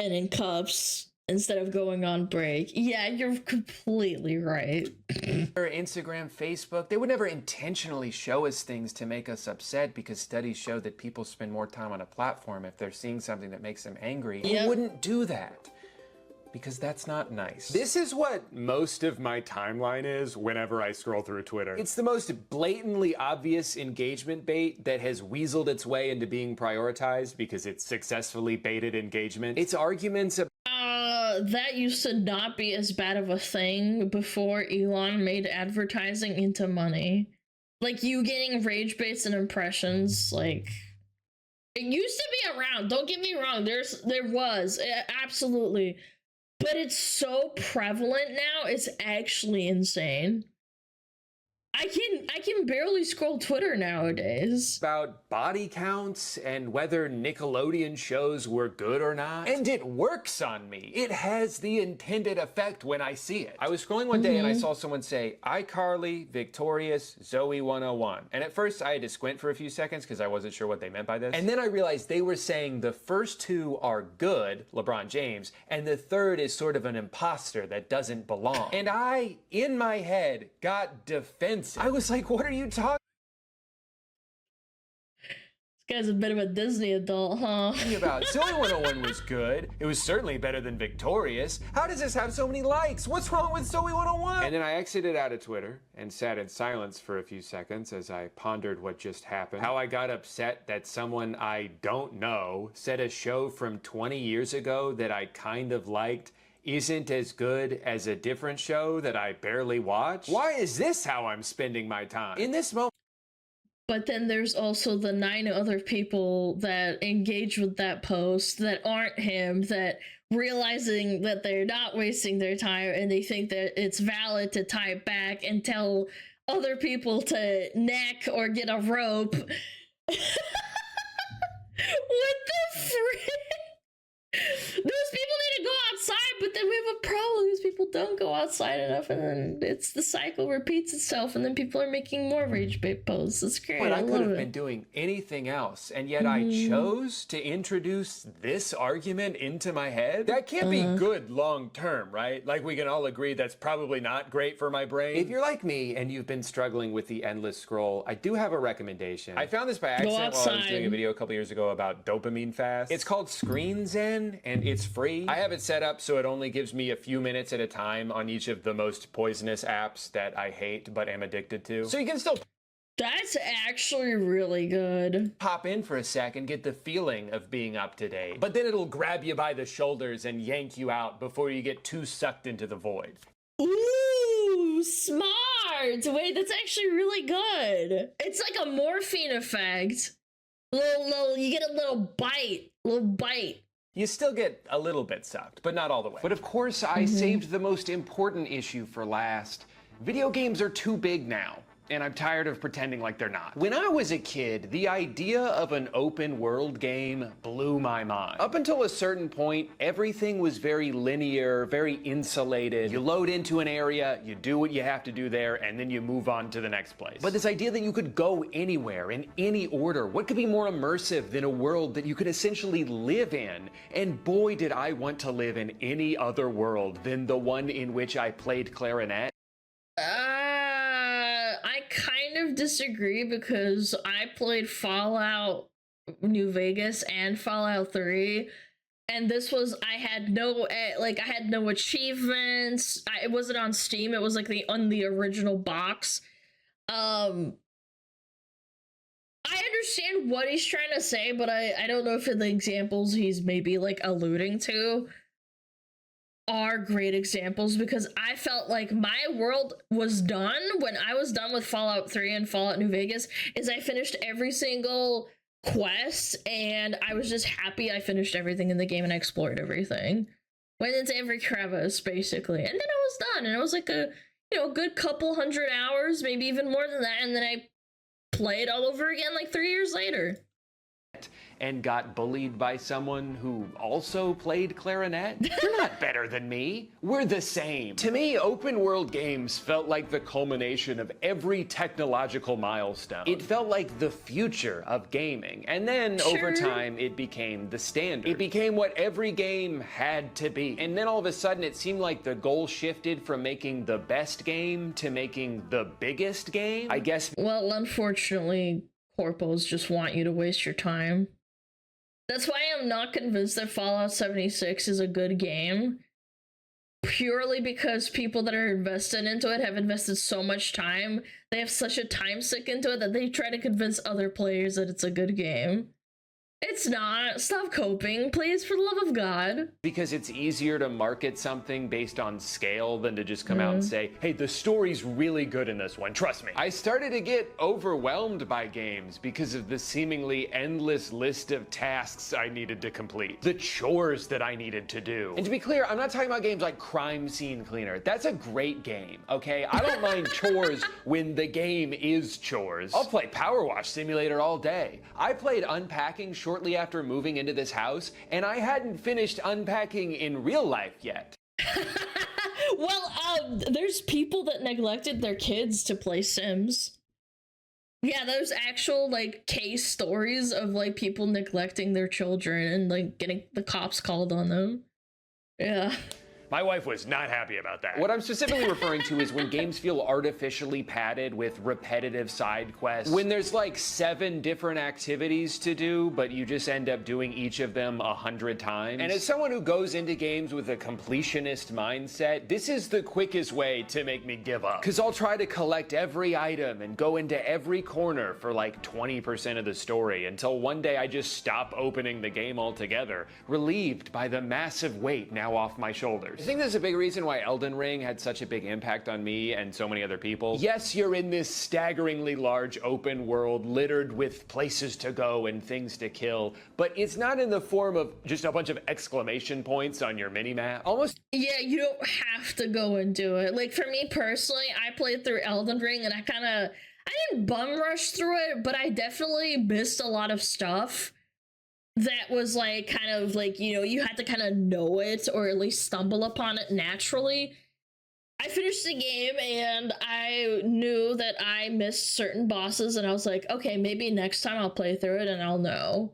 Speaker 2: in cups instead of going on break. Yeah, you're completely right.
Speaker 14: Instagram, Facebook, they would never intentionally show us things to make us upset, because studies show that people spend more time on a platform if they're seeing something that makes them angry. Yep. They wouldn't do that, because that's not nice.
Speaker 19: This is what most of my timeline is whenever I scroll through Twitter.
Speaker 14: It's the most blatantly obvious engagement bait that has weaseled its way into being prioritized because it's successfully baited engagement. It's arguments about
Speaker 2: that used to not be as bad of a thing before Elon made advertising into money. Like, you getting rage baits and impressions, like, it used to be around, don't get me wrong, there was, absolutely. But it's so prevalent now, it's actually insane. I can barely scroll Twitter nowadays.
Speaker 14: About body counts and whether Nickelodeon shows were good or not. And it works on me. It has the intended effect when I see it. I was scrolling one day and I saw someone say, iCarly, Victorious, Zoe 101. And at first I had to squint for a few seconds because I wasn't sure what they meant by this. And then I realized they were saying the first two are good, LeBron James, and the third is sort of an imposter that doesn't belong. And I, in my head, got defensive. I was like, what are you talking
Speaker 2: This guy's a bit of a Disney adult, huh?
Speaker 14: about? Zoe 101 was good. It was certainly better than Victorious. How does this have so many likes? What's wrong with Zoe 101? And then I exited out of Twitter and sat in silence for a few seconds as I pondered what just happened. How I got upset that someone I don't know said a show from 20 years ago that I kind of liked isn't as good as a different show that I barely watch. Why is this how I'm spending my time? In this moment.
Speaker 2: But then there's also the 9 other people that engage with that post that aren't him, that realizing that they're not wasting their time and they think that it's valid to type back and tell other people to neck or get a rope. What the frick? Those people need to go outside, but then we have a problem because people don't go outside enough, and then it's the cycle repeats itself, and then people are making more rage bait posts. It's great.
Speaker 14: But I could have been doing anything else, and yet I chose to introduce this argument into my head. That can't be good long term, right? Like, we can all agree that's probably not great for my brain. If you're like me and you've been struggling with the endless scroll, I do have a recommendation. I found this by accident while I was doing a video a couple years ago about dopamine fast. It's called Screen Zen, and it's free. I have it set up so it only gives me a few minutes at a time on each of the most poisonous apps that I hate but am addicted to. So you can still...
Speaker 2: That's actually really good.
Speaker 14: Pop in for a sec and get the feeling of being up to date. But then it'll grab you by the shoulders and yank you out before you get too sucked into the void.
Speaker 2: Ooh, smart! Wait, that's actually really good. It's like a morphine effect. You get a little bite.
Speaker 14: You still get a little bit sucked, but not all the way. But of course, I saved the most important issue for last. Video games are too big now, and I'm tired of pretending like they're not. When I was a kid, the idea of an open world game blew my mind. Up until a certain point, everything was very linear, very insulated. You load into an area, you do what you have to do there, and then you move on to the next place. But this idea that you could go anywhere, in any order, what could be more immersive than a world that you could essentially live in? And boy, did I want to live in any other world than the one in which I played clarinet.
Speaker 2: I kind of disagree because I played Fallout New Vegas and Fallout 3, and this was, I had no achievements. It wasn't on Steam. It was like on the original box. I understand what he's trying to say, but I don't know if the examples he's maybe like alluding to are great examples, because I felt like my world was done when I was done with Fallout 3 and Fallout New Vegas. Is I finished every single quest and I was just happy I finished everything in the game and I explored everything. Went into every crevice, basically. And then I was done. And it was like a, you know, good couple 100 hours, maybe even more than that. And then I played all over again like 3 years later.
Speaker 14: And got bullied by someone who also played clarinet? You're not better than me. We're the same. To me, open world games felt like the culmination of every technological milestone. It felt like the future of gaming. And then over time, it became the standard. It became what every game had to be. And then all of a sudden, it seemed like the goal shifted from making the best game to making the biggest game. I guess.
Speaker 2: Well, unfortunately, corpos just want you to waste your time. That's why I'm not convinced that Fallout 76 is a good game. Purely because people that are invested into it have invested so much time. They have such a time sink into it that they try to convince other players that it's a good game. It's not. Stop coping, please, for the love of God.
Speaker 14: Because it's easier to market something based on scale than to just come out and say, hey, the story's really good in this one, trust me. I started to get overwhelmed by games because of the seemingly endless list of tasks I needed to complete. The chores that I needed to do. And to be clear, I'm not talking about games like Crime Scene Cleaner. That's a great game, okay? I don't mind chores when the game is chores. I'll play Power Wash Simulator all day. I played Unpacking shortly after moving into this house, and I hadn't finished unpacking in real life yet.
Speaker 2: Well, there's people that neglected their kids to play Sims. Yeah, there's actual, like, case stories of, like, people neglecting their children and, like, getting the cops called on them. Yeah.
Speaker 14: My wife was not happy about that. What I'm specifically referring to is when games feel artificially padded with repetitive side quests. When there's like 7 different activities to do, but you just end up doing each of them 100 times. And as someone who goes into games with a completionist mindset, this is the quickest way to make me give up. Because I'll try to collect every item and go into every corner for like 20% of the story until one day I just stop opening the game altogether, relieved by the massive weight now off my shoulders. I think this is a big reason why Elden Ring had such a big impact on me and so many other people. Yes, you're in this staggeringly large open world littered with places to go and things to kill, but it's not in the form of just a bunch of exclamation points on your minimap. Almost.
Speaker 2: Yeah, you don't have to go and do it. Like, for me personally, I played through Elden Ring and I didn't bum rush through it, but I definitely missed a lot of stuff. That was like kind of like, you know, you had to kind of know it or at least stumble upon it naturally. I finished the game and I knew that I missed certain bosses and I was like, okay, maybe next time I'll play through it and I'll know.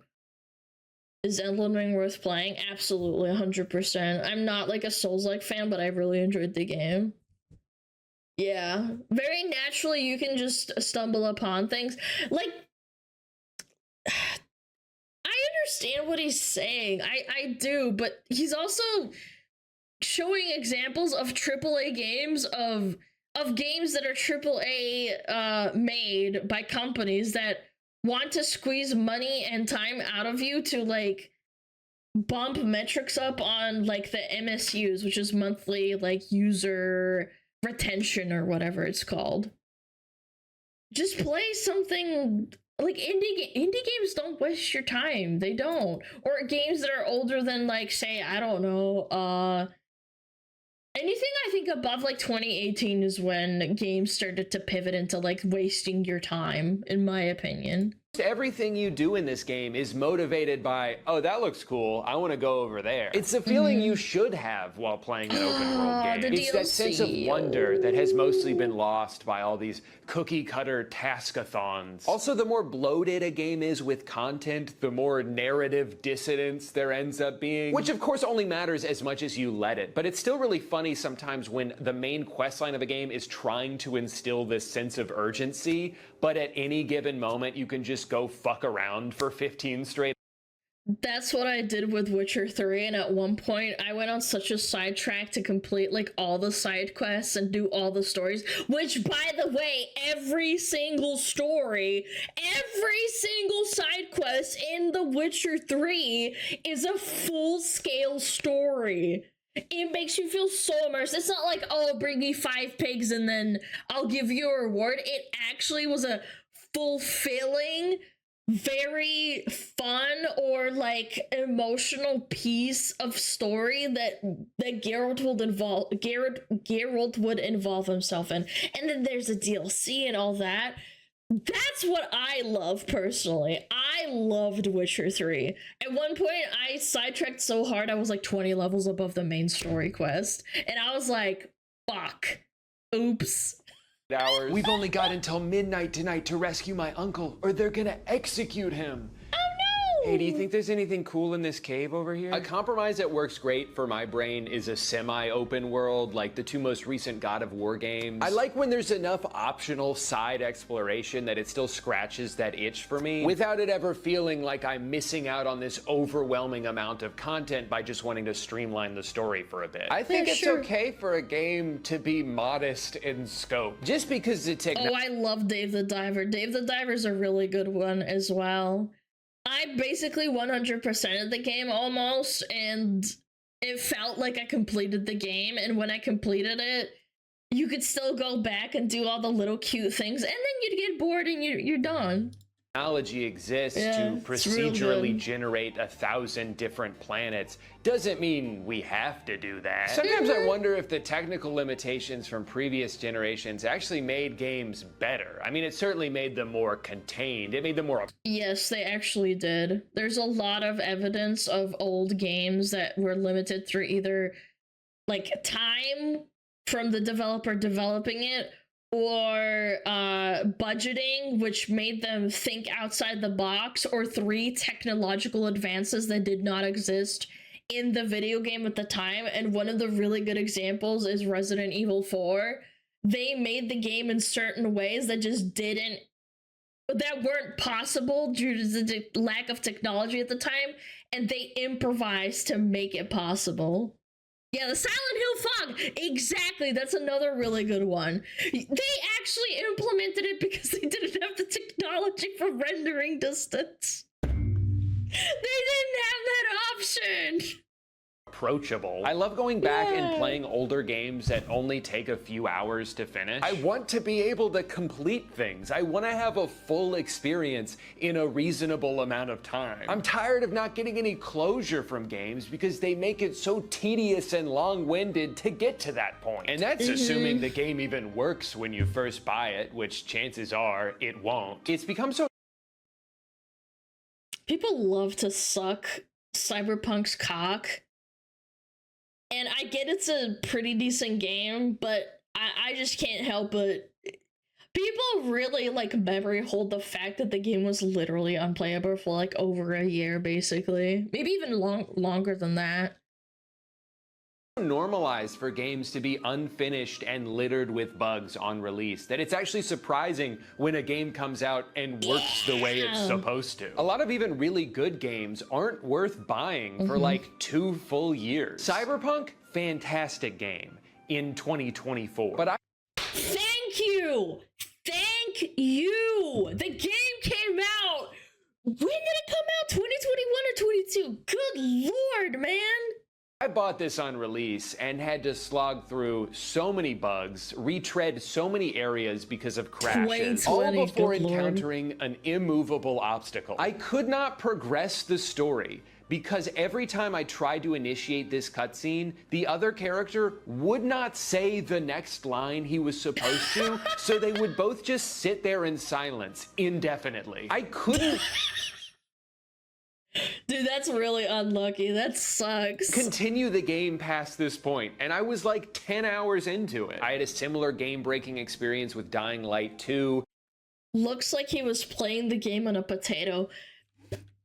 Speaker 2: Is Elden Ring worth playing? Absolutely, 100%. I'm not like a Souls-like fan, but I really enjoyed the game. Yeah, very naturally you can just stumble upon things. Like, I understand what he's saying. I do, but he's also showing examples of AAA games of games that are AAA made by companies that want to squeeze money and time out of you to like bump metrics up on like the MSUs, which is monthly like user retention or whatever it's called. Just play something. Like, indie games don't waste your time. They don't. Or games that are older than, like, say, I don't know, anything I think above, like, 2018 is when games started to pivot into, like, wasting your time, in my opinion.
Speaker 14: Everything you do in this game is motivated by, oh, that looks cool, I want to go over there. It's the feeling you should have while playing an open world game. It's that sense of wonder that has mostly been lost by all these cookie cutter taskathons. Also, the more bloated a game is with content, the more narrative dissonance there ends up being. Which of course only matters as much as you let it. But it's still really funny sometimes when the main questline of a game is trying to instill this sense of urgency, but at any given moment you can just go fuck around for 15 straight.
Speaker 2: That's what I did with Witcher 3, and at one point I went on such a sidetrack to complete like all the side quests and do all the stories, which by the way, every single story, every single side quest in The Witcher 3 is a full-scale story. It makes you feel so immersed. It's not like, oh, bring me 5 pigs and then I'll give you a reward. It actually was a fulfilling very fun or like emotional piece of story that Geralt would involve himself in. And then there's a DLC and all that. That's what I love personally. I loved Witcher 3. At one point, I sidetracked so hard, I was like 20 levels above the main story quest. And I was like, fuck. Oops.
Speaker 14: Hours. We've only got until midnight tonight to rescue my uncle, or they're gonna execute him.
Speaker 2: Oh no!
Speaker 14: Hey, do you think there's anything cool in this cave over here? A compromise that works great for my brain is a semi-open world, like the two most recent God of War games. I like when there's enough optional side exploration that it still scratches that itch for me, without it ever feeling like I'm missing out on this overwhelming amount of content by just wanting to streamline the story for a bit. I think it's okay for a game to be modest in scope, just because it takes.
Speaker 2: Oh, I love Dave the Diver. Dave the Diver's a really good one as well. I basically 100%ed the game almost, and it felt like I completed the game, and when I completed it, you could still go back and do all the little cute things, and then you'd get bored and you're done.
Speaker 14: Technology exists to procedurally generate 1,000 different planets doesn't mean we have to do that. Sometimes I wonder if the technical limitations from previous generations actually made games better. I mean, it certainly made them more contained. It made them more...
Speaker 2: Yes, they actually did. There's a lot of evidence of old games that were limited through either like time from the developer developing it, or budgeting, which made them think outside the box, or 3 technological advances that did not exist in the video game at the time. And one of the really good examples is Resident Evil 4. They made the game in certain ways that just that weren't possible due to the lack of technology at the time, and they improvised to make it possible. Yeah, the Silent Hill Fog! Exactly, that's another really good one. They actually implemented it because they didn't have the technology for rendering distance. They didn't have that option!
Speaker 14: Approachable. I love going back and playing older games that only take a few hours to finish. I want to be able to complete things. I want to have a full experience in a reasonable amount of time. I'm tired of not getting any closure from games because they make it so tedious and long-winded to get to that point. And that's assuming the game even works when you first buy it, which chances are it won't. It's become so...
Speaker 2: People love to suck Cyberpunk's cock. And I get it's a pretty decent game, but I just can't help but... People really, like, memory hold the fact that the game was literally unplayable for, like, over a year, basically. Maybe even longer than that.
Speaker 14: Normalized for games to be unfinished and littered with bugs on release that it's actually surprising when a game comes out and works the way it's supposed to. A lot of even really good games aren't worth buying for like 2 full years. Cyberpunk, fantastic game in 2024. But
Speaker 2: Thank you! Thank you! The game came out! When did it come out? 2021 or 22? Good lord, man!
Speaker 14: I bought this on release and had to slog through so many bugs, retread so many areas because of crashes, all before encountering an immovable obstacle. I could not progress the story because every time I tried to initiate this cutscene, the other character would not say the next line he was supposed to, so they would both just sit there in silence indefinitely. I couldn't...
Speaker 2: Dude, that's really unlucky. That sucks.
Speaker 14: Continue the game past this point, and I was like 10 hours into it. I had a similar game-breaking experience with Dying Light 2.
Speaker 2: Looks like he was playing the game on a potato.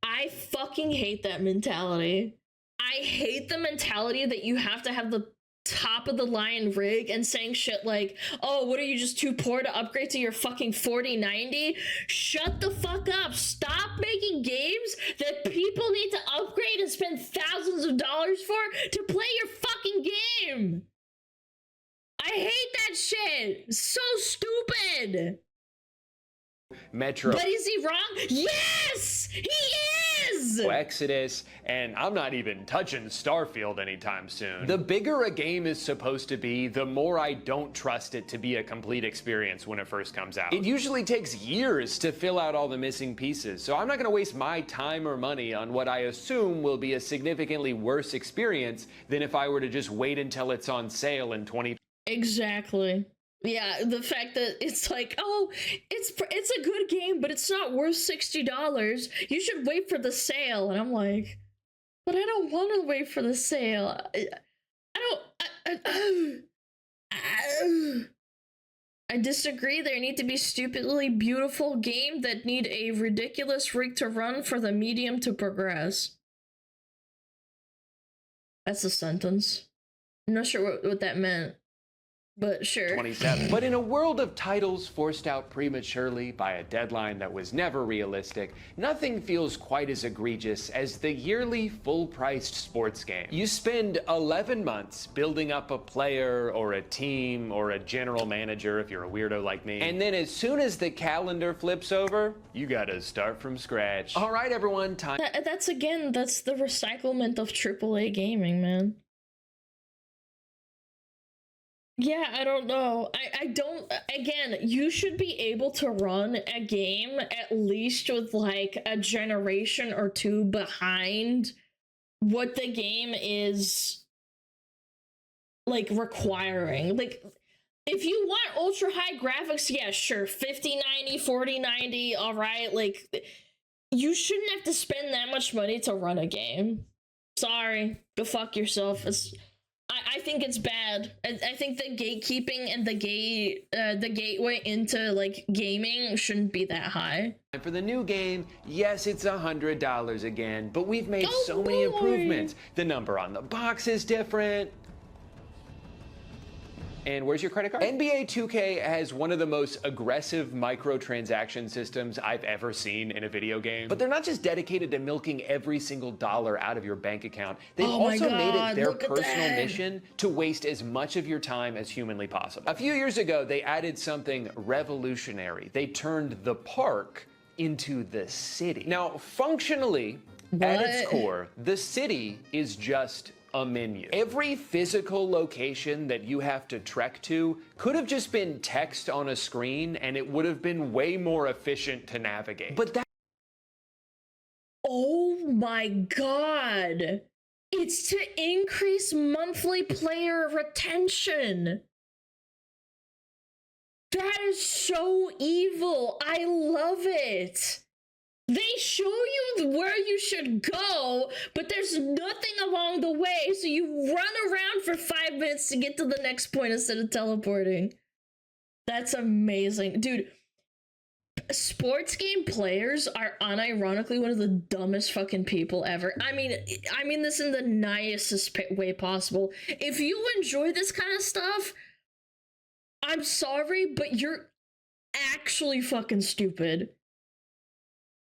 Speaker 2: I fucking hate that mentality. I hate the mentality that you have to have the top of the line rig and saying shit like, oh, what are you, just too poor to upgrade to your fucking 4090? Shut the fuck up. Stop making games that people need to upgrade and spend thousands of dollars for to play your fucking game. I hate that shit. So stupid.
Speaker 14: Metro.
Speaker 2: But is he wrong? Yes! He is!
Speaker 14: Exodus, and I'm not even touching Starfield anytime soon. The bigger a game is supposed to be, the more I don't trust it to be a complete experience when it first comes out. It usually takes years to fill out all the missing pieces, so I'm not gonna waste my time or money on what I assume will be a significantly worse experience than if I were to just wait until it's on sale in 20.
Speaker 2: Exactly. Yeah, the fact that it's like, oh, it's a good game, but it's not worth $60. You should wait for the sale. And I'm like, but I don't want to wait for the sale. I disagree. There need to be stupidly beautiful games that need a ridiculous rig to run for the medium to progress. That's a sentence. I'm not sure what that meant. But sure.
Speaker 14: 27. But in a world of titles forced out prematurely by a deadline that was never realistic, nothing feels quite as egregious as the yearly full-priced sports game. You spend 11 months building up a player or a team or a general manager if you're a weirdo like me. And then as soon as the calendar flips over, you gotta start from scratch. All right, everyone, time.
Speaker 2: That's the recyclement of AAA gaming, man. Yeah, I don't know. I don't, again, you should be able to run a game at least with like a generation or two behind what the game is like requiring. Like, if you want ultra high graphics, yeah, sure, 5090, 4090, all right, like, you shouldn't have to spend that much money to run a game. Sorry, go fuck yourself. I think it's bad. I think the gatekeeping and the gateway into like gaming shouldn't be that high.
Speaker 14: And for the new game, yes, it's $100 again, but we've made so many improvements. The number on the box is different. And where's your credit card? NBA 2K has one of the most aggressive microtransaction systems I've ever seen in a video game. But they're not just dedicated to milking every single dollar out of your bank account. They've also made it their personal mission to waste as much of your time as humanly possible. A few years ago, they added something revolutionary. They turned the park into the city. Now, functionally, at its core, the city is just a menu. Every physical location that you have to trek to could have just been text on a screen and it would have been way more efficient to navigate. But that—
Speaker 2: oh my god! It's to increase monthly player retention! That is so evil! I love it! They show you where you should go, but there's nothing along the way, so you run around for 5 minutes to get to the next point instead of teleporting. That's amazing. Dude, sports game players are unironically one of the dumbest fucking people ever. I mean this in the nicest way possible. If you enjoy this kind of stuff, I'm sorry, but you're actually fucking stupid.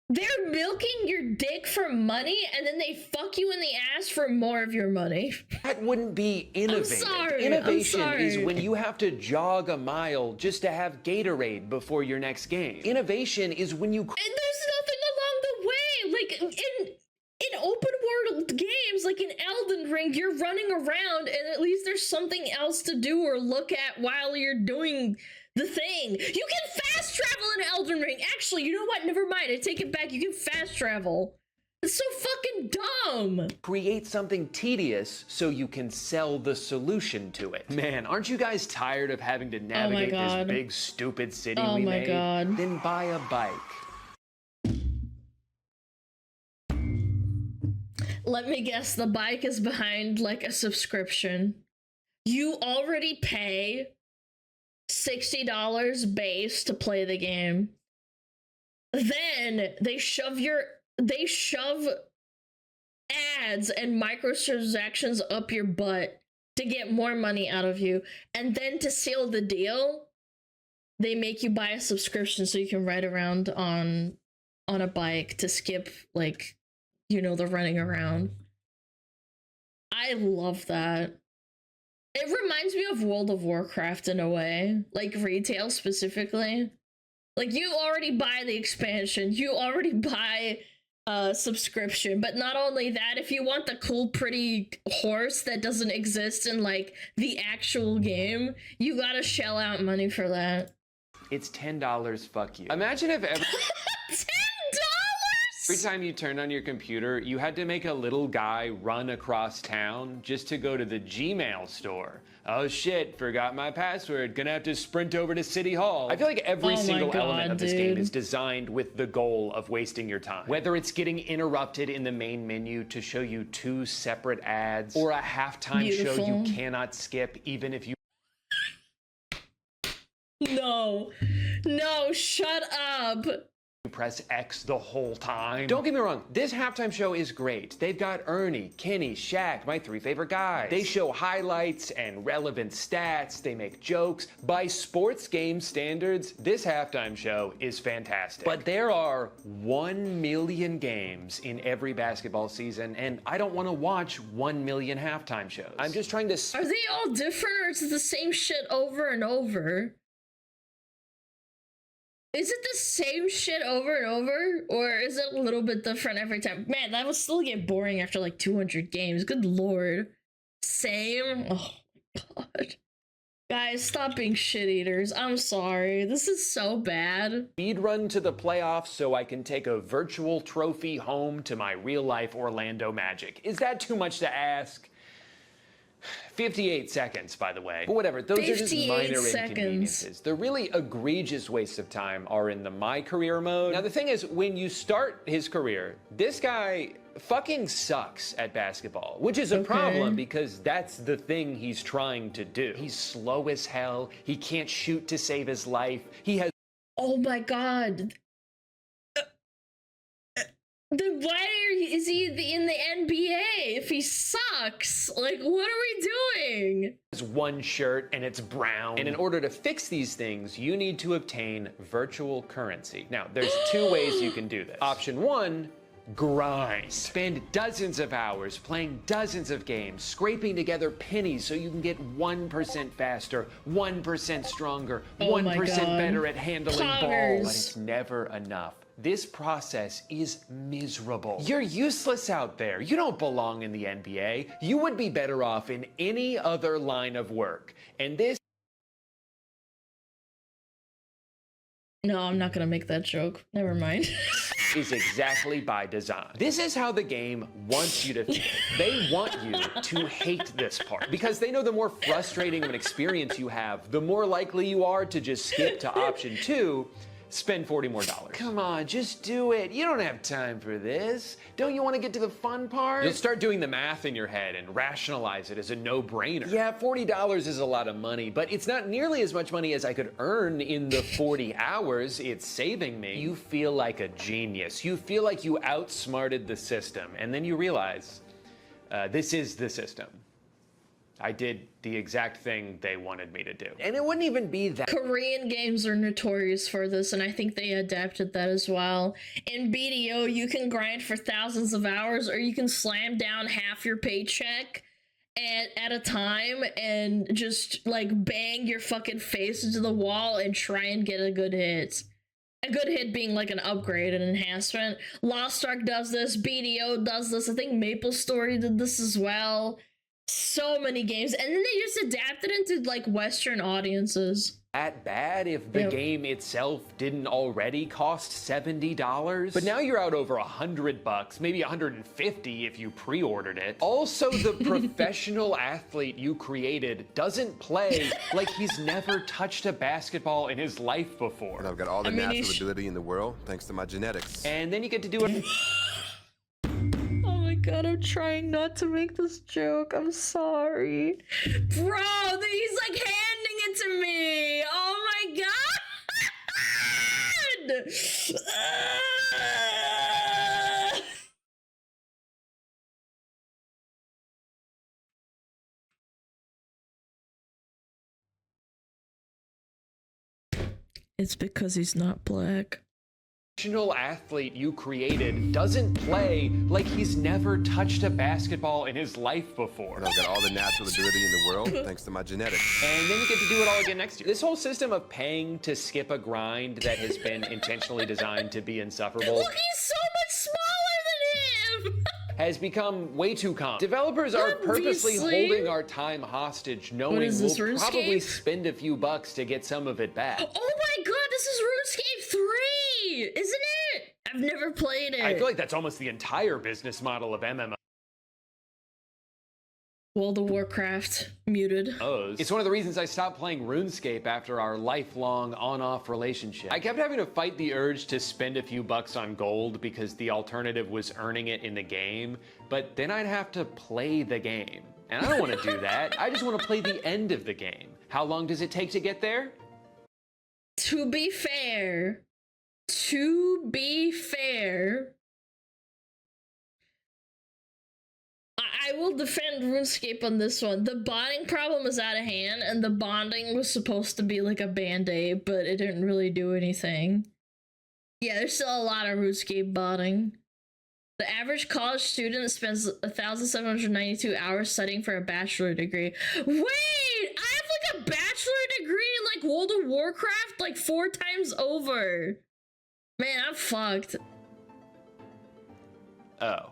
Speaker 2: They're milking your dick for money, and then they fuck you in the ass for more of your money.
Speaker 14: That wouldn't be innovative. Innovation is when you have to jog a mile just to have Gatorade before your next game. Innovation is when you—
Speaker 2: and there's nothing along the way. Like, in open world games, like in Elden Ring, you're running around, and at least there's something else to do or look at while you're doing the thing. You can fast travel in Elden Ring. Actually, you know what? Never mind. I take it back. You can fast travel. It's so fucking dumb.
Speaker 14: Create something tedious so you can sell the solution to it. Man, aren't you guys tired of having to navigate this big stupid city we made?
Speaker 2: Oh my god.
Speaker 14: Then buy a bike.
Speaker 2: Let me guess, the bike is behind like a subscription. You already pay $60 base to play the game. Then they shove ads and microtransactions up your butt to get more money out of you. And then to seal the deal, they make you buy a subscription so you can ride around on a bike to skip, like, you know, the running around. I love that. It reminds me of World of Warcraft in a way, like retail specifically. Like, you already buy the expansion, you already buy a subscription, but not only that, if you want the cool, pretty horse that doesn't exist in, like, the actual game, you gotta shell out money for that.
Speaker 14: It's $10, fuck you. Imagine if every...
Speaker 2: $10?
Speaker 14: Every time you turned on your computer, you had to make a little guy run across town just to go to the Gmail store. Oh shit, forgot my password, gonna have to sprint over to City Hall. I feel like every single element of this game is designed with the goal of wasting your time. Whether it's getting interrupted in the main menu to show you 2 separate ads, or a halftime show you cannot skip even if you...
Speaker 2: No, shut up.
Speaker 14: Press X the whole time. Don't get me wrong, this halftime show is great. They've got Ernie, Kenny, Shaq, my 3 favorite guys. They show highlights and relevant stats. They make jokes. By sports game standards, this halftime show is fantastic. But there are 1 million games in every basketball season, and I don't want to watch 1 million halftime shows. I'm just trying to...
Speaker 2: Are they all different, or is it the same shit over and over? Is it the same shit over and over, or is it a little bit different every time? Man, that would still get boring after like 200 games. Good lord. Same? Oh my god. Guys, stop being shit eaters. I'm sorry. This is so bad.
Speaker 14: Speed run to the playoffs so I can take a virtual trophy home to my real life Orlando Magic. Is that too much to ask? 58 seconds, by the way. But whatever, those are just minor inconveniences. The really egregious wastes of time are in the My Career mode. Now, the thing is, when you start his career, this guy fucking sucks at basketball, which is a problem because that's the thing he's trying to do. He's slow as hell. He can't shoot to save his life. He has...
Speaker 2: Oh my god. Then why is he in the NBA if he sucks? Like, what are we doing?
Speaker 14: There's one shirt and it's brown. And in order to fix these things, you need to obtain virtual currency. Now, there's 2 ways you can do this. Option 1, grind. Spend dozens of hours playing dozens of games, scraping together pennies so you can get 1% faster, 1% stronger, 1% better at handling balls. But it's never enough. This process is miserable. You're useless out there. You don't belong in the NBA. You would be better off in any other line of work. And this...
Speaker 2: No, I'm not gonna make that joke. Never mind.
Speaker 14: is exactly by design. This is how the game wants you to feel. They want you to hate this part because they know the more frustrating of an experience you have, the more likely you are to just skip to option 2, spend $40 more. Come on, just do it. You don't have time for this. Don't you want to get to the fun part? You'll start doing the math in your head and rationalize it as a no-brainer. Yeah, $40 is a lot of money, but it's not nearly as much money as I could earn in the 40 hours it's saving me. You feel like a genius. You feel like you outsmarted the system, and then you realize this is the system. I did the exact thing they wanted me to do. And it wouldn't even be that.
Speaker 2: Korean games are notorious for this, and I think they adapted that as well. In BDO, you can grind for thousands of hours, or you can slam down half your paycheck at a time and just, like, bang your fucking face into the wall and try and get a good hit. A good hit being, like, an upgrade, an enhancement. Lost Ark does this, BDO does this, I think Maple Story did this as well. So many games, and then they just adapted into like Western audiences.
Speaker 14: That bad if the game itself didn't already cost $70, but now you're out over $100, maybe $150 if you pre-ordered it. Also, the professional athlete you created doesn't play like he's never touched a basketball in his life before.
Speaker 20: And I've got all the natural ability in the world thanks to my genetics.
Speaker 14: And then you get to do it.
Speaker 2: God, I'm trying not to make this joke. I'm sorry. Bro, he's like handing it to me. Oh my god! It's because he's not black.
Speaker 14: professional athlete you created doesn't play like he's never touched a basketball in his life before.
Speaker 20: And I've got all the natural ability in the world thanks to my genetics.
Speaker 14: And then you get to do it all again next year. This whole system of paying to skip a grind that has been intentionally designed to be insufferable.
Speaker 2: Look, he's so much smaller than him!
Speaker 14: Has become way too common. Developers are purposely holding our time hostage, knowing we'll probably spend a few bucks to get some of it back.
Speaker 2: Oh my god, this is RuneScape 3! Isn't it? I've never played it.
Speaker 14: I feel like that's almost the entire business model of MMO.
Speaker 2: World of Warcraft muted.
Speaker 14: It's one of the reasons I stopped playing RuneScape after our lifelong on-off relationship. I kept having to fight the urge to spend a few bucks on gold because the alternative was earning it in the game, but then I'd have to play the game. And I don't want to do that. I just want to play the end of the game. How long does it take to get there?
Speaker 2: To be fair, I will defend RuneScape on this one. The bonding problem is out of hand, and the bonding was supposed to be like a band-aid, but it didn't really do anything. Yeah, there's still a lot of RuneScape bonding. The average college student spends 1,792 hours studying for a bachelor degree. Wait! I have like a bachelor degree in like World of Warcraft like 4 times over. Man, I'm fucked.
Speaker 14: Oh.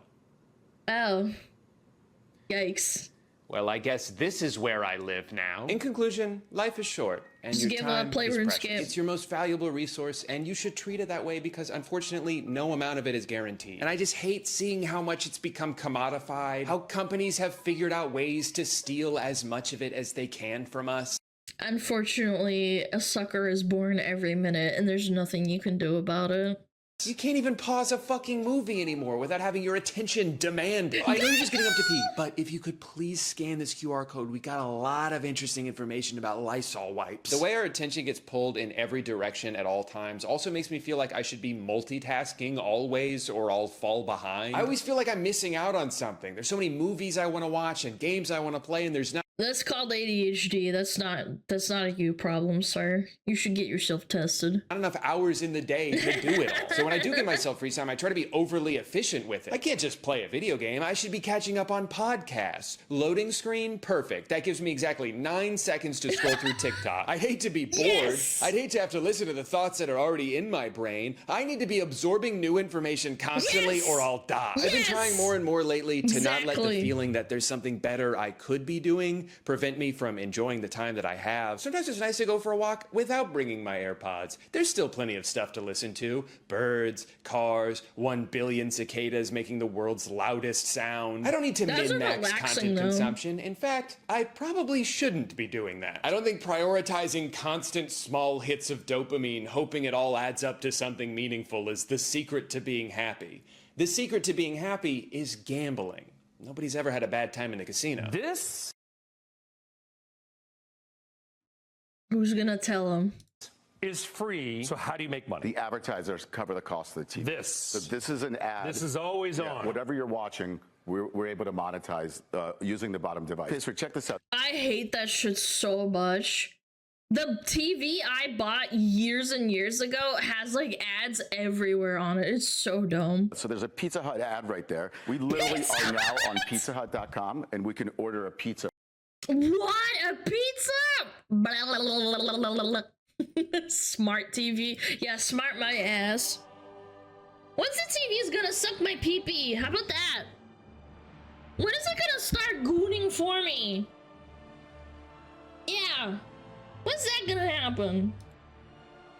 Speaker 2: Yikes.
Speaker 14: Well, I guess this is where I live now. In conclusion, life is short, and
Speaker 2: Just
Speaker 14: your
Speaker 2: give up,
Speaker 14: time
Speaker 2: play
Speaker 14: is
Speaker 2: RuneScape.
Speaker 14: precious. It's your most valuable resource, and you should treat it that way because, unfortunately, no amount of it is guaranteed. And I just hate seeing how much it's become commodified, how companies have figured out ways to steal as much of it as they can from us.
Speaker 2: Unfortunately, a sucker is born every minute, and there's nothing you can do about it.
Speaker 14: You can't even pause a fucking movie anymore without having your attention demanded. I know you're just getting up to pee, but if you could please scan this QR code, we got a lot of interesting information about Lysol wipes. The way our attention gets pulled in every direction at all times also makes me feel like I should be multitasking always or I'll fall behind. I always feel like I'm missing out on something. There's so many movies I want to watch and games I want to play, and there's not.
Speaker 2: That's called ADHD. That's not a you problem, sir. You should get yourself tested.
Speaker 14: Not enough hours in the day to do it all. So when I do get myself free time, I try to be overly efficient with it. I can't just play a video game. I should be catching up on podcasts. Loading screen, perfect. That gives me exactly 9 seconds to scroll through TikTok. I hate to be bored.
Speaker 2: Yes.
Speaker 14: I'd hate to have to listen to the thoughts that are already in my brain. I need to be absorbing new information constantly or I'll die. I've been trying more and more lately to not let the feeling that there's something better I could be doing prevent me from enjoying the time that I have. Sometimes it's nice to go for a walk without bringing my AirPods. There's still plenty of stuff to listen to. Birds, cars, 1 billion cicadas making the world's loudest sound. I don't need to min-max content consumption. In fact, I probably shouldn't be doing that. I don't think prioritizing constant small hits of dopamine, hoping it all adds up to something meaningful, is the secret to being happy. The secret to being happy is gambling. Nobody's ever had a bad time in the casino. This
Speaker 2: Who's gonna tell him?
Speaker 21: Is free. So how do you make money?
Speaker 22: The advertisers cover the cost of the TV. So this is an ad.
Speaker 21: This is always on.
Speaker 22: Whatever you're watching, we're able to monetize using the bottom device. Okay, so check this out.
Speaker 2: I hate that shit so much. The TV I bought years and years ago has like ads everywhere on it. It's so dumb.
Speaker 22: So there's a Pizza Hut ad right there. We literally are now on pizzahut.com and we can order a pizza.
Speaker 2: What? A pizza? Blah, blah, blah, blah, blah, blah. Smart TV. Yeah, smart my ass. When's the TV's gonna suck my pee-pee? How about that? When is it gonna start gooning for me? Yeah. When's that gonna happen?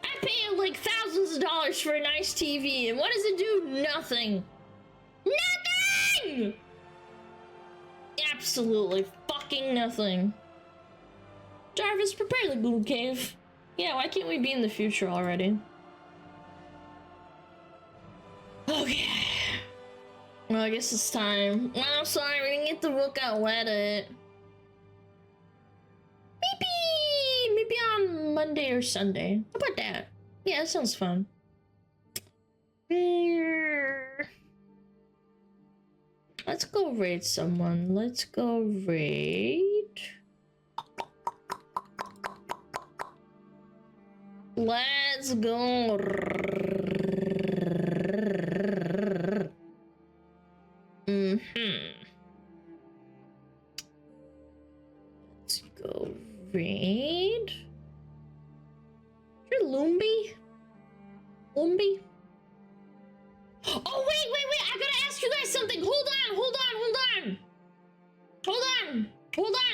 Speaker 2: I pay like thousands of dollars for a nice TV, and what does it do? Nothing. Nothing! Absolutely fucking nothing. Jarvis, prepare the Goon Cave. Yeah, why can't we be in the future already? Okay. Well, I guess it's time. Well, I'm sorry, we didn't get the book out Reddit. Maybe on Monday or Sunday. How about that? Yeah, that sounds fun. Let's go raid someone. Let's go raid. Let's go Lumbi? Lumbi? Oh, wait. I gotta ask you guys something. Hold on.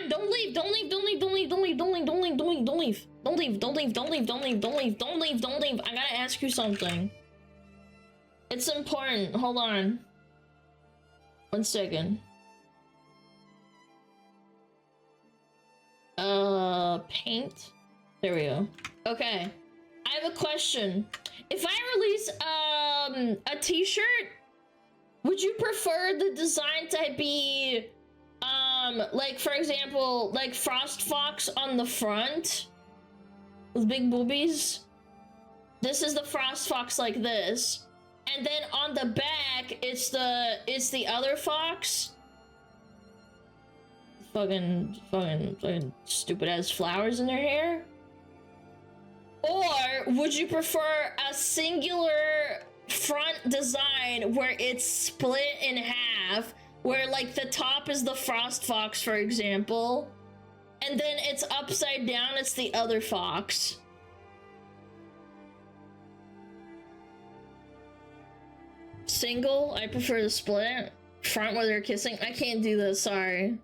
Speaker 2: Don't leave. I gotta ask you something. It's important. Hold on. 1 second. Paint. There we go. Okay. I have a question. If I release a t-shirt, would you prefer the design to be like, for example, like Frost Fox on the front with big boobies? This is the Frost Fox like this. And then on the back, it's the other fox. Fucking stupid ass flowers in their hair. Or would you prefer a singular front design where it's split in half, where like the top is the Frost Fox, for example, and then it's upside down, it's the other fox? Single? I prefer the split. Front where they're kissing? I can't do this, sorry.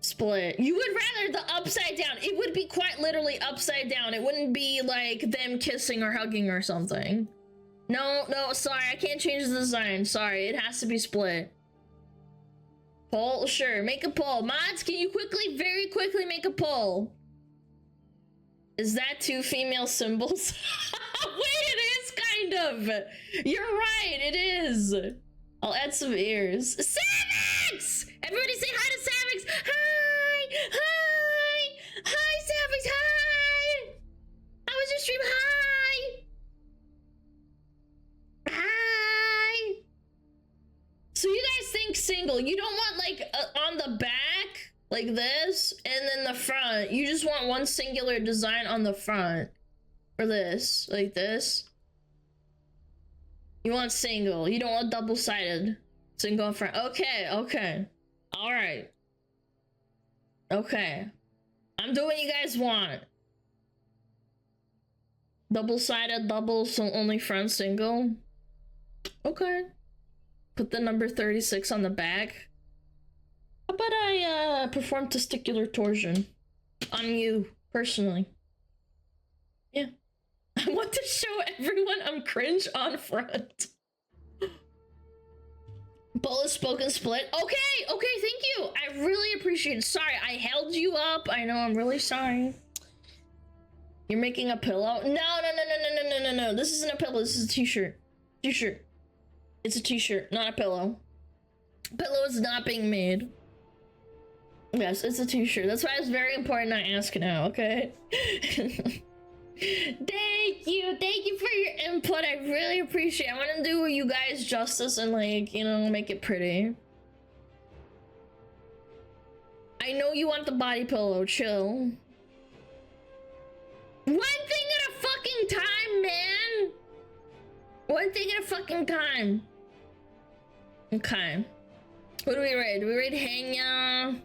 Speaker 2: Split. You would rather the upside down. It would be quite literally upside down. It wouldn't be like them kissing or hugging or something. No, sorry, I can't change the design. Sorry, it has to be split. Poll? Sure, make a poll. Mods, can you very quickly make a poll? Is that 2 female symbols? Wait, it is kind of. You're right, it is. I'll add some ears. Savix! Everybody say hi to Savix. Hi, Savix. Hi. How was your stream? Hi. So you guys think single? You don't want like on the back like this, and then the front. You just want one singular design on the front for this, like this. You want single. You don't want double-sided. Single and front. Okay. All right. Okay. I'm doing what you guys want. Double-sided, double, so only front, single. Okay. Put the number 36 on the back. How about I perform testicular torsion on you, personally? Yeah. I want to show everyone I'm cringe on front. Bullet spoken split. Okay, thank you. I really appreciate it. Sorry, I held you up. I know, I'm really sorry. You're making a pillow? No. This isn't a pillow. This is a t-shirt. It's a t-shirt, not a pillow. Pillow is not being made. Yes, it's a t-shirt. That's why it's very important I ask now, okay? Thank you for your input. I really appreciate it. I want to do you guys justice and, like, you know, make it pretty. I know you want the body pillow. Chill. One thing at a fucking time, man. One thing at a fucking time. Okay. What do we raid? Do we raid Hanya?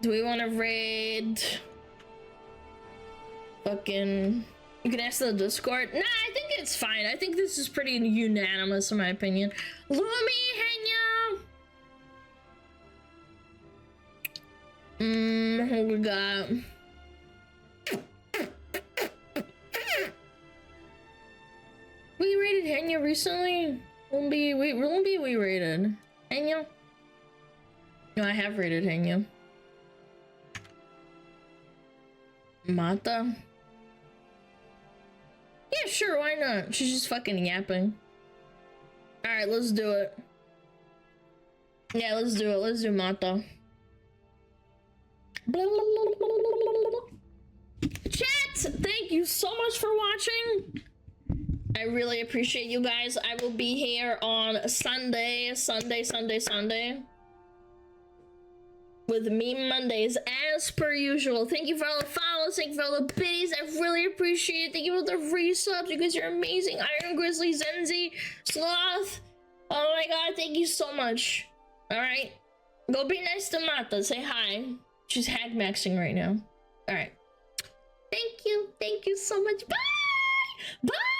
Speaker 2: Do we want to raid fucking... You can ask the Discord. Nah, I think it's fine. I think this is pretty unanimous in my opinion. Lumi, Hanya. What we got? We raided Hanya recently. Lumbi, we raided. Hanya? No, I have raided Hanya. Mata? Yeah, sure, why not? She's just fucking yapping. Alright, let's do it. Yeah, let's do it. Let's do Mata. Chat! Thank you so much for watching. I really appreciate you guys. I will be here on Sunday. With Meme Mondays, as per usual. Thank you for all the follows, thank you for all the biddies, I really appreciate it. Thank you for the resubs, you guys are amazing. Iron Grizzly, Zenzi, Sloth, oh my god, thank you so much. Alright, go be nice to Mata, say hi. She's hack maxing right now. All right. Thank you so much. Bye. Bye.